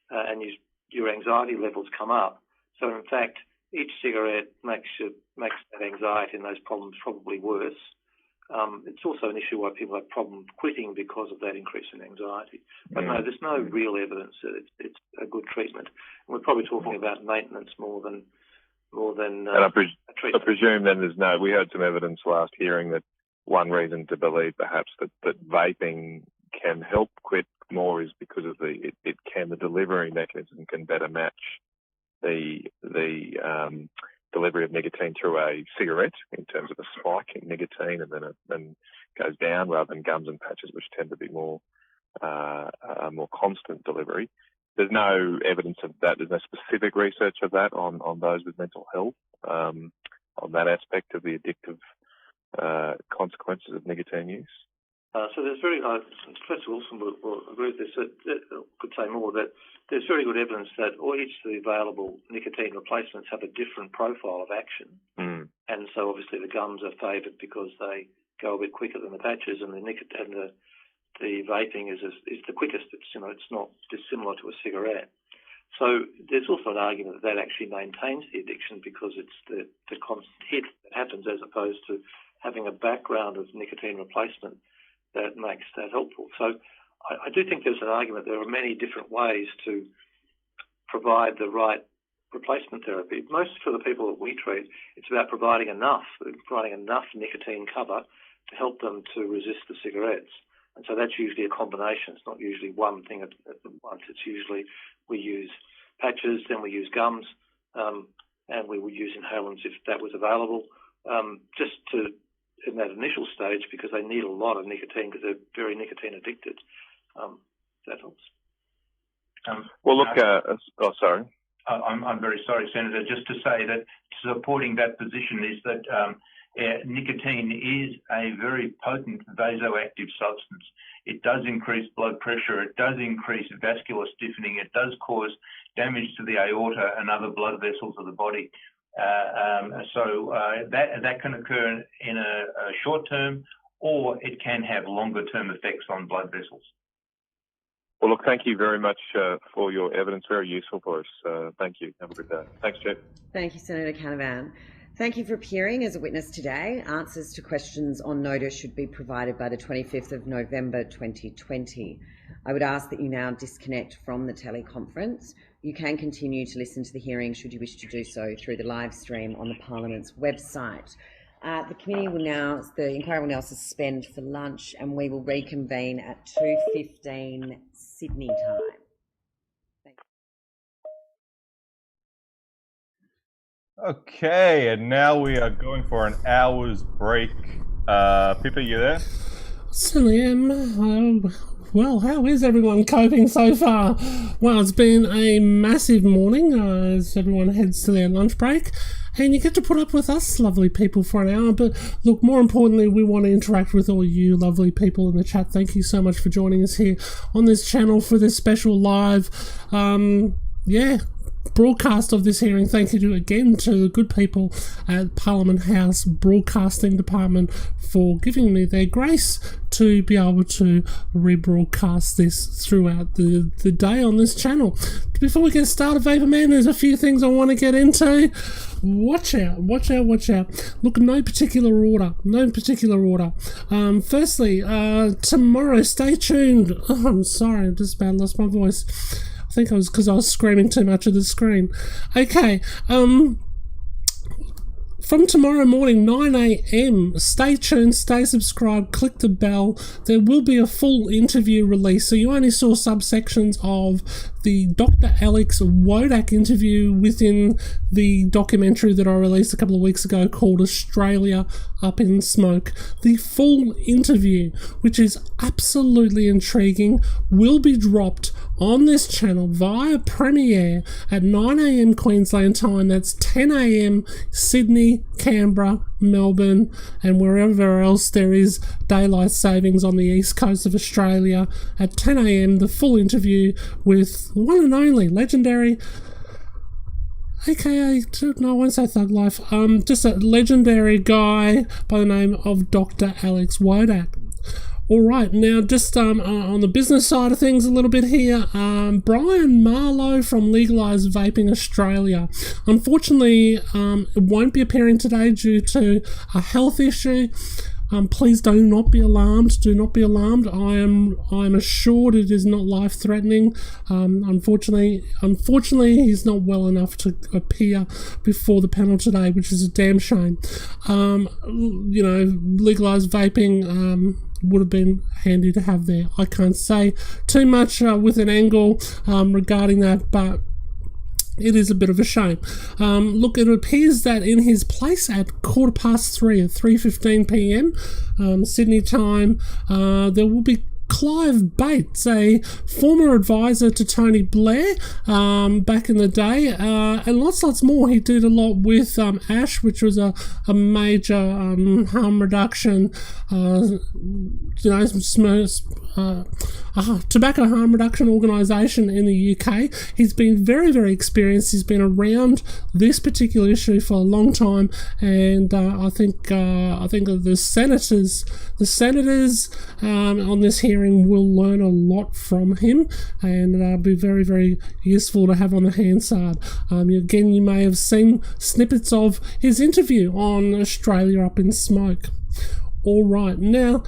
and your anxiety levels come up. So in fact, each cigarette makes that anxiety and those problems probably worse. It's also an issue why people have problems quitting because of that increase in anxiety. But no, there's no real evidence that it's a good treatment. And we're probably talking about maintenance more than and I presume then there's no. We heard some evidence last hearing that one reason to believe perhaps that vaping can help quit more is because of the delivery mechanism can better match the delivery of nicotine through a cigarette in terms of a spike in nicotine, and then it goes down, rather than gums and patches, which tend to be more constant delivery. There's no evidence of that. There's no specific research of that on those with mental health, on that aspect of the addictive consequences of nicotine use. So there's Professor Wilson will agree with this. Could say more that there's very good evidence that each of the available nicotine replacements have a different profile of action, and so obviously the gums are favoured because they go a bit quicker than the patches, and the vaping is the quickest. It's not dissimilar to a cigarette. So there's also an argument that actually maintains the addiction because it's the constant hit that happens, as opposed to having a background of nicotine replacement that makes that helpful. So I do think there's an argument. There are many different ways to provide the right replacement therapy. Most for the people that we treat, it's about providing enough nicotine cover to help them to resist the cigarettes. And so that's usually a combination. It's not usually one thing at once. It's usually we use patches, then we use gums, and we would use inhalants if that was available, in that initial stage, because they need a lot of nicotine because they're very nicotine addicted. That helps. Well, look, sorry. I'm very sorry, Senator. Just to say that supporting that position is that nicotine is a very potent vasoactive substance. It does increase blood pressure. It does increase vascular stiffening. It does cause damage to the aorta and other blood vessels of the body. So that can occur in a short term, or it can have longer term effects on blood vessels. Well, look, thank you very much for your evidence. Very useful for us. Thank you. Have a good day. Thanks, Jeff. Thank you, Senator Canavan. Thank you for appearing as a witness today. Answers to questions on notice should be provided by the 25th of November 2020. I would ask that you now disconnect from the teleconference. You can continue to listen to the hearing should you wish to do so through the live stream on the Parliament's website. The inquiry will now suspend for lunch, and we will reconvene at 2:15 Sydney time. Okay, and now we are going for an hour's break. Pippa, you there? Certainly am. Well, how is everyone coping so far? Well, it's been a massive morning as everyone heads to their lunch break, and you get to put up with us lovely people for an hour. But look, more importantly, we want to interact with all you lovely people in the chat. Thank you so much for joining us here on this channel for this special live broadcast of this hearing. Thank you again to the good people at Parliament House Broadcasting Department for giving me their grace to be able to rebroadcast this throughout the day on this channel. Before we get started, Vaporman, there's a few things I want to get into. Watch out. Look, no particular order. Firstly, tomorrow, stay tuned. Oh, I'm sorry, I just about lost my voice. I think it was because I was screaming too much at the screen. Okay, from tomorrow morning, 9 a.m, stay tuned, stay subscribed, click the bell. There will be a full interview release. So you only saw subsections of the Dr. Alex Wodak interview within the documentary that I released a couple of weeks ago called Australia Up in Smoke. The full interview, which is absolutely intriguing, will be dropped on this channel via premiere at 9 a.m. Queensland time. That's 10 a.m. Sydney, Canberra, Melbourne, and wherever else there is daylight savings on the east coast of Australia. At 10 a.m, the full interview with one and only legendary, aka, no, I won't say Thug Life, just a legendary guy by the name of Dr. Alex Wodak. Alright, now just on the business side of things a little bit here, Brian Marlow from Legalise Vaping Australia. Unfortunately, it won't be appearing today due to a health issue. Please do not be alarmed. I am assured it is not life-threatening. Unfortunately, he's not well enough to appear before the panel today, which is a damn shame. Legalised vaping would have been handy to have there. I can't say too much with an angle regarding that, but it is a bit of a shame. Look, it appears that in his place at 3:15 at 3:15 p.m. Sydney time, there will be Clive Bates, a former advisor to Tony Blair back in the day, and lots more. He did a lot with ASH, which was a major harm reduction, tobacco harm reduction organisation in the UK. He's been very, very experienced. He's been around this particular issue for a long time, and I think the senators on this hearing will learn a lot from him, and be very, very useful to have on the Hansard. Again, you may have seen snippets of his interview on Australia Up in Smoke. All right, now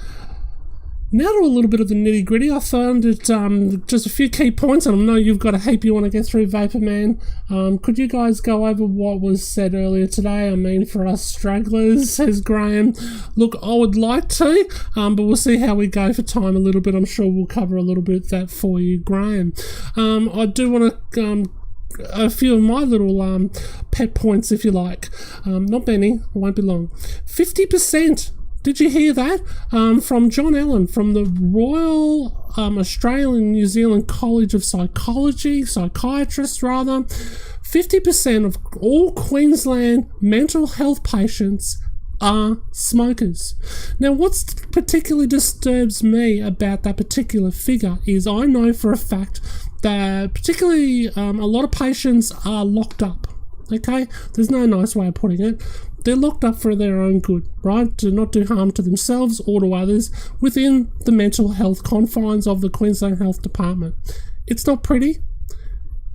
to a little bit of the nitty-gritty. I found it just a few key points, and I know you've got a heap you want to get through, Vaporman. Could you guys go over what was said earlier today? I mean, for us stragglers, says Graham. Look, I would like to, but we'll see how we go for time a little bit. I'm sure we'll cover a little bit of that for you, Graham. I do want to a few of my little pet points, if you like. Not many, it won't be long. 50%. Did you hear that? From John Allen, from the Royal Australian New Zealand College of Psychiatrists rather. 50% of all Queensland mental health patients are smokers. Now, what particularly disturbs me about that particular figure is I know for a fact that particularly a lot of patients are locked up. okay? There's no nice way of putting it. They're locked up for their own good, right? To not do harm to themselves or to others within the mental health confines of the Queensland Health Department. It's not pretty,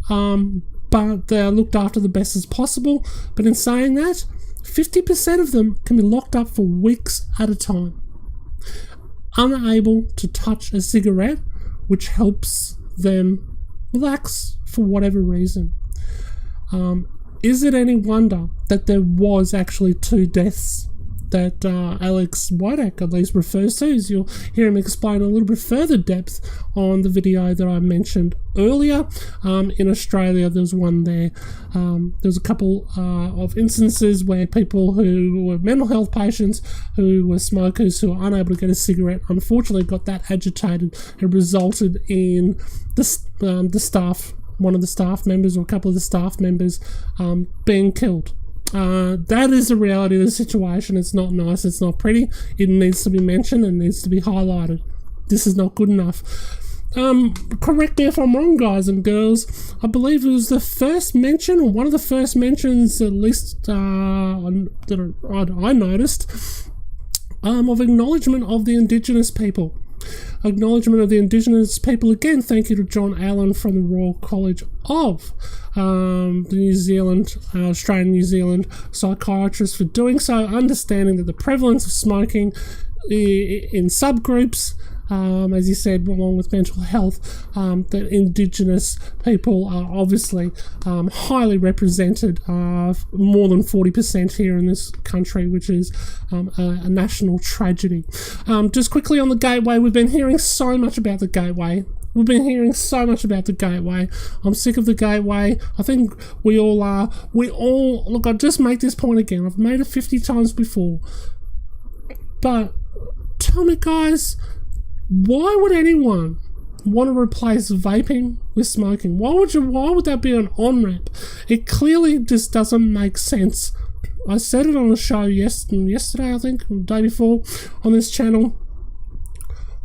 but they're looked after the best as possible. But in saying that, 50% of them can be locked up for weeks at a time, unable to touch a cigarette, which helps them relax for whatever reason. Is it any wonder that there was actually 2 deaths that Alex Whiteack at least refers to, as you'll hear him explain a little bit further depth on the video that I mentioned earlier. In Australia, there was one there. There was a couple of instances where people who were mental health patients, who were smokers, who were unable to get a cigarette, unfortunately got that agitated. It resulted in the staff, one of the staff members or a couple of the staff members being killed. That is the reality of the situation. It's not nice, it's not pretty. It needs to be mentioned and needs to be highlighted. This is not good enough. Correct me if I'm wrong, guys and girls. I believe it was the first mention, or one of the first mentions, at least that I noticed, of acknowledgement of the indigenous people. Acknowledgement of the indigenous people. Again, thank you to John Allen from the Royal College of the New Zealand, Australian New Zealand psychiatrists for doing so, understanding that the prevalence of smoking in subgroups, as you said, along with mental health, that indigenous people are obviously highly represented, more than 40% here in this country, which is a national tragedy. Just quickly on the gateway, we've been hearing so much about the gateway. I'm sick of the gateway. I think we all are. Look, I'll just make this point again. I've made it 50 times before. But tell me, guys, why would anyone want to replace vaping with smoking? Why would that be an on-ramp? It clearly just doesn't make sense. I said it on a show yesterday, I think, or the day before, on this channel.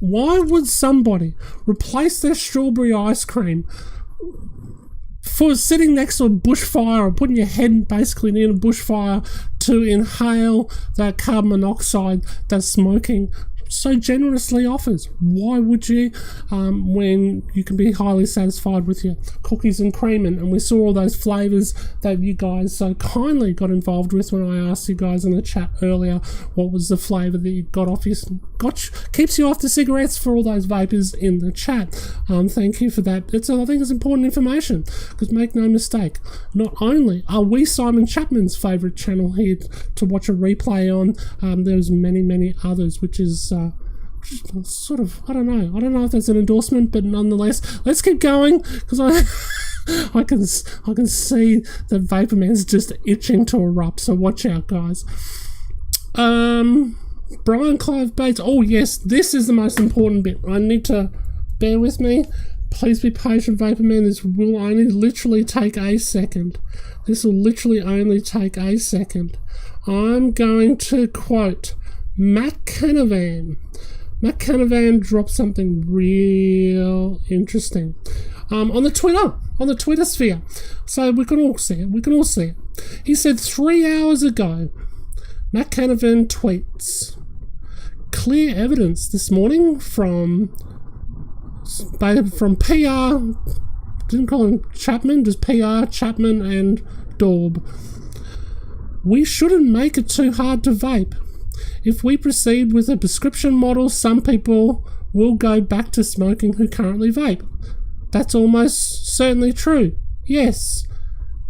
Why would somebody replace their strawberry ice cream for sitting next to a bushfire, or putting your head basically near a bushfire to inhale that carbon monoxide that smoking so generously offers? Why would you, when you can be highly satisfied with your cookies and cream? And we saw all those flavours that you guys so kindly got involved with when I asked you guys in the chat earlier what was the flavour that you got off keeps you off the cigarettes, for all those vapors in the chat. Thank you for that. I think it's important information, because make no mistake, not only are we Simon Chapman's favourite channel here to watch a replay on, there's many others, which is sort of, I don't know if that's an endorsement, but nonetheless, let's keep going, because I can see that Vaporman's just itching to erupt, so watch out, guys. Brian Clive Bates, oh yes, this is the most important bit. I need to bear with me. Please be patient, Vaporman. This will only literally take a second. I'm going to quote Matt Canavan. Matt Canavan dropped something real interesting on the Twitter sphere. So we can all see it. He said 3 hours ago, Matt Canavan tweets, clear evidence this morning from PR, didn't call him Chapman, just PR, Chapman and Daub. We shouldn't make it too hard to vape. If we proceed with a prescription model, some people will go back to smoking who currently vape. That's almost certainly true. Yes.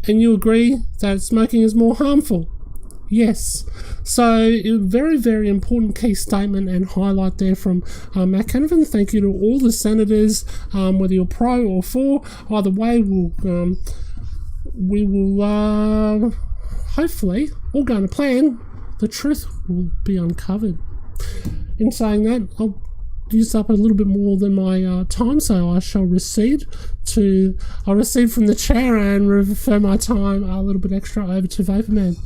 And you agree that smoking is more harmful? Yes. So, very, very important key statement and highlight there from Matt Canavan. Thank you to all the senators, whether you're pro or for. Either way, we will hopefully, all going to plan, the truth will be uncovered. In saying that, I'll use up a little bit more than my time, so I shall recede from the chair and refer my time a little bit extra over to Vaporman.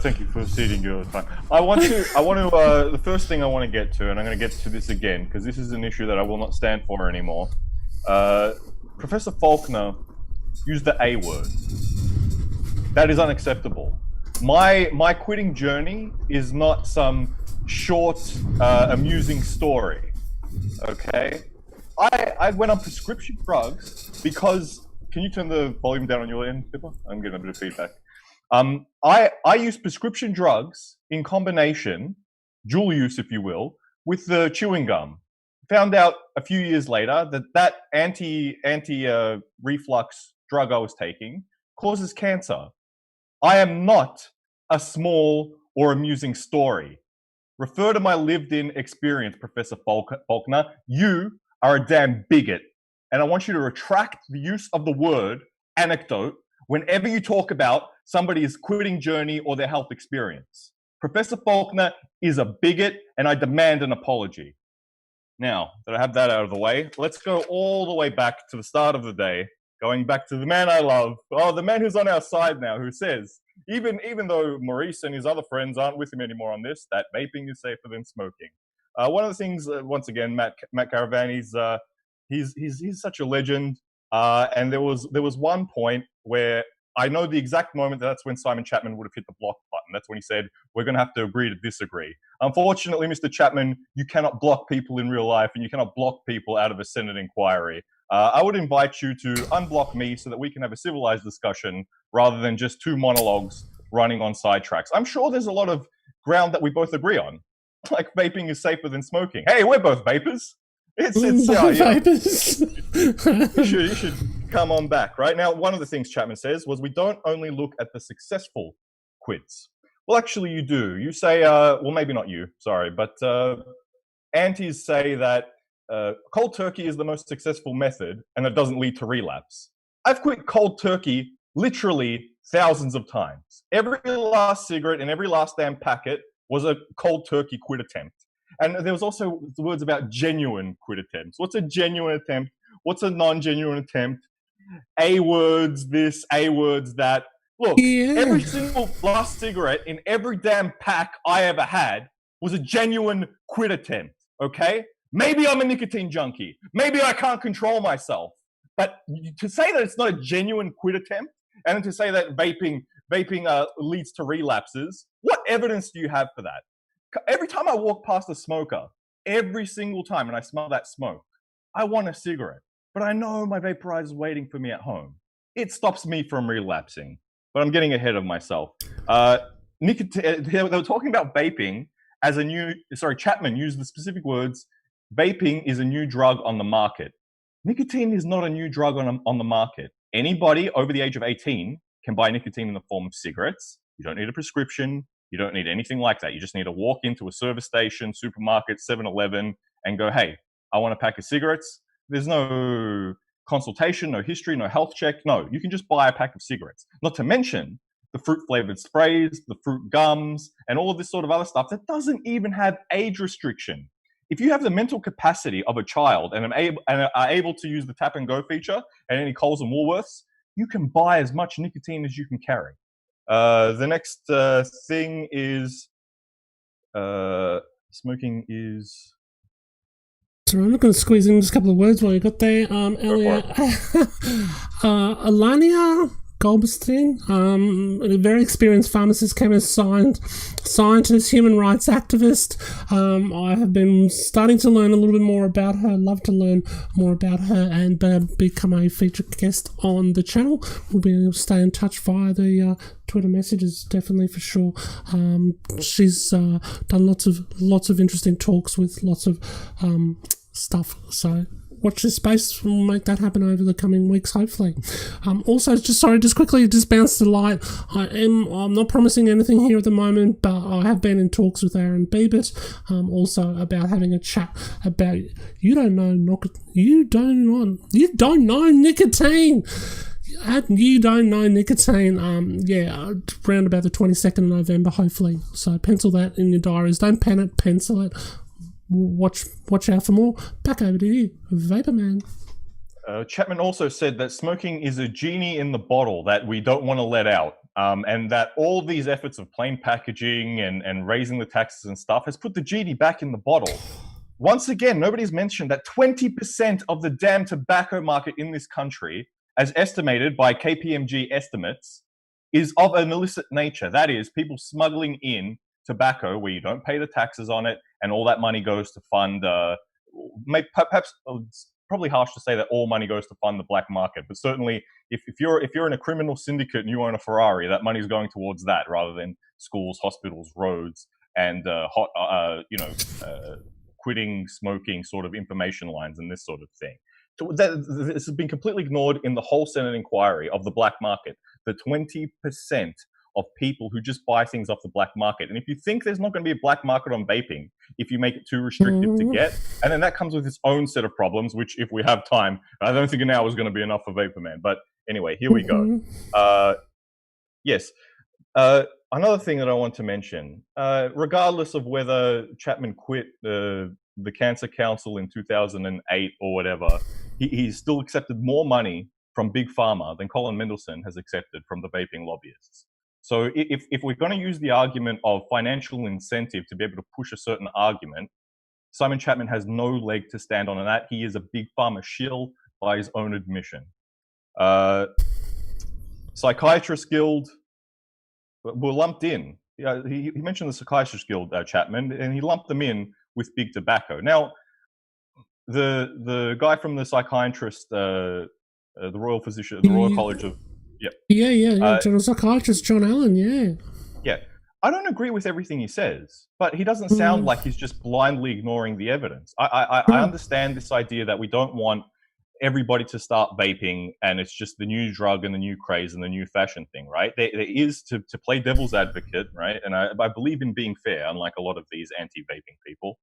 Thank you for ceding your time. The first thing I want to get to, and I'm going to get to this again, because this is an issue that I will not stand for anymore. Professor Faulkner used the A word. That is unacceptable. My quitting journey is not some short, amusing story. Okay, I went on prescription drugs because. Can you turn the volume down on your end, Pippa? I'm getting a bit of feedback. I use prescription drugs in combination, dual use, if you will, with the chewing gum. Found out a few years later that anti reflux drug I was taking causes cancer. I am not a small or amusing story. Refer to my lived-in experience, Professor Faulkner. You are a damn bigot. And I want you to retract the use of the word anecdote whenever you talk about somebody's quitting journey or their health experience. Professor Faulkner is a bigot, and I demand an apology. Now that I have that out of the way, let's go all the way back to the start of the day, going back to the man I love, the man who's on our side now, who says, even though Maurice and his other friends aren't with him anymore on this, that vaping is safer than smoking. One of the things, once again, Matt Caravan, he's such a legend, and there was one point where I know the exact moment that's when Simon Chapman would have hit the block button. That's when he said, we're going to have to agree to disagree. Unfortunately, Mr. Chapman, you cannot block people in real life, and you cannot block people out of a Senate inquiry. I would invite you to unblock me so that we can have a civilized discussion rather than just two monologues running on sidetracks. I'm sure there's a lot of ground that we both agree on, like vaping is safer than smoking. Hey, we're both vapers. You should come on back, right? Now, one of the things Chapman says was we don't only look at the successful quits. Well, actually, you do. You say, well, maybe not you, sorry, but antis say that cold turkey is the most successful method and it doesn't lead to relapse. I've quit cold turkey literally thousands of times. Every last cigarette and every last damn packet was a cold turkey quit attempt. And there was also the words about genuine quit attempts. What's a genuine attempt? What's a non-genuine attempt? A words this, A words that. Look, every single last cigarette in every damn pack I ever had was a genuine quit attempt, okay? Maybe I'm a nicotine junkie. Maybe I can't control myself. But to say that it's not a genuine quit attempt and to say that vaping leads to relapses, what evidence do you have for that? Every time I walk past a smoker, every single time, and I smell that smoke, I want a cigarette. But I know my vaporizer is waiting for me at home. It stops me from relapsing. But I'm getting ahead of myself. They were talking about vaping as Chapman used the specific words, vaping is a new drug on the market. Nicotine is not a new drug on the market. Anybody over the age of 18 can buy nicotine in the form of cigarettes. You don't need a prescription. You don't need anything like that. You just need to walk into a service station, supermarket, 7-Eleven, and go, hey, I want a pack of cigarettes. There's no consultation, no history, no health check. No, you can just buy a pack of cigarettes. Not to mention the fruit-flavored sprays, the fruit gums, and all of this sort of other stuff that doesn't even have age restriction. If you have the mental capacity of a child and are able to use the tap and go feature at any Coles and Woolworths, you can buy as much nicotine as you can carry. The next thing is smoking is... So I'm not going to squeeze in just a couple of words while you got there, Elliot. Alania Goldstein, a very experienced pharmacist, chemist, scientist, human rights activist. I have been starting to learn a little bit more about her. I'd love to learn more about her and become a featured guest on the channel. We'll be able to stay in touch via the Twitter messages, definitely, for sure. She's done lots of interesting talks with lots of stuff. So watch this space. We'll make that happen over the coming weeks, hopefully. Also, just quickly, just bounce to light. I'm not promising anything here at the moment, but I have been in talks with Aaron Beebert, also about having a chat about you don't know nicotine. And you don't know nicotine, around about the 22nd of November, hopefully. So pencil that in your diaries. Don't pen it, pencil it. Watch out for more. Back over to you, Vaporman. Chapman also said that smoking is a genie in the bottle that we don't want to let out, and that all these efforts of plain packaging and raising the taxes and stuff has put the genie back in the bottle. Once again, nobody's mentioned that 20% of the damn tobacco market in this country, as estimated by KPMG estimates, is of an illicit nature. That is, people smuggling in tobacco where you don't pay the taxes on it, and all that money goes to fund, perhaps it's probably harsh to say that all money goes to fund the black market, but certainly if you're in a criminal syndicate and you own a Ferrari, that money is going towards that rather than schools, hospitals, roads, and quitting smoking sort of information lines and this sort of thing. So this has been completely ignored in the whole Senate inquiry of the black market, the 20% of people who just buy things off the black market. And if you think there's not going to be a black market on vaping, if you make it too restrictive to get, and then that comes with its own set of problems, which if we have time, I don't think an hour is going to be enough for Vaporman. But anyway, here we go. Yes. Another thing that I want to mention, regardless of whether Chapman quit the Cancer Council in 2008 or whatever, he's still accepted more money from Big Pharma than Colin Mendelsohn has accepted from the vaping lobbyists. So if we're going to use the argument of financial incentive to be able to push a certain argument, Simon Chapman has no leg to stand on in that. He is a Big Pharma shill by his own admission. Psychiatrist Guild were lumped in. He mentioned the Psychiatrist Guild, Chapman, and he lumped them in with Big Tobacco. Now, the guy from the psychiatrist, the Royal Physician, the Royal College of, General Psychiatrist John Allen, yeah. I don't agree with everything he says, but he doesn't sound like he's just blindly ignoring the evidence. I understand this idea that we don't want everybody to start vaping and it's just the new drug and the new craze and the new fashion thing, right? There is, to play devil's advocate, right? And I believe in being fair, unlike a lot of these anti-vaping people.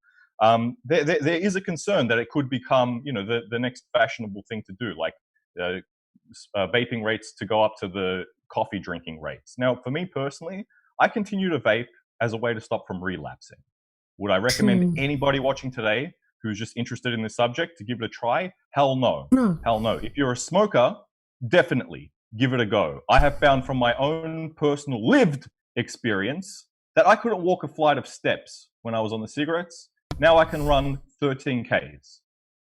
There is a concern that it could become, the next fashionable thing to do, like vaping rates to go up to the coffee drinking rates. Now, for me personally, I continue to vape as a way to stop from relapsing. Would I recommend anybody watching today who's just interested in this subject to give it a try? Hell no. Hell no. If you're a smoker, definitely give it a go. I have found from my own personal lived experience that I couldn't walk a flight of steps when I was on the cigarettes. Now I can run 13 Ks.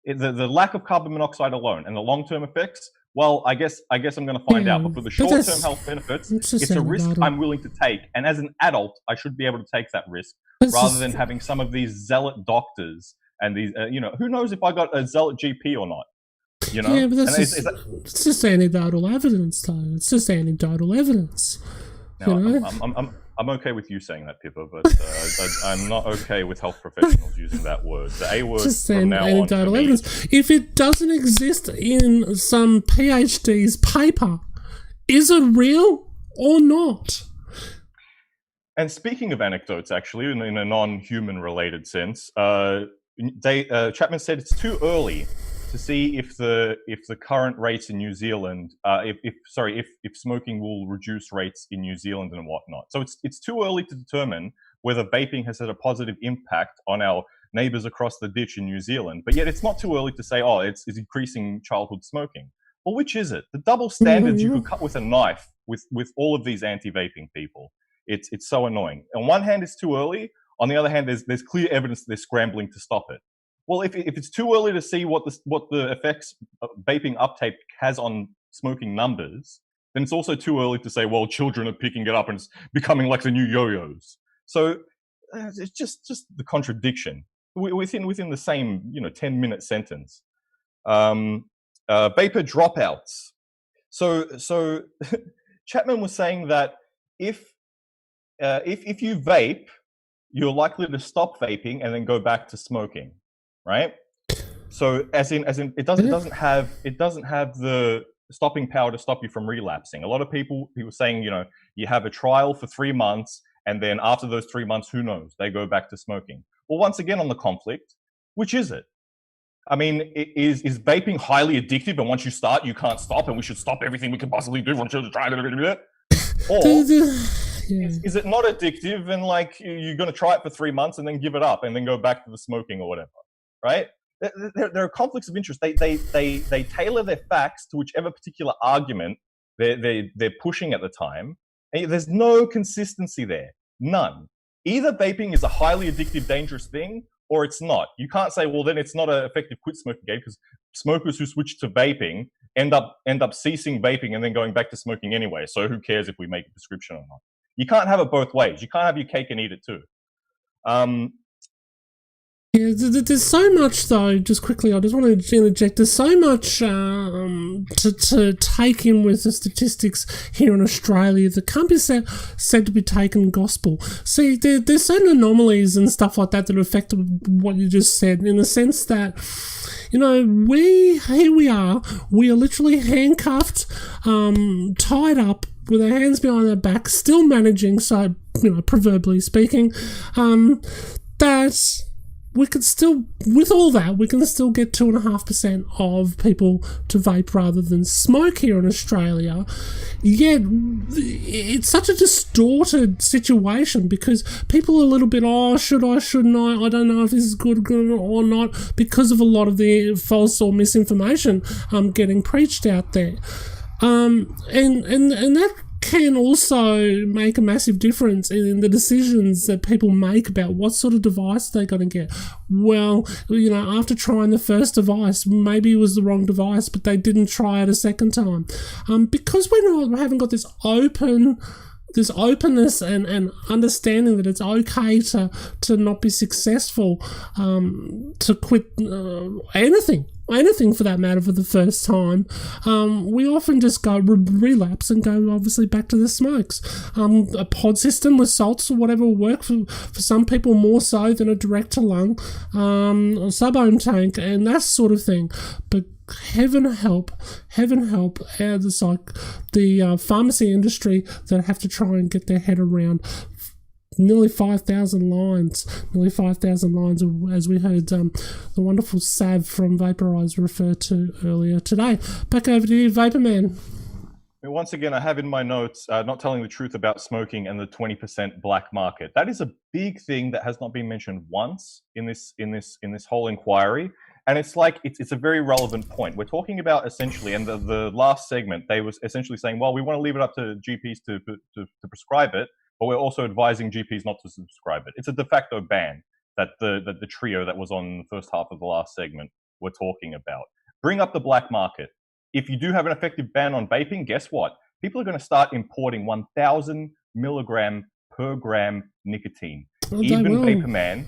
The lack of carbon monoxide alone and the long-term effects, well, I guess I'm going to find out. But for the short-term health benefits, it's a risk I'm willing to take. And as an adult, I should be able to take that risk rather than having some of these zealot doctors and these, who knows if I got a zealot GP or not. Yeah, but it's just anecdotal evidence, though. It's just anecdotal evidence. I'm okay with you saying that, Pippa, but I'm not okay with health professionals using that word. The A word just from now on. Anecdotal evidence. If it doesn't exist in some PhD's paper, is it real or not? And speaking of anecdotes, actually, in a non-human related sense, Chapman said it's too early to see if the current rates in New Zealand, if smoking will reduce rates in New Zealand and whatnot. So it's too early to determine whether vaping has had a positive impact on our neighbours across the ditch in New Zealand. But yet it's not too early to say, it's increasing childhood smoking. Well, which is it? The double standards you could cut with a knife with all of these anti-vaping people. It's so annoying. On one hand, it's too early. On the other hand, there's clear evidence that they're scrambling to stop it. Well, if it's too early to see what the effects vaping uptake has on smoking numbers, then it's also too early to say, well, children are picking it up and it's becoming like the new yo-yos. So it's just the contradiction within the same 10-minute sentence. Vapor dropouts. So Chapman was saying that if you vape, you're likely to stop vaping and then go back to smoking. Right, so as in, it doesn't have the stopping power to stop you from relapsing. A lot of people were saying, you have a trial for 3 months, and then after those 3 months, who knows? They go back to smoking. Well, once again on the conflict, which is it? I mean, is vaping highly addictive, and once you start, you can't stop, and we should stop everything we can possibly do from children trying to do it? Or is it not addictive, and like you're going to try it for 3 months and then give it up and then go back to the smoking or whatever? Right? There are conflicts of interest. They tailor their facts to whichever particular argument they're pushing at the time. And there's no consistency there. None. Either vaping is a highly addictive, dangerous thing, or it's not. You can't say, well, then it's not an effective quit smoking game because smokers who switch to vaping end up ceasing vaping and then going back to smoking anyway. So who cares if we make a prescription or not? You can't have it both ways. You can't have your cake and eat it too. Yeah, there's so much though. Just quickly, I just want to interject. There's so much to take in with the statistics here in Australia that can't be said to be taken gospel. See, there's certain anomalies and stuff like that that affect what you just said, in the sense that, you know, here we are literally handcuffed, tied up, with our hands behind our back, still managing, so, you know, proverbially speaking, that we can still, with all that, we can still get 2.5% of people to vape rather than smoke here in Australia. Yet, it's such a distorted situation because people are a little bit, should I, shouldn't I don't know if this is good or not, because of a lot of the false or misinformation getting preached out there. And that can also make a massive difference in the decisions that people make about what sort of device they're going to get. Well, you know, after trying the first device, maybe it was the wrong device, but they didn't try it a second time. Because we haven't got this openness and understanding that it's okay to not be successful, to quit anything for that matter for the first time, we often just go relapse and go obviously back to the smokes. A pod system with salts or whatever will work for some people more so than a direct to lung, or sub-ohm tank and that sort of thing. But heaven help the pharmacy industry that have to try and get their head around nearly 5,000 lines, as we heard the wonderful Sav from Vaporize refer to earlier today. Back over to you, Vaporman. Once again, I have in my notes not telling the truth about smoking and the 20% black market. That is a big thing that has not been mentioned once in this whole inquiry. And it's like, it's a very relevant point. We're talking about essentially, and the last segment, they was essentially saying, well, we want to leave it up to GPs to prescribe it, but we're also advising GPs not to subscribe it. It's a de facto ban that the trio that was on the first half of the last segment were talking about. Bring up the black market. If you do have an effective ban on vaping, guess what? People are going to start importing 1,000 milligram per gram nicotine. Even Vaporman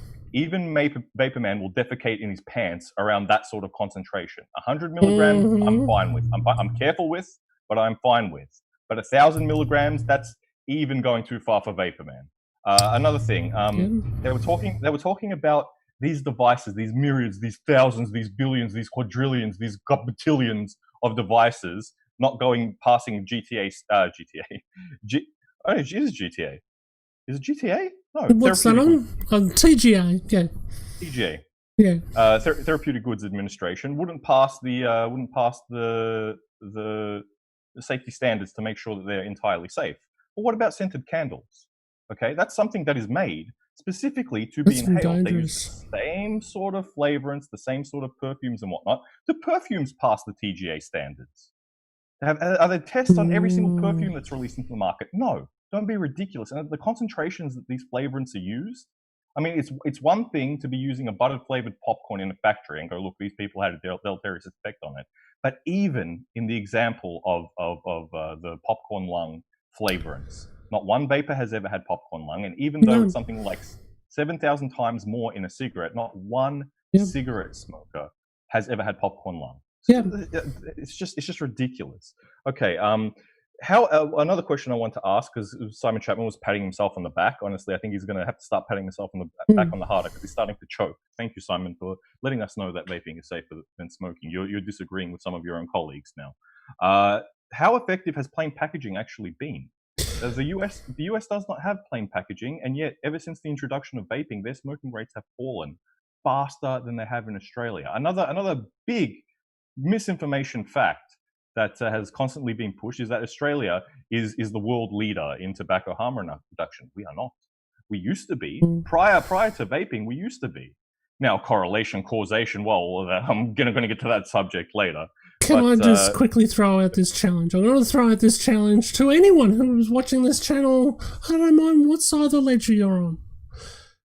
will defecate in his pants around that sort of concentration. 100 milligrams, I'm fine with. I'm careful with, but I'm fine with. But 1,000 milligrams, that's even going too far for Vaporman. Another thing, they were talking about these devices, these myriads, these thousands, these billions, these quadrillions, these quadrillions of devices not passing GTA. It is GTA. Is it GTA? No. What's that on? TGA, yeah. TGA. Yeah. Therapeutic Goods Administration wouldn't pass the safety standards to make sure that they're entirely safe. But what about scented candles? Okay, that's something that is made specifically to be inhaled. They use the same sort of flavorants, the same sort of perfumes and whatnot. Do perfumes pass the TGA standards? Are there tests on every single perfume that's released into the market? No. Don't be ridiculous. And the concentrations that these flavorants are used, I mean, it's one thing to be using a buttered flavored popcorn in a factory and go, look, these people had a deleterious effect on it. But even in the example of the popcorn lung flavorants, not one vapor has ever had popcorn lung. And even though it's something like 7,000 times more in a cigarette, not one cigarette smoker has ever had popcorn lung. Yeah. It's just ridiculous. Okay. Another question I want to ask, because Simon Chapman was patting himself on the back. Honestly, I think he's going to have to start patting himself on the back on the harder because he's starting to choke. Thank you, Simon, for letting us know that vaping is safer than smoking. You're disagreeing with some of your own colleagues now. How effective has plain packaging actually been? The US does not have plain packaging, and yet ever since the introduction of vaping, their smoking rates have fallen faster than they have in Australia. Another big misinformation fact that has constantly been pushed is that Australia is the world leader in tobacco harm reduction. We are not. We used to be. Prior to vaping, we used to be. Now, correlation, causation, well, I'm going to get to that subject later. Can I just quickly throw out this challenge? I'm going to throw out this challenge to anyone who is watching this channel. I don't mind what side of the ledger you're on.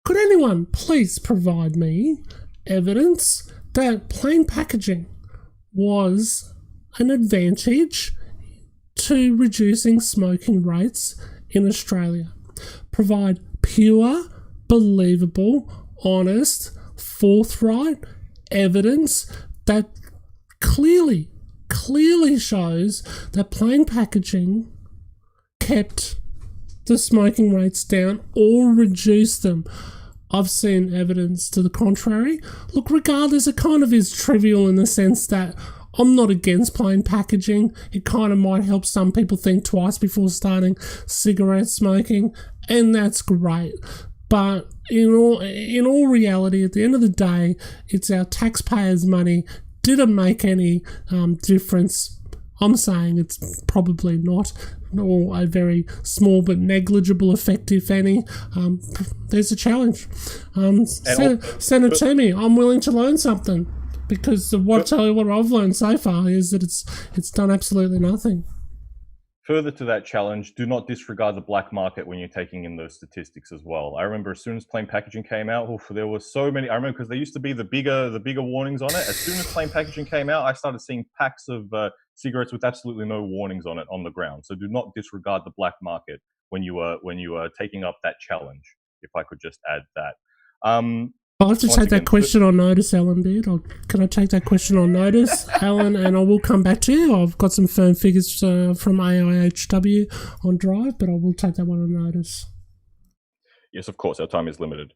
Could anyone please provide me evidence that plain packaging was an advantage to reducing smoking rates in Australia. Provide pure, believable, honest, forthright evidence that clearly shows that plain packaging kept the smoking rates down or reduced them. I've seen evidence to the contrary. Look, regardless, it kind of is trivial in the sense that I'm not against plain packaging. It kind of might help some people think twice before starting cigarette smoking, and that's great. But in all reality, at the end of the day, it's our taxpayers' money. Did it make any difference? I'm saying it's probably not, or a very small but negligible effect, if any. There's a challenge. Send it to me. I'm willing to learn something, because what I've learned so far is that it's done absolutely nothing. Further to that challenge, do not disregard the black market when you're taking in those statistics as well. I remember as soon as plain packaging came out, there were so many. I remember because there used to be the bigger warnings on it. As soon as plain packaging came out, I started seeing packs of cigarettes with absolutely no warnings on it on the ground. So do not disregard the black market when you are taking up that challenge. If I could just add that. I'll have to take that question on notice, Alan Beard. Can I take that question on notice, Alan, and I will come back to you. I've got some firm figures from AIHW on Drive, but I will take that one on notice. Yes, of course, our time is limited.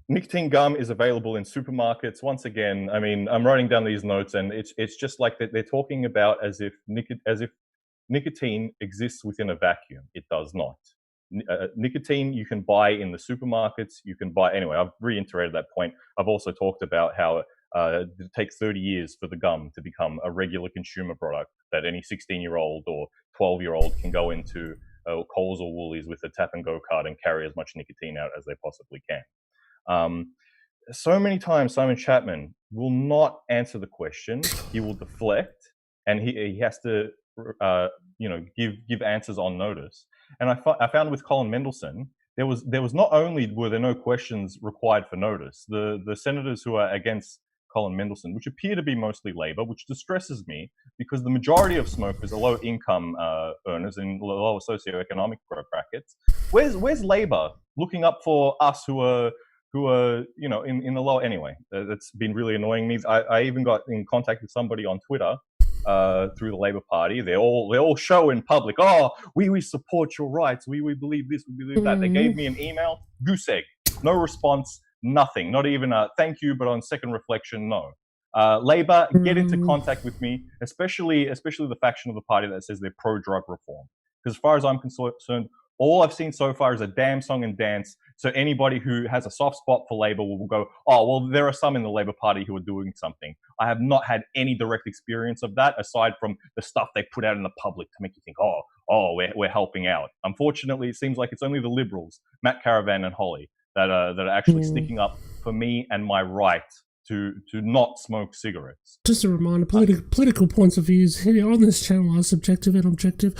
Nicotine gum is available in supermarkets. Once again, I mean, I'm writing down these notes, and it's just like they're talking about as if nicotine exists within a vacuum. It does not. Nicotine you can buy in the supermarkets. You can buy anyway. I've reiterated that point. I've also talked about how it takes 30 years for the gum to become a regular consumer product that any 16-year-old or 12-year-old can go into Coles or Woolies with a tap and go card and carry as much nicotine out as they possibly can. So many times Simon Chapman will not answer the question. He will deflect, and he has to give answers on notice. And I found with Colin Mendelsohn, there was not only were there no questions required for notice, the senators who are against Colin Mendelsohn, which appear to be mostly Labor, which distresses me because the majority of smokers are low income earners in lower socioeconomic brackets. Where's Labor looking up for us who are in the lower? Anyway, that's been really annoying me. I even got in contact with somebody on Twitter through the Labor Party. They all show in public, oh, we support your rights, we believe this, we believe that. They gave me an email, goose egg, no response, nothing, not even a thank you, but on second reflection, no. Labor, get into contact with me, especially the faction of the party that says they're pro-drug reform. Because as far as I'm concerned, all I've seen so far is a damn song and dance. So anybody who has a soft spot for Labor will go, oh, well, there are some in the Labor Party who are doing something. I have not had any direct experience of that aside from the stuff they put out in the public to make you think, oh, we're helping out. Unfortunately, it seems like it's only the Liberals, Matt Caravan and Holly, that are actually sticking up for me and my right to not smoke cigarettes. Just a reminder, political points of views here on this channel are subjective and objective,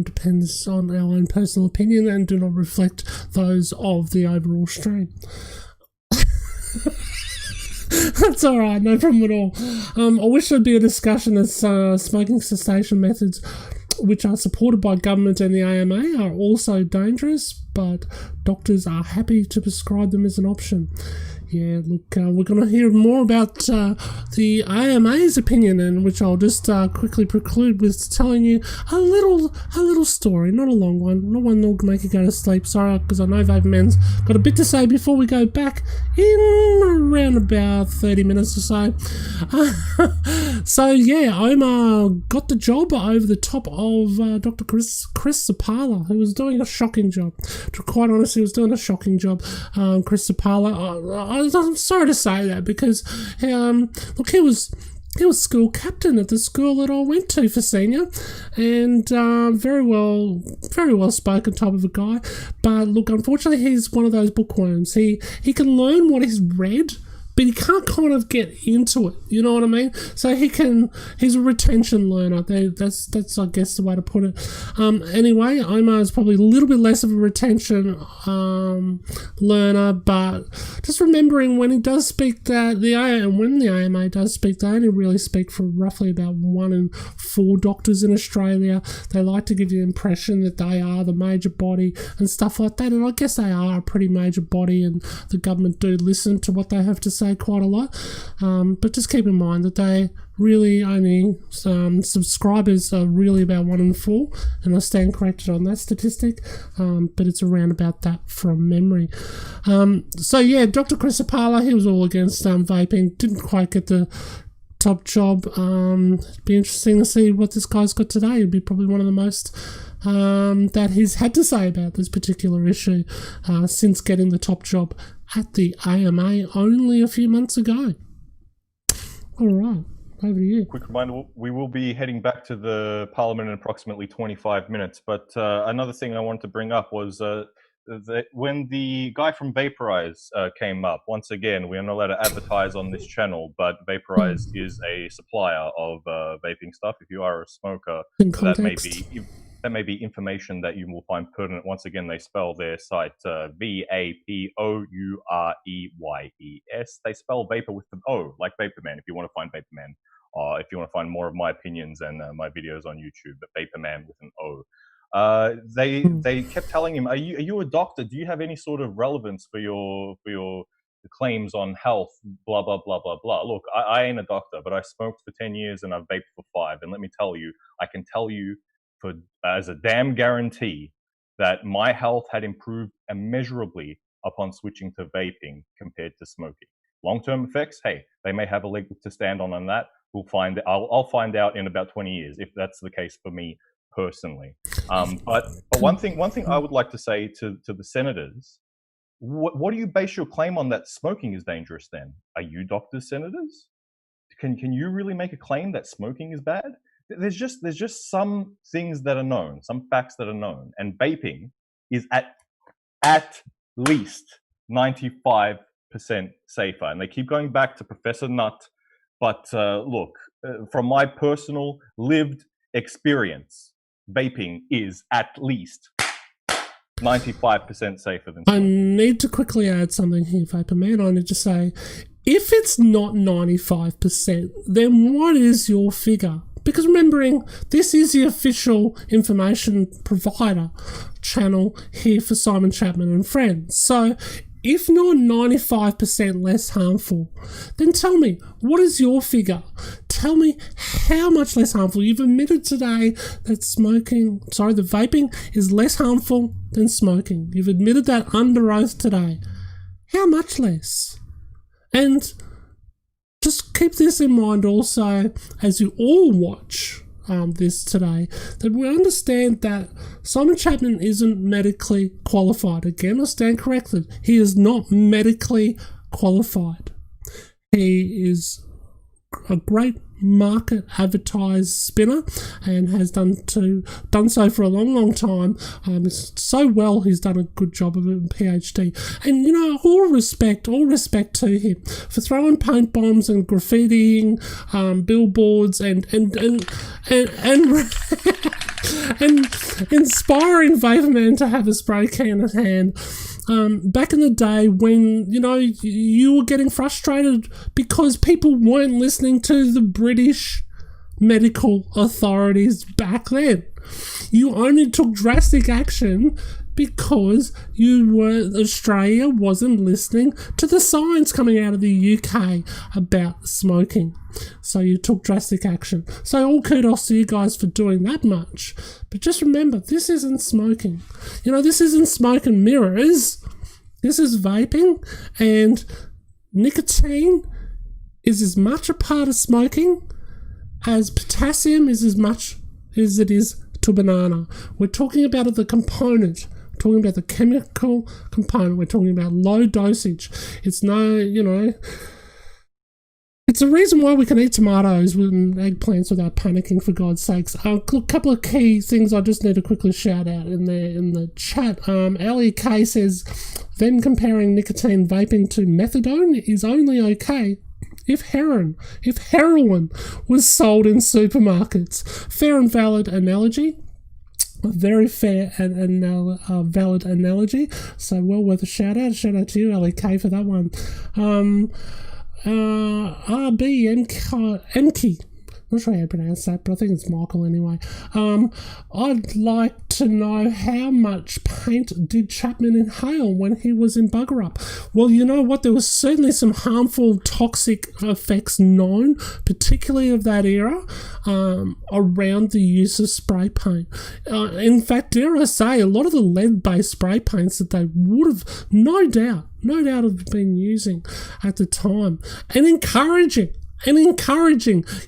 depends on our own personal opinion and do not reflect those of the overall stream. That's all right, no problem at all. I wish there'd be a discussion as smoking cessation methods which are supported by government and the AMA are also dangerous, but doctors are happy to prescribe them as an option. Yeah, look, we're going to hear more about the AMA's opinion, and which I'll just quickly preclude with telling you a little story, not a long one, not one that'll make you go to sleep. Sorry, because I know Vaporman's got a bit to say before we go back in around about 30 minutes or so. So yeah, Omar got the job over the top of Dr. Chris Sapala, who was doing a shocking job. To be quite honest, he was doing a shocking job. Chris Sapala, I'm sorry to say that because, look, he was school captain at the school that I went to for senior, and very well spoken type of a guy. But look, unfortunately, he's one of those bookworms. He can learn what he's read, but he can't kind of get into it, you know what I mean? So he's a retention learner. That's I guess the way to put it. Anyway, Omar is probably a little bit less of a retention learner, but just remembering when he does speak when the AMA does speak, they only really speak for roughly about 1 in 4 doctors in Australia. They like to give you the impression that they are the major body and stuff like that, and I guess they are a pretty major body, and the government do listen to what they have to say quite a lot, but just keep in mind that they really only subscribers are really about 1 in 4, and I stand corrected on that statistic, but it's around about that from memory. So yeah, Dr. Chris Apala, he was all against vaping, didn't quite get the top job. It'd be interesting to see what this guy's got today. It'd be probably one of the most that he's had to say about this particular issue since getting the top job at the AMA only a few months ago. All right, over to you. Quick reminder, we will be heading back to the Parliament in approximately 25 minutes. But another thing I wanted to bring up was that when the guy from Vaporize came up, once again, we are not allowed to advertise on this channel, but Vaporize is a supplier of vaping stuff. If you are a smoker, that may be information that you will find pertinent. Once again, they spell their site Vapoureyes. They spell vapor with an O, like Vaporman, if you want to find Vaporman. If you want to find more of my opinions and my videos on YouTube, but Vaporman with an O. They kept telling him, are you a doctor? Do you have any sort of relevance for your claims on health? Blah, blah, blah, blah, blah. Look, I ain't a doctor, but I smoked for 10 years and I've vaped for 5. And let me tell you, I can tell you as a damn guarantee that my health had improved immeasurably upon switching to vaping compared to smoking. Long-term effects, hey, they may have a leg to stand on that. I'll find out in about 20 years if that's the case for me personally. But one thing I would like to say to the senators, what do you base your claim on that smoking is dangerous then? Are you doctors, senators? Can you really make a claim that smoking is bad? There's just some things that are known, some facts that are known, and vaping is at least 95% safer. And they keep going back to Professor Nutt, but look, from my personal lived experience, vaping is at least 95% safer than smoking. I need to quickly add something here, Vaporman. I need to say, if it's not 95%, then what is your figure? Because remembering, this is the official information provider channel here for Simon Chapman and Friends. So if not 95% less harmful, then tell me, what is your figure? Tell me how much less harmful. You've admitted today that the vaping is less harmful than smoking. You've admitted that under oath today. How much less? And just keep this in mind also as you all watch this today, that we understand that Simon Chapman isn't medically qualified. Again, I stand corrected. He is not medically qualified. He is a great market advertised spinner and has done so for a long time. So well, he's done a good job of it in PhD. And you know, all respect to him for throwing paint bombs and graffitiing billboards and inspiring Vaporman to have a spray can at hand. Back in the day when, you know, you were getting frustrated because people weren't listening to the British medical authorities back then. You only took drastic action because Australia wasn't listening to the science coming out of the UK about smoking. So you took drastic action. So all kudos to you guys for doing that much. But just remember, this isn't smoking. You know, this isn't smoke and mirrors. This is vaping, and nicotine is as much a part of smoking as potassium is as much as it is to banana. We're talking about the component. We're talking about the chemical component. We're talking about low dosage. It's it's a reason why we can eat tomatoes and eggplants without panicking, for God's sakes. A couple of key things I just need to quickly shout out in the chat. Ellie K says, Then comparing nicotine vaping to methadone is only okay if heroin was sold in supermarkets. Fair and valid analogy. A very fair and valid analogy. So well worth a shout out. Shout out to you, LEK, for that one. Enki. I'm not sure how you pronounce that, but I think it's Michael anyway. I'd like to know how much paint did Chapman inhale when he was in Bugger Up? Well, you know what? There was certainly some harmful toxic effects known, particularly of that era, around the use of spray paint. In fact, dare I say, a lot of the lead-based spray paints that they would have, no doubt have been using at the time, and encouraging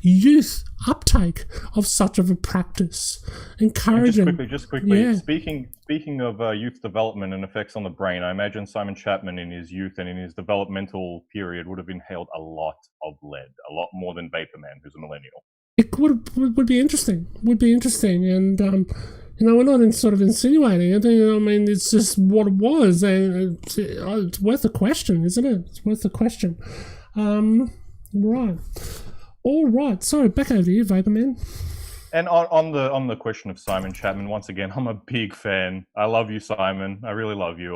youth uptake of such of a practice. Encouraging. Just quickly. Yeah. Speaking of youth development and effects on the brain, I imagine Simon Chapman in his youth and in his developmental period would have inhaled a lot of lead, a lot more than Vaporman, who's a millennial. It would be interesting. And we're not insinuating it. I mean, it's just what it was, and it's worth a question, isn't it? It's worth a question. Right. All right. Sorry, back over to you, Vaporman. And on the question of Simon Chapman, once again, I'm a big fan. I love you, Simon. I really love you.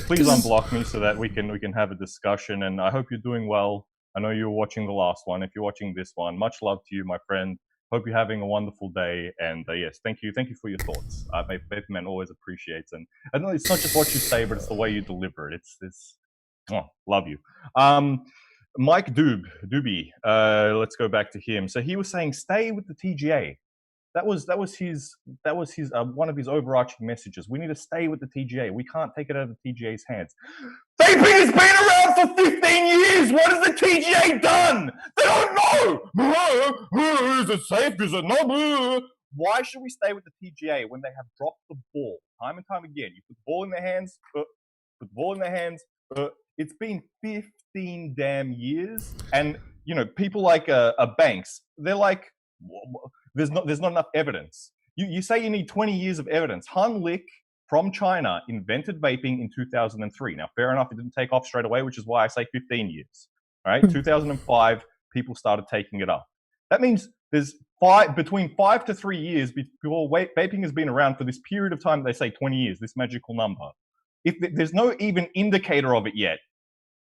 Please unblock me so that we can have a discussion. And I hope you're doing well. I know you're watching the last one. If you're watching this one, much love to you, my friend. Hope you're having a wonderful day. And yes, thank you for your thoughts. Vaporman always appreciates. And I know it's not just what you say, but it's the way you deliver it. It's love you. Mike Doobie, let's go back to him. So he was saying, stay with the TGA. That was his one of his overarching messages. We need to stay with the TGA. We can't take it out of the TGA's hands. Vaping has been around for 15 years. What has the TGA done? They don't know. Is it safe? Is it not? Why should we stay with the TGA when they have dropped the ball time and time again? You put the ball in their hands. It's been 15 damn years, and people like Banks, they're like, there's not enough evidence. You say you need 20 years of evidence. Han Lik from China invented vaping in 2003. Now, fair enough, it didn't take off straight away, which is why I say 15 years. All right, 2005, people started taking it up. That means there's between 5 to 3 years before vaping has been around for this period of time. They say 20 years, this magical number. If there's no even indicator of it yet,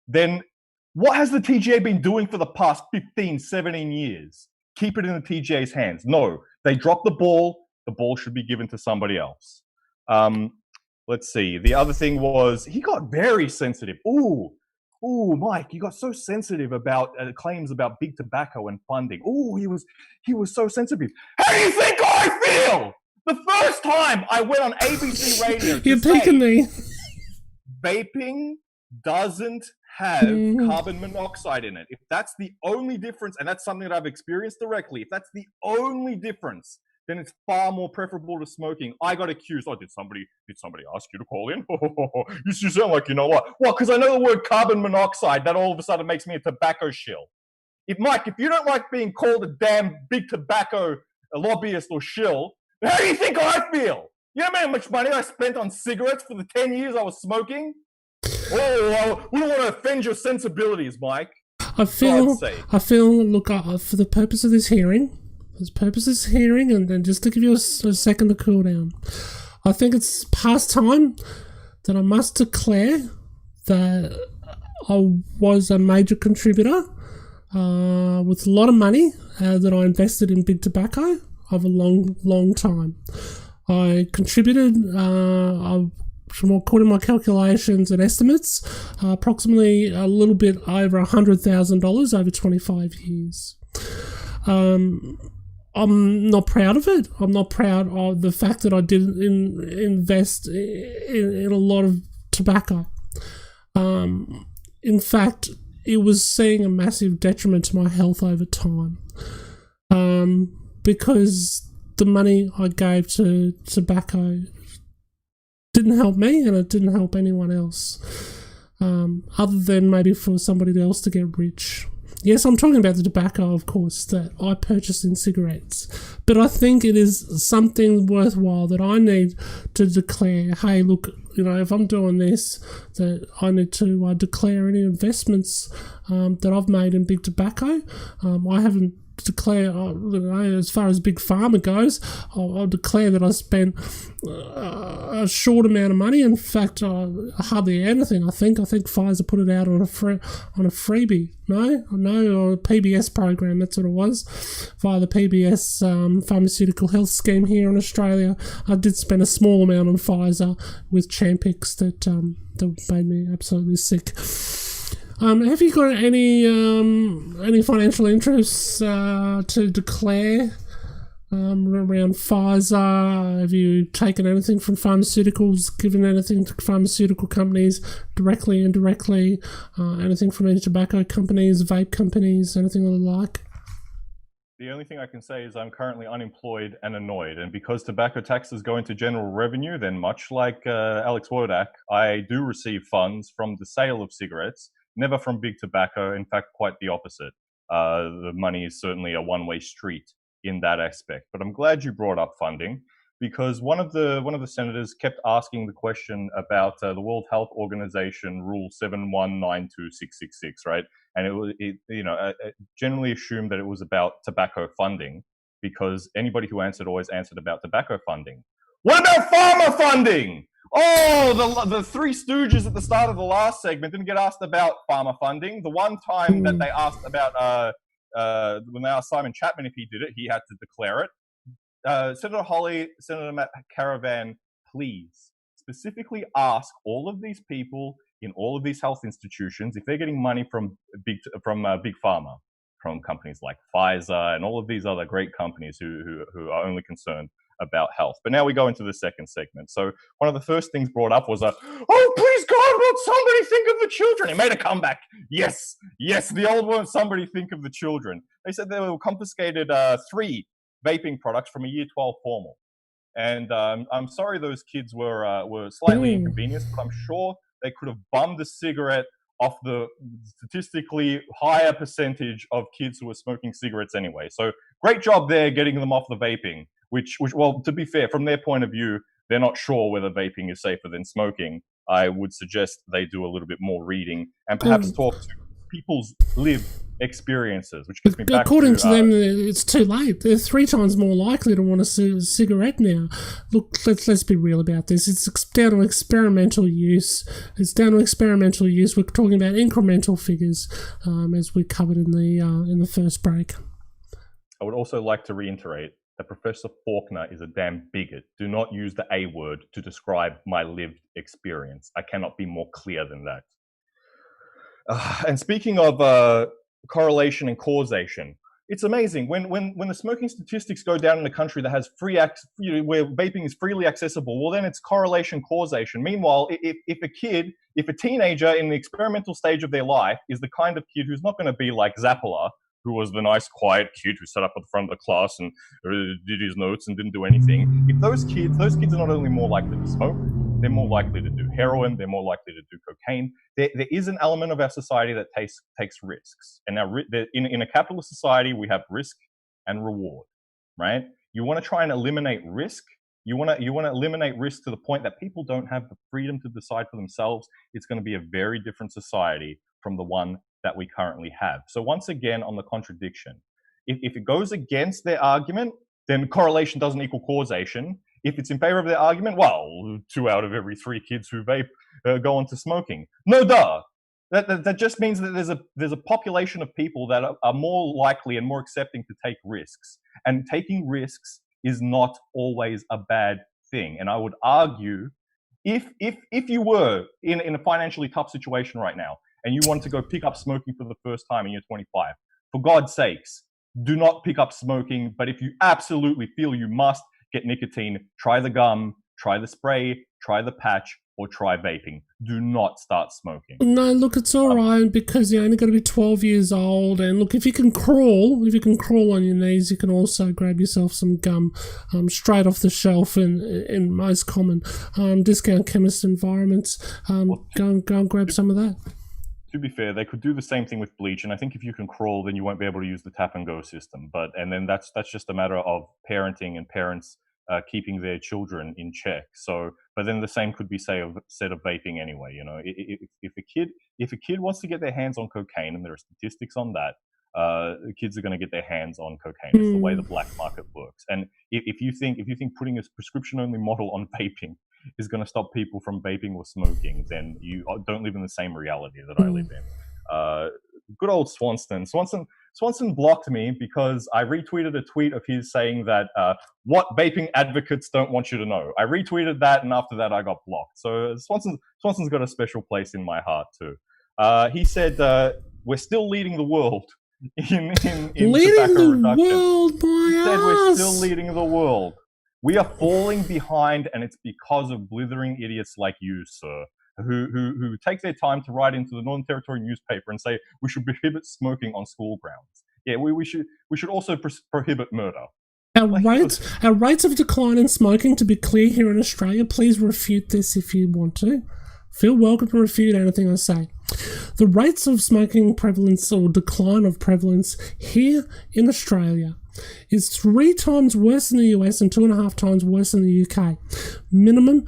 then what has the TGA been doing for the past 15, 17 years? Keep it in the TGA's hands. No, they dropped the ball. The ball should be given to somebody else. Let's see. The other thing was he got very sensitive. Ooh, Mike, you got so sensitive about claims about big tobacco and funding. Ooh, he was so sensitive. How do you think I feel? The first time I went on ABC radio to say, vaping doesn't have carbon monoxide in it. If that's the only difference, and that's something that I've experienced directly, if that's the only difference, then it's far more preferable to smoking. I got accused. Did somebody ask you to call in? You sound like, you know what? Well, because I know the word carbon monoxide, that all of a sudden makes me a tobacco shill. Mike, if you don't like being called a damn big tobacco lobbyist or shill, how do you think I feel? You know how much money I spent on cigarettes for the 10 years I was smoking? We don't want to offend your sensibilities, Mike. I feel, look, for the purpose of this hearing, and just to give you a second to cool down, I think it's past time that I must declare that I was a major contributor with a lot of money that I invested in big tobacco over a long time. I contributed, according to my calculations and estimates, approximately a little bit over $100,000 over 25 years. I'm not proud of it. I'm not proud of the fact that I didn't invest in a lot of tobacco. In fact, it was seeing a massive detriment to my health over time, because the money I gave to tobacco didn't help me, and it didn't help anyone else, other than maybe for somebody else to get rich. Yes, I'm talking about the tobacco, of course, that I purchased in cigarettes. But I think it is something worthwhile that I need to declare, hey, look, you know, if I'm doing this, that I need to declare any investments that I've made in big tobacco. I haven't declare, as far as Big Pharma goes, I'll declare that I spent a short amount of money. In fact, hardly anything. I think Pfizer put it out on a freebie. No, or PBS program. That's what it was, via the PBS pharmaceutical health scheme here in Australia. I did spend a small amount on Pfizer with Champix that made me absolutely sick. Have you got any financial interests to declare around Pfizer? Have you taken anything from pharmaceuticals, given anything to pharmaceutical companies directly, indirectly, anything from any tobacco companies, vape companies, anything of the like? The only thing I can say is I'm currently unemployed and annoyed, and because tobacco taxes go into general revenue, then much like Alex Wodak, I do receive funds from the sale of cigarettes, never from big tobacco. In fact, quite the opposite. The money is certainly a one-way street in that aspect. But I'm glad you brought up funding, because one of the senators kept asking the question about the World Health Organization Rule 7192666, right? And it generally assumed that it was about tobacco funding, because anybody who answered always answered about tobacco funding. What about pharma funding? Oh, the Three Stooges at the start of the last segment didn't get asked about pharma funding. The one time that they asked about, when they asked Simon Chapman if he did it, he had to declare it. Senator Holly, Senator Matt Caravan, please specifically ask all of these people in all of these health institutions if they're getting money from big pharma, from companies like Pfizer and all of these other great companies who are only concerned about health. But now we go into the second segment. So one of the first things brought up was oh, please God, won't somebody think of the children? He made a comeback. Yes, the old won't somebody think of the children. They said they were confiscated 3 vaping products from a year 12 formal. And I'm sorry those kids were slightly inconvenienced, but I'm sure they could have bummed a cigarette off the statistically higher percentage of kids who were smoking cigarettes anyway. So great job there getting them off the vaping. Which, well, to be fair, from their point of view, they're not sure whether vaping is safer than smoking. I would suggest they do a little bit more reading and perhaps talk to people's lived experiences, which gets me back according to them, it's too late. They're 3 times more likely to want a cigarette now. Look, let's be real about this. It's down to experimental use. We're talking about incremental figures, as we covered in the first break. I would also like to reiterate that Professor Faulkner is a damn bigot. Do not use the A word to describe my lived experience. I cannot be more clear than that. And speaking of correlation and causation, it's amazing when the smoking statistics go down in a country that has where vaping is freely accessible. Well, then it's correlation causation. Meanwhile, if a teenager in the experimental stage of their life is the kind of kid who's not going to be like Zappala, who was the nice, quiet kid who sat up at the front of the class and did his notes and didn't do anything. If those kids are not only more likely to smoke, they're more likely to do heroin, they're more likely to do cocaine. There is an element of our society that takes risks. And now in a capitalist society, we have risk and reward, right? You want to try and eliminate risk. You want to eliminate risk to the point that people don't have the freedom to decide for themselves. It's going to be a very different society from the one that we currently have. So once again, on the contradiction, if it goes against their argument, then correlation doesn't equal causation. If it's in favor of their argument, well, 2 out of every 3 kids who vape go on to smoking. No duh. That just means that there's a population of people that are more likely and more accepting to take risks. And taking risks is not always a bad thing. And I would argue, if you were in a financially tough situation right now, and you want to go pick up smoking for the first time and you're 25, for God's sakes, do not pick up smoking. But if you absolutely feel you must get nicotine, try the gum, try the spray, try the patch, or try vaping. Do not start smoking. No, look, it's all right, because you only got to be 12 years old. And look, if you can crawl on your knees, you can also grab yourself some gum straight off the shelf in most common discount chemist environments. Go and grab some of that. to be fair, they could do the same thing with bleach, and I think if you can crawl, then you won't be able to use the tap and go system. And then that's just a matter of parenting and parents keeping their children in check. So, but then the same could be said of vaping anyway. You know, if a kid wants to get their hands on cocaine, and there are statistics on that, the kids are going to get their hands on cocaine. It's the way the black market works. And if you think putting a prescription-only model on vaping is going to stop people from vaping or smoking, then you don't live in the same reality that I live in. Good old Swanson. Swanson blocked me because I retweeted a tweet of his saying that what vaping advocates don't want you to know. I retweeted that, and after that I got blocked. So Swanson's got a special place in my heart too. He said we're still leading the world in leading tobacco the reduction. world, He said my we're ass. still leading the world. We are falling behind, and it's because of blithering idiots like you, sir, who take their time to write into the Northern Territory newspaper and say we should prohibit smoking on school grounds. Yeah, we should also prohibit murder. Our rates of decline in smoking, to be clear, here in Australia, please refute this if you want to. Feel welcome to refute anything I say. The rates of smoking prevalence or decline of prevalence here in Australia is 3 times worse in the US and 2.5 times worse in the UK. Minimum.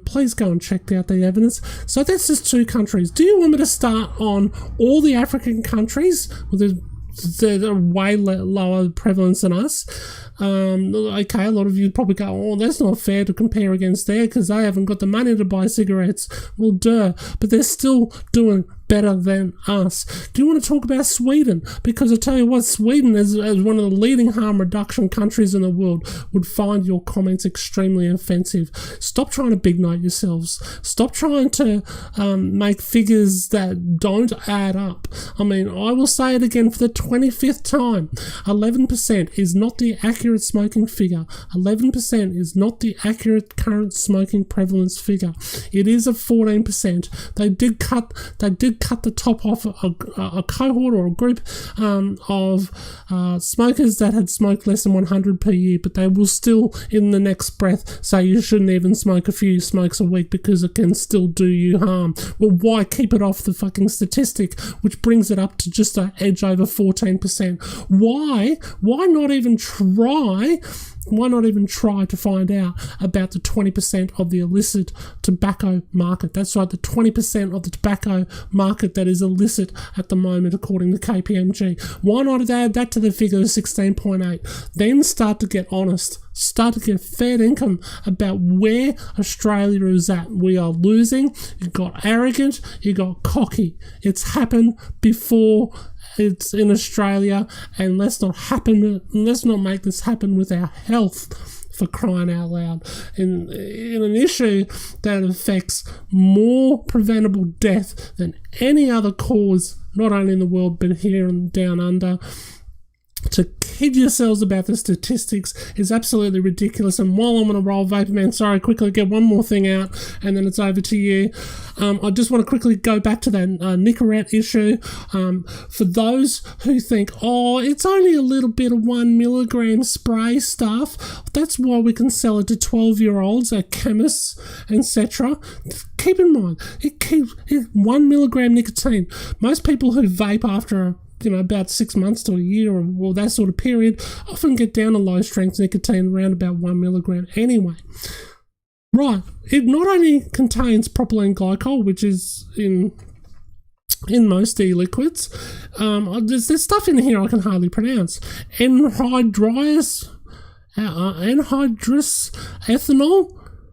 Please go and check out the evidence. So that's just 2 countries. Do you want me to start on all the African countries with they're way lower prevalence than us? Okay, a lot of you probably go, oh, that's not fair to compare against there because they haven't got the money to buy cigarettes. Well, duh, but they're still doing better than us. Do you want to talk about Sweden? Because I tell you what, Sweden, as one of the leading harm reduction countries in the world, would find your comments extremely offensive. Stop trying to big note yourselves. Stop trying to make figures that don't add up. I mean, I will say it again for the 25th time. 11% is not the accurate smoking figure. 11% is not the accurate current smoking prevalence figure. It is a 14%. They did cut the top off a cohort or a group of smokers that had smoked less than 100 per year, but they will still, in the next breath, say you shouldn't even smoke a few smokes a week because it can still do you harm. Well, why keep it off the fucking statistic, which brings it up to just an edge over 14%? Why not even try? Why not even try to find out about the 20% of the illicit tobacco market? That's right, the 20% of the tobacco market that is illicit at the moment, according to KPMG. Why not add that to the figure of 16.8? Then start to get honest. Start to get fair income about where Australia is at. We are losing. You got arrogant. You got cocky. It's happened before. It's in Australia, and let's not make this happen with our health, for crying out loud. In an issue that affects more preventable death than any other cause, not only in the world but here and down under. To kid yourselves about the statistics is absolutely ridiculous. And while I'm on a roll, Vaporman, sorry, quickly get one more thing out and then it's over to you. I just want to quickly go back to that Nicorette issue. For those who think, oh, it's only a little bit of 1 milligram spray stuff, that's why we can sell it to 12-year-olds at chemists, etc. Keep in mind, it 1 milligram nicotine. Most people who vape after about 6 months to a year or that sort of period, often get down to low strength nicotine around about 1 milligram anyway. Right, it not only contains propylene glycol, which is in most e-liquids, there's stuff in here I can hardly pronounce. Anhydrous ethanol,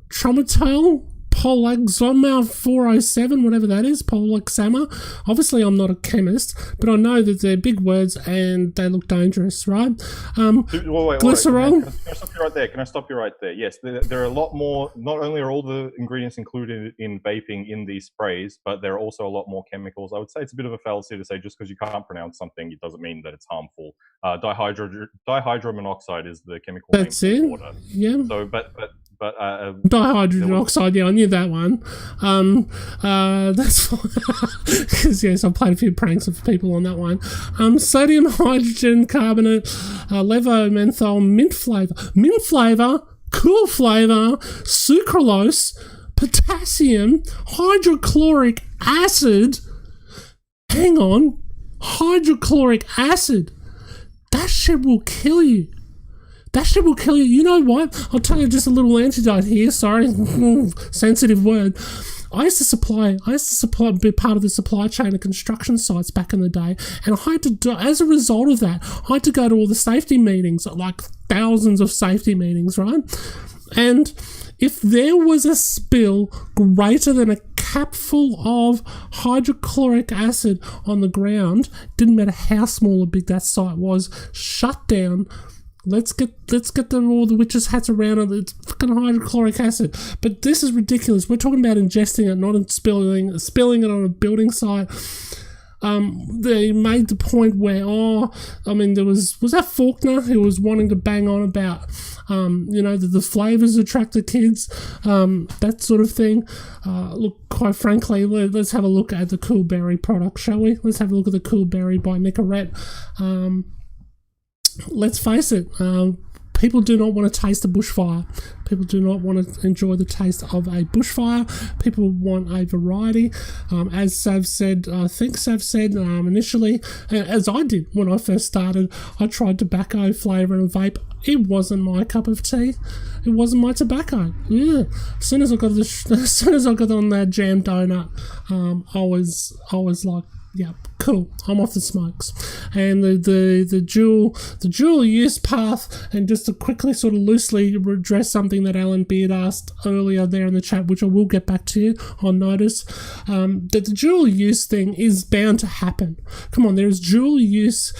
tramadol, Polaxama 407, whatever that is, Polaxama. Obviously, I'm not a chemist, but I know that they're big words and they look dangerous, right? Glycerol. Can I stop you right there? Can I stop you right there? Yes, there are a lot more. Not only are all the ingredients included in vaping in these sprays, but there are also a lot more chemicals. I would say it's a bit of a fallacy to say just because you can't pronounce something, it doesn't mean that it's harmful. Dihydromonoxide is the chemical name for water. Yeah. So, but dihydrogen oxide, yeah, I knew that one. That's because yes, I played a few pranks with people on that one. Sodium hydrogen carbonate, levomenthol, mint flavor, cool flavor, sucralose, potassium, hydrochloric acid. hang on, hydrochloric acid, that shit will kill you. That shit will kill you. You know what? I'll tell you just a little antidote here. Sorry, sensitive word. I used to supply, be part of the supply chain of construction sites back in the day, and I had to, as a result of that, I had to go to all the safety meetings, like thousands of safety meetings, right? And if there was a spill greater than a capful of hydrochloric acid on the ground, didn't matter how small or big that site was, shut down. Let's get all the witches' hats around it. It's fucking hydrochloric acid. But this is ridiculous. We're talking about ingesting it, not spilling it on a building site. They made the point where, there was that Faulkner who was wanting to bang on about, that the flavours attract the kids, that sort of thing. Look, quite frankly, let's have a look at the Cool Berry product, shall we? Let's have a look at the Cool Berry by Nicorette. Let's face it, people do not want to taste a bushfire. People do not want to enjoy the taste of a bushfire. People want a variety. As Sav said, I think Sav said initially, as I did when I first started, I tried tobacco flavour and vape. It wasn't my cup of tea. It wasn't my tobacco. Yeah. As soon as I got on that jam donut, I was like, yeah, cool. I'm off the smokes. And the dual use path, and just to quickly sort of loosely address something that Alan Beard asked earlier there in the chat, which I will get back to you on notice, that the dual use thing is bound to happen. Come on, there is dual use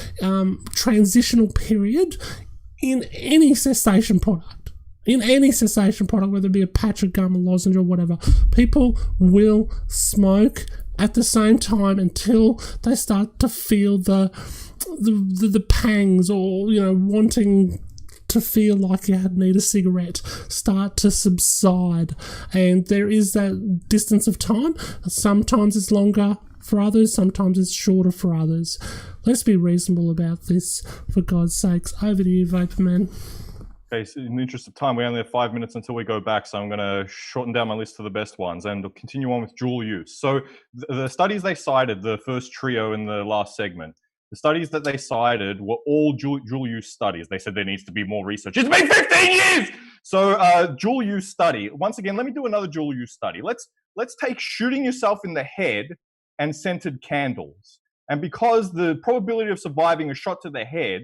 transitional period in any cessation product. In any cessation product, whether it be a patch of gum, a lozenge, or whatever, people will smoke at the same time until they start to feel the pangs, or wanting to feel like you need a cigarette start to subside. And there is that distance of time. Sometimes it's longer for others, sometimes it's shorter for others. Let's be reasonable about this, for God's sakes. Over to you, Vaporman. Okay, so in the interest of time, we only have 5 minutes until we go back, so I'm going to shorten down my list to the best ones and continue on with dual use. So the studies they cited, the first trio in the last segment, the studies that they cited were all dual use studies. They said there needs to be more research. It's been 15 years! So dual use study. Once again, let me do another dual use study. Let's take shooting yourself in the head and scented candles. And because the probability of surviving a shot to the head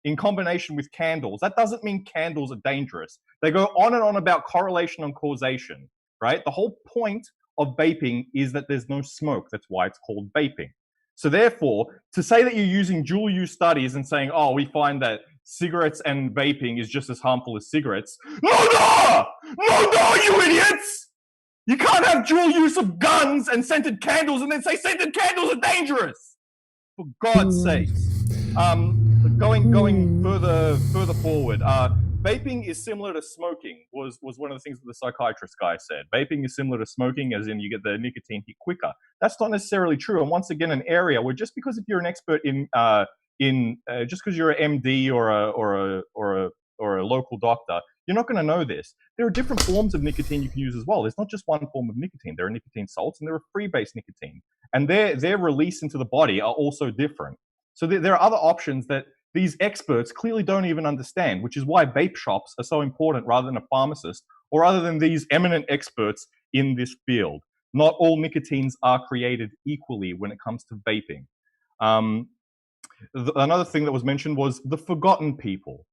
in combination with candles, that doesn't mean candles are dangerous. They go on and on about correlation and causation, right? The whole point of vaping is that there's no smoke. That's why it's called vaping. So therefore, to say that you're using dual use studies and saying, oh, we find that cigarettes and vaping is just as harmful as cigarettes. No, you idiots! You can't have dual use of guns and scented candles and then say scented candles are dangerous. For God's sake. Going further forward, vaping is similar to smoking was one of the things that the psychiatrist guy said. Vaping is similar to smoking, as in you get the nicotine hit quicker. That's not necessarily true. And once again, an area where just because if you're an expert just because you're an MD or a local doctor, you're not going to know this. There are different forms of nicotine you can use as well. There's not just one form of nicotine. There are nicotine salts and there are free-base nicotine. And their release into the body are also different. So there are other options that these experts clearly don't even understand, which is why vape shops are so important rather than a pharmacist or other than these eminent experts in this field. Not all nicotines are created equally when it comes to vaping. Another thing that was mentioned was the forgotten people.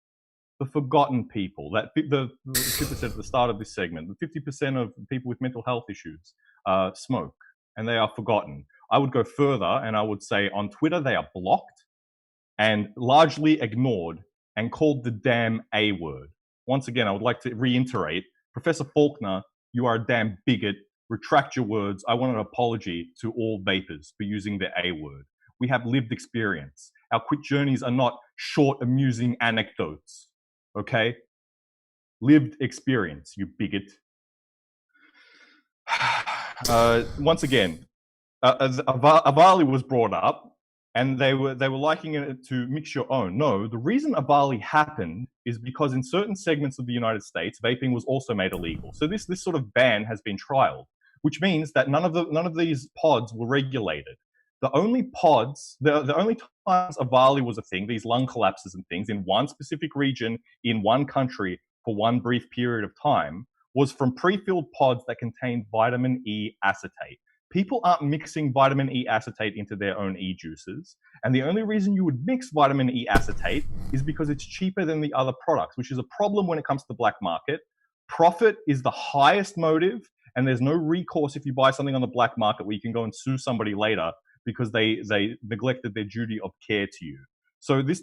The forgotten people. That the 50% at the start of this segment, the 50% of people with mental health issues smoke, and they are forgotten. I would go further, and I would say on Twitter they are blocked and largely ignored and called the damn A word. Once again, I would like to reiterate, Professor Faulkner, you are a damn bigot. Retract your words. I want an apology to all vapors for using the A word. We have lived experience. Our quit journeys are not short, amusing anecdotes. Okay? Lived experience, you bigot. Once again, Avali was brought up, and they were likening it to mix your own. No, the reason Avali happened is because in certain segments of the United States, vaping was also made illegal. So this sort of ban has been trialed, which means that none of these pods were regulated. The only pods, the only times Avali was a thing, these lung collapses and things in one specific region, in one country for one brief period of time, was from pre-filled pods that contained vitamin E acetate. People aren't mixing vitamin E acetate into their own e-juices. And the only reason you would mix vitamin E acetate is because it's cheaper than the other products, which is a problem when it comes to the black market. Profit is the highest motive, and there's no recourse if you buy something on the black market where you can go and sue somebody later because they neglected their duty of care to you. So this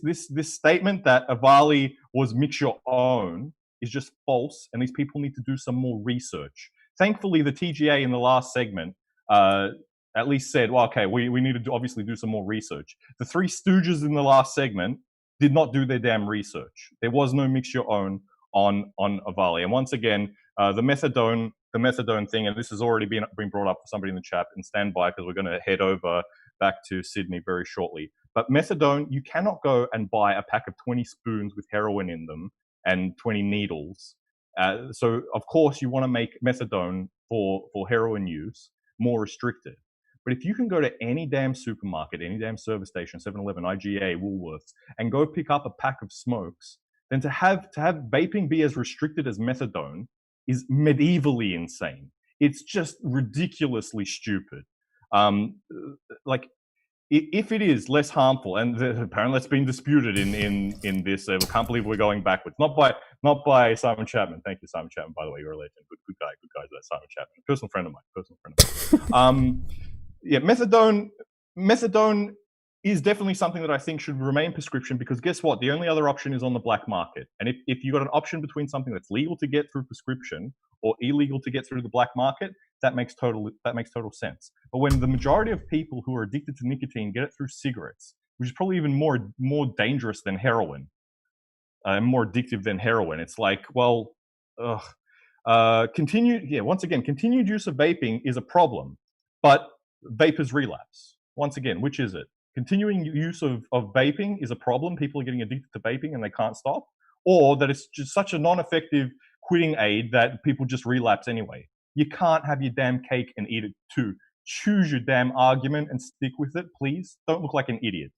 statement that Avali was mix your own is just false, and these people need to do some more research. Thankfully, the TGA in the last segment at least said, well, okay, we need to obviously do some more research. The Three Stooges in the last segment did not do their damn research. There was no mix your own on Avali. And once again, the methadone thing, and this has already been brought up for somebody in the chat, and stand by because we're going to head over back to Sydney very shortly. But methadone, you cannot go and buy a pack of 20 spoons with heroin in them and 20 needles. So of course you want to make methadone for heroin use more restricted. But if you can go to any damn supermarket, any damn service station, 7-Eleven, IGA, Woolworths, and go pick up a pack of smokes, then to have vaping be as restricted as methadone is medievally insane. It's just ridiculously stupid. Like, if it is less harmful, and apparently it's been disputed in this, I can't believe we're going backwards. Not by Simon Chapman. Thank you, Simon Chapman. By the way, you're a legend. Good guy. That Simon Chapman, personal friend of mine. Yeah, methadone is definitely something that I think should remain prescription, because guess what? The only other option is on the black market. And if you've got an option between something that's legal to get through prescription or illegal to get through the black market, that makes total sense. But when the majority of people who are addicted to nicotine get it through cigarettes, which is probably even more dangerous than heroin, and more addictive than heroin, it's like, well, continued use of vaping is a problem, but vapors relapse. Once again, which is it? Continuing use of vaping is a problem. People are getting addicted to vaping and they can't stop, or that it's just such a non-effective quitting aid that people just relapse anyway. You can't have your damn cake and eat it too. Choose your damn argument and stick with it, please. Don't look like an idiot.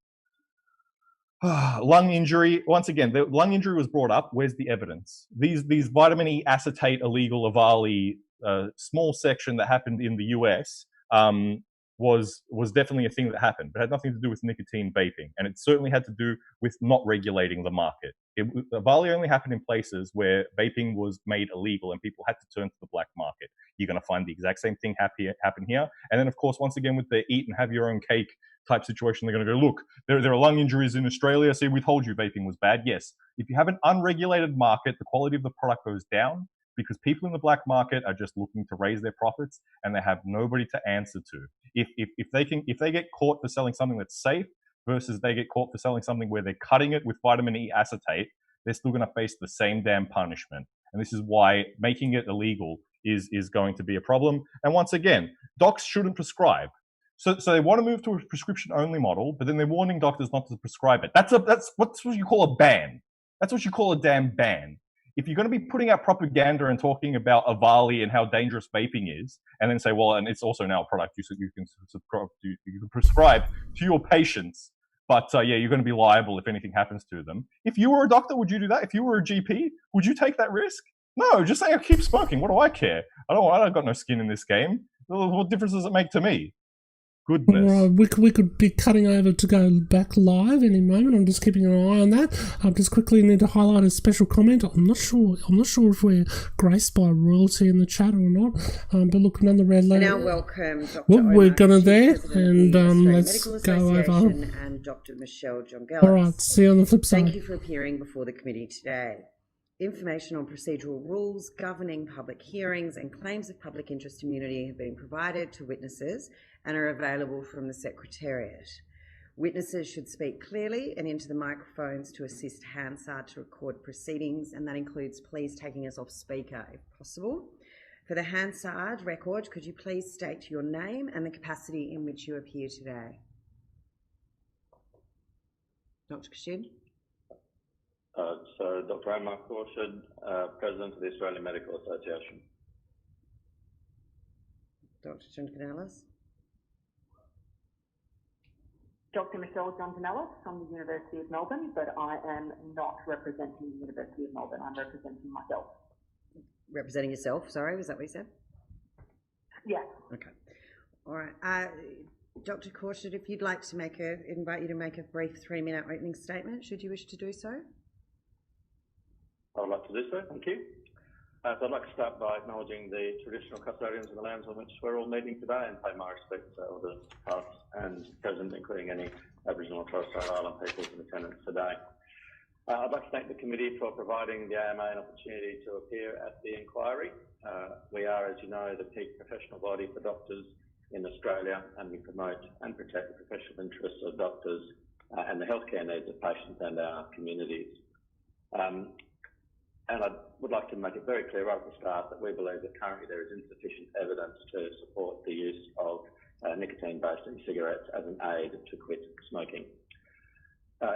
Lung injury. Once again, the lung injury was brought up. Where's the evidence? These vitamin E acetate illegal Avali small section that happened in the US was definitely a thing that happened, but it had nothing to do with nicotine vaping, and it certainly had to do with not regulating the market. Avali only happened in places where vaping was made illegal and people had to turn to the black market. You're going to find the exact same thing happen here. And then, of course, once again, with the eat and have your own cake type situation, they're going to go, look, there are lung injuries in Australia, so we told you vaping was bad. Yes, if you have an unregulated market, the quality of the product goes down, because people in the black market are just looking to raise their profits and they have nobody to answer to. If they get caught for selling something that's safe versus they get caught for selling something where they're cutting it with vitamin E acetate, they're still going to face the same damn punishment. And this is why making it illegal is going to be a problem. And once again, docs shouldn't prescribe. So they want to move to a prescription-only model, but then they're warning doctors not to prescribe it. That's what you call a ban. That's what you call a damn ban. If you're going to be putting out propaganda and talking about Avali and how dangerous vaping is, and then say, well, and it's also now a product you can prescribe to your patients, but you're going to be liable if anything happens to them. If you were a doctor, would you do that? If you were a GP, would you take that risk? No, just say, I keep smoking. What do I care? I don't got no skin in this game. What difference does it make to me? Goodness. We could be cutting over to go back live any moment. I'm just keeping an eye on that. I just quickly need to highlight a special comment. I'm not sure if we're graced by royalty in the chat or not. But look, nonetheless, now welcome Dr. we're gonna there, and let's go over. And Dr. Michelle Jongelis. All right, see you on the flip side. Thank you for appearing before the committee today. Information on procedural rules governing public hearings and claims of public interest immunity have been provided to witnesses and are available from the Secretariat. Witnesses should speak clearly and into the microphones to assist Hansard to record proceedings, and that includes please taking us off speaker if possible. For the Hansard record, could you please state your name and the capacity in which you appear today? Dr. Kashin? So, Dr. Omar Khorshid, President of the Australian Medical Association. Dr. Jongelis? Dr. Michelle Jontanellis from the University of Melbourne, but I am not representing the University of Melbourne. I'm representing myself. Representing yourself, sorry, was that what you said? Yeah. Okay. All right. Dr. Korshid, if you'd like to invite you to make a brief 3-minute opening statement, should you wish to do so? I would like to do so, thank you. So I'd like to start by acknowledging the traditional custodians of the lands on which we're all meeting today and pay my respects to elders past and present, including any Aboriginal and Torres Strait Island peoples in attendance today. I'd like to thank the committee for providing the AMA an opportunity to appear at the inquiry. We are, as you know, the peak professional body for doctors in Australia, and we promote and protect the professional interests of doctors and the healthcare needs of patients and our communities. And I would like to make it very clear right at the start that we believe that currently there is insufficient evidence to support the use of nicotine-based e-cigarettes as an aid to quit smoking.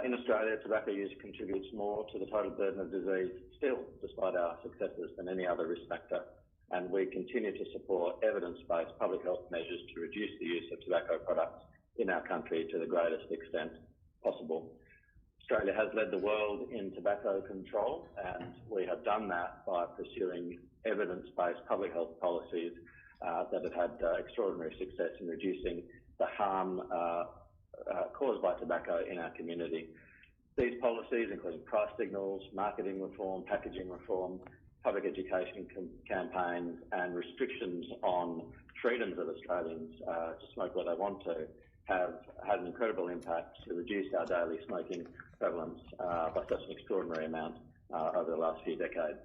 In Australia, tobacco use contributes more to the total burden of disease still, despite our successes, than any other risk factor. And we continue to support evidence-based public health measures to reduce the use of tobacco products in our country to the greatest extent possible. Australia has led the world in tobacco control, and we have done that by pursuing evidence-based public health policies that have had extraordinary success in reducing the harm caused by tobacco in our community. These policies, including price signals, marketing reform, packaging reform, public education campaigns, and restrictions on freedoms of Australians to smoke what they want to, have had an incredible impact to reduce our daily smoking prevalence by such an extraordinary amount over the last few decades.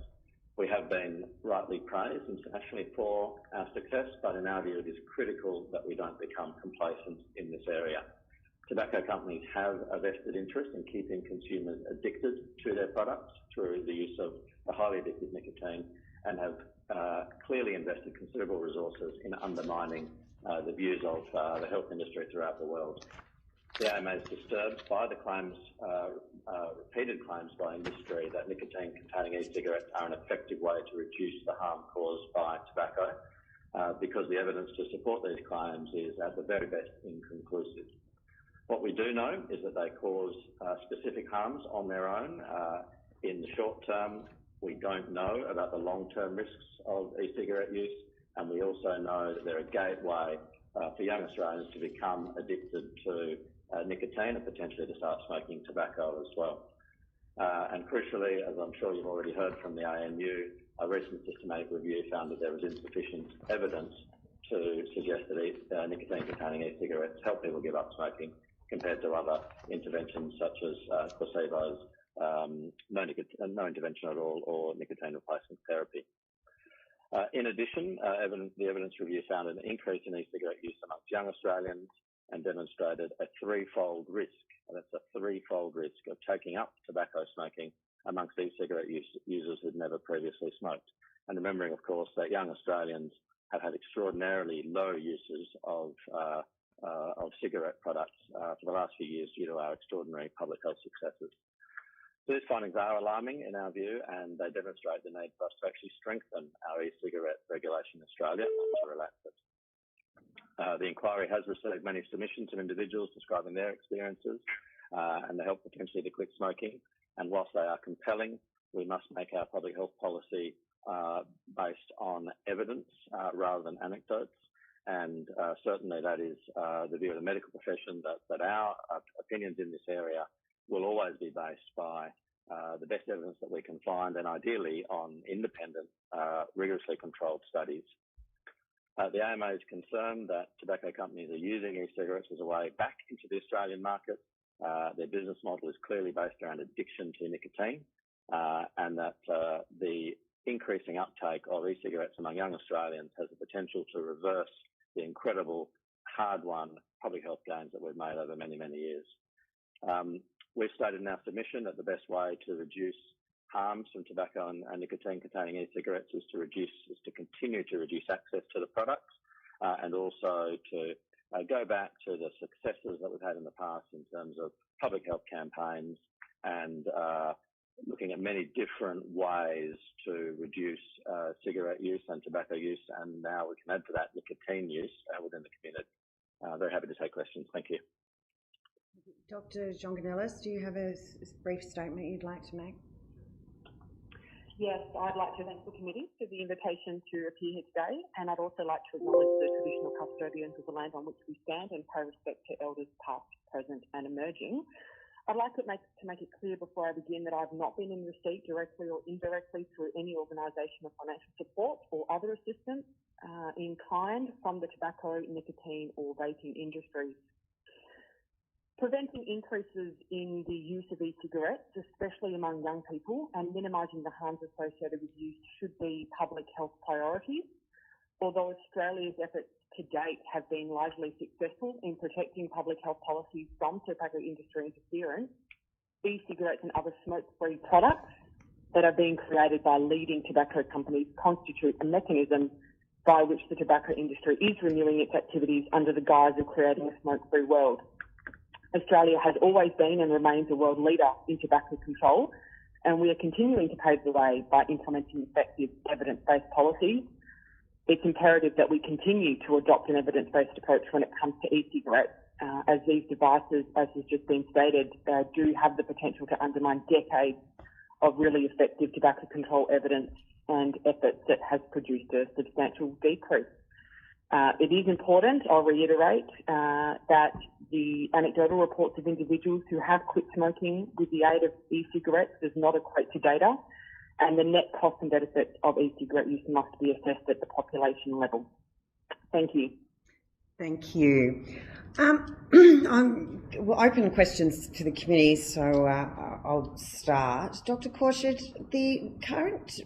We have been rightly praised internationally for our success, but in our view it is critical that we don't become complacent in this area. Tobacco companies have a vested interest in keeping consumers addicted to their products through the use of the highly addictive nicotine, and have clearly invested considerable resources in undermining the views of the health industry throughout the world. The AMA is disturbed by the claims, repeated claims by industry that nicotine-containing e-cigarettes are an effective way to reduce the harm caused by tobacco, because the evidence to support these claims is, at the very best, inconclusive. What we do know is that they cause specific harms on their own. In the short term, we don't know about the long-term risks of e-cigarette use, and we also know that they're a gateway for young Australians to become addicted to nicotine and potentially to start smoking tobacco as well. And crucially, as I'm sure you've already heard from the ANU, a recent systematic review found that there was insufficient evidence to suggest that nicotine-containing e-cigarettes help people give up smoking compared to other interventions such as placebos, no intervention at all, or nicotine replacement therapy. In addition, the evidence review found an increase in e-cigarette use amongst young Australians and demonstrated a threefold risk, and that's a threefold risk of taking up tobacco smoking amongst e-cigarette users who'd never previously smoked. And remembering, of course, that young Australians have had extraordinarily low uses of cigarette products for the last few years due to our extraordinary public health successes. So these findings are alarming in our view, and they demonstrate the need for us to actually strengthen our e-cigarette regulation in Australia, not to relax it. The inquiry has received many submissions from individuals describing their experiences and the help potentially to quit smoking. And whilst they are compelling, we must make our public health policy based on evidence rather than anecdotes. And certainly that is the view of the medical profession, that our opinions in this area will always be based by the best evidence that we can find, and ideally on independent, rigorously controlled studies. The AMA is concerned that tobacco companies are using e-cigarettes as a way back into the Australian market. Their business model is clearly based around addiction to nicotine, and that the increasing uptake of e-cigarettes among young Australians has the potential to reverse the incredible hard-won public health gains that we've made over many, many years. We've stated in our submission that the best way to reduce harms from tobacco and nicotine-containing e-cigarettes is to continue to reduce access to the products, and also to go back to the successes that we've had in the past in terms of public health campaigns and looking at many different ways to reduce cigarette use and tobacco use, and now we can add to that nicotine use within the community. Very happy to take questions. Thank you. Dr. Jonganellis, do you have a brief statement you'd like to make? Yes, I'd like to thank the committee for the invitation to appear here today, and I'd also like to acknowledge the traditional custodians of the land on which we stand and pay respect to elders past, present and emerging. I'd like to make it clear before I begin that I've not been in receipt directly or indirectly through any organisation of financial support or other assistance in kind from the tobacco, nicotine or vaping industries. Preventing increases in the use of e-cigarettes, especially among young people, and minimising the harms associated with use should be public health priorities. Although Australia's efforts to date have been largely successful in protecting public health policies from tobacco industry interference, e-cigarettes and other smoke-free products that are being created by leading tobacco companies constitute a mechanism by which the tobacco industry is renewing its activities under the guise of creating a smoke-free world. Australia has always been and remains a world leader in tobacco control, and we are continuing to pave the way by implementing effective evidence-based policies. It's imperative that we continue to adopt an evidence-based approach when it comes to e-cigarettes, as these devices, as has just been stated, do have the potential to undermine decades of really effective tobacco control evidence and efforts that has produced a substantial decrease. It is important, I'll reiterate, that the anecdotal reports of individuals who have quit smoking with the aid of e-cigarettes does not equate to data, and the net costs and benefits of e-cigarette use must be assessed at the population level. Thank you. Thank you. We'll open questions to the committee, so I'll start. Dr. Korshid, the current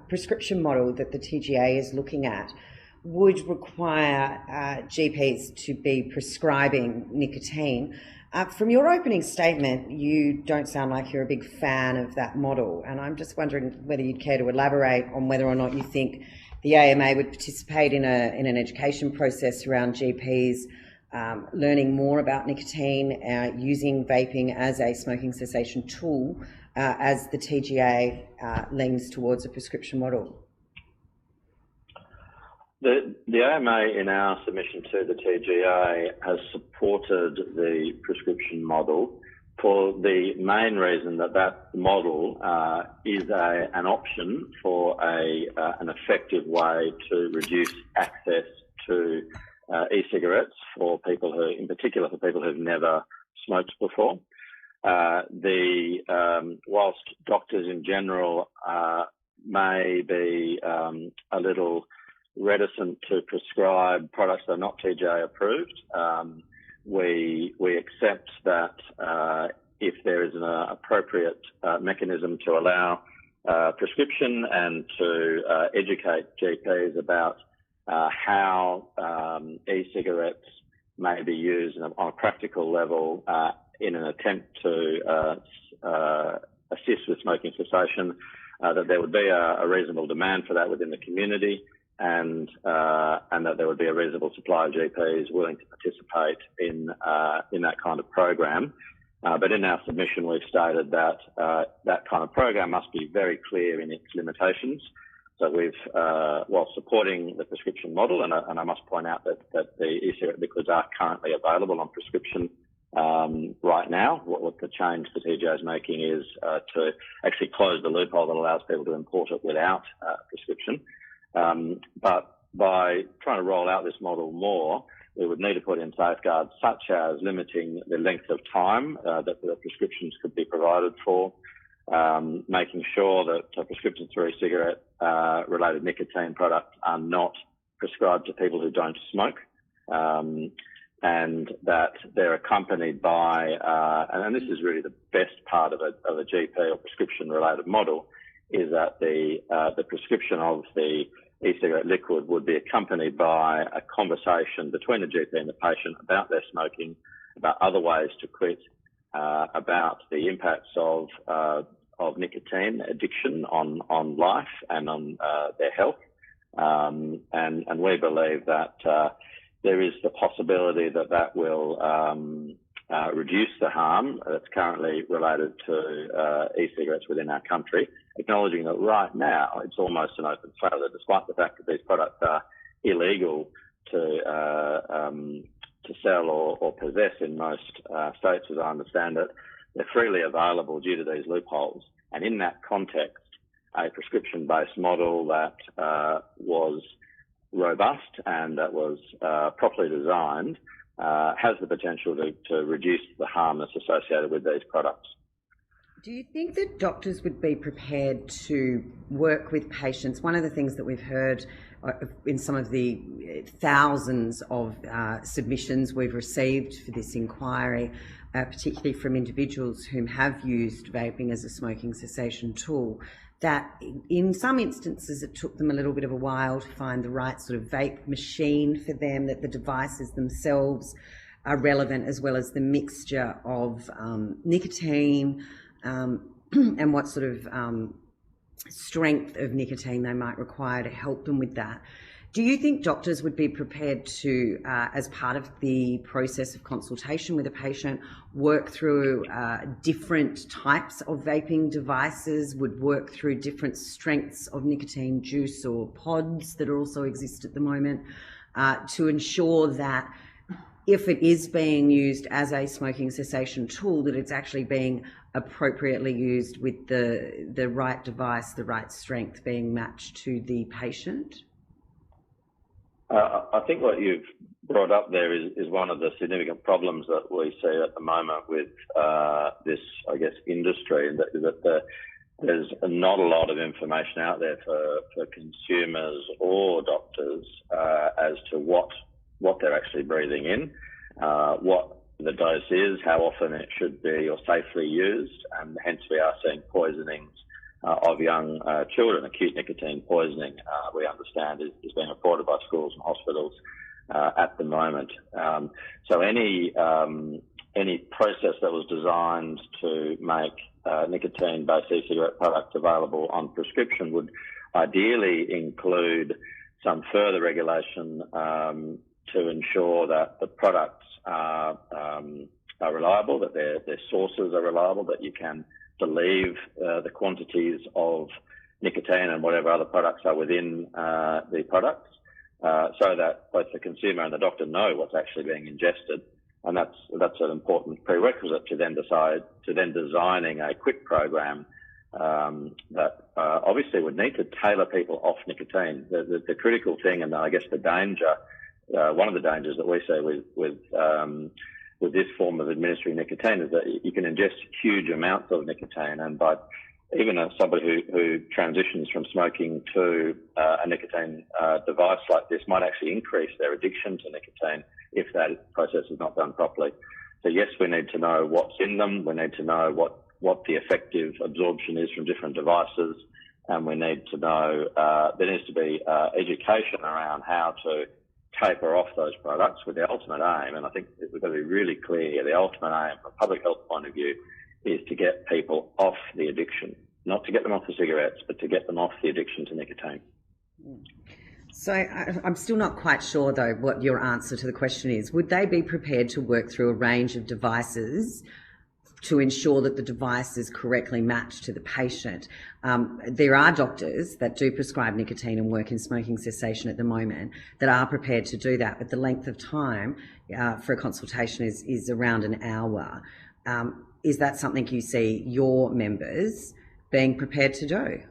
prescription model that the TGA is looking at would require GPs to be prescribing nicotine. From your opening statement, you don't sound like you're a big fan of that model, and I'm just wondering whether you'd care to elaborate on whether or not you think the AMA would participate in an education process around GPs learning more about nicotine, using vaping as a smoking cessation tool as the TGA leans towards a prescription model. The AMA in our submission to the TGA has supported the prescription model for the main reason that that model is an option for an effective way to reduce access to e-cigarettes for people who, in particular, for people who've never smoked before. Whilst doctors in general may be a little reticent to prescribe products that are not TGA approved, we accept that if there is an appropriate mechanism to allow prescription and to educate GPs about how e-cigarettes may be used on a practical level in an attempt to assist with smoking cessation, that there would be a reasonable demand for that within the community, and that there would be a reasonable supply of GPs willing to participate in that kind of program. But in our submission, we've stated that that kind of program must be very clear in its limitations. So we've, while supporting the prescription model, and I must point out that the e-cigarette liquids are currently available on prescription right now. What the change the TGA is making is to actually close the loophole that allows people to import it without prescription. But by trying to roll out this model more, we would need to put in safeguards such as limiting the length of time that the prescriptions could be provided for, making sure that prescriptions for e-cigarette related nicotine products are not prescribed to people who don't smoke, and that they're accompanied by, and this is really the best part of a GP or prescription related model, is that the prescription of the e-cigarette liquid would be accompanied by a conversation between the GP and the patient about their smoking, about other ways to quit, about the impacts of nicotine addiction on life and on their health. And we believe that there is the possibility that will reduce the harm that's currently related to e-cigarettes within our country, acknowledging that right now it's almost an open failure, despite the fact that these products are illegal to to sell or possess in most states, as I understand it. They're freely available due to these loopholes. And in that context, a prescription-based model that was robust and that was properly designed has the potential to reduce the harm that's associated with these products. Do you think that doctors would be prepared to work with patients? One of the things that we've heard in some of the thousands of submissions we've received for this inquiry, particularly from individuals whom have used vaping as a smoking cessation tool, that in some instances it took them a little bit of a while to find the right sort of vape machine for them, that the devices themselves are relevant, as well as the mixture of nicotine and what sort of strength of nicotine they might require to help them with that. Do you think doctors would be prepared to, as part of the process of consultation with a patient, work through different types of vaping devices, would work through different strengths of nicotine juice or pods that also exist at the moment, to ensure that if it is being used as a smoking cessation tool, that it's actually being appropriately used with the right device, the right strength being matched to the patient? I think what you've brought up there is one of the significant problems that we see at the moment with this, I guess, industry, that there's not a lot of information out there for consumers or doctors as to what they're actually breathing in, what the dose is, how often it should be or safely used, and hence we are seeing poisonings of young children. Acute nicotine poisoning, we understand, is being reported by schools and hospitals at the moment. So any process that was designed to make nicotine-based e-cigarette products available on prescription would ideally include some further regulation to ensure that the products are reliable, that their sources are reliable, that you can believe the quantities of nicotine and whatever other products are within the products, so that both the consumer and the doctor know what's actually being ingested. And that's an important prerequisite to then designing a quick program that obviously would need to tailor people off nicotine. The critical thing, and I guess the danger, one of the dangers that we see with this form of administering nicotine is that you can ingest huge amounts of nicotine, and by even somebody who transitions from smoking to a nicotine device like this might actually increase their addiction to nicotine if that process is not done properly. So yes, we need to know what's in them. We need to know what the effective absorption is from different devices, and we need to know there needs to be education around how to taper off those products, with the ultimate aim, and I think we've got to be really clear, the ultimate aim from a public health point of view is to get people off the addiction, not to get them off the cigarettes, but to get them off the addiction to nicotine. So I'm still not quite sure, though, what your answer to the question is. Would they be prepared to work through a range of devices to ensure that the device is correctly matched to the patient? There are doctors that do prescribe nicotine and work in smoking cessation at the moment that are prepared to do that, but the length of time for a consultation is around an hour. Is that something you see your members being prepared to do?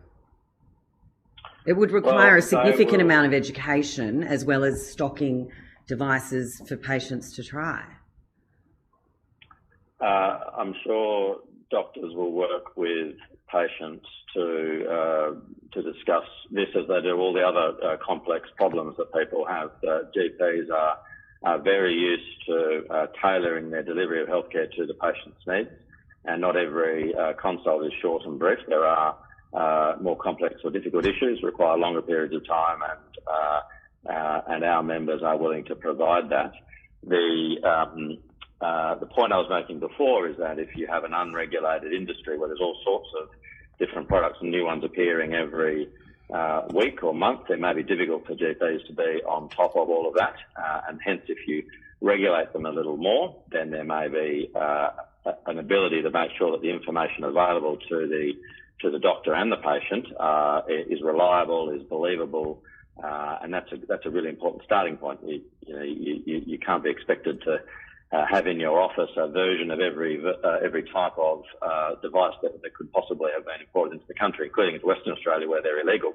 It would require a significant amount of education, as well as stocking devices for patients to try. I'm sure doctors will work with patients to discuss this as they do all the other complex problems that people have. GPs are very used to tailoring their delivery of healthcare to the patient's needs, and not every consult is short and brief. There are more complex or difficult issues, require longer periods of time, and our members are willing to provide that. The point I was making before is that if you have an unregulated industry where there's all sorts of different products and new ones appearing every week or month, it may be difficult for GPs to be on top of all of that. And hence, if you regulate them a little more, then there may be an ability to make sure that the information available to the doctor and the patient is reliable, is believable, And that's a really important starting point. You can't be expected to have in your office a version of every type of device that could possibly have been imported into the country, including into Western Australia where they're illegal.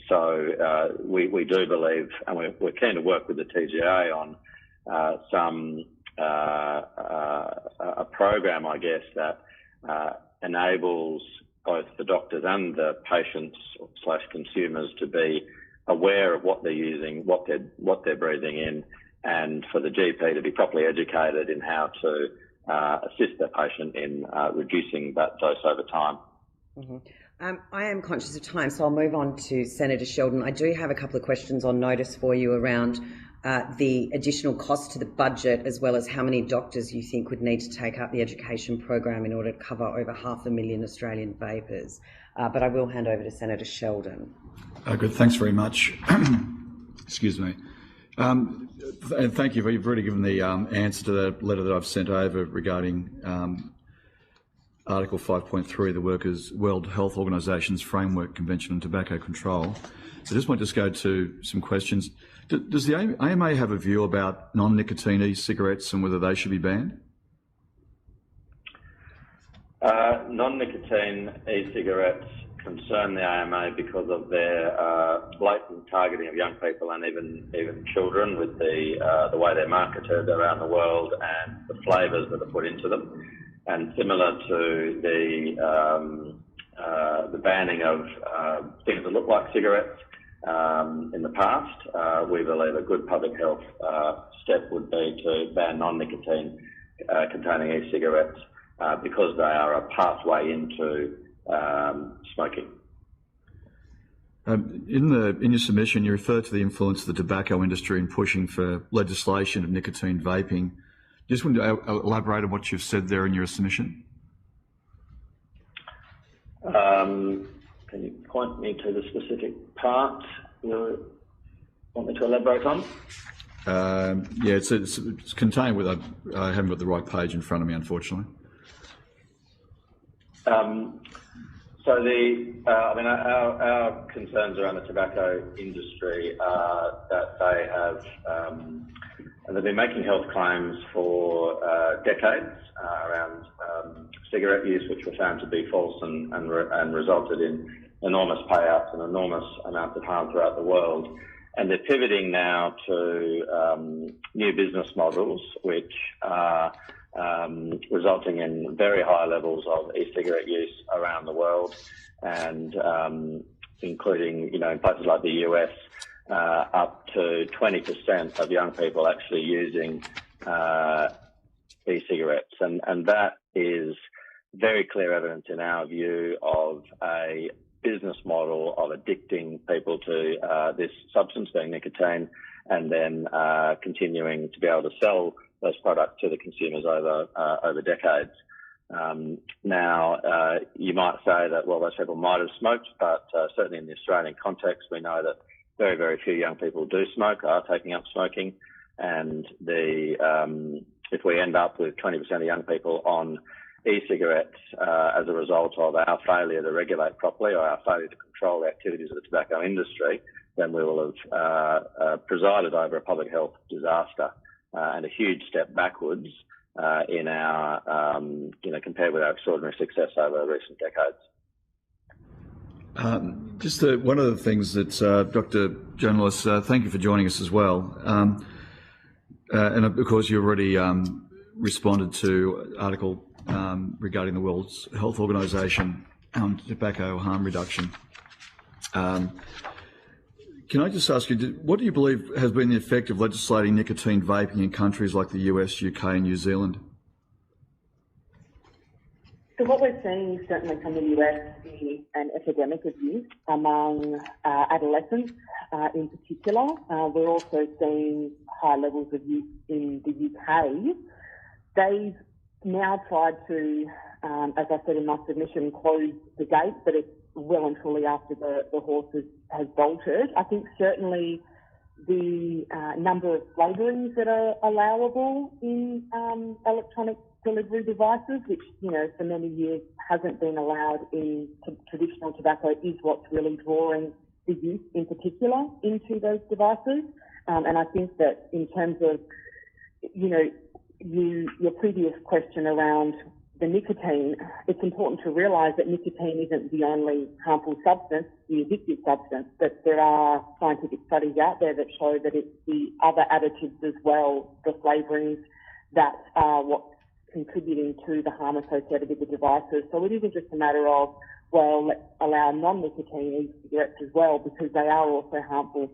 So we do believe, and we're keen to work with the TGA on a program, I guess, that enables both the doctors and the patients / consumers to be aware of what they're using, what they're breathing in, and for the GP to be properly educated in how to assist their patient in reducing that dose over time. Mm-hmm. I am conscious of time, so I'll move on to Senator Sheldon. I do have a couple of questions on notice for you around the additional cost to the budget, as well as how many doctors you think would need to take up the education program in order to cover over 500,000 Australian vapers. But I will hand over to Senator Sheldon. Good. Thanks very much. Excuse me. And thank you. You've already given the answer to the letter that I've sent over regarding Article 5.3 of the World Health Organization's Framework Convention on Tobacco Control. I just want to go to some questions. Does the AMA have a view about non-nicotine e-cigarettes and whether they should be banned? Non-nicotine e-cigarettes concern the AMA because of their blatant targeting of young people and even children with the way they're marketed around the world and the flavours that are put into them. And similar to the banning of things that look like cigarettes in the past, we believe a good public health step would be to ban non-nicotine containing e-cigarettes because they are a pathway into smoking. In your submission, you refer to the influence of the tobacco industry in pushing for legislation of nicotine vaping. Just want to elaborate on what you've said there in your submission. Can you point me to the specific part you want me to elaborate on? Yeah, it's contained with I haven't got the right page in front of me, unfortunately. So our concerns around the tobacco industry are that they have, they've been making health claims for decades around cigarette use, which were found to be false and resulted in enormous payouts and enormous amounts of harm throughout the world. And they're pivoting now to new business models, which are resulting in very high levels of e-cigarette use around the world, and including, in places like the US, up to 20% of young people actually using e-cigarettes. And that is very clear evidence in our view of a business model of addicting people to this substance, being nicotine, and then continuing to be able to sell those products to the consumers over decades. Now, you might say that, well, those people might have smoked, but certainly in the Australian context, we know that very, very few young people do smoke, are taking up smoking, and if we end up with 20% of young people on e-cigarettes as a result of our failure to regulate properly or our failure to control the activities of the tobacco industry, then we will have presided over a public health disaster and a huge step backwards in our, compared with our extraordinary success over recent decades. Just one of the things that, Dr. Journalist, thank you for joining us as well. And of course, you already responded to article regarding the World Health Organization on tobacco harm reduction. Can I just ask you, what do you believe has been the effect of legislating nicotine vaping in countries like the US, UK and New Zealand? So what we're seeing certainly from the US is an epidemic of use among adolescents in particular. We're also seeing high levels of use in the UK. They've now tried to, as I said in my submission, close the gate, but it's well and truly after the horse has bolted. I think certainly the number of flavourings that are allowable in electronic delivery devices, which, for many years hasn't been allowed in traditional tobacco, is what's really drawing the youth in particular into those devices. And I think that in terms of, your previous question around the nicotine, it's important to realise that nicotine isn't the only harmful substance, the addictive substance, that there are scientific studies out there that show that it's the other additives as well, the flavourings, that are what's contributing to the harm associated with the devices. So it isn't just a matter of, well, let's allow non-nicotine e-cigarettes as well, because they are also harmful.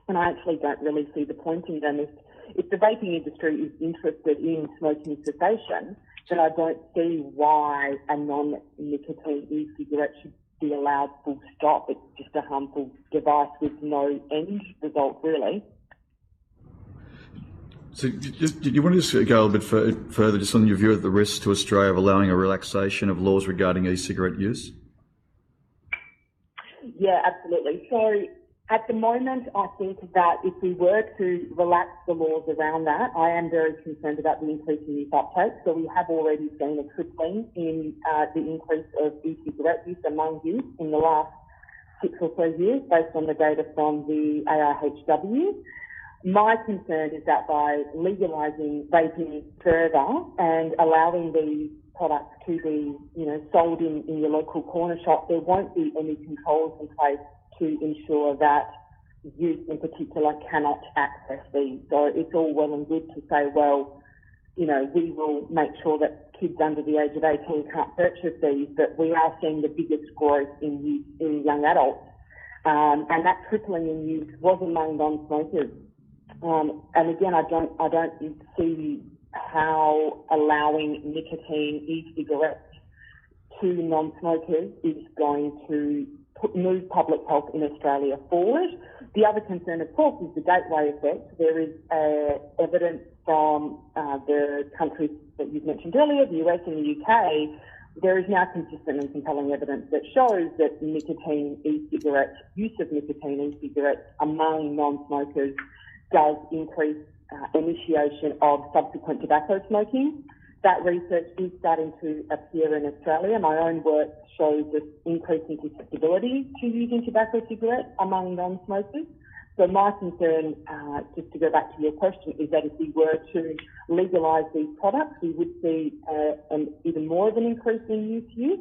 And I actually don't really see the point in them. If the vaping industry is interested in smoking cessation, then I don't see why a non-nicotine e-cigarette should be allowed full stop. It's just a harmful device with no end result, really. So do you want to just go a bit further just on your view of the risks to Australia of allowing a relaxation of laws regarding e-cigarette use? Yeah, absolutely. So at the moment, I think that if we were to relax the laws around that, I am very concerned about the increase in youth uptake. So we have already seen a tripling in the increase of e-cigarette use among youth in the last 6 or so years, based on the data from the ARHW. My concern is that by legalising vaping further and allowing these products to be, sold in your local corner shop, there won't be any controls in place to ensure that youth in particular cannot access these. So it's all well and good to say, well, we will make sure that kids under the age of 18 can't purchase these, but we are seeing the biggest growth in young adults. And that tripling in youth was among non-smokers. And again, I don't see how allowing nicotine e-cigarettes to non-smokers is going to move public health in Australia forward. The other concern, of course, is the gateway effect. There is evidence from the countries that you've mentioned earlier, the US and the UK. There is now consistent and compelling evidence that shows that nicotine e-cigarettes, use of nicotine e-cigarettes among non-smokers does increase initiation of subsequent tobacco smoking. That research is starting to appear in Australia. My own work shows this increase in susceptibility to using tobacco cigarettes among non-smokers. So my concern, just to go back to your question, is that if we were to legalise these products, we would see even more of an increase in youth use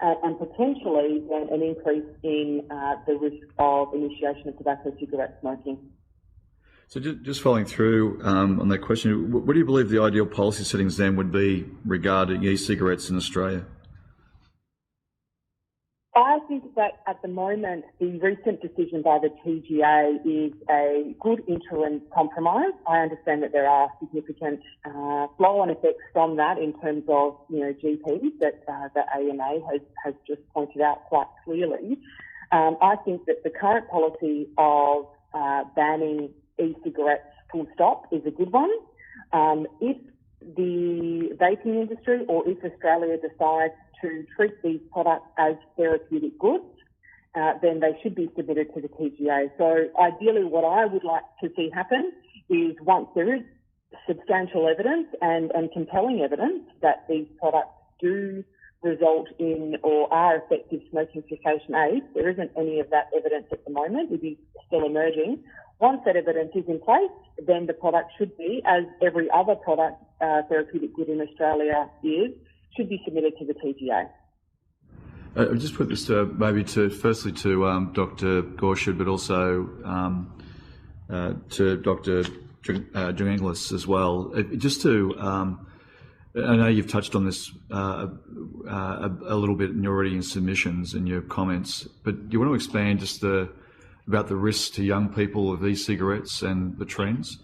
and potentially an increase in the risk of initiation of tobacco cigarette smoking. So just following through on that question, what do you believe the ideal policy settings then would be regarding e-cigarettes in Australia? I think that at the moment, the recent decision by the TGA is a good interim compromise. I understand that there are significant flow-on effects from that in terms of, GPs that the AMA has just pointed out quite clearly. I think that the current policy of banning e-cigarettes full stop is a good one. If the vaping industry or if Australia decides to treat these products as therapeutic goods, then they should be submitted to the TGA. So ideally what I would like to see happen is once there is substantial evidence and compelling evidence that these products do result in or are effective smoking cessation aids, there isn't any of that evidence at the moment. It is still emerging. Once that evidence is in place, then the product should be, as every other product, therapeutic good in Australia is, should be submitted to the TGA. I'll just put this firstly to Dr. Gorshid, but also to Dr. Jungelis as well. Just to, I know you've touched on this a little bit already in submissions and your comments, but do you want to expand just about the risks to young people of e-cigarettes and the trends?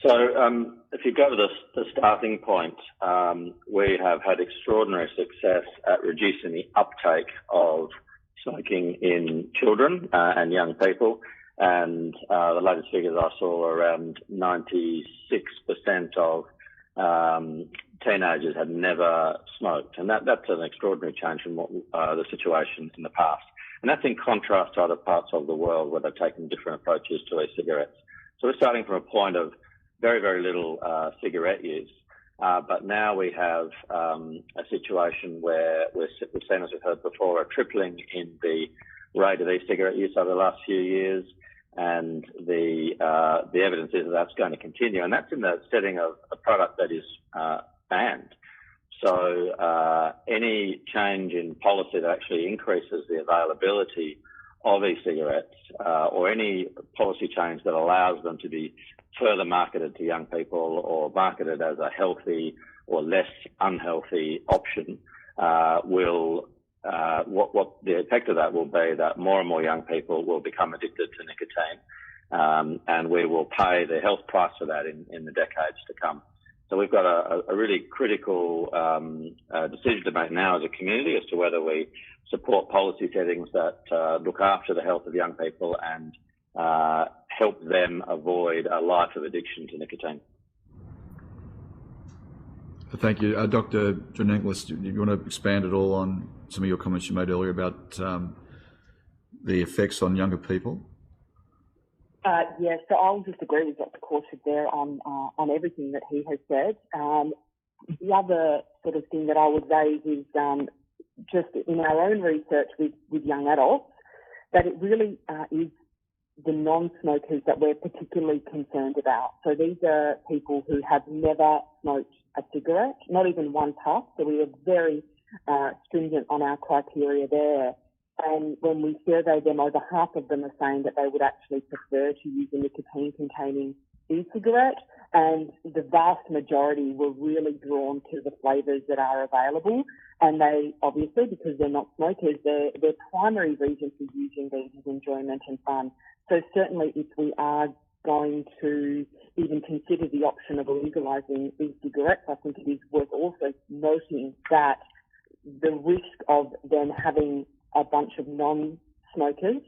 So if you go to the starting point, we have had extraordinary success at reducing the uptake of smoking in children and young people. And the latest figures I saw were around 96% of teenagers had never smoked. And that's an extraordinary change from what the situation in the past. And that's in contrast to other parts of the world where they've taken different approaches to e-cigarettes. So we're starting from a point of very, very little cigarette use. But now we have a situation where we've seen, as we've heard before, a tripling in the rate of e-cigarette use over the last few years, and the evidence is that that's going to continue, and that's in the setting of a product that is banned. So any change in policy that actually increases the availability of e-cigarettes, or any policy change that allows them to be further marketed to young people or marketed as a healthy or less unhealthy option, what the effect of that will be that more and more young people will become addicted to nicotine, and we will pay the health price for that in the decades to come. So we've got a really critical decision to make now as a community as to whether we support policy settings that look after the health of young people and help them avoid a life of addiction to nicotine. Thank you. Dr. Janenkolis, do you want to expand at all on some of your comments you made earlier about the effects on younger people? Yes, so I'll just agree with Dr. Corshad there on everything that he has said. The other sort of thing that I would raise is just in our own research with young adults, that it really is the non-smokers that we're particularly concerned about. So these are people who have never smoked a cigarette, not even one puff. So we are very stringent on our criteria there. And when we surveyed them, over half of them are saying that they would actually prefer to use a nicotine-containing e-cigarette, and the vast majority were really drawn to the flavours that are available. And they, obviously, because they're not smokers, their primary reason for using these is enjoyment and fun. So certainly if we are going to even consider the option of legalising e-cigarettes, I think it is worth also noting that the risk of then having a bunch of non-smokers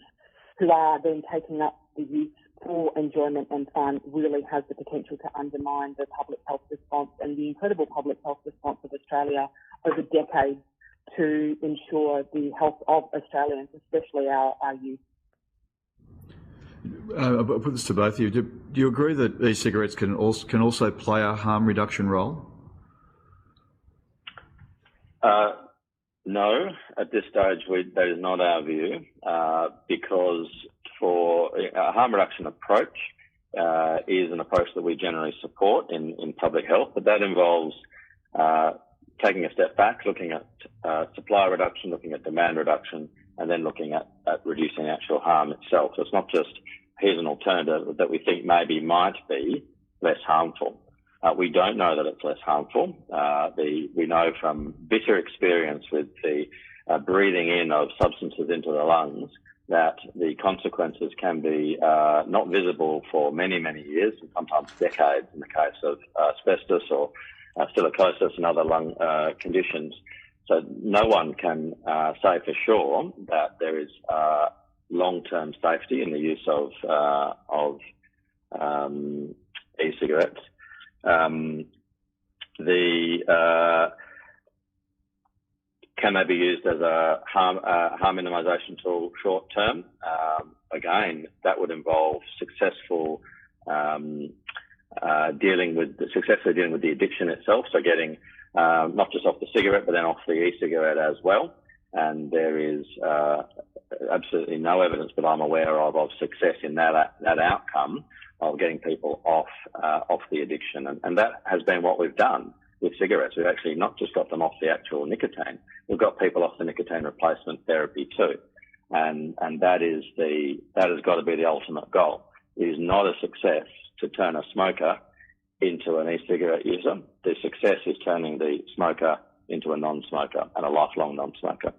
who are then taking up the use for enjoyment and fun really has the potential to undermine the public health response and the incredible public health response of Australia over decades to ensure the health of Australians, especially our youth. I'll put this to both of you. Do you agree that e-cigarettes can also play a harm reduction role? No, at this stage that is not our view, because for a harm reduction approach is an approach that we generally support in public health, but that involves taking a step back, looking at supply reduction, looking at demand reduction, and then looking at reducing actual harm itself. So it's not just here's an alternative that we think maybe might be less harmful. We don't know that it's less harmful. We know from bitter experience with the breathing in of substances into the lungs that the consequences can be not visible for many, many years, and sometimes decades in the case of asbestos or silicosis and other lung conditions. So no one can say for sure that there is long-term safety in the use of e-cigarettes. Can they be used as a harm minimisation tool short term? Again, that would involve successfully dealing with the addiction itself. So getting not just off the cigarette, but then off the e-cigarette as well. And there is absolutely no evidence that I'm aware of success in that outcome of getting people off the addiction. And that has been what we've done with cigarettes. We've actually not just got them off the actual nicotine, we've got people off the nicotine replacement therapy too. And that has got to be the ultimate goal. It is not a success to turn a smoker into an e-cigarette user. The success is turning the smoker into a non-smoker and a lifelong non-smoker.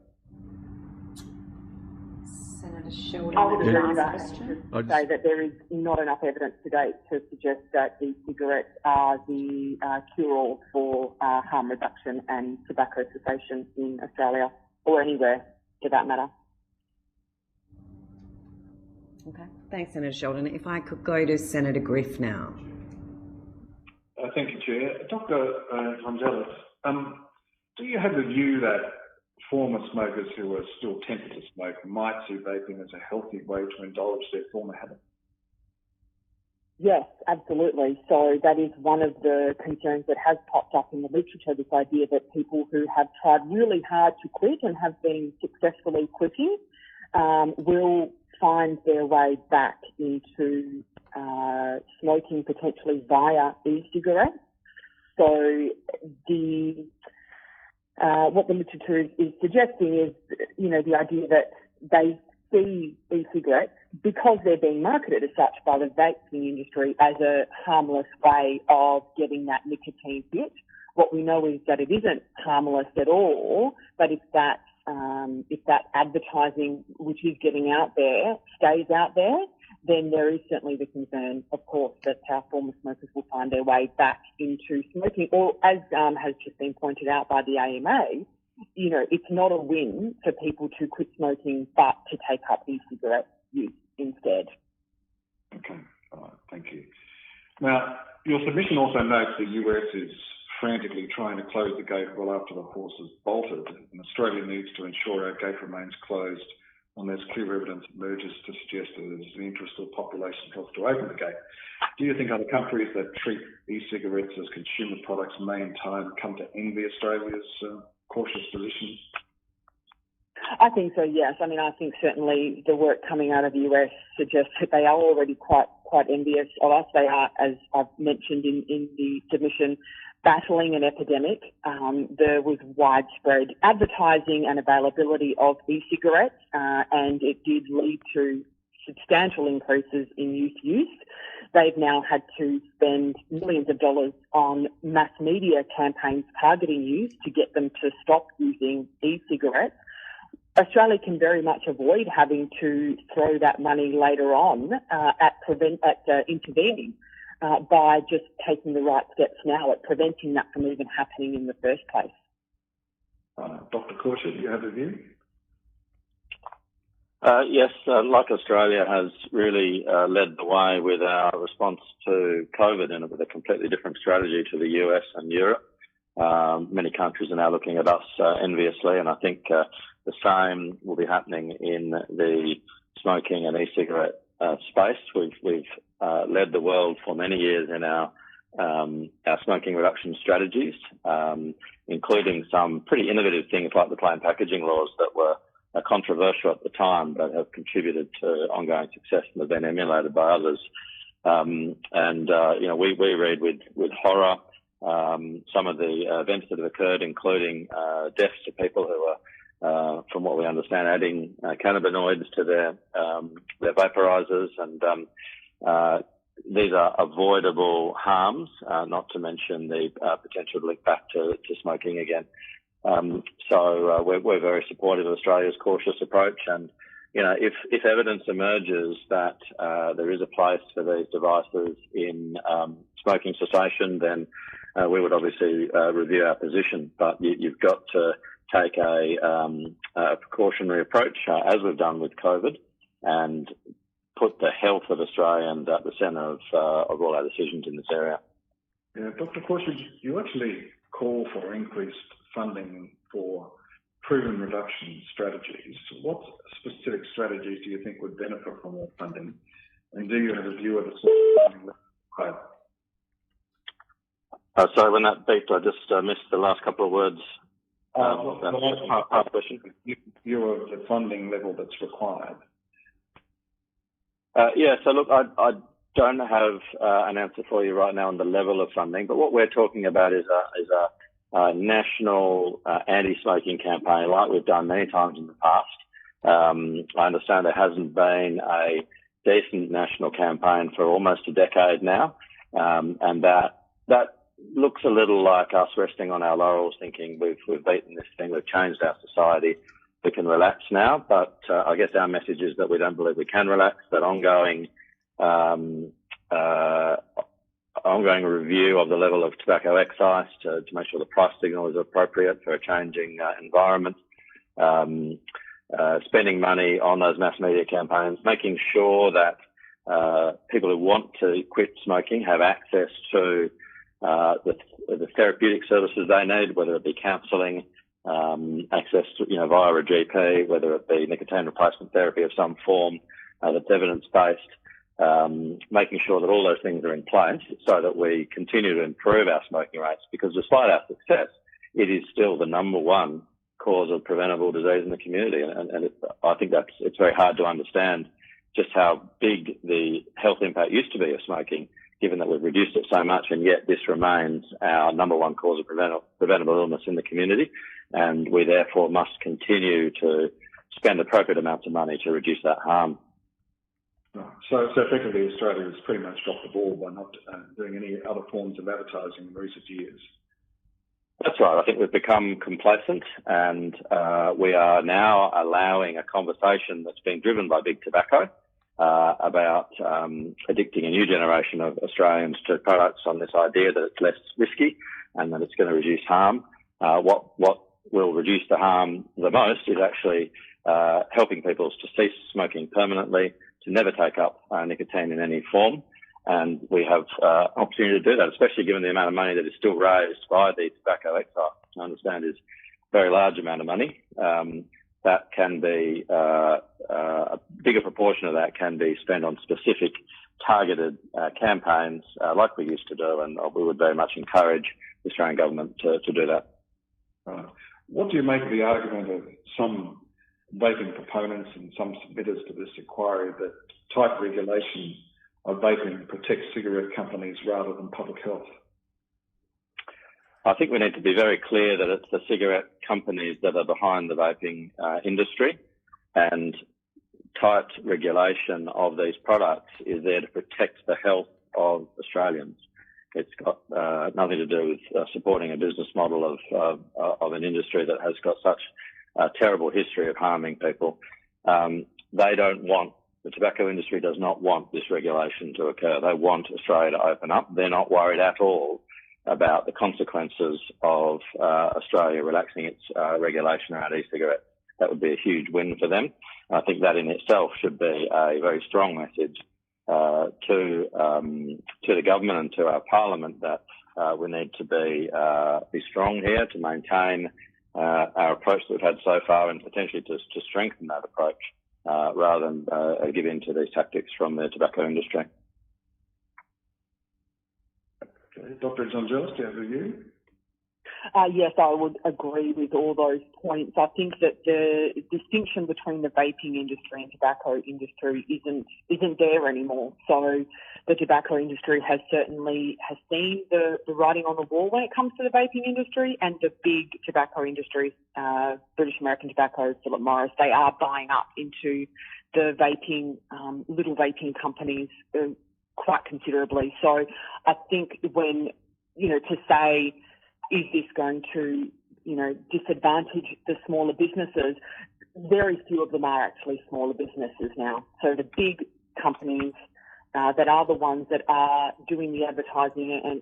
Senator Sheldon, I would agree with that. question. To say that there is not enough evidence to date to suggest that e-cigarettes are the cure-all for harm reduction and tobacco cessation in Australia or anywhere for that matter. Okay, thanks, Senator Sheldon. If I could go to Senator Griff now. Thank you, Chair. Dr. Gonzalez, do you have the view that former smokers who are still tempted to smoke might see vaping as a healthy way to indulge their former habit? Yes, absolutely. So that is one of the concerns that has popped up in the literature, this idea that people who have tried really hard to quit and have been successfully quitting will find their way back into smoking potentially via e-cigarettes. So what the literature is suggesting is, the idea that they see e-cigarettes, because they're being marketed as such by the vaping industry, as a harmless way of getting that nicotine hit. What we know is that it isn't harmless at all, but if that advertising, which is getting out there, stays out there, then there is certainly the concern, of course, that our former smokers will find their way back into smoking. Or, as has just been pointed out by the AMA, it's not a win for people to quit smoking, but to take up e-cigarette use instead. Okay, all right, thank you. Now, your submission also notes the US is frantically trying to close the gate well after the horse has bolted, and Australia needs to ensure our gate remains closed unless clear evidence emerges to suggest that there's an interest of population health to open the gate. Do you think other countries that treat e-cigarettes as consumer products may in time come to envy Australia's cautious position? I think so, yes. I mean, I think certainly the work coming out of the US suggests that they are already quite envious of us. They are, as I've mentioned in the submission, battling an epidemic. There was widespread advertising and availability of e-cigarettes, and it did lead to substantial increases in youth use. They've now had to spend millions of dollars on mass media campaigns targeting youth to get them to stop using e-cigarettes. Australia can very much avoid having to throw that money later on at intervening by just taking the right steps now at preventing that from even happening in the first place. Dr. Courser, do you have a view? Yes, like Australia has really led the way with our response to COVID, and with a completely different strategy to the US and Europe. Many countries are now looking at us enviously, and I think the same will be happening in the smoking and e-cigarette space. We've led the world for many years in our smoking reduction strategies, including some pretty innovative things like the plain packaging laws that were controversial at the time, but have contributed to ongoing success and have been emulated by others. We read with horror some of the events that have occurred, including deaths of people who are, from what we understand, adding cannabinoids to their vaporizers, and these are avoidable harms, not to mention the potential link back to smoking again. So we're very supportive of Australia's cautious approach, and if evidence emerges that there is a place for these devices in smoking cessation, then we would obviously review our position. But you've got to take a precautionary approach, as we've done with COVID, and put the health of Australians at the centre of all our decisions in this area. Yeah, Dr. Courser, you actually call for increased funding for proven reduction strategies. What specific strategies do you think would benefit from that funding? And do you have a view of the sort of funding required? Sorry, when that beeped, I just missed the last couple of words. The last part of the question. View of the funding level that's required. So look, I don't have an answer for you right now on the level of funding, but what we're talking about is a national anti-smoking campaign, like we've done many times in the past. I understand there hasn't been a decent national campaign for almost a decade now, and that looks a little like us resting on our laurels, thinking we've beaten this thing, we've changed our society, we can relax now. But I guess our message is that we don't believe we can relax, that ongoing review of the level of tobacco excise to make sure the price signal is appropriate for a changing environment, spending money on those mass media campaigns, making sure that people who want to quit smoking have access to the therapeutic services they need, whether it be counselling, access to, via a GP, whether it be nicotine replacement therapy of some form that's evidence-based, making sure that all those things are in place so that we continue to improve our smoking rates, because despite our success, it is still the number one cause of preventable disease in the community. And I think it's very hard to understand just how big the health impact used to be of smoking, given that we've reduced it so much, and yet this remains our number one cause of preventable illness in the community. And we therefore must continue to spend appropriate amounts of money to reduce that harm. So effectively, Australia has pretty much dropped the ball by not doing any other forms of advertising in recent years. That's right. I think we've become complacent, and we are now allowing a conversation that's being driven by big tobacco about addicting a new generation of Australians to products on this idea that it's less risky and that it's going to reduce harm. What will reduce the harm the most is actually helping people to cease smoking permanently, to never take up nicotine in any form. And we have opportunity to do that, especially given the amount of money that is still raised by the tobacco excise, which I understand is a very large amount of money. That can be, a bigger proportion of that can be spent on specific targeted campaigns like we used to do, and we would very much encourage the Australian government to do that. What do you make of the argument of some vaping proponents and some submitters to this inquiry that tight regulation of vaping protects cigarette companies rather than public health? I think we need to be very clear that it's the cigarette companies that are behind the vaping industry, and tight regulation of these products is there to protect the health of Australians. It's got nothing to do with supporting a business model of an industry that has got such a terrible history of harming people. The tobacco industry does not want this regulation to occur. They want Australia to open up. They're not worried at all about the consequences of Australia relaxing its regulation around e-cigarettes. That would be a huge win for them. I think that in itself should be a very strong message to the government and to our parliament that we need to be strong here to maintain our approach that we've had so far, and potentially to strengthen that approach rather than give in to these tactics from the tobacco industry. Okay. Dr. Zongelis, do you have a view? Yes, I would agree with all those points. I think that the distinction between the vaping industry and tobacco industry isn't there anymore. So the tobacco industry has seen the writing on the wall when it comes to the vaping industry, and the big tobacco industries, British American Tobacco, Philip Morris, they are buying up into the vaping, little vaping companies quite considerably. So I think when, to say, is this going to, disadvantage the smaller businesses? Very few of them are actually smaller businesses now. So the big companies that are the ones that are doing the advertising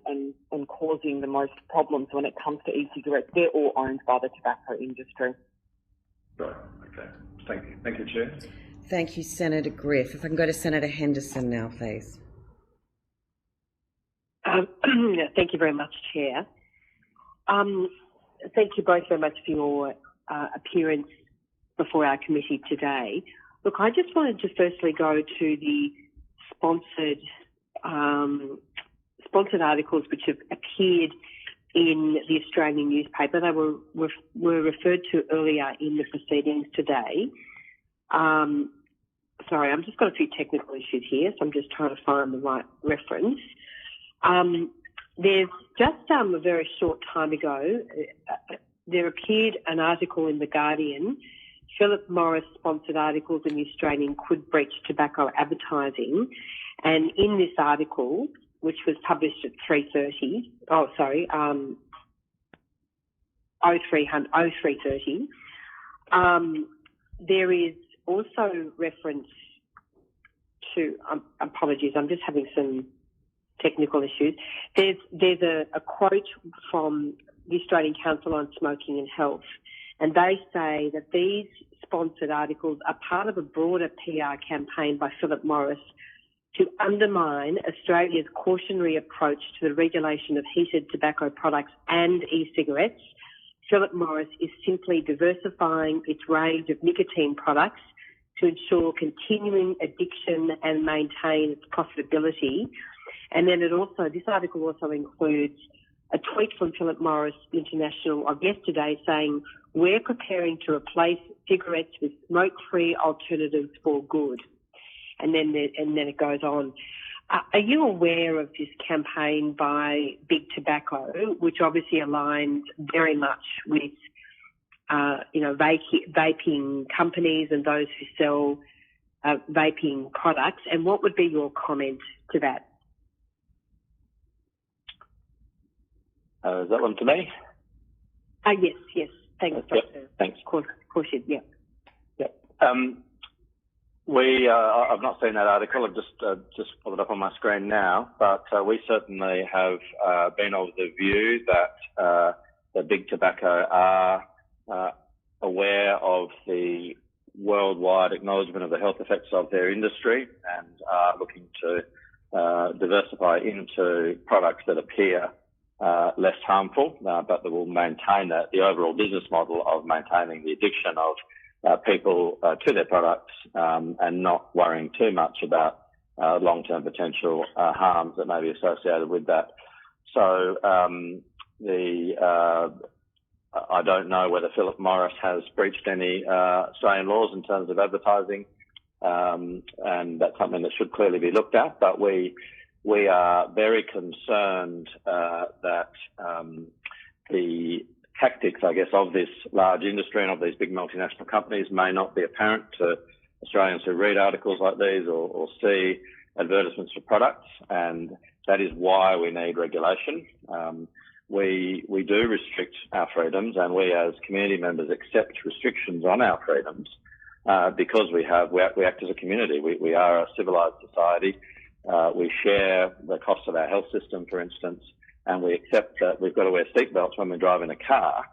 and causing the most problems when it comes to e-cigarettes, they're all owned by the tobacco industry. Right. Okay. Thank you. Thank you, Chair. Thank you, Senator Griff. If I can go to Senator Henderson now, please. Thank you very much, Chair. Thank you both very much for your appearance before our committee today. Look, I just wanted to firstly go to the sponsored articles which have appeared in the Australian newspaper. They were referred to earlier in the proceedings today. Sorry, I've just got a few technical issues here, so I'm just trying to find the right reference. There's just a very short time ago, there appeared an article in The Guardian, Philip Morris sponsored articles in the Australian could breach tobacco advertising. And in this article, which was published at 3:30, there is also reference to, apologies, I'm just having some technical issues. There's a quote from the Australian Council on Smoking and Health, and they say that these sponsored articles are part of a broader PR campaign by Philip Morris to undermine Australia's cautionary approach to the regulation of heated tobacco products and e-cigarettes. Philip Morris is simply diversifying its range of nicotine products to ensure continuing addiction and maintain its profitability. And then this article also includes a tweet from Philip Morris International of yesterday saying, "We're preparing to replace cigarettes with smoke-free alternatives for good." And then it goes on. Are you aware of this campaign by Big Tobacco, which obviously aligns very much with, vaping companies and those who sell vaping products? And what would be your comment to that? Is that one to me? Yes. Thanks, Doctor. Yep, thanks. Caution, yeah. Yep. I've not seen that article. I've just pulled it up on my screen now, but we certainly have been of the view that the Big Tobacco are aware of the worldwide acknowledgement of the health effects of their industry and are looking to diversify into products that appear less harmful, but that will maintain the overall business model of maintaining the addiction of people to their products and not worrying too much about long-term potential harms that may be associated with that. So I don't know whether Philip Morris has breached any Australian laws in terms of advertising, and that's something that should clearly be looked at. But we are very concerned that the tactics, I guess, of this large industry and of these big multinational companies may not be apparent to Australians who read articles like these or see advertisements for products, and that is why we need regulation. We do restrict our freedoms, and we as community members accept restrictions on our freedoms because we act as a community. We are a civilised society. We share the cost of our health system, for instance, and we accept that we've got to wear seatbelts when we drive in a car,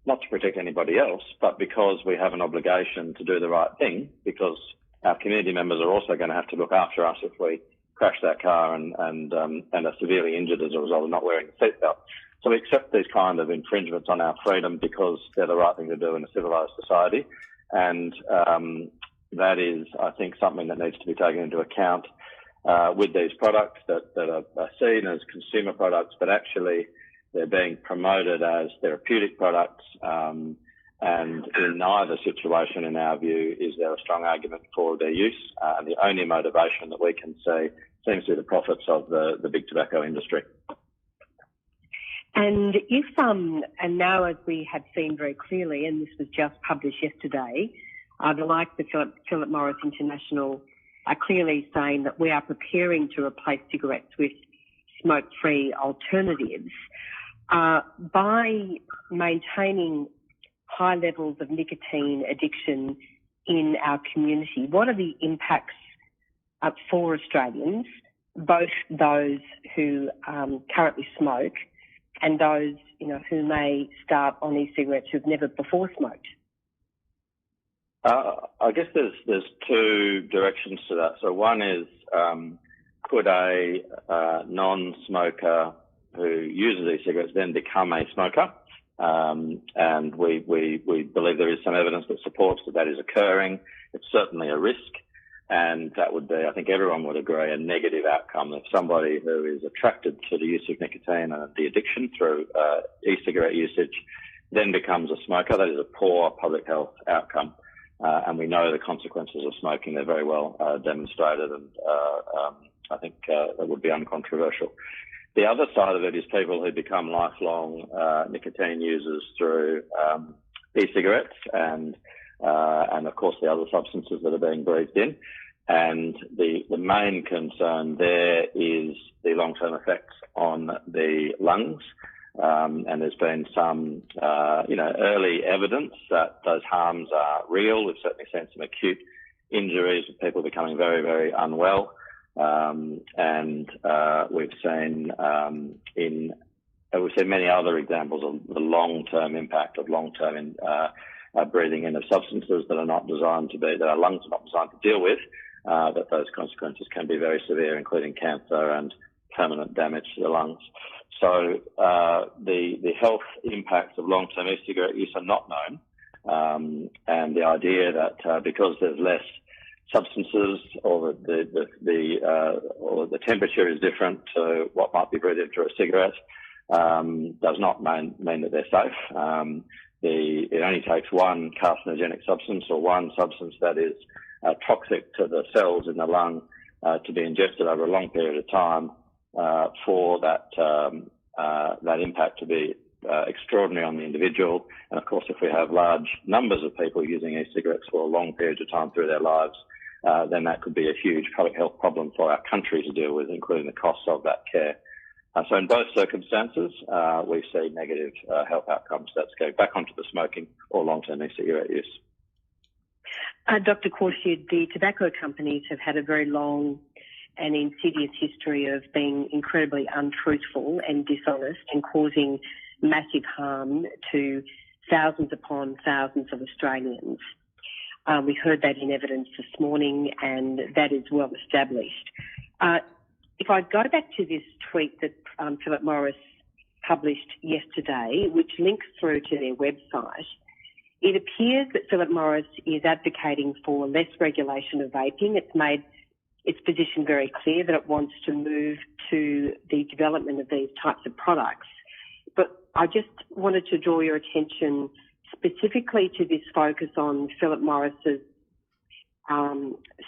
not to protect anybody else, but because we have an obligation to do the right thing, because our community members are also going to have to look after us if we crash that car and are severely injured as a result of not wearing a seatbelt. So we accept these kind of infringements on our freedom because they're the right thing to do in a civilised society. And that is, I think, something that needs to be taken into account with these products that are seen as consumer products, but actually they're being promoted as therapeutic products. And in neither situation, in our view, is there a strong argument for their use. And the only motivation that we can see seems to be the profits of the big tobacco industry. And and now as we have seen very clearly, and this was just published yesterday, the likes of Philip Morris International are clearly saying that we are preparing to replace cigarettes with smoke-free alternatives. By maintaining high levels of nicotine addiction in our community, what are the impacts for Australians, both those who currently smoke and those who may start on e-cigarettes who've never before smoked? I guess there's two directions to that. So one is, could a non-smoker who uses e-cigarettes then become a smoker? And we believe there is some evidence that supports that is occurring. It's certainly a risk, and that would be, I think everyone would agree, a negative outcome. If somebody who is attracted to the use of nicotine and the addiction through e-cigarette usage then becomes a smoker, that is a poor public health outcome. And we know the consequences of smoking. They're very well demonstrated, and I think that would be uncontroversial. The other side of it is people who become lifelong nicotine users through e-cigarettes and of course the other substances that are being breathed in. And the main concern there is the long-term effects on the lungs. And there's been some, early evidence that those harms are real. We've certainly seen some acute injuries with people becoming very, very unwell. And we've seen many other examples of the long-term impact of long-term breathing in of substances that are not designed to be, that our lungs are not designed to deal with. That those consequences can be very severe, including cancer and permanent damage to the lungs. So the health impacts of long-term e-cigarette use are not known, and the idea that because there's less substances or the temperature is different to what might be breathed in through a cigarette does not mean that they're safe. It only takes one carcinogenic substance or one substance that is toxic to the cells in the lung to be ingested over a long period of time for that impact to be extraordinary on the individual. And of course, if we have large numbers of people using e-cigarettes for a long period of time through their lives, then that could be a huge public health problem for our country to deal with, including the costs of that care. So in both circumstances, we see negative health outcomes. That's going back onto the smoking or long-term e-cigarette use. Dr. Khorshid, the tobacco companies have had a very long and insidious history of being incredibly untruthful and dishonest and causing massive harm to thousands upon thousands of Australians. We heard that in evidence this morning, and that is well established. If I go back to this tweet that Philip Morris published yesterday, which links through to their website, it appears that Philip Morris is advocating for less regulation of vaping. It's made its position very clear that it wants to move to the development of these types of products. But I just wanted to draw your attention specifically to this focus on Philip Morris's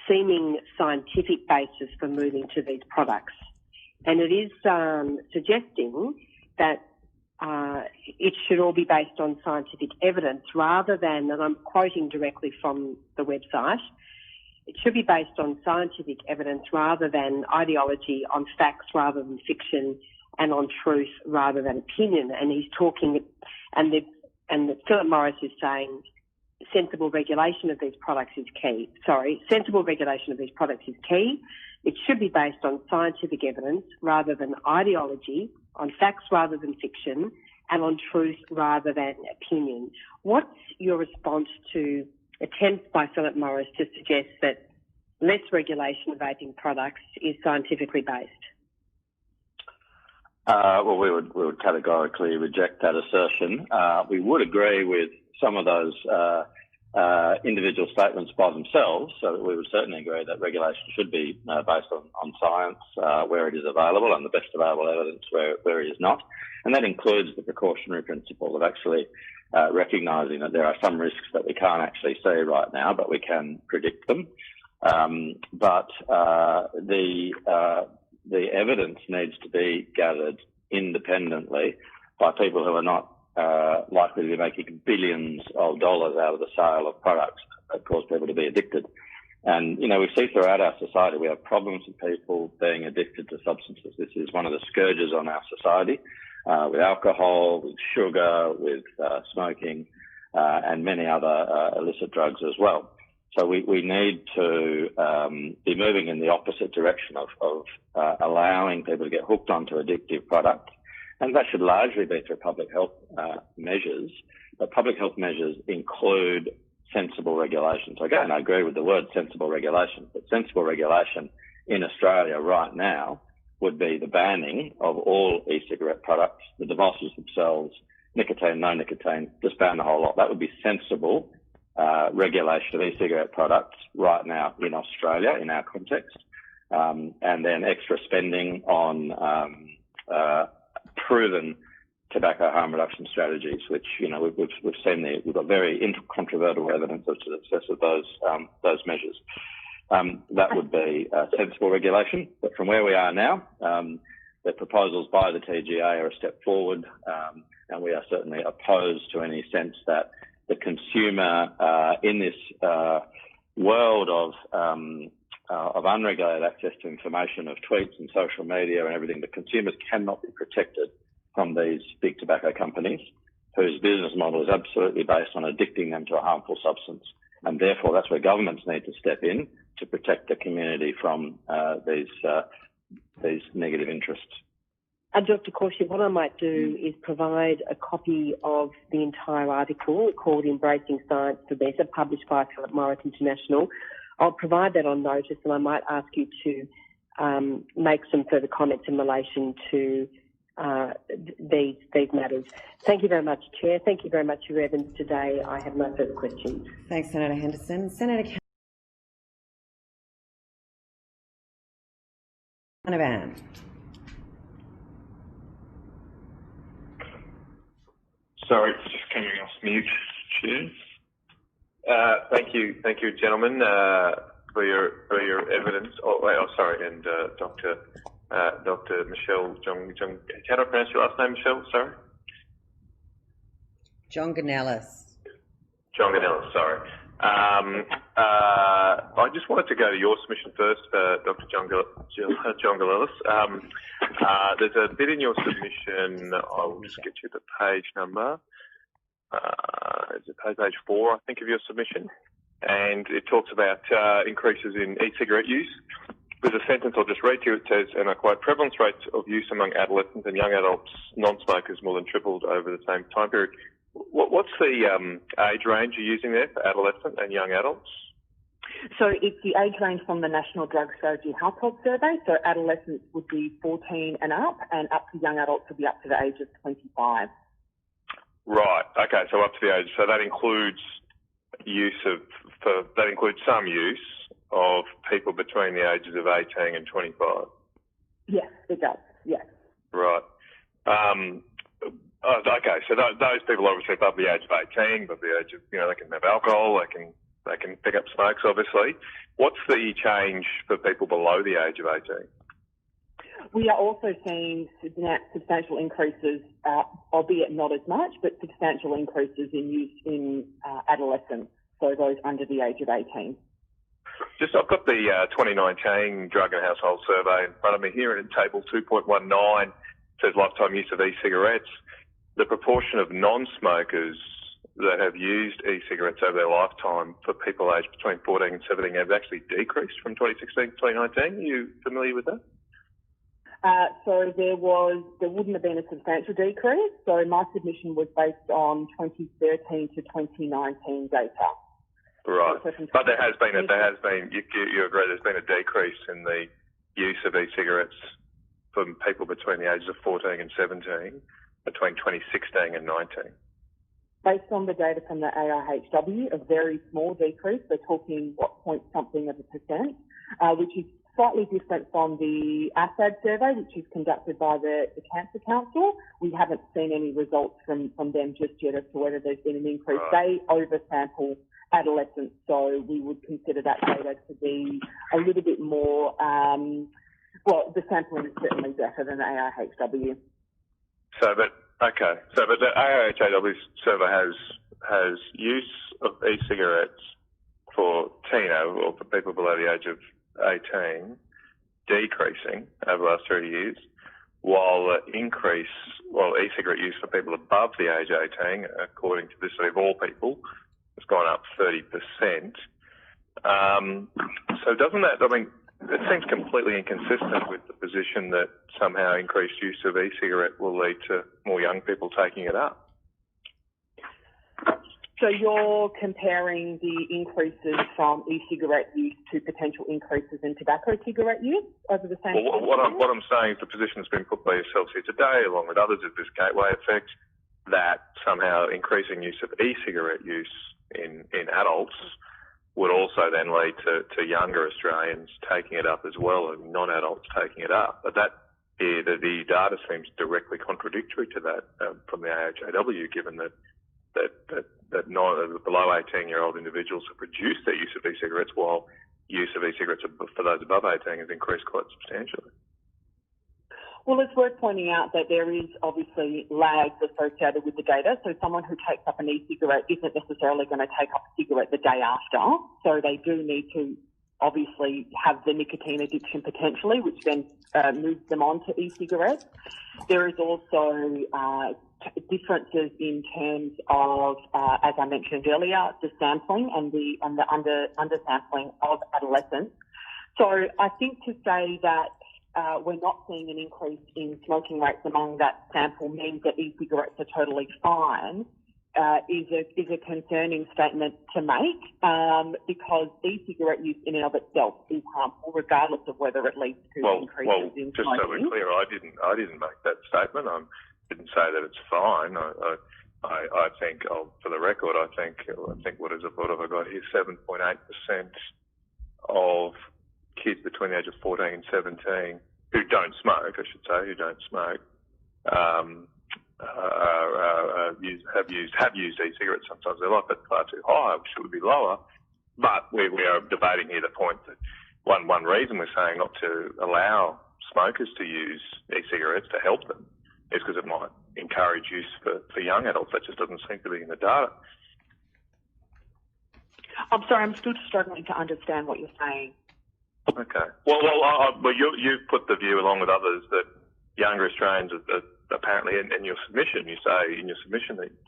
seeming scientific basis for moving to these products. And it is suggesting that it should all be based on scientific evidence rather than, and I'm quoting directly from the website, it should be based on scientific evidence rather than ideology, on facts rather than fiction, and on truth rather than opinion. And he's talking, and Philip Morris is saying sensible regulation of these products is key. Sensible regulation of these products is key. It should be based on scientific evidence rather than ideology, on facts rather than fiction, and on truth rather than opinion. What's your response to attempts by Philip Morris to suggest that less regulation of vaping products is scientifically based? Well, we would categorically reject that assertion. We would agree with some of those individual statements by themselves, so we would certainly agree that regulation should be based on science where it is available and the best available evidence where it is not. And that includes the precautionary principle of actually recognising that there are some risks that we can't actually see right now, but we can predict them. But the evidence needs to be gathered independently by people who are not likely to be making billions of dollars out of the sale of products that cause people to be addicted. And, you know, we see throughout our society, we have problems with people being addicted to substances. This is one of the scourges on our society, with alcohol, with sugar, with smoking, and many other illicit drugs as well. So we need to be moving in the opposite direction of allowing people to get hooked onto addictive products. And that should largely be through public health measures. But public health measures include sensible regulation. So again, I agree with the word sensible regulation, but sensible regulation in Australia right now would be the banning of all e-cigarette products, the devices themselves, nicotine, no nicotine, just ban the whole lot. That would be sensible regulation of e-cigarette products right now in Australia, in our context. And then extra spending on proven tobacco harm reduction strategies, which, you know, we've seen we've got very incontrovertible evidence of the success of those measures. That would be sensible regulation. But from where we are now, the proposals by the TGA are a step forward, and we are certainly opposed to any sense that the consumer in this world of unregulated access to information, of tweets and social media and everything, the consumers cannot be protected from these big tobacco companies whose business model is absolutely based on addicting them to a harmful substance. And therefore, that's where governments need to step in to protect the community from these negative interests. Dr. Khorshid, what I might do is provide a copy of the entire article called Embracing Science for Better, published by Philip Morris International. I'll provide that on notice, and I might ask you to make some further comments in relation to these matters. Thank you very much, Chair. Thank you very much for your evidence today. I have no further questions. Thanks, Senator Henderson. Senator Canavan. Sorry, it's just coming off mute. Cheers. Thank you, gentlemen, for your evidence. And Dr. Michelle John. How do I pronounce your last name, Michelle? Sorry. John Ganellis. Sorry. I just wanted to go to your submission first, Dr. John Ganellis. There's a bit in your submission. I'll just get you the page number. Is it page 4, I think, of your submission? And it talks about increases in e-cigarette use. There's a sentence I'll just read to you. It says, and I quote, prevalence rates of use among adolescents and young adults, non-smokers, more than tripled over the same time period. What's the age range you're using there for adolescent and young adults? So it's the age range from the National Drug Strategy Household Survey. So adolescents would be 14 and up to young adults would be up to the age of 25. Right. Okay. So up to the age. So that includes some use of people between the ages of 18 and 25. Yes, it does. Yes. Right. Okay. So those people obviously above the age of 18, above the age of, they can have alcohol, they can pick up smokes, obviously. What's the change for people below the age of 18? We are also seeing substantial increases, albeit not as much, but substantial increases in use in adolescents, so those under the age of 18. I've got the 2019 Drug and Household Survey in front of me here, and in table 2.19 says lifetime use of e-cigarettes. The proportion of non-smokers that have used e-cigarettes over their lifetime for people aged between 14 and 17 has actually decreased from 2016 to 2019. Are you familiar with that? So there wouldn't have been a substantial decrease. So my submission was based on 2013 to 2019 data. Right. But there has been, you agree there's been a decrease in the use of e-cigarettes for people between the ages of 14 and 17 between 2016 and 19. Based on the data from the AIHW, a very small decrease. We're talking point something of a percent, which is slightly different from the ASAD survey, which is conducted by the Cancer Council. We haven't seen any results from them just yet as to whether there's been an increase. Right. They oversample adolescents, so we would consider that data to be a little bit more, the sampling is certainly better than the AIHW. But the AIHW survey has use of e-cigarettes for or for people below the age of 18 decreasing over the last 30 years, while e-cigarette use for people above the age of 18, according to this study of all people, has gone up 30%. So doesn't that, it seems completely inconsistent with the position that somehow increased use of e-cigarette will lead to more young people taking it up. So you're comparing the increases from e-cigarette use to potential increases in tobacco cigarette use over the same time? What I'm saying is the position that's been put by yourselves here today, along with others, of this gateway effect, that somehow increasing use of e-cigarette use in adults would also then lead to younger Australians taking it up as well, and non-adults taking it up. But the data seems directly contradictory to that from the AHAW, given that below 18-year-old individuals have reduced their use of e-cigarettes, while use of e-cigarettes for those above 18 has increased quite substantially. Well, it's worth pointing out that there is obviously lags associated with the data. So someone who takes up an e-cigarette isn't necessarily going to take up a cigarette the day after. So they do need to obviously have the nicotine addiction potentially, which then moves them on to e-cigarettes. There is also differences in terms of, as I mentioned earlier, the sampling and the undersampling of adolescents. So I think to say that we're not seeing an increase in smoking rates among that sample means that e-cigarettes are totally fine. is a concerning statement to make because e-cigarette use in and of itself is harmful, regardless of whether it leads to increases in just smoking. so we're clear, I didn't make that statement. I didn't say that it's fine. I think, for the record, I think what have I got here? 7.8% of kids between the age of 14 and 17 who don't smoke, have used e-cigarettes sometimes in their life. That's far too high. It should be lower. But we are debating here the point that one reason we're saying not to allow smokers to use e-cigarettes to help them is because it might encourage use for young adults. That just doesn't seem to be in the data. I'm sorry, I'm still struggling to understand what you're saying. Okay. Well, you've put the view along with others that younger Australians are apparently, in your submission, you say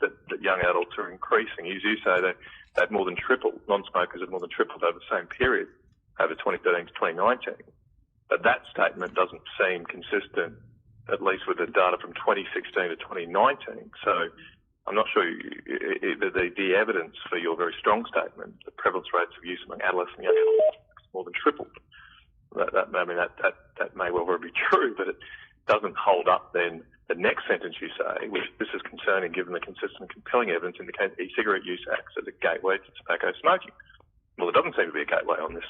that young adults are increasing. You say that they've more than tripled, non-smokers have more than tripled over the same period, over 2013 to 2019. But that statement doesn't seem consistent, at least with the data from 2016 to 2019. So I'm not sure the evidence for your very strong statement, the prevalence rates of use among adolescent young adults more than tripled. That may well be true, but it doesn't hold up then the next sentence you say, which this is concerning given the consistent and compelling evidence indicates e-cigarette use acts as a gateway to tobacco smoking. Well, it doesn't seem to be a gateway on this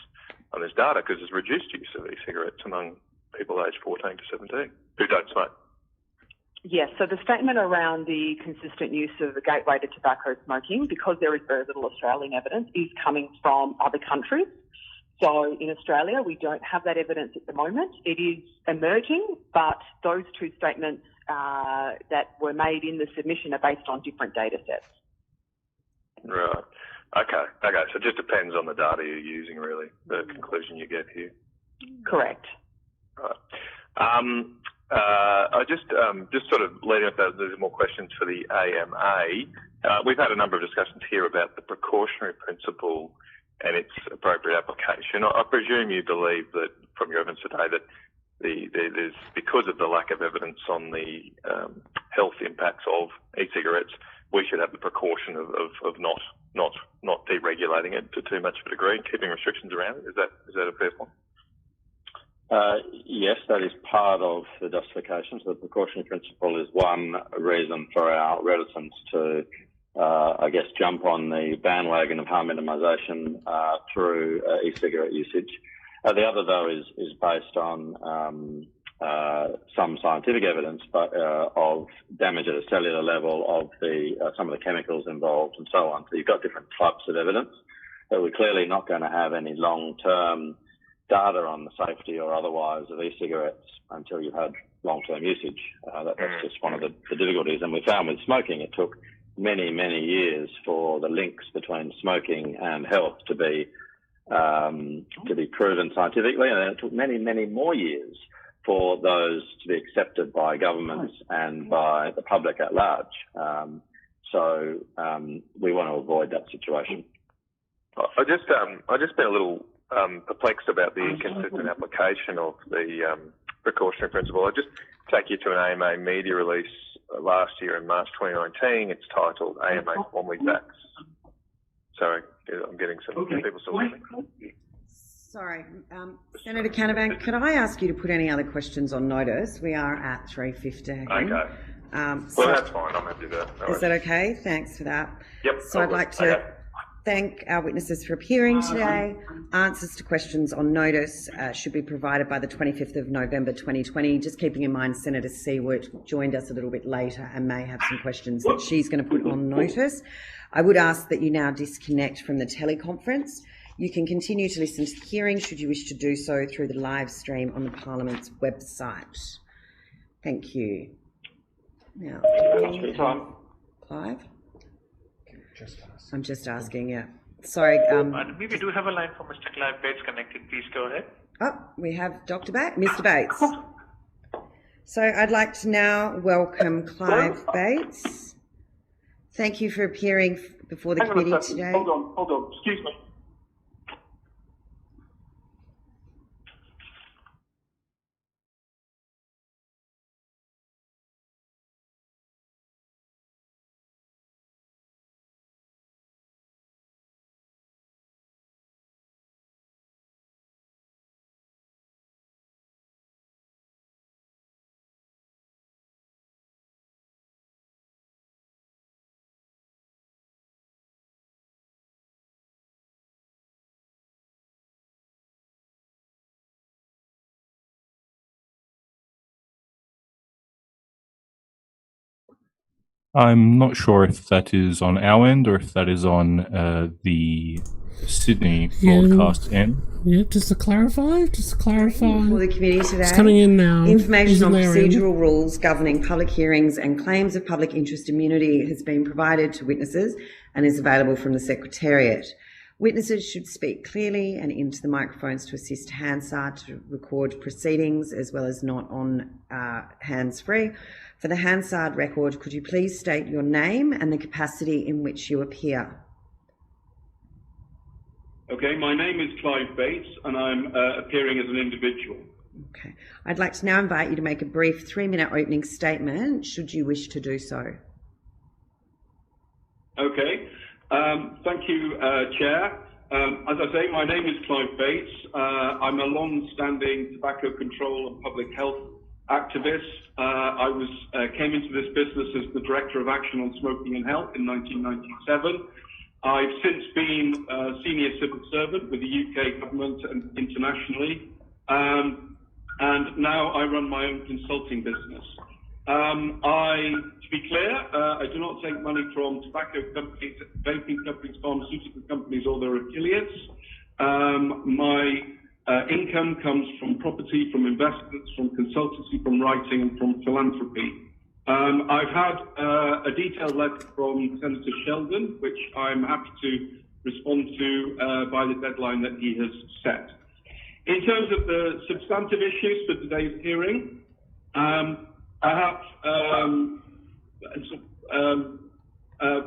data because there's reduced use of e-cigarettes among people aged 14 to 17 who don't smoke. Yes, so the statement around the consistent use of the gateway to tobacco smoking, because there is very little Australian evidence, is coming from other countries. So in Australia, we don't have that evidence at the moment. It is emerging, but those two statements that were made in the submission are based on different data sets. Right. Okay. So it just depends on the data you're using, really, the conclusion you get here. Correct. Right. I just sort of leading up to there's more questions for the AMA. We've had a number of discussions here about the precautionary principle and its appropriate application. I presume you believe that, from your evidence today, that there's because of the lack of evidence on the health impacts of e-cigarettes, we should have the precaution of not deregulating it to too much of a degree and keeping restrictions around it. Is that a fair point? Yes, that is part of the justification. So the precautionary principle is one reason for our reticence to, jump on the bandwagon of harm minimisation through e-cigarette usage. The other, though, is based on some scientific evidence, but of damage at a cellular level of some of the chemicals involved and so on. So you've got different types of evidence, but we're clearly not going to have any long-term data on the safety or otherwise of e-cigarettes until you've had long-term usage. That's just one of the difficulties. And we found with smoking, it took many, many years for the links between smoking and health to be proven scientifically, and it took many, many more years for those to be accepted by governments and by the public at large. So we want to avoid that situation. I just been a little perplexed about the inconsistent application of the precautionary principle. I just take you to an AMA media release last year in March 2019. It's titled AMA Formally Backs. Sorry, I'm getting some people still listening. Sorry, Senator Canavan, could I ask you to put any other questions on notice? We are at 3:15. Okay. So that's fine. I'm happy with that. Is that okay? Thanks for that. Yep. So I'd like to thank our witnesses for appearing today. Answers to questions on notice should be provided by the 25th of November 2020. Just keeping in mind Senator Seward joined us a little bit later and may have some questions that she's going to put on notice. I would ask that you now disconnect from the teleconference. You can continue to listen to the hearing should you wish to do so through the live stream on the Parliament's website. Thank you. Now, Clive? I'm just asking, yeah. Sorry. We do have a line for Mr. Clive Bates connected. Please go ahead. Oh, we have Mr. Bates. So I'd like to now welcome Clive Bates. Thank you for appearing before the committee today. Hold on. Excuse me. I'm not sure if that is on our end or if that is on the Sydney broadcast end. Yeah, just to clarify. For the committee today. It's coming in now. Information on Isn't there, Andy? procedural rules governing public hearings and claims of public interest immunity has been provided to witnesses and is available from the Secretariat. Witnesses should speak clearly and into the microphones to assist Hansard to record proceedings, as well as not on hands-free. For the Hansard record, could you please state your name and the capacity in which you appear? Okay, my name is Clive Bates and I'm appearing as an individual. Okay. I'd like to now invite you to make a brief 3-minute opening statement, should you wish to do so. Okay, thank you, Chair. As I say, my name is Clive Bates. I'm a long-standing tobacco control and public health activist. I came into this business as the Director of Action on Smoking and Health in 1997. I've since been a senior civil servant with the UK government and internationally, and now I run my own consulting business. To be clear, I do not take money from tobacco companies, vaping companies, pharmaceutical companies or their affiliates. My income comes from property, from investments, from consultancy, from writing and from philanthropy. I've had a detailed letter from Senator Sheldon, which I'm happy to respond to by the deadline that he has set. In terms of the substantive issues for today's hearing, I have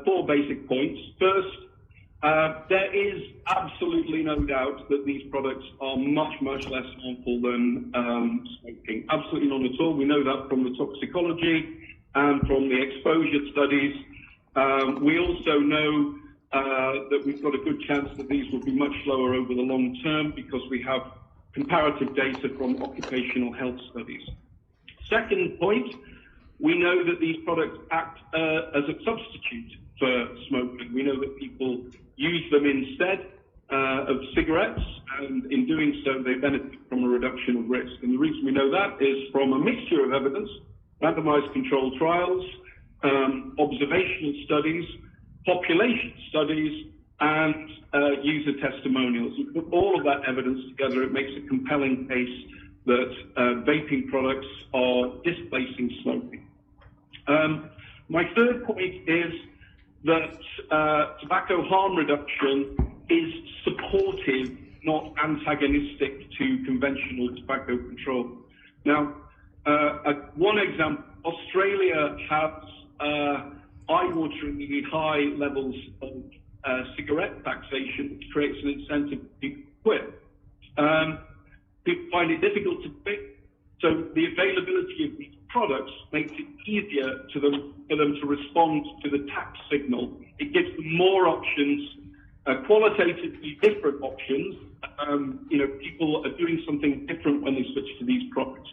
4 basic points. First, there is absolutely no doubt that these products are much, much less harmful than smoking. Absolutely none at all. We know that from the toxicology and from the exposure studies. We also know that we've got a good chance that these will be much lower over the long term because we have comparative data from occupational health studies. Second point, we know that these products act as a substitute for smoking. We know that people use them instead of cigarettes, and in doing so, they benefit from a reduction of risk. And the reason we know that is from a mixture of evidence, randomized controlled trials, observational studies, population studies, and user testimonials. You put all of that evidence together, it makes a compelling case that vaping products are displacing smoking. My third point is that tobacco harm reduction is supportive, not antagonistic to conventional tobacco control. Now, one example, Australia has eye-wateringly high levels of cigarette taxation, which creates an incentive for people to quit. People find it difficult to quit, so the availability of these products makes it easier for them to respond to the tax signal. It gives them more options, qualitatively different options. People are doing something different when they switch to these products.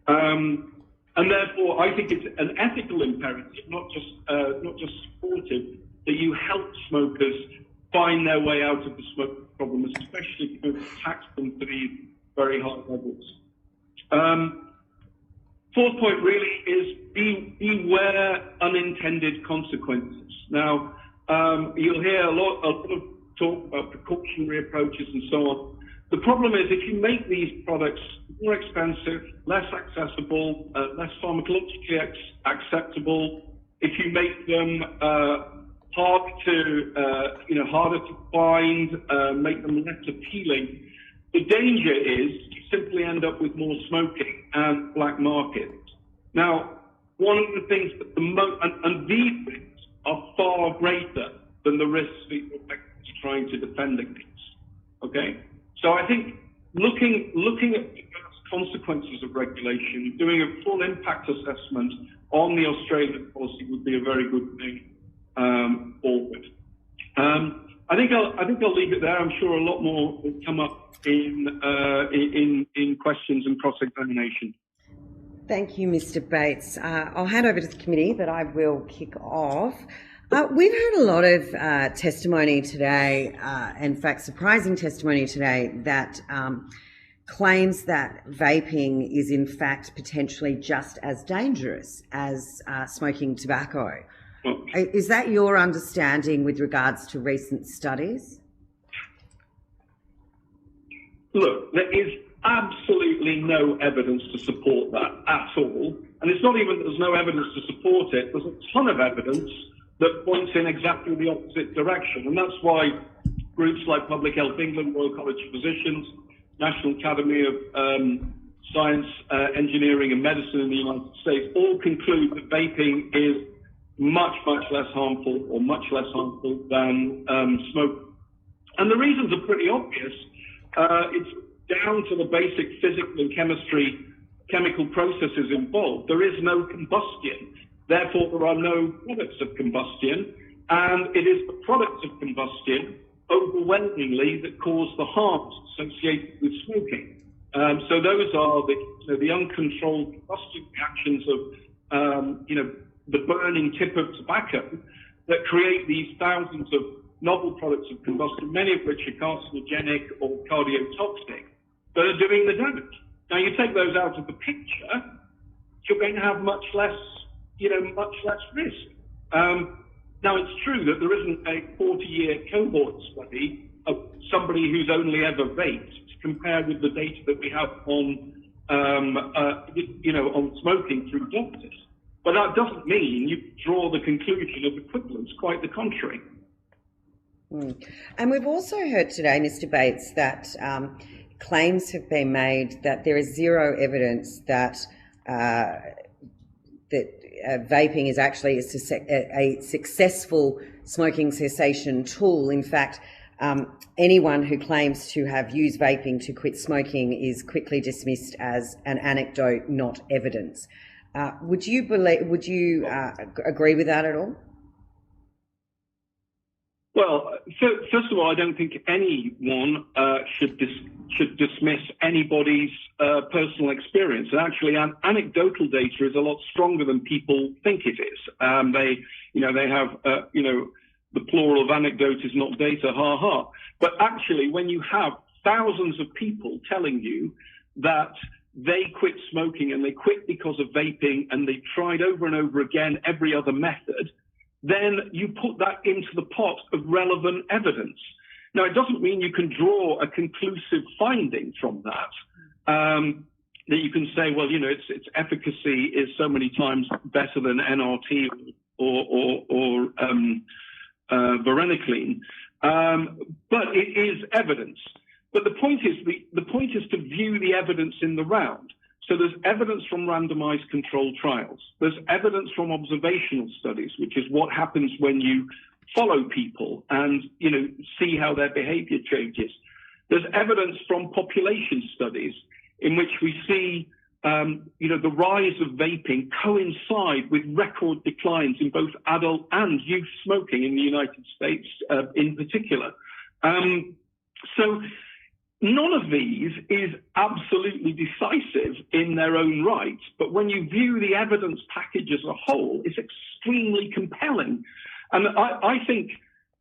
And therefore, I think it's an ethical imperative, not just supportive, that you help smokers find their way out of the smoking problem, especially if you tax them to these very high levels. Fourth point really is beware unintended consequences. Now, you'll hear a lot of talk about precautionary approaches and so on. The problem is if you make these products more expensive, less accessible, less pharmacologically acceptable, if you make them harder to find, make them less appealing, the danger is you simply end up with more smoking and black market. Now, one of the things that and these things are far greater than the risks that you're actually trying to defend against. Okay? So I think looking at the consequences of regulation, doing a full impact assessment on the Australian policy would be a very good thing forward. I think I'll leave it there. I'm sure a lot more will come up in questions and cross-examination. Thank you, Mr. Bates. I'll hand over to the committee, but I will kick off. We've heard a lot of testimony today, in fact, surprising testimony today, that claims that vaping is in fact potentially just as dangerous as smoking tobacco. Is that your understanding with regards to recent studies? Look, there is absolutely no evidence to support that at all. And it's not even that there's no evidence to support it. There's a ton of evidence that points in exactly the opposite direction. And that's why groups like Public Health England, Royal College of Physicians, National Academy of Science, Engineering and Medicine in the United States all conclude that vaping is much, much less harmful or much less harmful than smoke. And the reasons are pretty obvious. It's down to the basic physical and chemical processes involved. There is no combustion. Therefore, there are no products of combustion. And it is the products of combustion overwhelmingly that cause the harms associated with smoking. So those are the uncontrolled combustion reactions of, the burning tip of tobacco that create these thousands of novel products of combustion, many of which are carcinogenic or cardiotoxic, that are doing the damage. Now, you take those out of the picture, you're going to have much less risk. Now, it's true that there isn't a 40-year cohort study of somebody who's only ever vaped to compare with the data that we have on smoking through doctors. But that doesn't mean you draw the conclusion of equivalence, quite the contrary. And we've also heard today, Mr. Bates, that claims have been made that there is zero evidence that vaping is actually a successful smoking cessation tool. In fact, anyone who claims to have used vaping to quit smoking is quickly dismissed as an anecdote, not evidence. Would you agree with that at all? Well, first of all, I don't think anyone should dismiss anybody's personal experience. And actually, anecdotal data is a lot stronger than people think it is. They have, the plural of anecdote is not data, ha ha. But actually, when you have thousands of people telling you that they quit smoking and they quit because of vaping and they tried over and over again every other method, then you put that into the pot of relevant evidence. Now, it doesn't mean you can draw a conclusive finding from that, that you can say, well, its efficacy is so many times better than NRT or varenicline. But it is evidence. But the point is to view the evidence in the round. So there's evidence from randomized controlled trials. There's evidence from observational studies, which is what happens when you follow people and, see how their behavior changes. There's evidence from population studies in which we see, the rise of vaping coincide with record declines in both adult and youth smoking in the United States, in particular. So none of these is absolutely decisive in their own right, but when you view the evidence package as a whole, it's extremely compelling. And I think,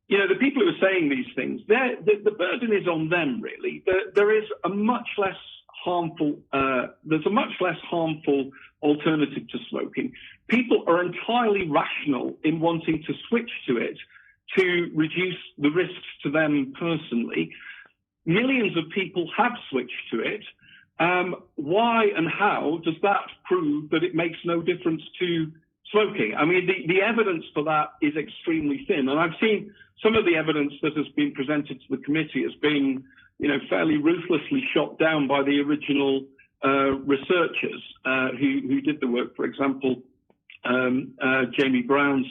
the people who are saying these things, the burden is on them, really. There is a much less harmful, alternative to smoking. People are entirely rational in wanting to switch to it to reduce the risks to them personally. Millions of people have switched to it. Why and how does that prove that it makes no difference to smoking? I mean, the evidence for that is extremely thin. And I've seen some of the evidence that has been presented to the committee as being, fairly ruthlessly shot down by the original researchers who did the work. For example, Jamie Brown's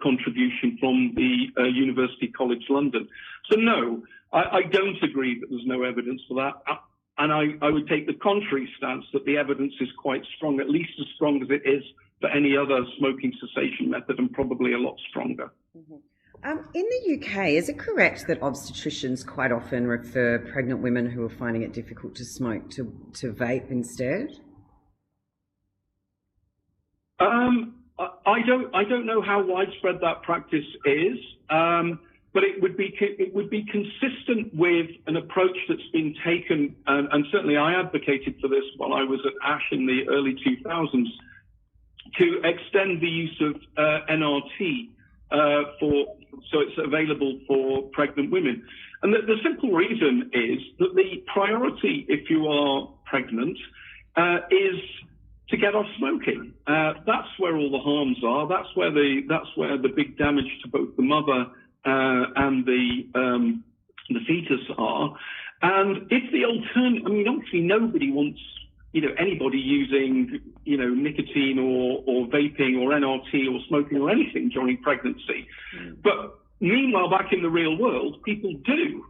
contribution from the University College London. So no, I don't agree that there's no evidence for that. And I would take the contrary stance that the evidence is quite strong, at least as strong as it is for any other smoking cessation method, and probably a lot stronger. Mm-hmm. In the UK, is it correct that obstetricians quite often refer pregnant women who are finding it difficult to smoke to vape instead? I don't know how widespread that practice is, but but it would be consistent with an approach that's been taken, and certainly I advocated for this while I was at ASH in the early 2000s, to extend the use of NRT so it's available for pregnant women. And the simple reason is that the priority, if you are pregnant, is to get off smoking. That's where all the harms are. That's where the big damage to both the mother and the fetus are. And if the alternative, I mean, obviously nobody wants, anybody using, nicotine or vaping or NRT or smoking or anything during pregnancy. But meanwhile, back in the real world, people do.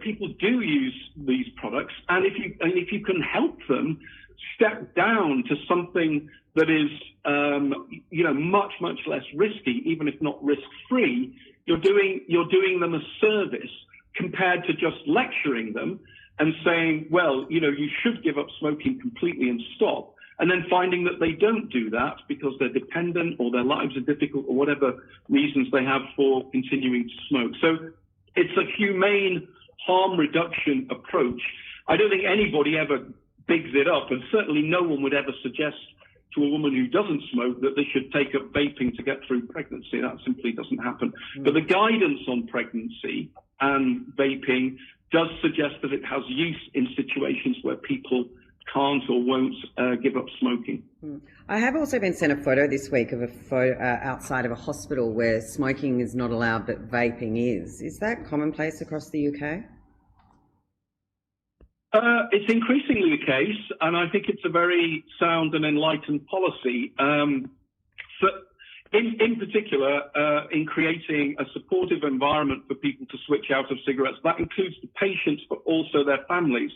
People do use these products, and if you can help them step down to something that is, much less risky, even if not risk-free, you're doing them a service compared to just lecturing them and saying, well, you should give up smoking completely and stop, and then finding that they don't do that because they're dependent or their lives are difficult or whatever reasons they have for continuing to smoke. So it's a humane harm reduction approach. I don't think anybody ever bigs it up, and certainly no one would ever suggest to a woman who doesn't smoke that they should take up vaping to get through pregnancy. That simply doesn't happen. But the guidance on pregnancy and vaping does suggest that it has use in situations where people can't or won't give up smoking. I have also been sent a photo this week of a photo outside of a hospital where smoking is not allowed but vaping is. Is that commonplace across the UK? It's increasingly the case, and I think it's a very sound and enlightened policy. In particular, in creating a supportive environment for people to switch out of cigarettes. That includes the patients, but also their families.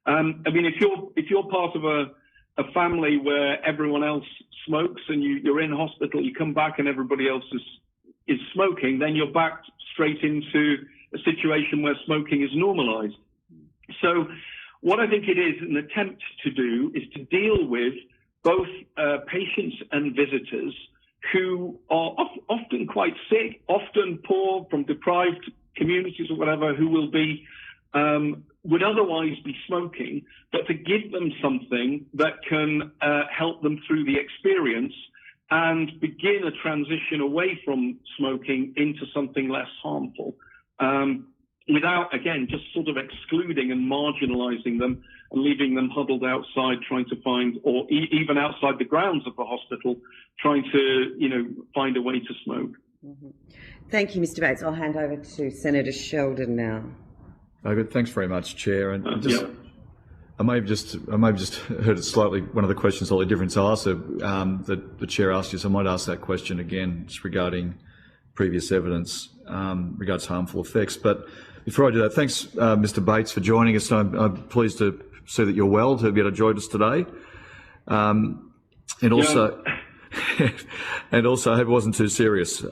I mean, if you're part of a family where everyone else smokes and you're in hospital, you come back and everybody else is smoking, then you're back straight into a situation where smoking is normalized. So what I think it is an attempt to do is to deal with both patients and visitors who are often quite sick, often poor from deprived communities or whatever, who will be would otherwise be smoking, but to give them something that can help them through the experience and begin a transition away from smoking into something less harmful, without, again, just sort of excluding and marginalizing them and leaving them huddled outside trying to find, or even outside the grounds of the hospital, trying to, find a way to smoke. Thank you, Mr. Bates. I'll hand over to Senator Sheldon now. Good. Thanks very much, Chair. And I may have just heard it slightly, one of the questions slightly different. So I'll ask that the Chair asked you, so I might ask that question again, just regarding previous evidence regards harmful effects. But before I do that, thanks, Mr. Bates, for joining us. I'm pleased to see that you're well, to be able to join us today. And also, and also, I hope it wasn't too serious.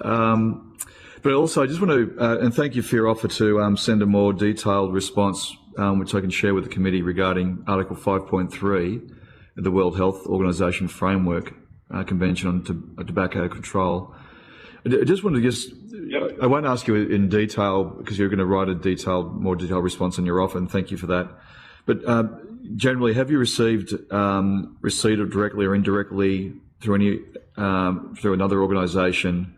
But also, I just want to, and thank you for your offer to send a more detailed response, which I can share with the committee, regarding Article 5.3 of the World Health Organization Framework Convention on Tobacco Control. I just wanted to I won't ask you in detail because you're going to write a more detailed response on your offer, and thank you for that. But generally, have you received receipt of directly or indirectly through another organisation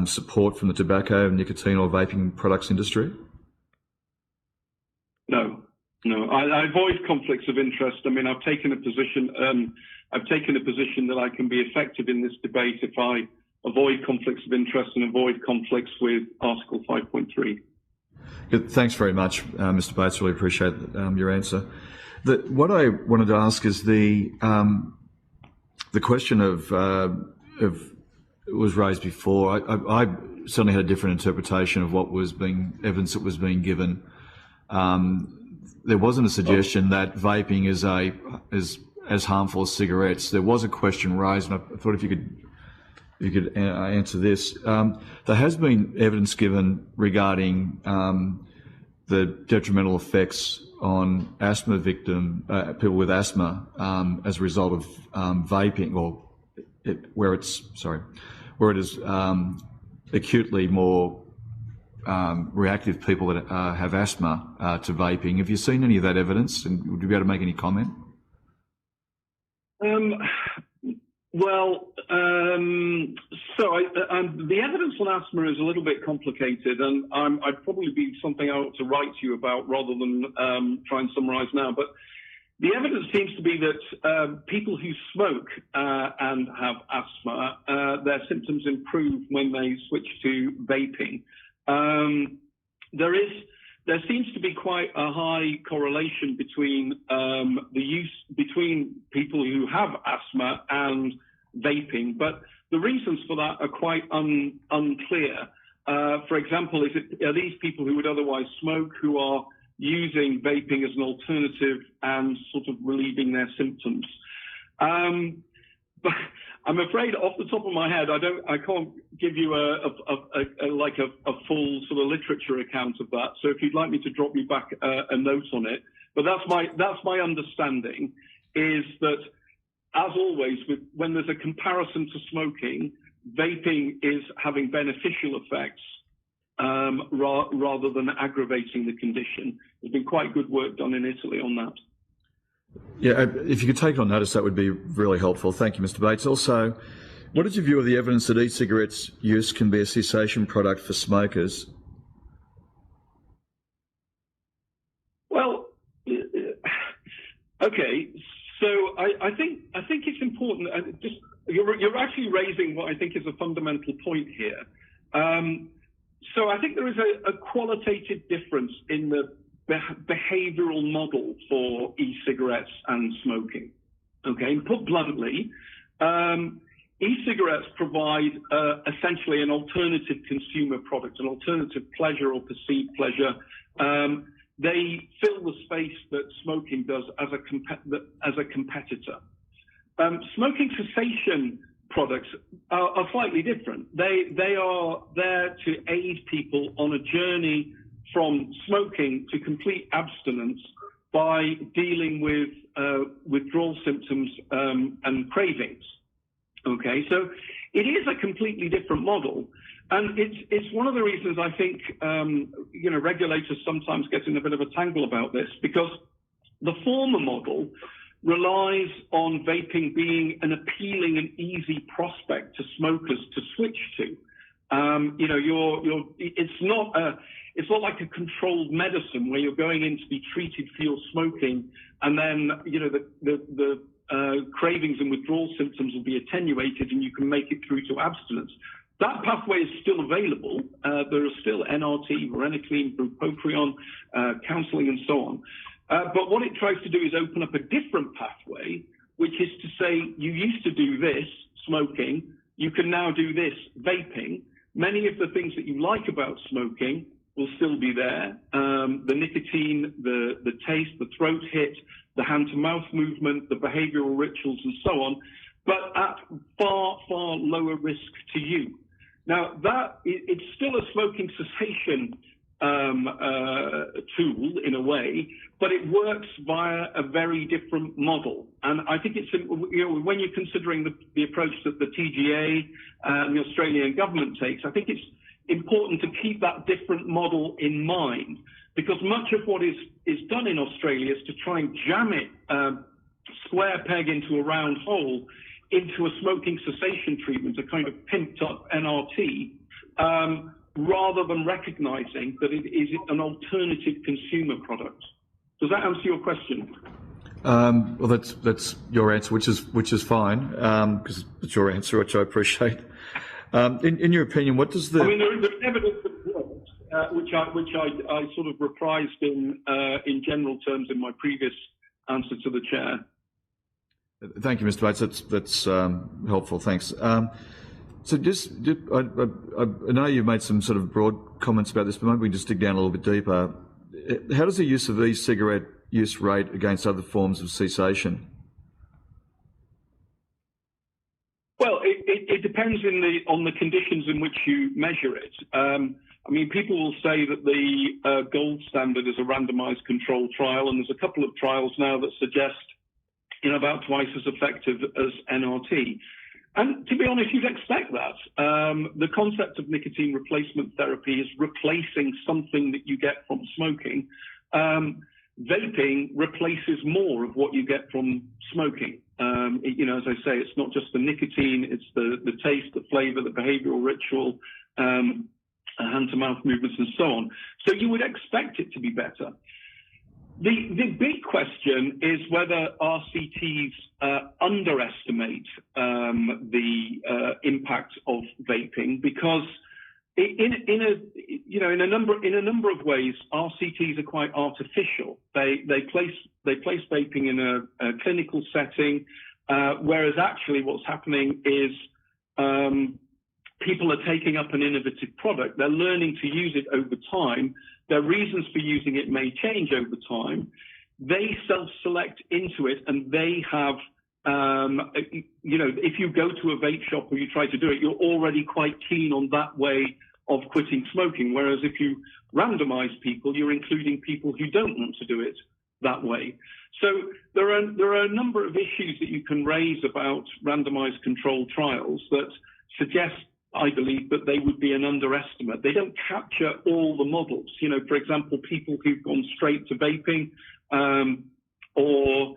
support from the tobacco, nicotine, or vaping products industry? No. I avoid conflicts of interest. I mean, I've taken a position that I can be effective in this debate if I avoid conflicts of interest and avoid conflicts with Article 5.3. Good. Thanks very much, Mr. Bates. Really appreciate your answer. What I wanted to ask is the question of was raised before. I certainly had a different interpretation of what was evidence that was being given. There wasn't a suggestion that vaping is as harmful as cigarettes. There was a question raised, and I thought if you could answer this. There has been evidence given regarding the detrimental effects on asthma people with asthma as a result of vaping, or where it is acutely more reactive people that have asthma to vaping. Have you seen any of that evidence, and would you be able to make any comment? The evidence on asthma is a little bit complicated, and I'd probably be something I ought to write to you about rather than try and summarise now. But the evidence seems to be that people who smoke and have asthma, their symptoms improve when they switch to vaping. There seems to be quite a high correlation between between people who have asthma and vaping, but the reasons for that are quite unclear. For example, are these people who would otherwise smoke who are using vaping as an alternative and sort of relieving their symptoms? But I'm afraid, off the top of my head, I can't give you a full sort of literature account of that. So if you'd like me to drop you back a note on it, but that's my understanding, is that, as always, when there's a comparison to smoking, vaping is having beneficial effects rather than aggravating the condition. There's been quite good work done in Italy on that. Yeah, if you could take on notice, that would be really helpful. Thank you, Mr. Bates. Also, what is your view of the evidence that e-cigarettes use can be a cessation product for smokers? Well, okay. So I think it's important. You're actually raising what I think is a fundamental point here. So I think there is a qualitative difference in the behavioural model for e-cigarettes and smoking. Okay, and put bluntly, e-cigarettes provide essentially an alternative consumer product, an alternative pleasure or perceived pleasure. They fill the space that smoking does as a competitor. Smoking cessation products are slightly different. They are there to aid people on a journey from smoking to complete abstinence by dealing with withdrawal symptoms and cravings. Okay, so it is a completely different model, and it's one of the reasons I think regulators sometimes get in a bit of a tangle about this, because the former model relies on vaping being an appealing and easy prospect to smokers to switch to. It's not like a controlled medicine where you're going in to be treated for your smoking, and then the cravings and withdrawal symptoms will be attenuated and you can make it through to abstinence. That pathway is still available. There are still NRT, varenicline, bupropion, counselling, and so on. But what it tries to do is open up a different pathway, which is to say, you used to do this, smoking, you can now do this, vaping. Many of the things that you like about smoking will still be there. The nicotine, the taste, the throat hit, the hand-to-mouth movement, the behavioural rituals, and so on, but at far, far lower risk to you. Now, it's still a smoking cessation tool in a way, but it works via a very different model. And I think it's, when you're considering the approach that the TGA and the Australian government takes, I think it's important to keep that different model in mind, because much of what is done in Australia is to try and jam it, square peg into a round hole, into a smoking cessation treatment, a kind of pimped up NRT, rather than recognising that it is an alternative consumer product. Does that answer your question? Well, that's your answer, which is fine, because it's your answer, which I appreciate. In your opinion, what does the... I mean, there's evidence that works, which I sort of reprised in general terms in my previous answer to the chair. Thank you, Mr. Bates. That's helpful. Thanks. So I know you've made some sort of broad comments about this, but maybe we just dig down a little bit deeper. How does the use of e-cigarette use rate against other forms of cessation? Well, it depends on the conditions in which you measure it. I mean, people will say that the gold standard is a randomised controlled trial, and there's a couple of trials now that suggest about twice as effective as NRT. And to be honest, you'd expect that. The concept of nicotine replacement therapy is replacing something that you get from smoking. Vaping replaces more of what you get from smoking. As I say, it's not just the nicotine, it's the taste, the flavor, the behavioral ritual, hand-to-mouth movements, and so on. So you would expect it to be better. The big question is whether RCTs underestimate the impact of vaping, because in a number of ways, RCTs are quite artificial. They place vaping in a clinical setting, whereas actually what's happening is people are taking up an innovative product. They're learning to use it over time. Their reasons for using it may change over time. They self-select into it, and they have, if you go to a vape shop or you try to do it, you're already quite keen on that way of quitting smoking. Whereas if you randomize people, you're including people who don't want to do it that way. So there are a number of issues that you can raise about randomized controlled trials that suggest, I believe, that they would be an underestimate. They don't capture all the models. For example, people who've gone straight to vaping, or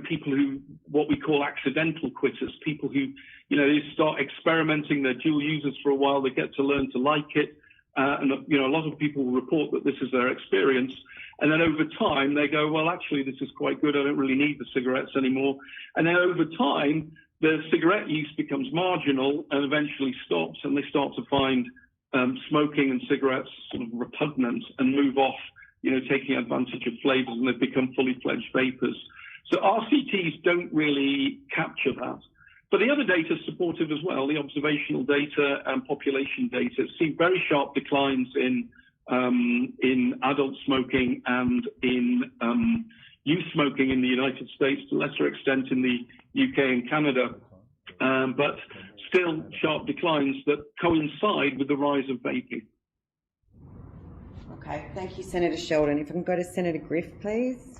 people who, what we call accidental quitters, people who, they start experimenting, they're dual users for a while, they get to learn to like it. And a lot of people report that this is their experience. And then over time, they go, well, actually, this is quite good. I don't really need the cigarettes anymore. And then over time, the cigarette use becomes marginal and eventually stops, and they start to find smoking and cigarettes sort of repugnant and move off, taking advantage of flavors, and they've become fully fledged vapors. So RCTs don't really capture that. But the other data is supportive as well. The observational data and population data see very sharp declines in adult smoking and in youth smoking in the United States, to a lesser extent in the UK and Canada, but still sharp declines that coincide with the rise of vaping. Okay, thank you, Senator Sheldon. If I can go to Senator Griff, please.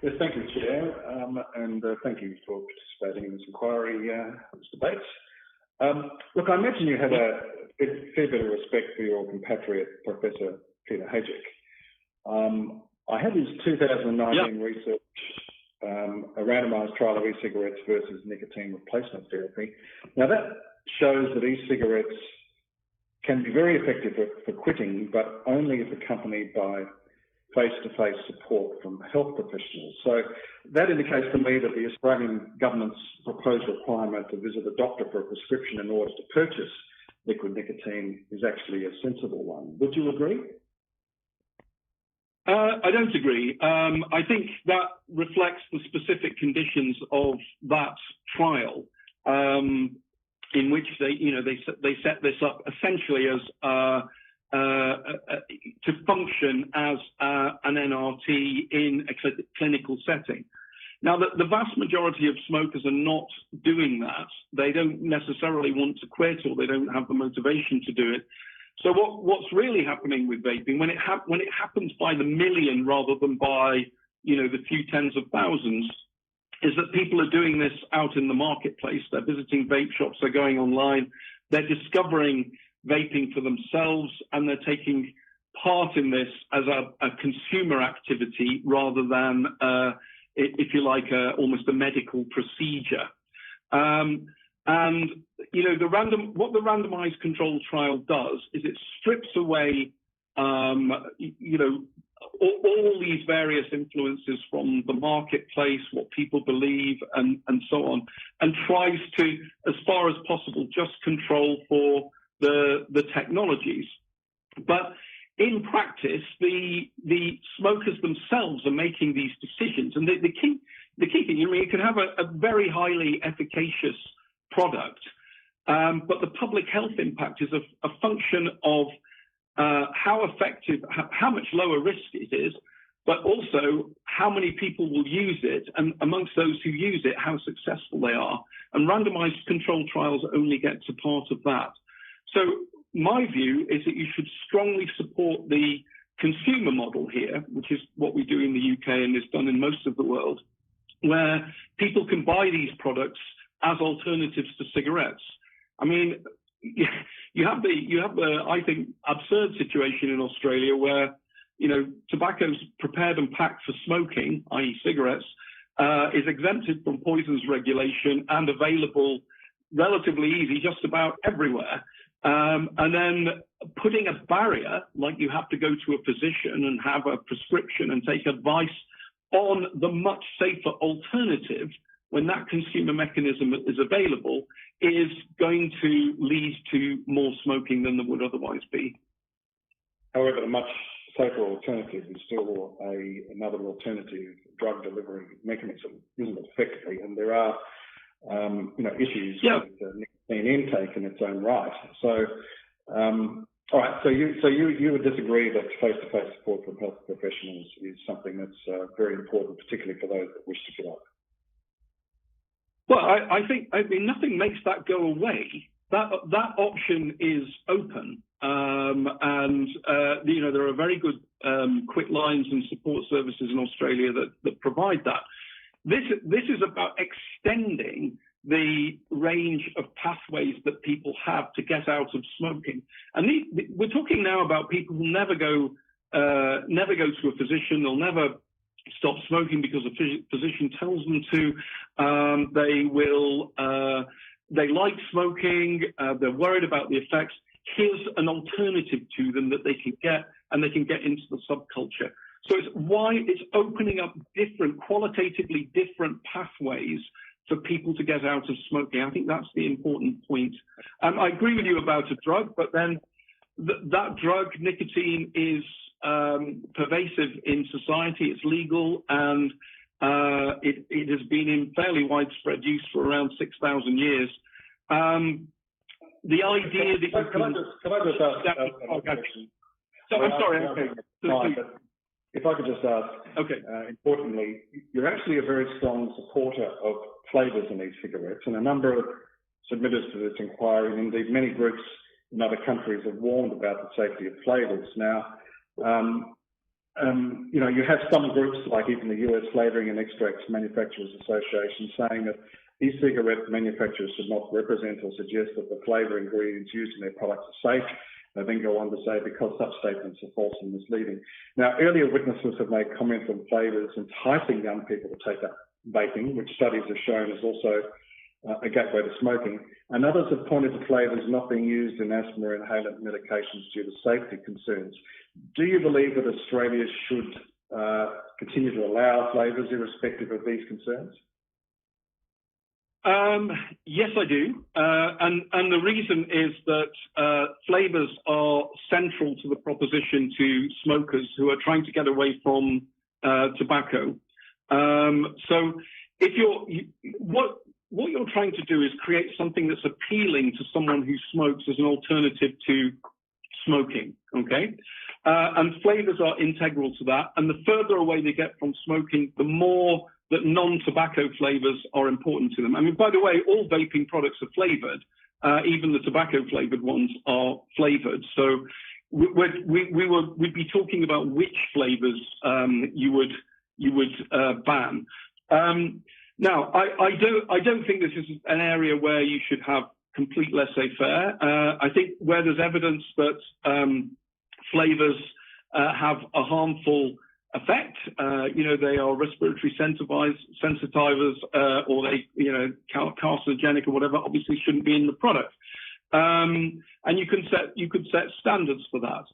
Yes, thank you, Chair, and thank you for participating in this inquiry, this debate. Look, I imagine you have a fair bit of respect for your compatriot, Professor Peter Hajek. I had his 2019 research, a randomised trial of e-cigarettes versus nicotine replacement therapy. Now that shows that e-cigarettes can be very effective for quitting, but only if accompanied by face-to-face support from health professionals. So that indicates to me that the Australian government's proposed requirement to visit a doctor for a prescription in order to purchase liquid nicotine is actually a sensible one. Would you agree? I don't agree. I think that reflects the specific conditions of that trial, in which they set this up essentially as to function as an NRT in a clinical setting. Now, the vast majority of smokers are not doing that. They don't necessarily want to quit, or they don't have the motivation to do it. So what's really happening with vaping, when it happens by the million rather than by the few tens of thousands, is that people are doing this out in the marketplace. They're visiting vape shops, they're going online, they're discovering vaping for themselves, and they're taking part in this as a consumer activity rather than, if you like, almost a medical procedure. And what the randomized controlled trial does is it strips away, all these various influences from the marketplace, what people believe, and so on, and tries to, as far as possible, just control for the technologies. But in practice, the smokers themselves are making these decisions, and the key thing, you can have a very highly efficacious product, but the public health impact is a function of how effective, how much lower risk it is, but also how many people will use it, and amongst those who use it, how successful they are. And randomized controlled trials only get to part of that. So my view is that you should strongly support the consumer model here, which is what we do in the UK and is done in most of the world, where people can buy these products as alternatives to cigarettes. I mean, you have the I think absurd situation in Australia where, you know, tobacco's prepared and packed for smoking, i.e. cigarettes, is exempted from poisons regulation and available relatively easy just about everywhere. And then putting a barrier, like you have to go to a physician and have a prescription and take advice on the much safer alternative when that consumer mechanism is available, is going to lead to more smoking than there would otherwise be. However, the much safer alternative is still another alternative drug delivery mechanism, isn't it, effectively? And there are issues with nicotine intake in its own right. So, all right. So you would disagree that face-to-face support from health professionals is something that's very important, particularly for those that wish to get up. Well, I think nothing makes that go away. That option is open, and there are very good quick lines and support services in Australia that provide that. This is about extending the range of pathways that people have to get out of smoking, and we're talking now about people who never go to a physician. They'll never stop smoking because a physician tells them to. They like smoking. They're worried about the effects. Here's an alternative to them that they can get, and they can get into the subculture. So it's opening up qualitatively different pathways for people to get out of smoking. I think that's the important point. I agree with you about a drug, but then that drug, nicotine, is pervasive in society. It's legal, and it has been in fairly widespread use for around 6,000 years. The idea that can I just ask another question? I'm sorry. Okay. If I could just ask, importantly, you're actually a very strong supporter of flavours in e-cigarettes, and a number of submitters to this inquiry, and indeed many groups in other countries, have warned about the safety of flavours. Now, you have some groups, like even the US Flavouring and Extracts Manufacturers Association, saying that e-cigarette manufacturers should not represent or suggest that the flavour ingredients used in their products are safe. They then go on to say, because such statements are false and misleading. Now, earlier witnesses have made comments on flavours enticing young people to take up vaping, which studies have shown is also a gateway to smoking. And others have pointed to flavours not being used in asthma inhalant medications due to safety concerns. Do you believe that Australia should continue to allow flavours irrespective of these concerns? Yes, I do. And the reason is that flavours are central to the proposition to smokers who are trying to get away from tobacco. So if what you're trying to do is create something that's appealing to someone who smokes as an alternative to smoking, okay? And flavours are integral to that. And the further away they get from smoking, the more that non-tobacco flavours are important to them. I mean, by the way, all vaping products are flavoured. Even the tobacco-flavoured ones are flavoured. So we'd be talking about which flavours you would ban. Now, I don't think this is an area where you should have complete laissez-faire. I think where there's evidence that flavours have a harmful effect, they are respiratory sensitizers, or they, carcinogenic or whatever, obviously shouldn't be in the product. And you could set standards for that.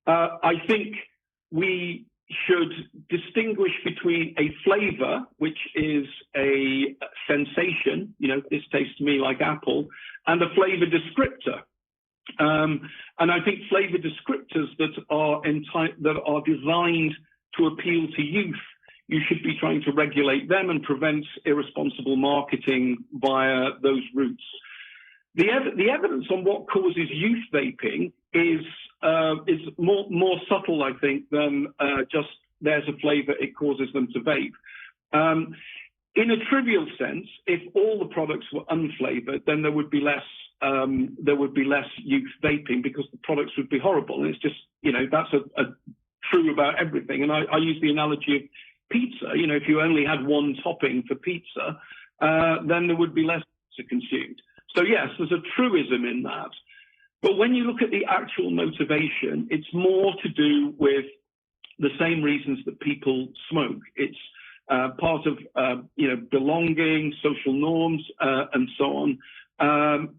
I think we should distinguish between a flavour, which is a sensation, this tastes to me like apple, and a flavour descriptor. And I think flavour descriptors that are designed to appeal to youth, you should be trying to regulate them and prevent irresponsible marketing via those routes. The evidence on what causes youth vaping is more subtle, I think, than just there's a flavour, it causes them to vape. In a trivial sense, if all the products were unflavoured, then there would be less youth vaping because the products would be horrible. And it's just, that's true about everything. And I use the analogy of pizza. If you only had one topping for pizza, then there would be less are consumed. So yes, there's a truism in that. But when you look at the actual motivation, it's more to do with the same reasons that people smoke. It's part of belonging, social norms, and so on,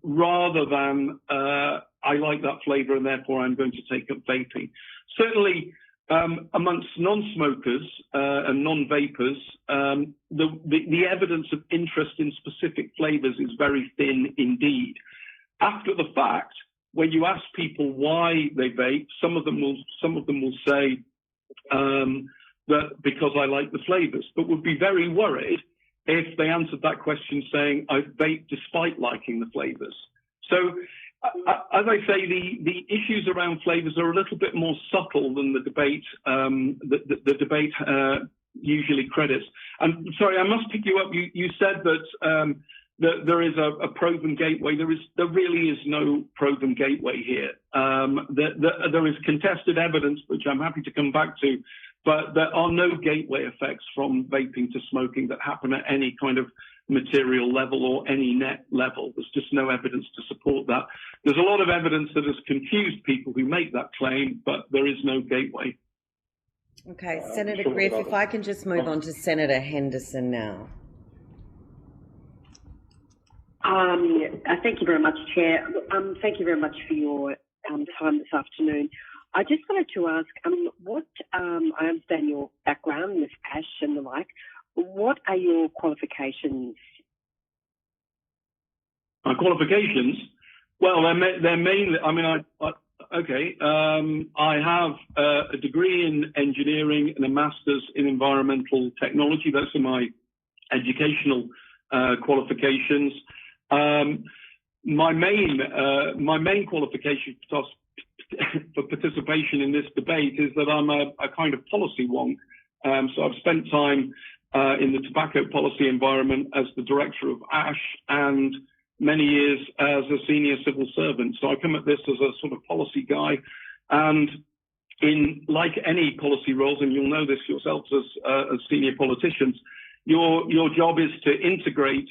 rather than I like that flavour and therefore I'm going to take up vaping. Certainly, amongst non-smokers and non-vapers, the evidence of interest in specific flavours is very thin indeed. After the fact, when you ask people why they vape, some of them will say that because I like the flavours, but would be very worried if they answered that question saying I vape despite liking the flavours. So, as I say, the issues around flavours are a little bit more subtle than the debate the debate usually credits. And sorry, I must pick you up. You said that there is a proven gateway. There really is no proven gateway here. There is contested evidence, which I'm happy to come back to, but there are no gateway effects from vaping to smoking that happen at any kind of material level or any net level. There's just no evidence to support that. There's a lot of evidence that has confused people who make that claim, but there is no gateway. Okay, Senator Griff, if I can just move on to Senator Henderson now. Thank you very much, Chair. Thank you very much for your time this afternoon. I just wanted to ask, I understand your background with ASH and the like. What are your qualifications? My qualifications? Well, they're mainly, I have a degree in engineering and a master's in environmental technology. Those are my educational qualifications. My main qualification for participation in this debate is that I'm a kind of policy wonk. So I've spent time in the tobacco policy environment as the director of ASH and many years as a senior civil servant. So I come at this as a sort of policy guy. And like any policy roles, and you'll know this yourselves as senior politicians, your job is to integrate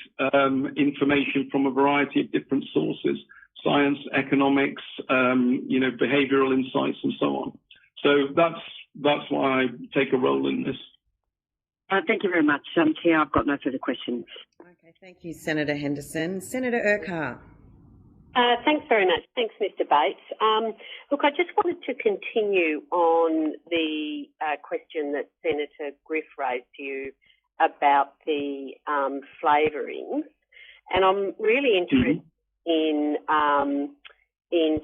information from a variety of different sources, science, economics, behavioral insights, and so on. So that's why I take a role in this. Thank you very much, Chair. I've got no further questions. Okay, thank you, Senator Henderson. Senator Urquhart. Thanks very much. Thanks, Mr. Bates. Look, I just wanted to continue on the question that Senator Griff raised to you about the flavourings, and I'm really interested in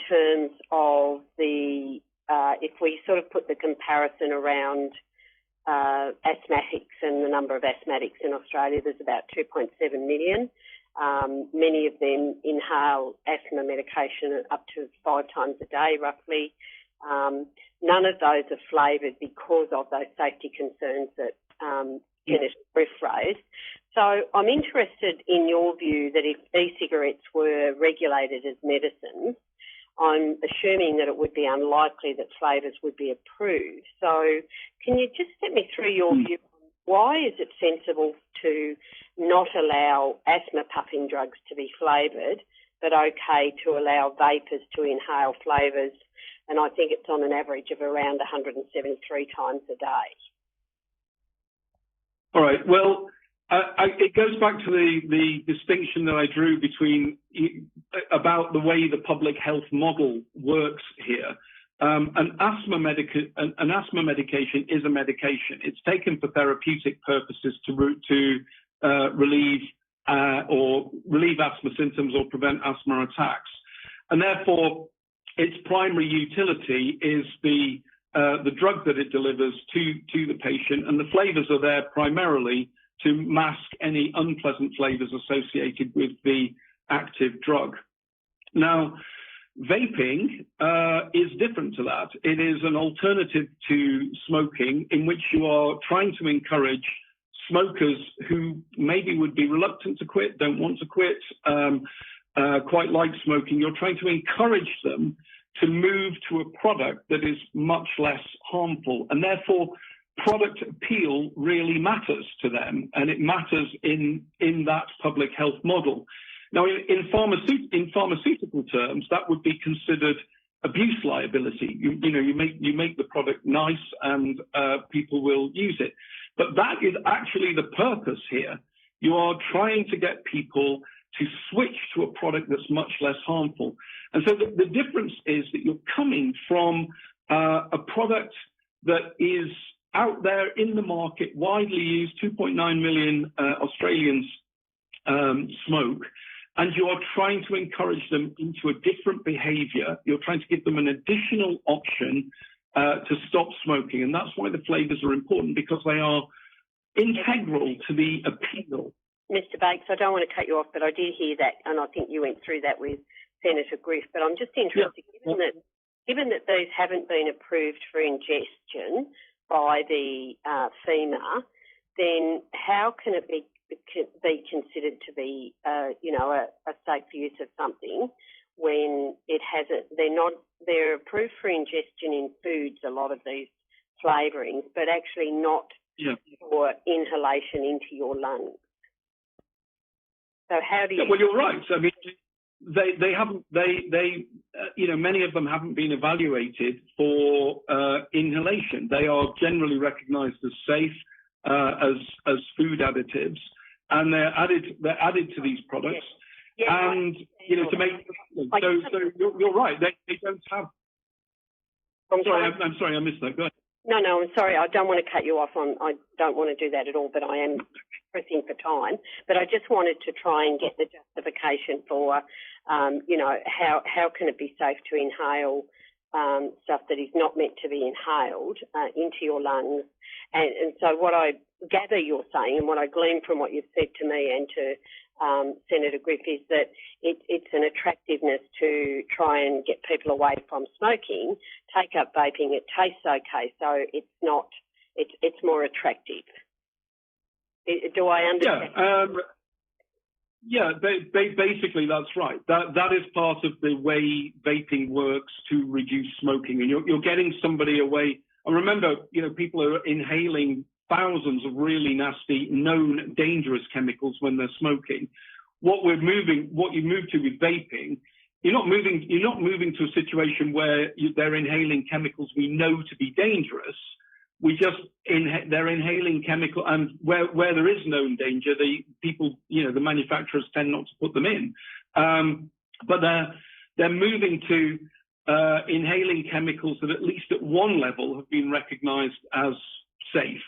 terms of the if we sort of put the comparison around asthmatics and the number of asthmatics in Australia. There's about 2.7 million. Many of them inhale asthma medication up to 5 times a day, roughly. None of those are flavoured because of those safety concerns that Senator Griff raised. So I'm interested in your view that if e-cigarettes were regulated as medicines, I'm assuming that it would be unlikely that flavours would be approved. So can you just step me through your view on why is it sensible to not allow asthma puffing drugs to be flavoured, but okay to allow vapers to inhale flavours? And I think it's on an average of around 173 times a day. All right. Well, it goes back to the distinction that I drew between about the way the public health model works here. An asthma medication is a medication. It's taken for therapeutic purposes to relieve asthma symptoms or prevent asthma attacks, and therefore its primary utility is the drug that it delivers to the patient, and the flavours are there primarily to mask any unpleasant flavours associated with the active drug. Now, vaping is different to that. It is an alternative to smoking in which you are trying to encourage smokers who maybe would be reluctant to quit, don't want to quit, quite like smoking. You're trying to encourage them to move to a product that is much less harmful, and therefore product appeal really matters to them, and it matters in that public health model. Now, in pharmaceutical terms, that would be considered abuse liability. You make the product nice and people will use it. But that is actually the purpose here. You are trying to get people to switch to a product that's much less harmful. And so the difference is that you're coming from a product that is out there in the market, widely used, 2.9 million Australians smoke, and you are trying to encourage them into a different behavior. You're trying to give them an additional option to stop smoking. And that's why the flavours are important, because they are integral to the appeal. Mr. Bakes, I don't want to cut you off, but I did hear that, and I think you went through that with Senator Griff. But I'm just interested, given that these haven't been approved for ingestion by the FEMA, then how can it be considered to be, a safe use of something when it hasn't? They're approved for ingestion in foods, a lot of these flavourings, but actually not for inhalation into your lungs. So how do you? Well, you're right. I mean, they haven't. Many of them haven't been evaluated for inhalation. They are generally recognised as safe as food additives, and they're added to these products. And to make so you're right. They don't have. I'm sorry, I missed that. Go ahead. No, I'm sorry. I don't want to cut you off. I don't want to do that at all, but I am pressing for time. But I just wanted to try and get the justification for, how can it be safe to inhale stuff that is not meant to be inhaled into your lungs? And so what I gather you're saying, and what I glean from what you've said to me and to Senator Griff, is that it's an attractiveness to try and get people away from smoking, take up vaping. It tastes okay, so it's more attractive. Do I understand? Basically that's right. That is part of the way vaping works to reduce smoking, and you're getting somebody away. And remember, people are inhaling thousands of really nasty, known dangerous chemicals when they're smoking. What you move to with vaping, you're not moving to a situation where they're inhaling chemicals we know to be dangerous. They're inhaling chemical, and where there is known danger, the manufacturers tend not to put them in. But they're moving to inhaling chemicals that at least at one level have been recognised as safe,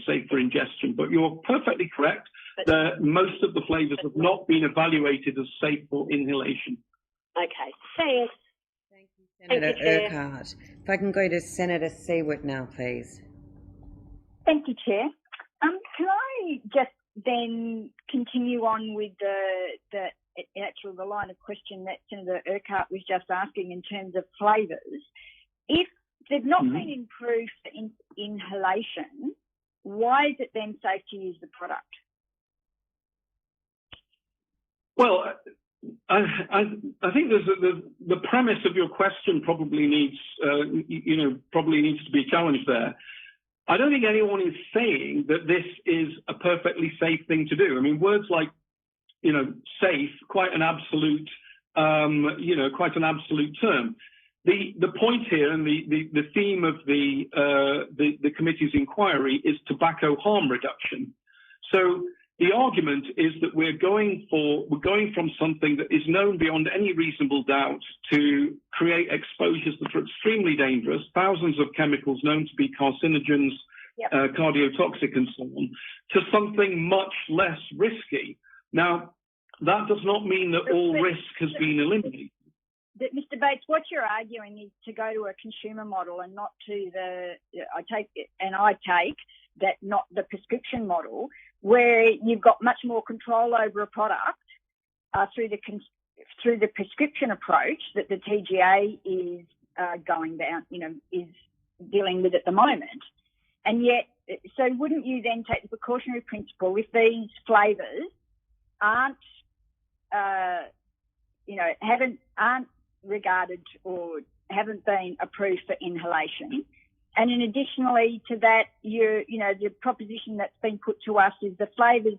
safe for ingestion. But you're perfectly correct that most of the flavours have not been evaluated as safe for inhalation. Okay, thanks. Senator Urquhart. If I can go to Senator Seward now, please. Thank you, Chair. Can I just then continue on with the line of question that Senator Urquhart was just asking in terms of flavours? If they've not been improved for inhalation, why is it then safe to use the product? Well, I think the premise of your question probably needs to be challenged there. I don't think anyone is saying that this is a perfectly safe thing to do. I mean, words like, safe, quite an absolute term. The point here and the theme of the committee's inquiry is tobacco harm reduction. So the argument is that we're going from something that is known beyond any reasonable doubt to create exposures that are extremely dangerous, thousands of chemicals known to be carcinogens, cardiotoxic and so on, to something much less risky. Now, that does not mean that all risk has been eliminated. Mr. Bates, what you're arguing is to go to a consumer model and not to I take that not the prescription model, where you've got much more control over a product through the prescription approach that the TGA is going down, is dealing with at the moment. And yet, so wouldn't you then take the precautionary principle if these flavours aren't regarded or haven't been approved for inhalation? And in additionally to that, the proposition that's been put to us is the flavours,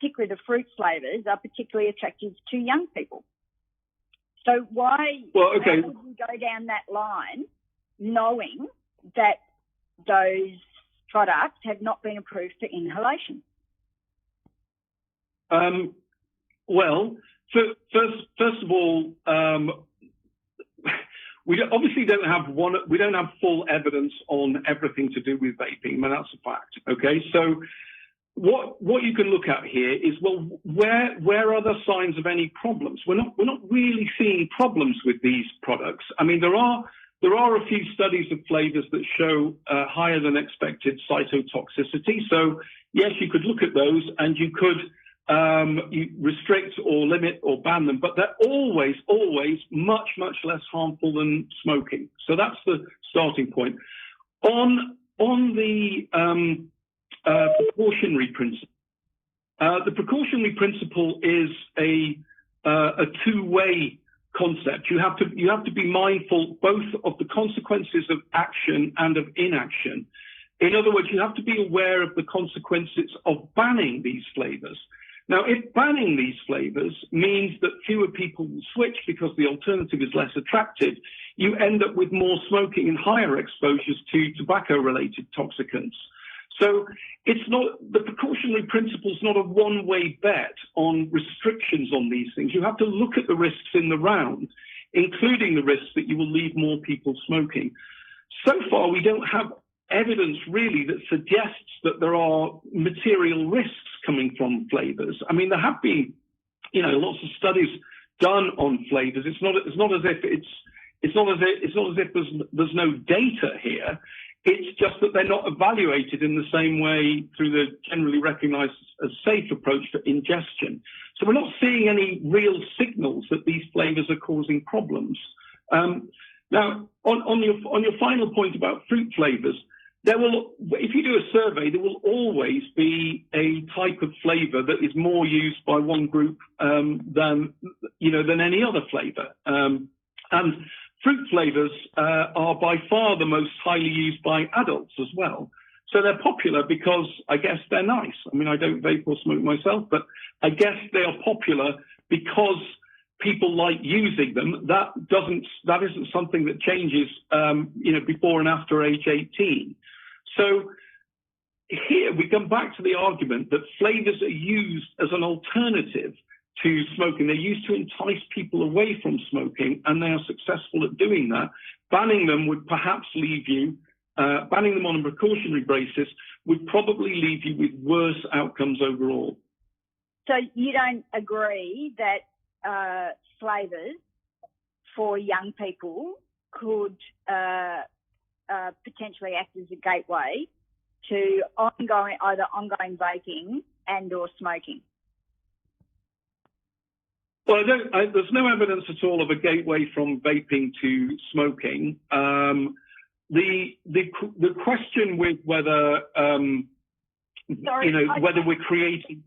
particularly the fruit flavours, are particularly attractive to young people. So why would you go down that line knowing that those products have not been approved for inhalation? Well, first of all, we obviously don't have full evidence on everything to do with vaping. I mean, that's a fact. Okay, so what you can look at here is, well, where are the signs of any problems? We're not really seeing problems with these products. I mean, there are a few studies of flavors that show higher than expected cytotoxicity. So yes, you could look at those and you could you restrict or limit or ban them, but they're always much less harmful than smoking. So that's the starting point. On the precautionary principle, the precautionary principle is a two-way concept. You have to be mindful both of the consequences of action and of inaction. In other words, you have to be aware of the consequences of banning these flavors. Now, if banning these flavors means that fewer people will switch because the alternative is less attractive, you end up with more smoking and higher exposures to tobacco-related toxicants. So it's not, the precautionary principle is not a one-way bet on restrictions on these things. You have to look at the risks in the round, including the risks that you will leave more people smoking. So far, we don't have evidence really that suggests that there are material risks coming from flavors. I mean, there have been, lots of studies done on flavors. It's not as if there's no data here. It's just that they're not evaluated in the same way through the generally recognized as safe approach to ingestion. So we're not seeing any real signals that these flavors are causing problems. Now, on your final point about fruit flavors, if you do a survey, there will always be a type of flavor that is more used by one group than any other flavor. And fruit flavors are by far the most highly used by adults as well. So they're popular because I guess they're nice. I mean, I don't vape or smoke myself, but I guess they are popular because people like using them. That isn't something that changes, before and after age 18. So here we come back to the argument that flavors are used as an alternative to smoking. They're used to entice people away from smoking, and they are successful at doing that. Banning them would perhaps leave you, banning them on a precautionary basis would probably leave you with worse outcomes overall. So you don't agree that flavours for young people could potentially act as a gateway to either ongoing vaping and or smoking? Well, there's no evidence at all of a gateway from vaping to smoking. The question with whether whether we're creating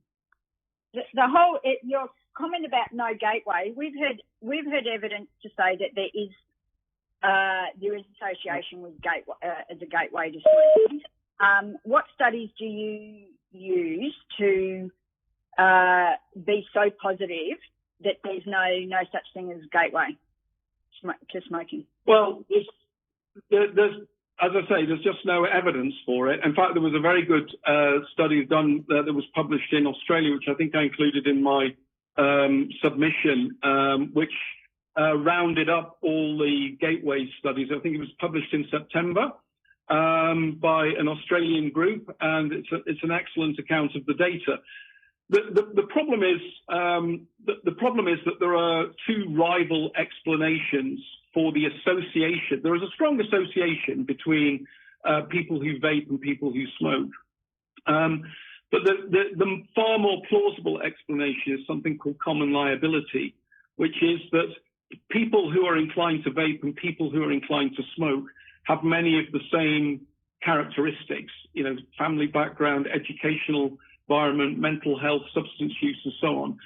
your comment about no gateway. We've heard evidence to say that there is association with as a gateway to smoking. What studies do you use to be so positive that there's no such thing as gateway to smoking? Well, there's, as I say, there's just no evidence for it. In fact, there was a very good study done that was published in Australia, which I think I included in my submission, which rounded up all the gateway studies. I think it was published in September by an Australian group, and it's an excellent account of the data. The problem is that there are two rival explanations for the association. There is a strong association between people who vape and people who smoke. But the far more plausible explanation is something called common liability, which is that people who are inclined to vape and people who are inclined to smoke have many of the same characteristics, family background, educational environment, mental health, substance use, and so on.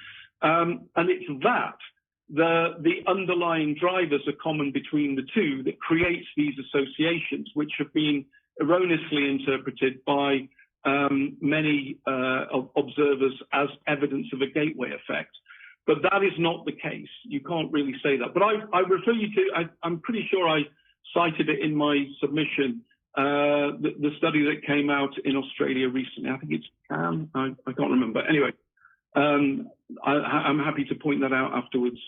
And it's that the underlying drivers are common between the two that creates these associations, which have been erroneously interpreted by many observers as evidence of a gateway effect. But that is not the case. You can't really say that. But I refer you to, I'm pretty sure I cited it in my submission, the study that came out in Australia recently. I think it's CAM. I can't remember. Anyway, I'm happy to point that out afterwards.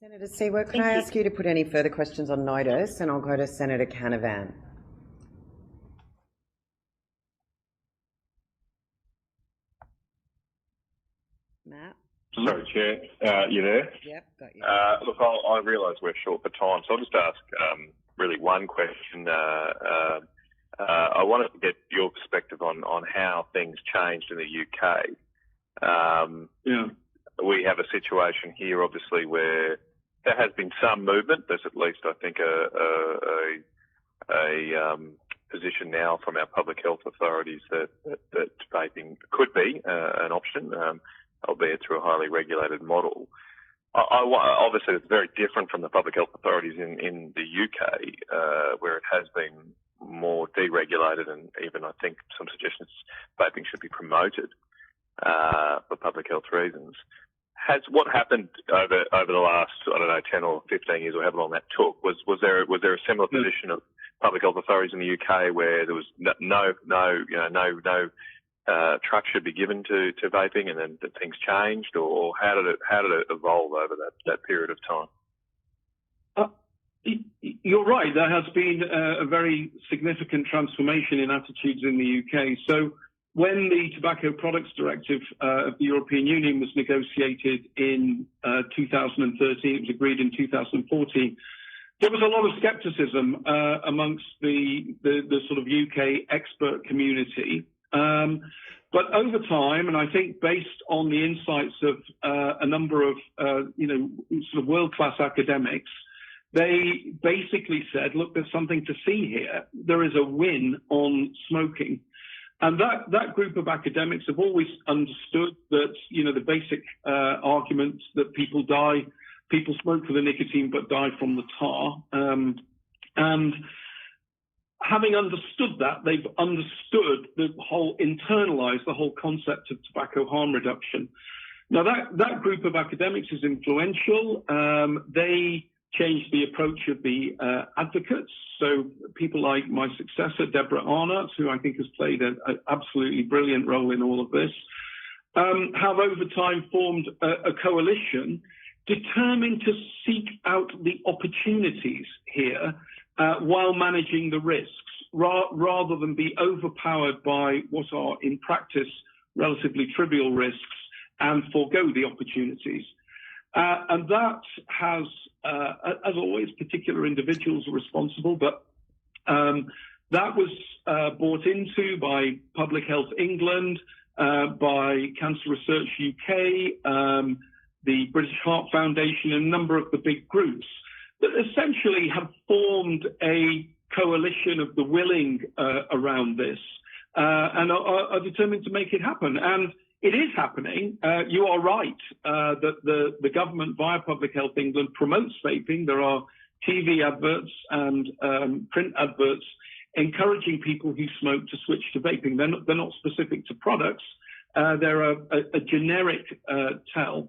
Senator Seaworth, can I ask you to put any further questions on notice, and I'll go to Senator Canavan. Matt? Sorry, Chair. You there? Yep, got you. Look, I realise we're short for time, so I'll just ask really one question. I wanted to get your perspective on how things changed in the UK. We have a situation here, obviously, where there has been some movement. There's at least, I think, a position now from our public health authorities that vaping could be an option, albeit through a highly regulated model. Obviously, it's very different from the public health authorities in the UK, where it has been more deregulated, and even I think some suggestions vaping should be promoted for public health reasons. What happened over the last, I don't know, 10 or 15 years, or however long that took, was there a similar position of public health authorities in the UK where there was no truck should be given to vaping, and then things changed, or how did it evolve over that period of time? You're right. There has been a very significant transformation in attitudes in the UK. So when the Tobacco Products Directive of the European Union was negotiated in 2013, it was agreed in 2014, there was a lot of scepticism amongst the sort of UK expert community. But over time, and I think based on the insights of a number of, sort of world-class academics, they basically said, look, there's something to see here. There is a win on smoking. And that group of academics have always understood that, the basic argument that people smoke for the nicotine but die from the tar. And having understood that, they've understood internalized the whole concept of tobacco harm reduction. Now, that group of academics is influential. They changed the approach of the advocates. So people like my successor, Deborah Arnott, who I think has played an absolutely brilliant role in all of this, have over time formed a coalition determined to seek out the opportunities here while managing the risks, rather than be overpowered by what are in practice relatively trivial risks and forego the opportunities. And that has, as always, particular individuals are responsible, but that was bought into by Public Health England, by Cancer Research UK, the British Heart Foundation, and a number of the big groups that essentially have formed a coalition of the willing around this and are determined to make it happen. And it is happening. You are right that the government, via Public Health England, promotes vaping. There are TV adverts and print adverts encouraging people who smoke to switch to vaping. They're not specific to products. They're a generic tell.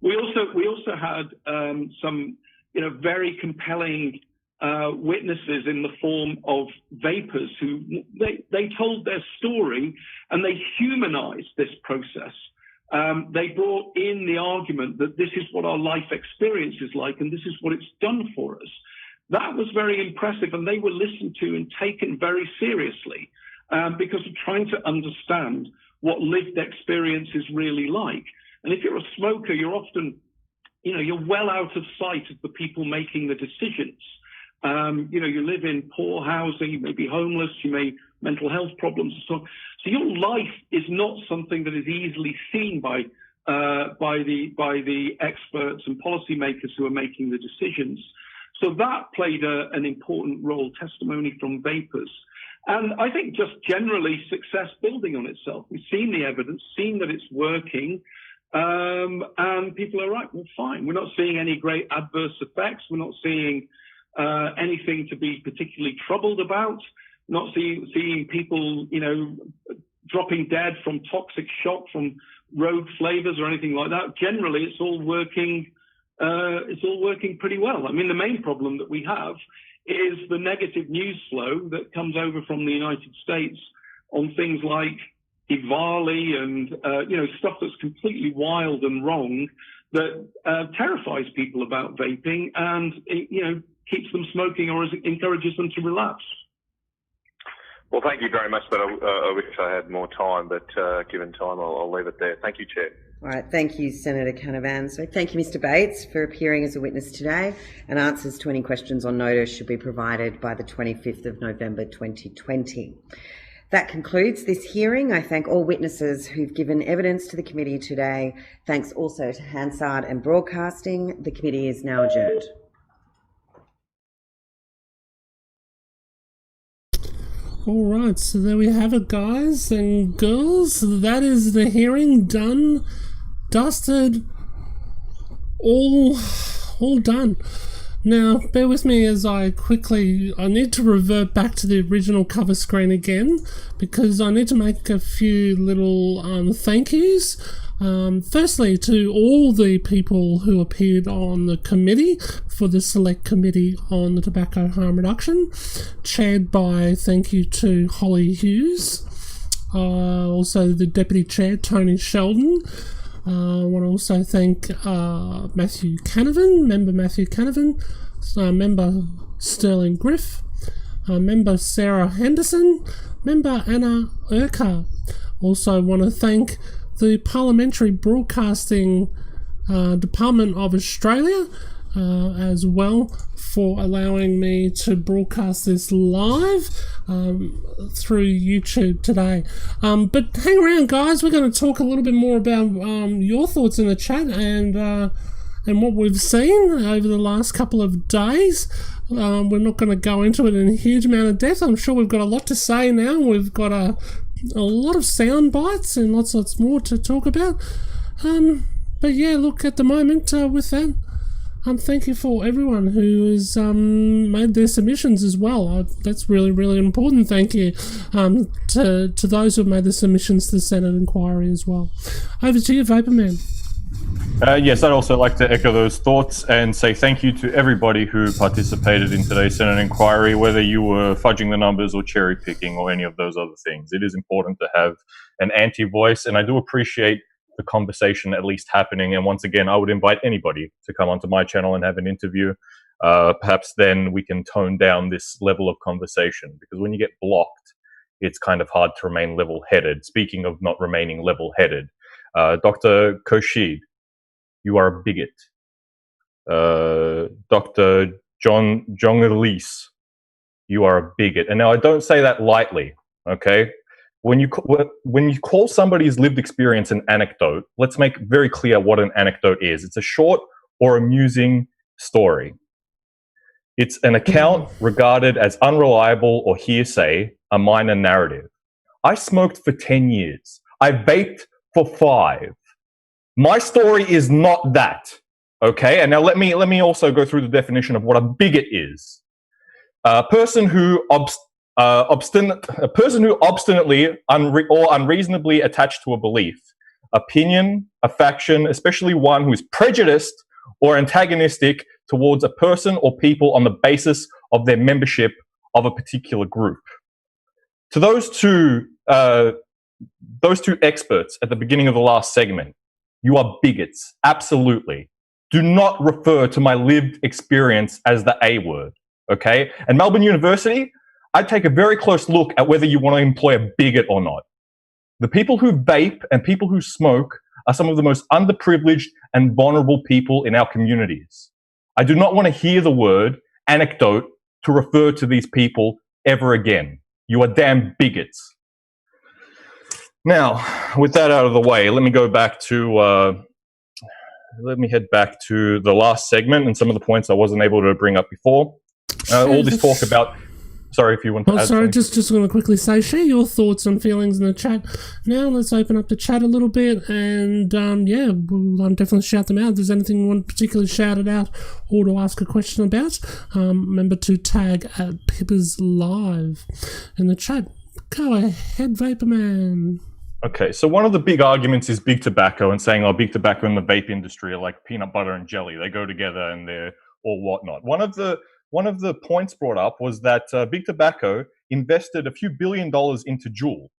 We also had some very compelling witnesses in the form of vapers who they told their story and they humanized this process. They brought in the argument that this is what our life experience is like and this is what it's done for us. That was very impressive, and they were listened to and taken very seriously because of trying to understand what lived experience is really like. And if you're a smoker, you're often, you're well out of sight of the people making the decisions. You live in poor housing, you may be homeless, you may mental health problems and so on. So your life is not something that is easily seen by the experts and policymakers who are making the decisions. So that played an important role, testimony from vapers. And I think just generally success building on itself. We've seen the evidence, seen that it's working, and people are right, well, fine. We're not seeing any great adverse effects. We're not seeing anything to be particularly troubled about. not seeing people, dropping dead from toxic shock from rogue flavors or anything like that. Generally, it's all working. It's all working pretty well. I mean, the main problem that we have is the negative news flow that comes over from the United States on things like Ivali and stuff that's completely wild and wrong that terrifies people about vaping and keeps them smoking or encourages them to relapse. Well, thank you very much, but I wish I had more time, but given time, I'll leave it there. Thank you, Chair. All right, thank you, Senator Canavan. So thank you, Mr Bates, for appearing as a witness today, and answers to any questions on notice should be provided by the 25th of November 2020. That concludes this hearing. I thank all witnesses who've given evidence to the committee today. Thanks also to Hansard and Broadcasting. The committee is now adjourned. All right, so there we have it, guys and girls. That is the hearing done, dusted, all done. Now, bear with me as I need to revert back to the original cover screen again, because I need to make a few little thank yous. Firstly, to all the people who appeared on the committee for the Select Committee on the Tobacco Harm Reduction, chaired by, thank you to Holly Hughes, also the Deputy Chair, Tony Sheldon. I want to also thank Member Matthew Canavan, Member Sterling Griff, Member Sarah Henderson, Member Anna Urquhart. Also want to thank the Parliamentary Broadcasting Department of Australia as well for allowing me to broadcast this live through YouTube today. But hang around, guys. We're going to talk a little bit more about your thoughts in the chat and what we've seen over the last couple of days. We're not going to go into it in a huge amount of depth. I'm sure we've got a lot to say now. We've got a lot of sound bites and lots more to talk about. But yeah, look, at the moment, with that, thank you for everyone who has made their submissions as well. That's really, really important. Thank you to those who have made the submissions to the Senate inquiry as well. Over to you, Vaporman. Yes, I'd also like to echo those thoughts and say thank you to everybody who participated in today's Senate inquiry, whether you were fudging the numbers or cherry picking or any of those other things. It is important to have an anti-voice, and I do appreciate the conversation at least happening. And once again, I would invite anybody to come onto my channel and have an interview. Perhaps then we can tone down this level of conversation, because when you get blocked, it's kind of hard to remain level-headed. Speaking of not remaining level-headed, Dr. Khourshid, you are a bigot. Dr. John Elise, you are a bigot. And now I don't say that lightly, okay? When you call somebody's lived experience an anecdote, let's make very clear what an anecdote is. It's a short or amusing story. It's an account regarded as unreliable or hearsay, a minor narrative. I smoked for 10 years. I vaped for 5. My story is not that, okay? And now let me also go through the definition of what a bigot is. A person who obstinately or unreasonably attached to a belief, opinion, a faction, especially one who is prejudiced or antagonistic towards a person or people on the basis of their membership of a particular group. To those two experts at the beginning of the last segment, you are bigots, absolutely. Do not refer to my lived experience as the A word, okay? And Melbourne University, I'd take a very close look at whether you want to employ a bigot or not. The people who vape and people who smoke are some of the most underprivileged and vulnerable people in our communities. I do not want to hear the word anecdote to refer to these people ever again. You are damn bigots. Now, with that out of the way, let me head back to the last segment and some of the points I wasn't able to bring up before. All this talk about Sorry if you want to add something. Just going to quickly say, share your thoughts and feelings in the chat. Now let's open up the chat a little bit, and we'll definitely shout them out. If there's anything you want particularly shouted out or to ask a question about, remember to tag at Pippers Live in the chat. Go ahead, Vaporman. Okay, so one of the big arguments is big tobacco and saying, big tobacco and the vape industry are like peanut butter and jelly. They go together and they're all whatnot. One of the points brought up was that big tobacco invested a few $1 billion into Juul.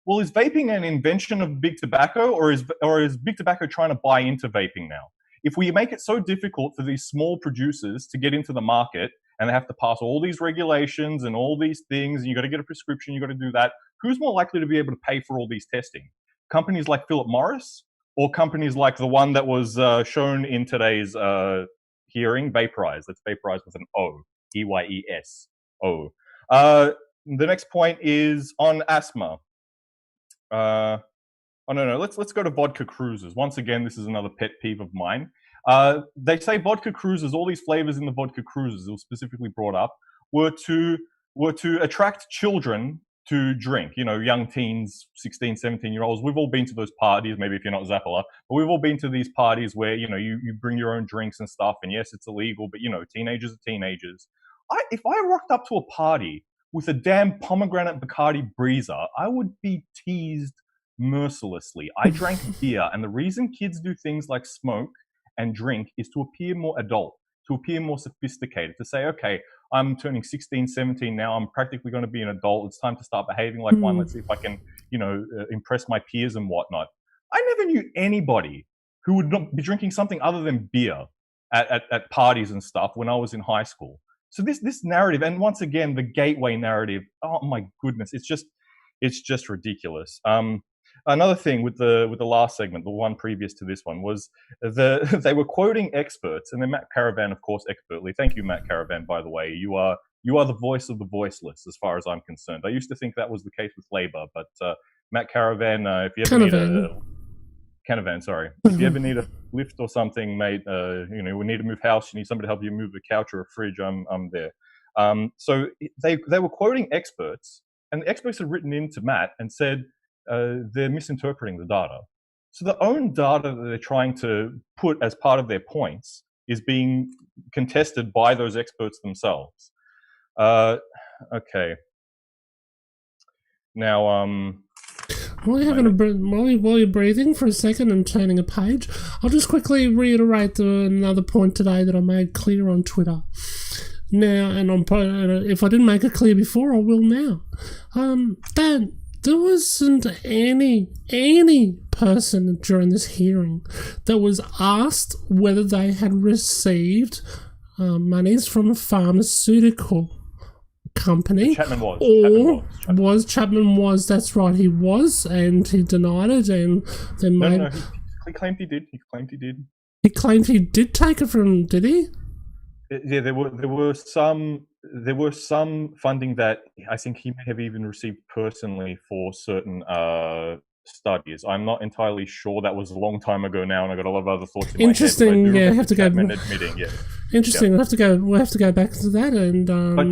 Well, is vaping an invention of big tobacco, or is big tobacco trying to buy into vaping now? If we make it so difficult for these small producers to get into the market and they have to pass all these regulations and all these things, and you got to get a prescription, you got to do that, who's more likely to be able to pay for all these testing? Companies like Philip Morris, or companies like the one that was shown in today's hearing, Vaporize? That's Vaporize with an O, E-Y-E-S-O. The next point is on asthma. Let's go to vodka cruises. Once again, this is another pet peeve of mine. They say vodka cruises, all these flavors in the vodka cruises that was specifically brought up, were to attract children to drink, young teens, 16, 17-year-olds. We've all been to those parties, maybe if you're not Zappala, but we've all been to these parties where, you bring your own drinks and stuff, and yes, it's illegal, but, teenagers are teenagers. If I rocked up to a party with a damn pomegranate Bacardi Breezer, I would be teased mercilessly. I drank beer, and the reason kids do things like smoke and drink is to appear more adult, to appear more sophisticated, to say, okay, I'm turning 16, 17 now. I'm practically going to be an adult. It's time to start behaving like one. Let's see if I can, impress my peers and whatnot. I never knew anybody who would not be drinking something other than beer at parties and stuff when I was in high school. So this narrative, and once again, the gateway narrative, oh my goodness, it's just ridiculous. Another thing with the last segment, the one previous to this one, was they were quoting experts, and then Matt Caravan, of course, expertly. Thank you, Matt Caravan, by the way. You are the voice of the voiceless, as far as I'm concerned. I used to think that was the case with Labor, but Matt Caravan, if you ever need Canavan, sorry. If you ever need a lift or something, mate, we need to move house, you need somebody to help you move a couch or a fridge, I'm there. So they were quoting experts, and the experts had written into Matt and said, they're misinterpreting the data. So the own data that they're trying to put as part of their points is being contested by those experts themselves. Okay. Now, while you're breathing for a second and turning a page, I'll just quickly reiterate another point today that I made clear on Twitter. Now, and if I didn't make it clear before, I will now. That there wasn't any person during this hearing that was asked whether they had received monies from a pharmaceutical company. Chapman was. Chapman was, that's right, he was, and he denied it, and they made... No, he claimed he did. He claimed he did take it from, did he? Yeah, there were some funding that I think he may have even received personally for certain studies. I'm not entirely sure. That was a long time ago now, and I got a lot of other thoughts in Interesting, my head. yeah, have to go. Admitting, yeah. Interesting. Yeah. We'll have to go back to that. And but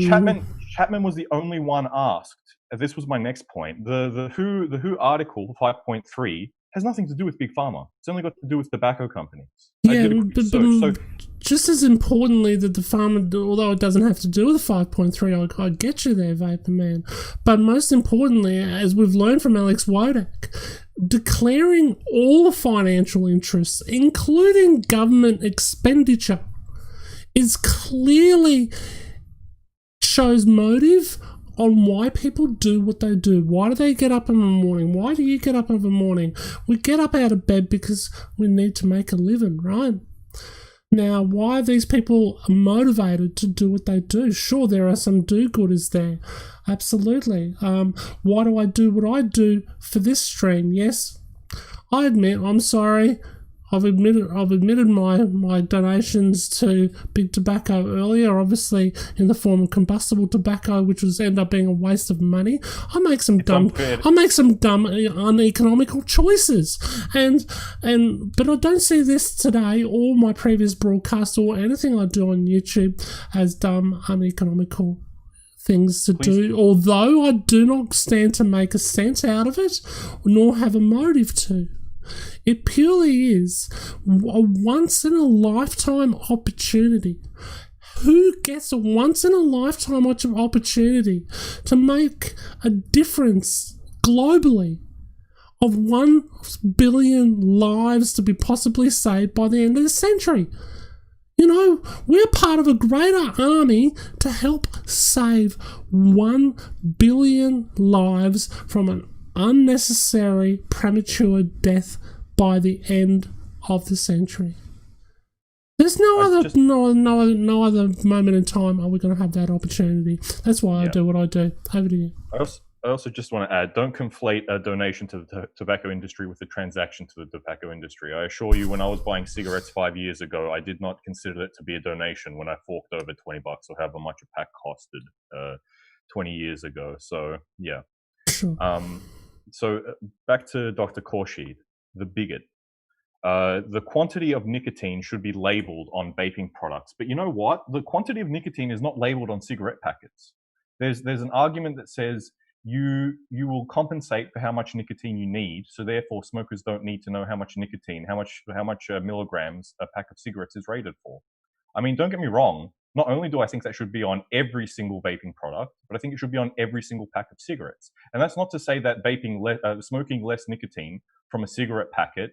Chapman was the only one asked. This was my next point. The WHO article 5.3 has nothing to do with big pharma. It's only got to do with tobacco companies. Yeah, but just as importantly, that the pharma, although it doesn't have to do with 5.3, I get you there, Vaporman. But most importantly, as we've learned from Alex Wodak, declaring all the financial interests, including government expenditure, is clearly shows motive on why people do what they do. Why do they get up in the morning? Why do you get up in the morning? We get up out of bed because we need to make a living, right? Now, why are these people motivated to do what they do? Sure, there are some do-gooders there. Absolutely. Why do I do what I do for this stream? Yes, I admit, I'm sorry. I've admitted my donations to Big Tobacco earlier, obviously in the form of combustible tobacco, which was end up being a waste of money. I make some dumb uneconomical choices, but I don't see this today or my previous broadcast or anything I do on YouTube as dumb uneconomical things to do, although I do not stand to make a cent out of it, nor have a motive to. It purely is a once-in-a-lifetime opportunity. Who gets a once-in-a-lifetime opportunity to make a difference globally of 1 billion lives to be possibly saved by the end of the century? You know, we're part of a greater army to help save 1 billion lives from an unnecessary premature death by the end of the century. There's no other moment in time are we going to have that opportunity. That's why I do what I do. Over to you. I also just want to add, don't conflate a donation to the tobacco industry with a transaction to the tobacco industry. I assure you, when I was buying cigarettes 5 years ago, I did not consider it to be a donation when I forked over $20 or however much a pack costed 20 years ago. So, yeah. So back to Dr. Khorshid, the bigot. The quantity of nicotine should be labeled on vaping products. But you know what? The quantity of nicotine is not labeled on cigarette packets. There's an argument that says you will compensate for how much nicotine you need, so therefore smokers don't need to know how much nicotine, how much milligrams a pack of cigarettes is rated for. I mean, don't get me wrong. Not only do I think that should be on every single vaping product, but I think it should be on every single pack of cigarettes. And that's not to say that smoking less nicotine from a cigarette packet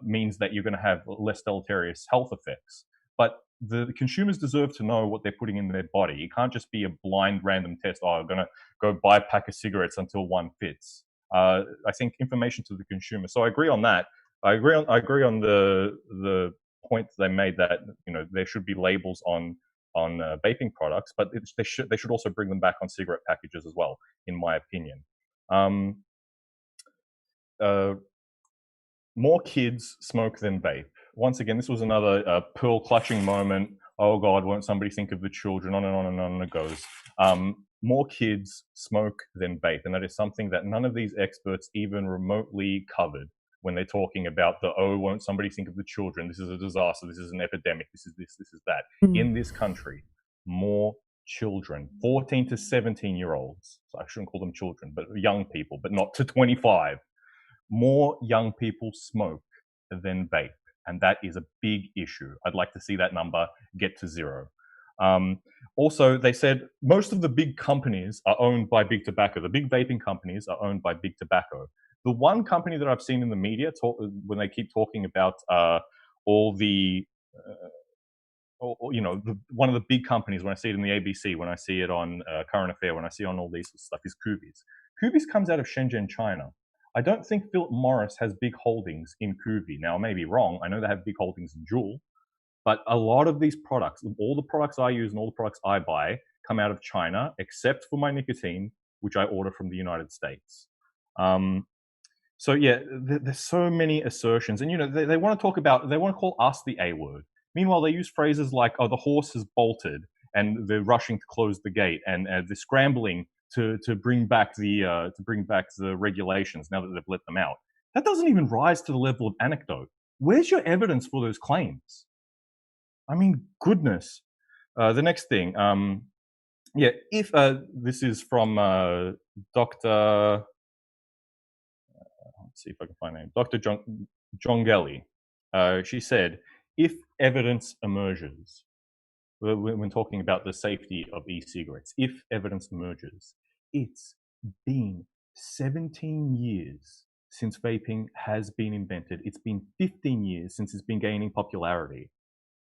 means that you're going to have less deleterious health effects. But the consumers deserve to know what they're putting in their body. It can't just be a blind random test. Oh, I'm going to go buy a pack of cigarettes until one fits. I think information to the consumer. So I agree on that. I agree on the point they made that, you know, there should be labels on vaping products, but they should also bring them back on cigarette packages as well, in my opinion. More kids smoke than vape. Once again, this was another pearl clutching moment. Oh God, won't somebody think of the children? On and on and on it goes. More kids smoke than vape, and that is something that none of these experts even remotely covered when they're talking about won't somebody think of the children? This is a disaster. This is an epidemic. This is this. This is that. In this country, more children, 14 to 17-year-olds. So I shouldn't call them children, but young people, but not to 25. More young people smoke than vape, and that is a big issue. I'd like to see that number get to 0. Also, they said most of the big companies are owned by Big Tobacco. The big vaping companies are owned by Big Tobacco. The one company that I've seen in the media when they keep talking about all the, one of the big companies, when I see it in the ABC, when I see it on Current Affair, when I see it on all these stuff, is Kuvis. Kuvis comes out of Shenzhen, China. I don't think Philip Morris has big holdings in Kuvi. Now, I may be wrong. I know they have big holdings in Juul, but a lot of these products, all the products I use and all the products I buy, come out of China, except for my nicotine, which I order from the United States. So yeah, there's so many assertions, and you know they want to call us the A word. Meanwhile, they use phrases like, "Oh, the horse has bolted," and they're rushing to close the gate, and they're scrambling to bring back the regulations now that they've let them out. That doesn't even rise to the level of anecdote. Where's your evidence for those claims? I mean, goodness. The next thing, if this is from Dr. Let's see if I can find her name. Dr. Jongelli. She said, if evidence emerges, when talking about the safety of e-cigarettes, if evidence emerges, it's been 17 years since vaping has been invented. It's been 15 years since it's been gaining popularity.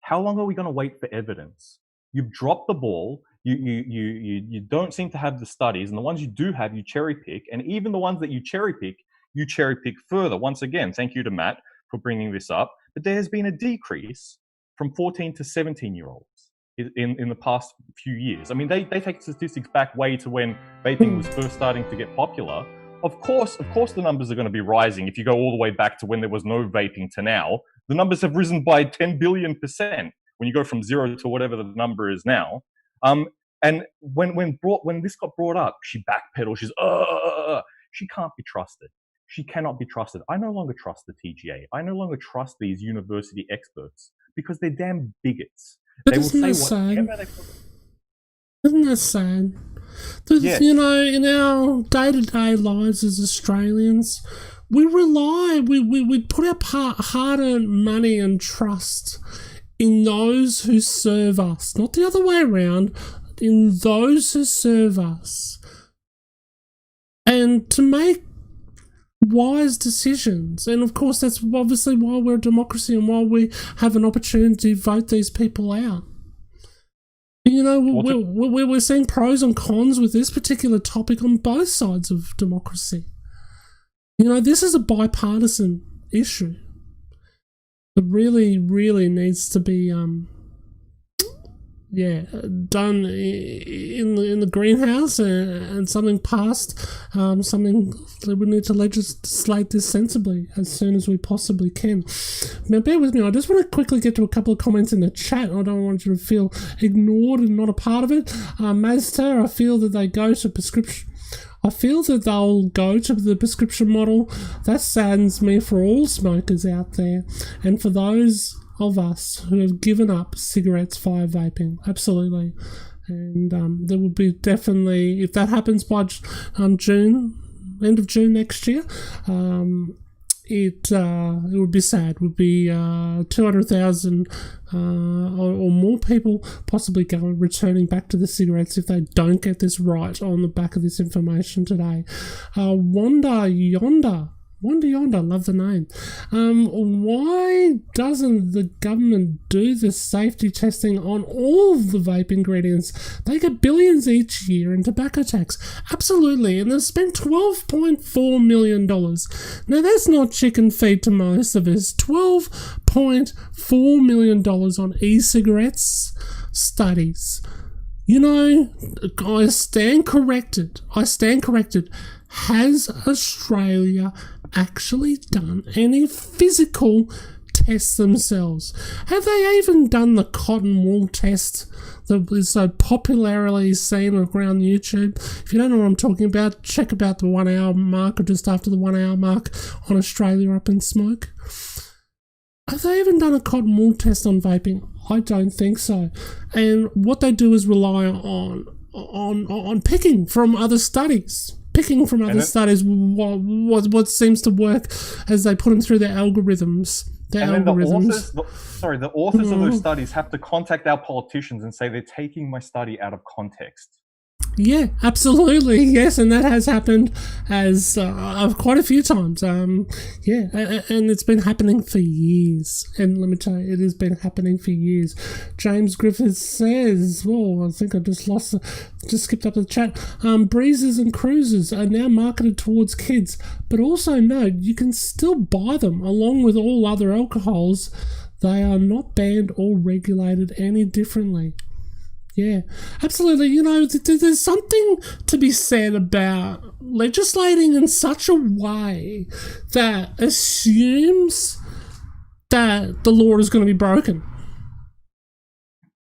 How long are we going to wait for evidence? You've dropped the ball. You don't seem to have the studies, and the ones you do have, you cherry pick, and even the ones that you cherry pick further. Once again, thank you to Matt for bringing this up, but there has been a decrease from 14 to 17-year-olds in the past few years. I mean, they take statistics back way to when vaping was first starting to get popular. Of course, the numbers are going to be rising. If you go all the way back to when there was no vaping to now, the numbers have risen by 10 billion%. When you go from 0 to whatever the number is now, and when this got brought up, she backpedaled. She can't be trusted. She cannot be trusted. I no longer trust the TGA. I no longer trust these university experts because they're damn bigots. But they will say whatever they put. Isn't that sad? Yes. You know, in our day-to-day lives as Australians, we rely, we put our hard-earned money and trust in those who serve us, not the other way around, in those who serve us. And to make wise decisions. And of course, that's obviously why we're a democracy and why we have an opportunity to vote these people out. You know, we're seeing pros and cons with this particular topic on both sides of democracy. You know, this is a bipartisan issue. It really, really needs to be done in the greenhouse and something passed, something that we need to legislate this sensibly as soon as we possibly can. Now, bear with me. I just want to quickly get to a couple of comments in the chat. I don't want you to feel ignored and not a part of it. Mazda, I feel that they go to prescription. I feel that they'll go to the prescription model. That saddens me for all smokers out there and for those of us who have given up cigarettes via vaping. Absolutely. And there would be definitely, if that happens by June, end of June next year, it would be sad. It would be 200,000 or more people possibly returning back to the cigarettes if they don't get this right on the back of this information today. Wanda Yonder, love the name. Why doesn't the government do the safety testing on all of the vape ingredients? They get billions each year in tobacco tax. Absolutely, and they've spent $12.4 million. Now, that's not chicken feed to most of us. $12.4 million on e-cigarettes studies. You know, I stand corrected. Has Australia actually done any physical tests themselves? Have they even done the cotton wool test that is so popularly seen around YouTube? If you don't know what I'm talking about, check about the 1 hour mark or just after the 1 hour mark on Australia Up in Smoke. Have they even done a cotton wool test on vaping? I don't think so. And what they do is rely on picking from other studies. What seems to work as they put them through their algorithms. The authors of those studies have to contact our politicians and say they're taking my study out of context. Yeah, absolutely. Yes, and that has happened as quite a few times. And it's been happening for years. And let me tell you, it has been happening for years. James Griffith says, I think I just skipped up the chat. Breezes and cruisers are now marketed towards kids, but also note you can still buy them along with all other alcohols. They are not banned or regulated any differently. Yeah, absolutely. You know, there's something to be said about legislating in such a way that assumes that the law is going to be broken.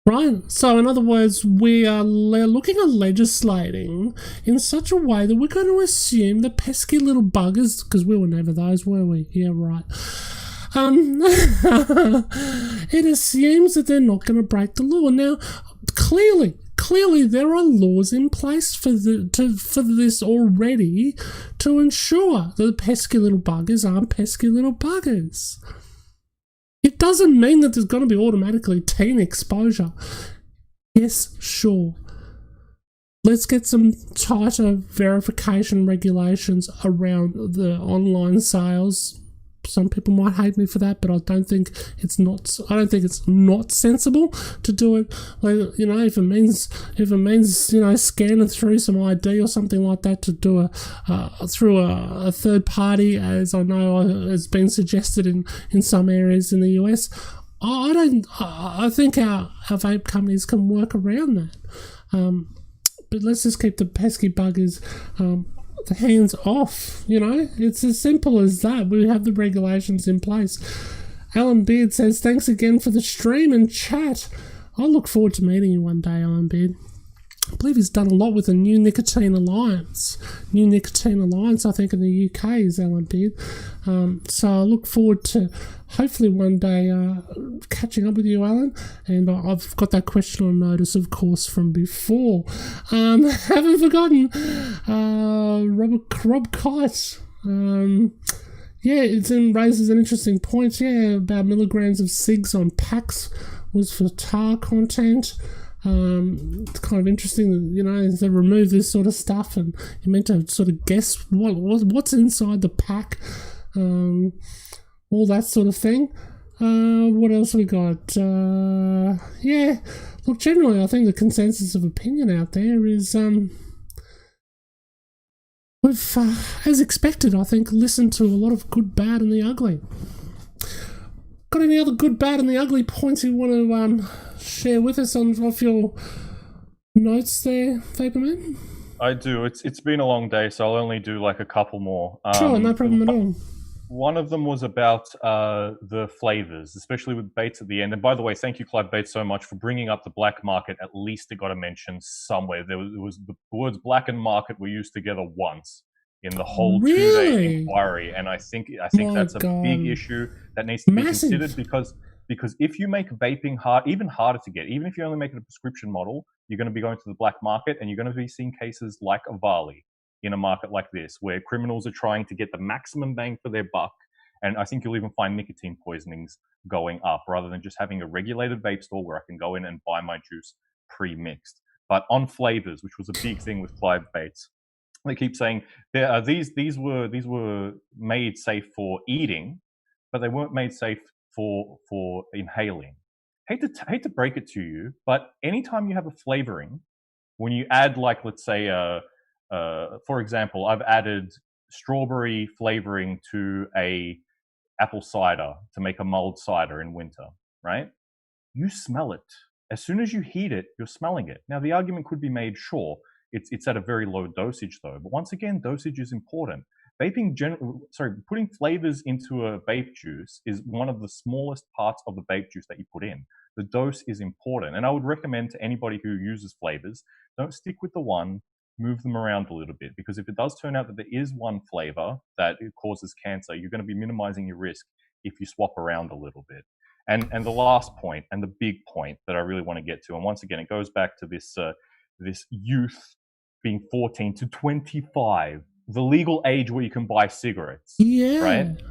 Right? So, in other words, we are looking at legislating in such a way that we're going to assume the pesky little buggers, because we were never those, were we? Yeah, right. It assumes that they're not going to break the law. Now, clearly there are laws in place for this already to ensure that the pesky little buggers aren't pesky little buggers. It doesn't mean that there's going to be automatically teen exposure. Yes, sure. Let's get some tighter verification regulations around the online sales. Some people might hate me for that, but I don't think it's not sensible to do it. Like, you know, if it means you know, scanning through some ID or something like that to do through a third party, as I know has been suggested in some areas in the US. I think our vape companies can work around that. But let's just keep the pesky buggers the hands off. You know, it's as simple as that. We have the regulations in place. Alan Beard says, thanks again for the stream and chat. I look forward to meeting you one day, Alan Beard. I believe he's done a lot with the New Nicotine Alliance. New Nicotine Alliance, I think, in the UK is Alan Beard. So I look forward to hopefully one day catching up with you, Alan. And I've got that question on notice, of course, from before. Haven't forgotten Rob Kite. Yeah, it raises an interesting point, about milligrams of cigs on packs was for tar content. It's kind of interesting that, they remove this sort of stuff and you're meant to sort of guess what's inside the pack, all that sort of thing. What else we got? Look, generally I think the consensus of opinion out there is we've, as expected, I think, listened to a lot of good, bad and the ugly. Got any other good, bad and the ugly points you want to share with us off your notes there, Vaporman? I do. It's been a long day, so I'll only do like a couple more. Sure, no problem at all. One of them was about the flavors, especially with Bates at the end. And by the way, thank you, Clive Bates, so much for bringing up the black market. At least it got a mention somewhere. There was the words black and market were used together once in the whole 2-day inquiry, and I think that's a big issue that needs to be considered because if you make vaping even harder to get, even if you only make it a prescription model, you're going to be going to the black market, and you're going to be seeing cases like Avali in a market like this, where criminals are trying to get the maximum bang for their buck. And I think you'll even find nicotine poisonings going up rather than just having a regulated vape store where I can go in and buy my juice pre-mixed. But on flavors, which was a big thing with Clive Bates, they keep saying these were made safe for eating, but they weren't made safe for inhaling. Hate to break it to you, but anytime you have a flavoring, when you add, like, let's say for example, I've added strawberry flavoring to a apple cider to make a mulled cider in winter, right? You smell it. As soon as you heat it, you're smelling it. Now, the argument could be made, sure, it's at a very low dosage though. But once again, dosage is important. Putting flavors into a vape juice is one of the smallest parts of the vape juice that you put in. The dose is important. And I would recommend to anybody who uses flavors, don't stick with the one, move them around a little bit, because if it does turn out that there is one flavor that it causes cancer, you're going to be minimizing your risk if you swap around a little bit. And the last point, and the big point that I really want to get to, and once again, it goes back to this youth being 14 to 25, the legal age where you can buy cigarettes. Yeah. Right?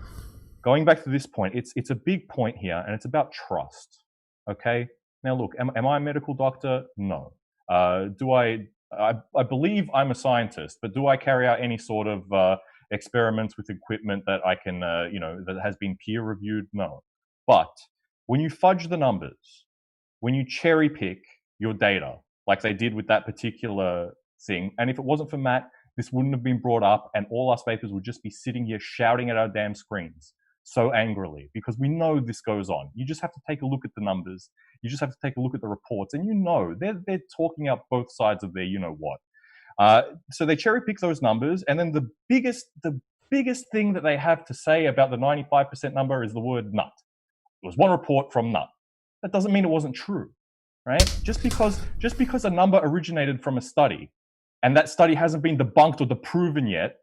Going back to this point, it's a big point here, and it's about trust. Okay? Now look, am I a medical doctor? No. I believe I'm a scientist, but do I carry out any sort of experiments with equipment that I can, that has been peer reviewed? No. But when you fudge the numbers, when you cherry pick your data, like they did with that particular thing, and if it wasn't for Matt, this wouldn't have been brought up, and all us vapors would just be sitting here shouting at our damn screens so angrily, because we know this goes on. You just have to take a look at the numbers. You just have to take a look at the reports, and they're talking out both sides of their you-know-what. So they cherry pick those numbers, and then the biggest thing that they have to say about the 95% number is the word nut. It was one report from nut. That doesn't mean it wasn't true, right? Just because a number originated from a study, and that study hasn't been debunked or disproven yet,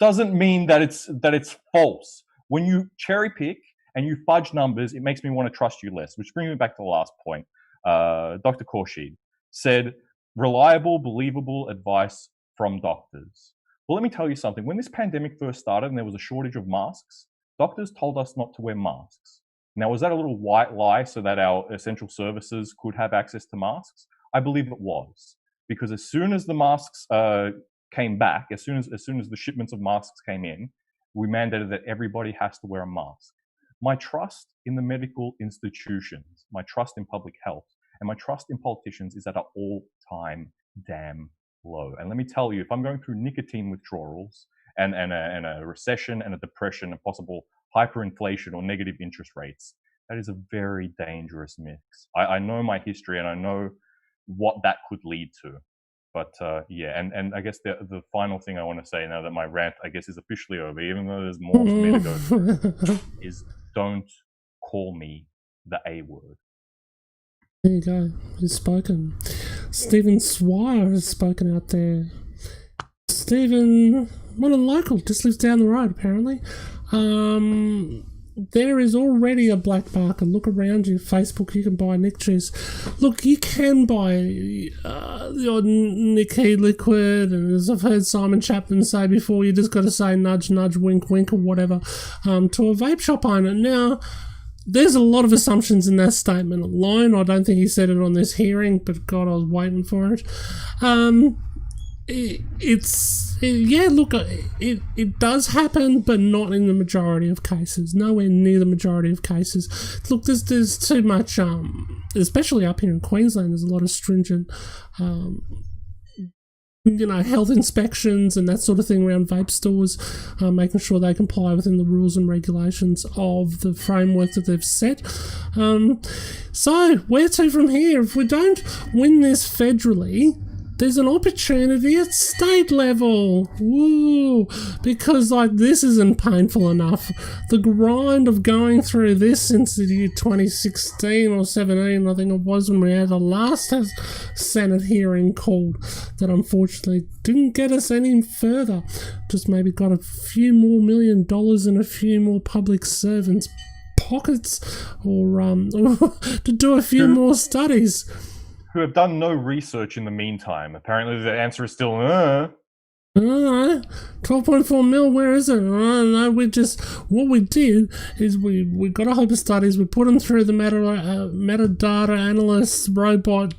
doesn't mean that it's false. When you cherry pick and you fudge numbers, it makes me want to trust you less, which brings me back to the last point. Dr. Khorshid said, reliable, believable advice from doctors. Well, let me tell you something. When this pandemic first started and there was a shortage of masks, doctors told us not to wear masks. Now, was that a little white lie so that our essential services could have access to masks? I believe it was. Because as soon as the masks came back, as soon as the shipments of masks came in, we mandated that everybody has to wear a mask. My trust in the medical institutions, my trust in public health, and my trust in politicians is at an all-time damn low. And let me tell you, if I'm going through nicotine withdrawals and a recession and a depression and possible hyperinflation or negative interest rates, that is a very dangerous mix. I know my history and I know what that could lead to. But and I guess the final thing I want to say now that my rant, I guess, is officially over, even though there's more for me to go through, is don't call me the A word. There you go. He's spoken. Stephen Swire has spoken out there. Stephen, one of the local, just lives down the road apparently. There is already a black market. Look around you. Facebook, you can buy Nick juice. Look, you can buy the odd Nick Heed liquid, and as I've heard Simon Chapman say before, you just got to say nudge, nudge, wink, wink, or whatever to a vape shop owner. Now, there's a lot of assumptions in that statement alone. I don't think he said it on this hearing, but God, I was waiting for it. It does happen, but not in the majority of cases. Nowhere near the majority of cases. Look, there's too much, especially up here in Queensland, there's a lot of stringent, health inspections and that sort of thing around vape stores, making sure they comply within the rules and regulations of the framework that they've set. So, where to from here? If we don't win this federally, there's an opportunity at state level. Woo! Because, this isn't painful enough. The grind of going through this since the year 2016 or 17, I think it was, when we had the last Senate hearing called, that unfortunately didn't get us any further. Just maybe got a few more $1 million in a few more public servants' pockets, or to do a few more studies. Who have done no research in the meantime. Apparently the answer is still 12.4 mil, where is it? No, what we did is we got a whole of studies, we put them through the metadata analyst robot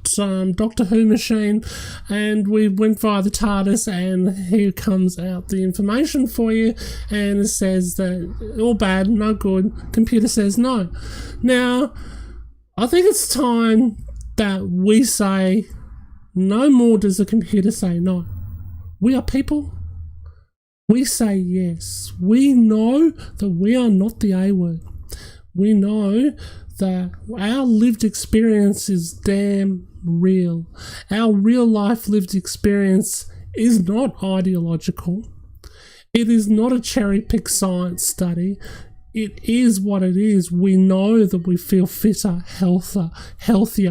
Doctor Who machine, and we went via the TARDIS, and here comes out the information for you, and it says that all bad, no good, computer says no. Now, I think it's time that we say, no more does the computer say no. We are people. We say yes. We know that we are not the A word. We know that our lived experience is damn real. Our real life lived experience is not ideological. It is not a cherry-pick science study. It is what it is. We know that we feel fitter, healthier.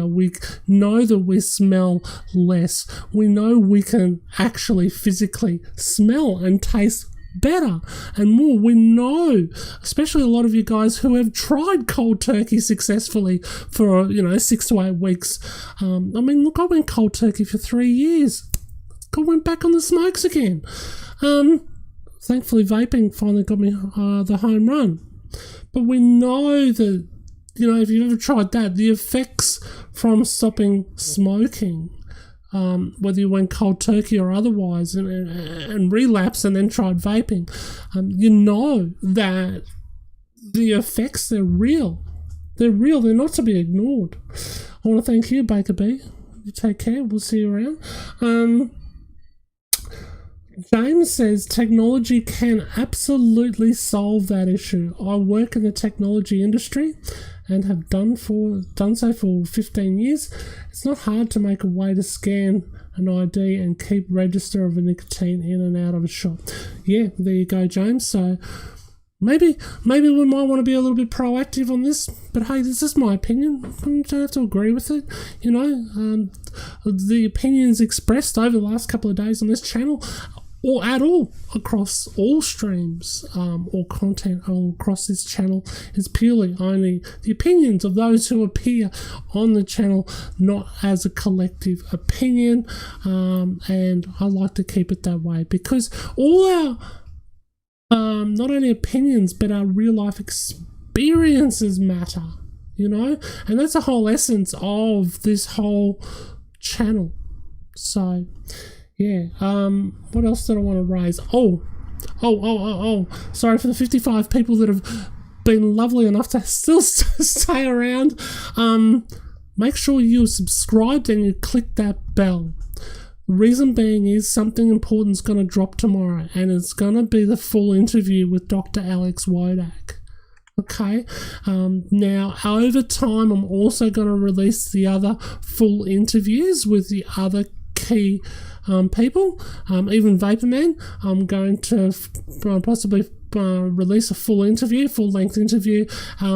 We know that we smell less. We know we can actually physically smell and taste better and more. We know, especially a lot of you guys who have tried cold turkey successfully for 6 to 8 weeks. Look, I went cold turkey for 3 years. I went back on the smokes again. Thankfully, vaping finally got me the home run. But we know that, if you've ever tried that, the effects from stopping smoking, whether you went cold turkey or otherwise, and relapse and then tried vaping, you know that the effects, they're real. They're real. They're not to be ignored. I want to thank you, Baker B. You take care. We'll see you around. James says technology can absolutely solve that issue. I work in the technology industry and have done so for 15 years. It's not hard to make a way to scan an ID and keep register of a nicotine in and out of a shop. Yeah, there you go, James. So maybe we might want to be a little bit proactive on this, but hey, this is my opinion. You don't have to agree with it. The opinions expressed over the last couple of days on this channel, or at all across all streams or content all across this channel, is purely only the opinions of those who appear on the channel, not as a collective opinion. And I like to keep it that way, because all our not only opinions but our real life experiences matter, and that's the whole essence of this whole channel. So yeah, what else did I want to raise? Oh, sorry for the 55 people that have been lovely enough to still stay around. Make sure you're subscribed and you click that bell. The reason being is something important is going to drop tomorrow, and it's going to be the full interview with Dr. Alex Wodak. Okay, now over time I'm also going to release the other full interviews with the other key people, even Vaporman. I'm going to possibly release a full-length interview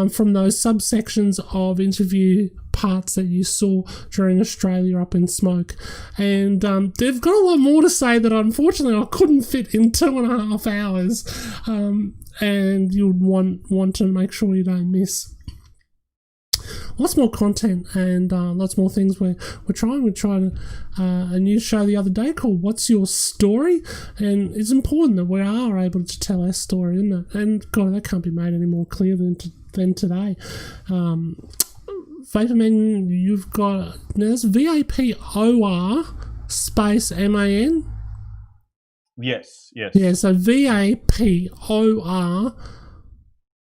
from those subsections of interview parts that you saw during Australia Up in Smoke. And they've got a lot more to say that unfortunately I couldn't fit in 2.5 hours. And you'd want to make sure you don't miss lots more content and lots more things we're trying. We tried a new show the other day called What's Your Story? And it's important that we are able to tell our story, isn't it? And God, that can't be made any more clear than today. Vaporman, you've got, now that's VAPOR space MAN. Yes. Yeah, so VAPOR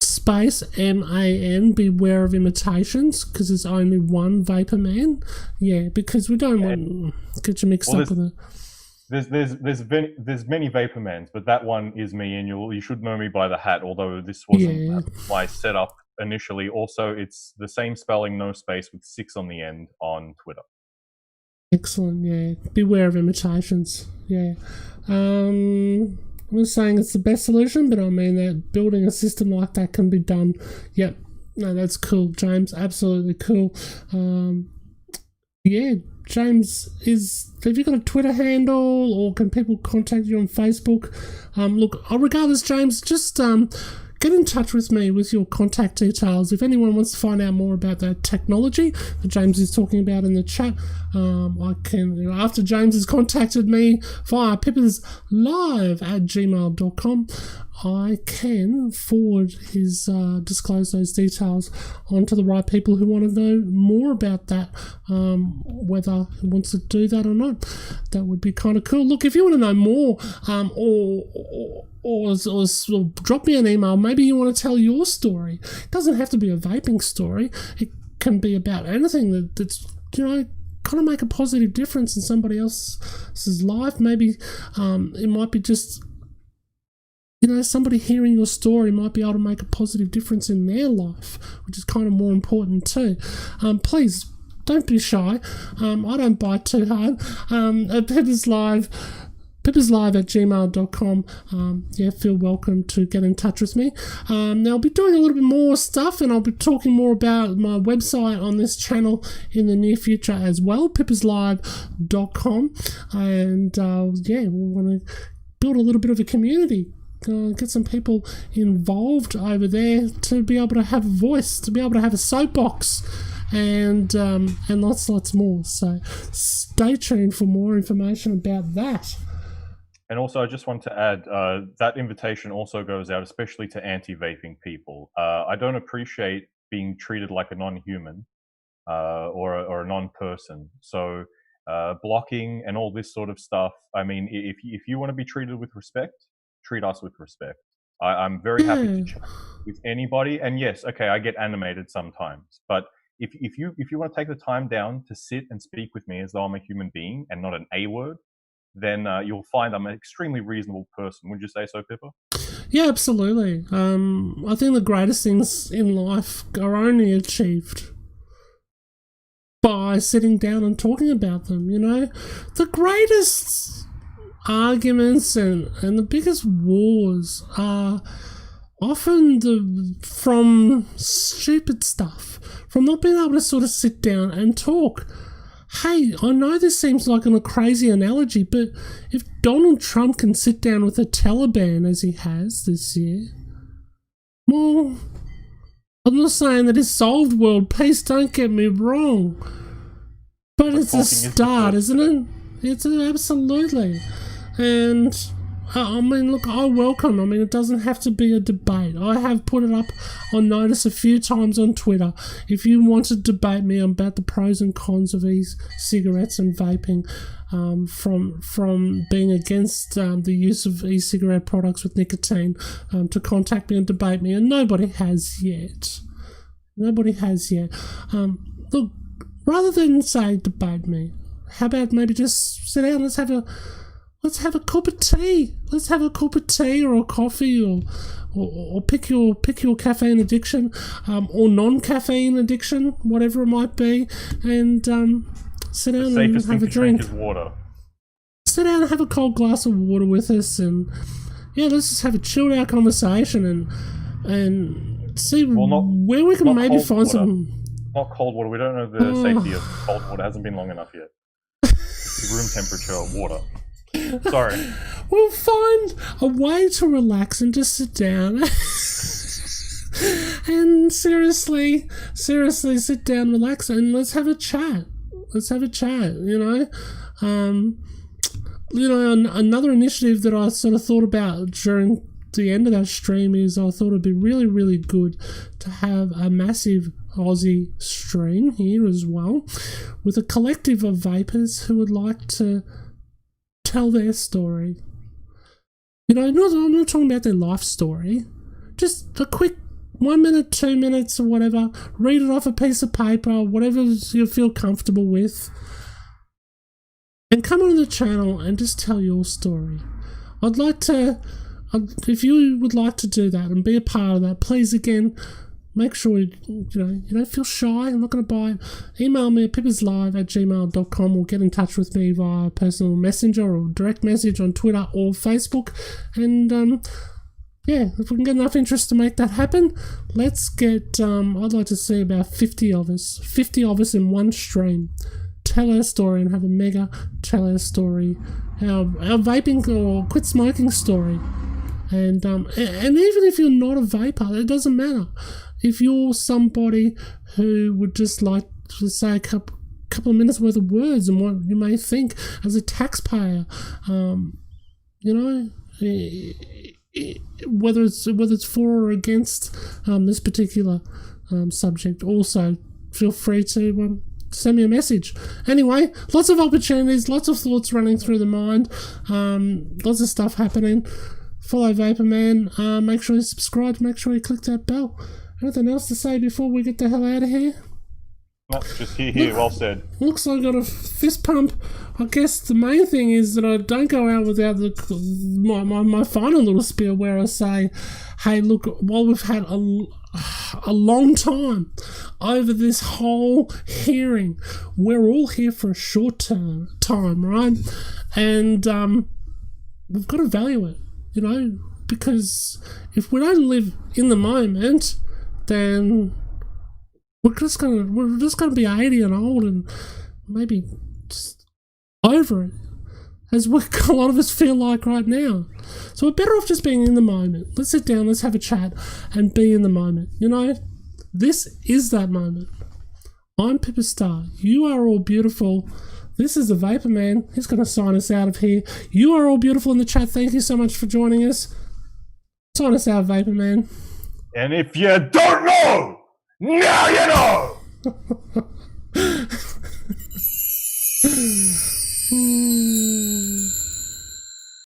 space MAN, beware of imitations, because there's only one Vaporman. Yeah, because we don't want to get you mixed up with it. There's many Vapormans, but that one is me, and you should know me by the hat, although this wasn't my setup initially. Also, it's the same spelling, no space, with 6 on the end on Twitter. Excellent, yeah. Beware of imitations, yeah. I'm not saying it's the best solution, but I mean that building a system like that can be done. Yep. No, that's cool, James. Absolutely cool. Yeah, James, have you got a Twitter handle, or can people contact you on Facebook? Look, regardless, James, just get in touch with me with your contact details. If anyone wants to find out more about that technology that James is talking about in the chat, I can, after James has contacted me via pipperslive@gmail.com, I can disclose those details onto the right people who want to know more about that, whether he wants to do that or not. That would be kind of cool. Look, if you want to know more, or drop me an email. Maybe you want to tell your story. It doesn't have to be a vaping story. It can be about anything that's, kind of make a positive difference in somebody else's life. Maybe it might be just, somebody hearing your story might be able to make a positive difference in their life, which is kind of more important too. Please, don't be shy. I don't bite too hard. At pipperslive@gmail.com. Feel welcome to get in touch with me. Now, I'll be doing a little bit more stuff, and I'll be talking more about my website on this channel in the near future as well, pipperslive.com. And we want to build a little bit of a community. Get some people involved over there to be able to have a voice, to be able to have a soapbox, and lots more. So stay tuned for more information about that. And also, I just want to add, that invitation also goes out especially to anti-vaping people. I don't appreciate being treated like a non-human or a non-person. So blocking and all this sort of stuff, I mean, if you want to be treated with respect, treat us with respect. I'm very happy to chat with anybody. And yes, okay, I get animated sometimes. But if you want to take the time down to sit and speak with me as though I'm a human being and not an A word, then you'll find I'm an extremely reasonable person. Would you say so, Pippa? Yeah, absolutely. I think the greatest things in life are only achieved by sitting down and talking about them, The greatest arguments and the biggest wars are often from stupid stuff, from not being able to sort of sit down and talk. Hey, I know this seems like a crazy analogy, but if Donald Trump can sit down with the Taliban as he has this year, well, I'm not saying that it's solved world peace, don't get me wrong, but it's a start, isn't it? It's absolutely. And I mean, look, it doesn't have to be a debate. I have put it up on notice a few times on Twitter. If you want to debate me about the pros and cons of e-cigarettes and vaping, from being against the use of e-cigarette products with nicotine, to contact me and debate me, and nobody has yet. Look, rather than say debate me, how about maybe just sit down, let's have a cup of tea. Let's have a cup of tea or a coffee, or pick your caffeine addiction, or non-caffeine addiction, whatever it might be, and sit down and have a drink. Is water. Sit down and have a cold glass of water with us, and let's just have a chilled out conversation and see where we can maybe find some. Not cold water. We don't know the safety of cold water. It hasn't been long enough yet. Room temperature water. Sorry. We'll find a way to relax and just sit down and seriously sit down, relax, and let's have a chat. Another initiative that I sort of thought about during the end of that stream is I thought it'd be really, really good to have a massive Aussie stream here as well with a collective of vapors who would like to tell their story. I'm not talking about their life story, just a quick 1 minute, 2 minutes or whatever, read it off a piece of paper, whatever you feel comfortable with, and come on the channel and just tell your story. I'd like to, if you would like to do that and be a part of that, please again, make sure you don't feel shy. I'm not going to buy it. Email me at pipperslive@gmail.com or get in touch with me via personal messenger or direct message on Twitter or Facebook. And if we can get enough interest to make that happen, let's get, I'd like to see about 50 of us in one stream. Tell our story and have a mega tell our story. Our vaping or quit smoking story. And even if you're not a vapor, it doesn't matter. If you're somebody who would just like to say a couple of minutes worth of words and what you may think as a taxpayer, whether it's for or against this particular subject, also feel free to send me a message. Anyway, lots of opportunities, lots of thoughts running through the mind, lots of stuff happening. Follow Vaporman, make sure you subscribe, make sure you click that bell. Anything else to say before we get the hell out of here? No, just here, well said. Looks like I got a fist pump. I guess the main thing is that I don't go out without my final little spiel where I say, hey, look, while we've had a long time over this whole hearing, we're all here for a short time, right? And we've got to value it, because if we don't live in the moment, then we're just gonna be 80 and old and maybe just over it, as a lot of us feel like right now. So we're better off just being in the moment. Let's sit down, let's have a chat and be in the moment. This is that moment. I'm Pippa Star. You are all beautiful. This is the Vaporman. He's going to sign us out of here. You are all beautiful in the chat. Thank you so much for joining us. Sign us out, Vaporman. And if you don't know, now you know!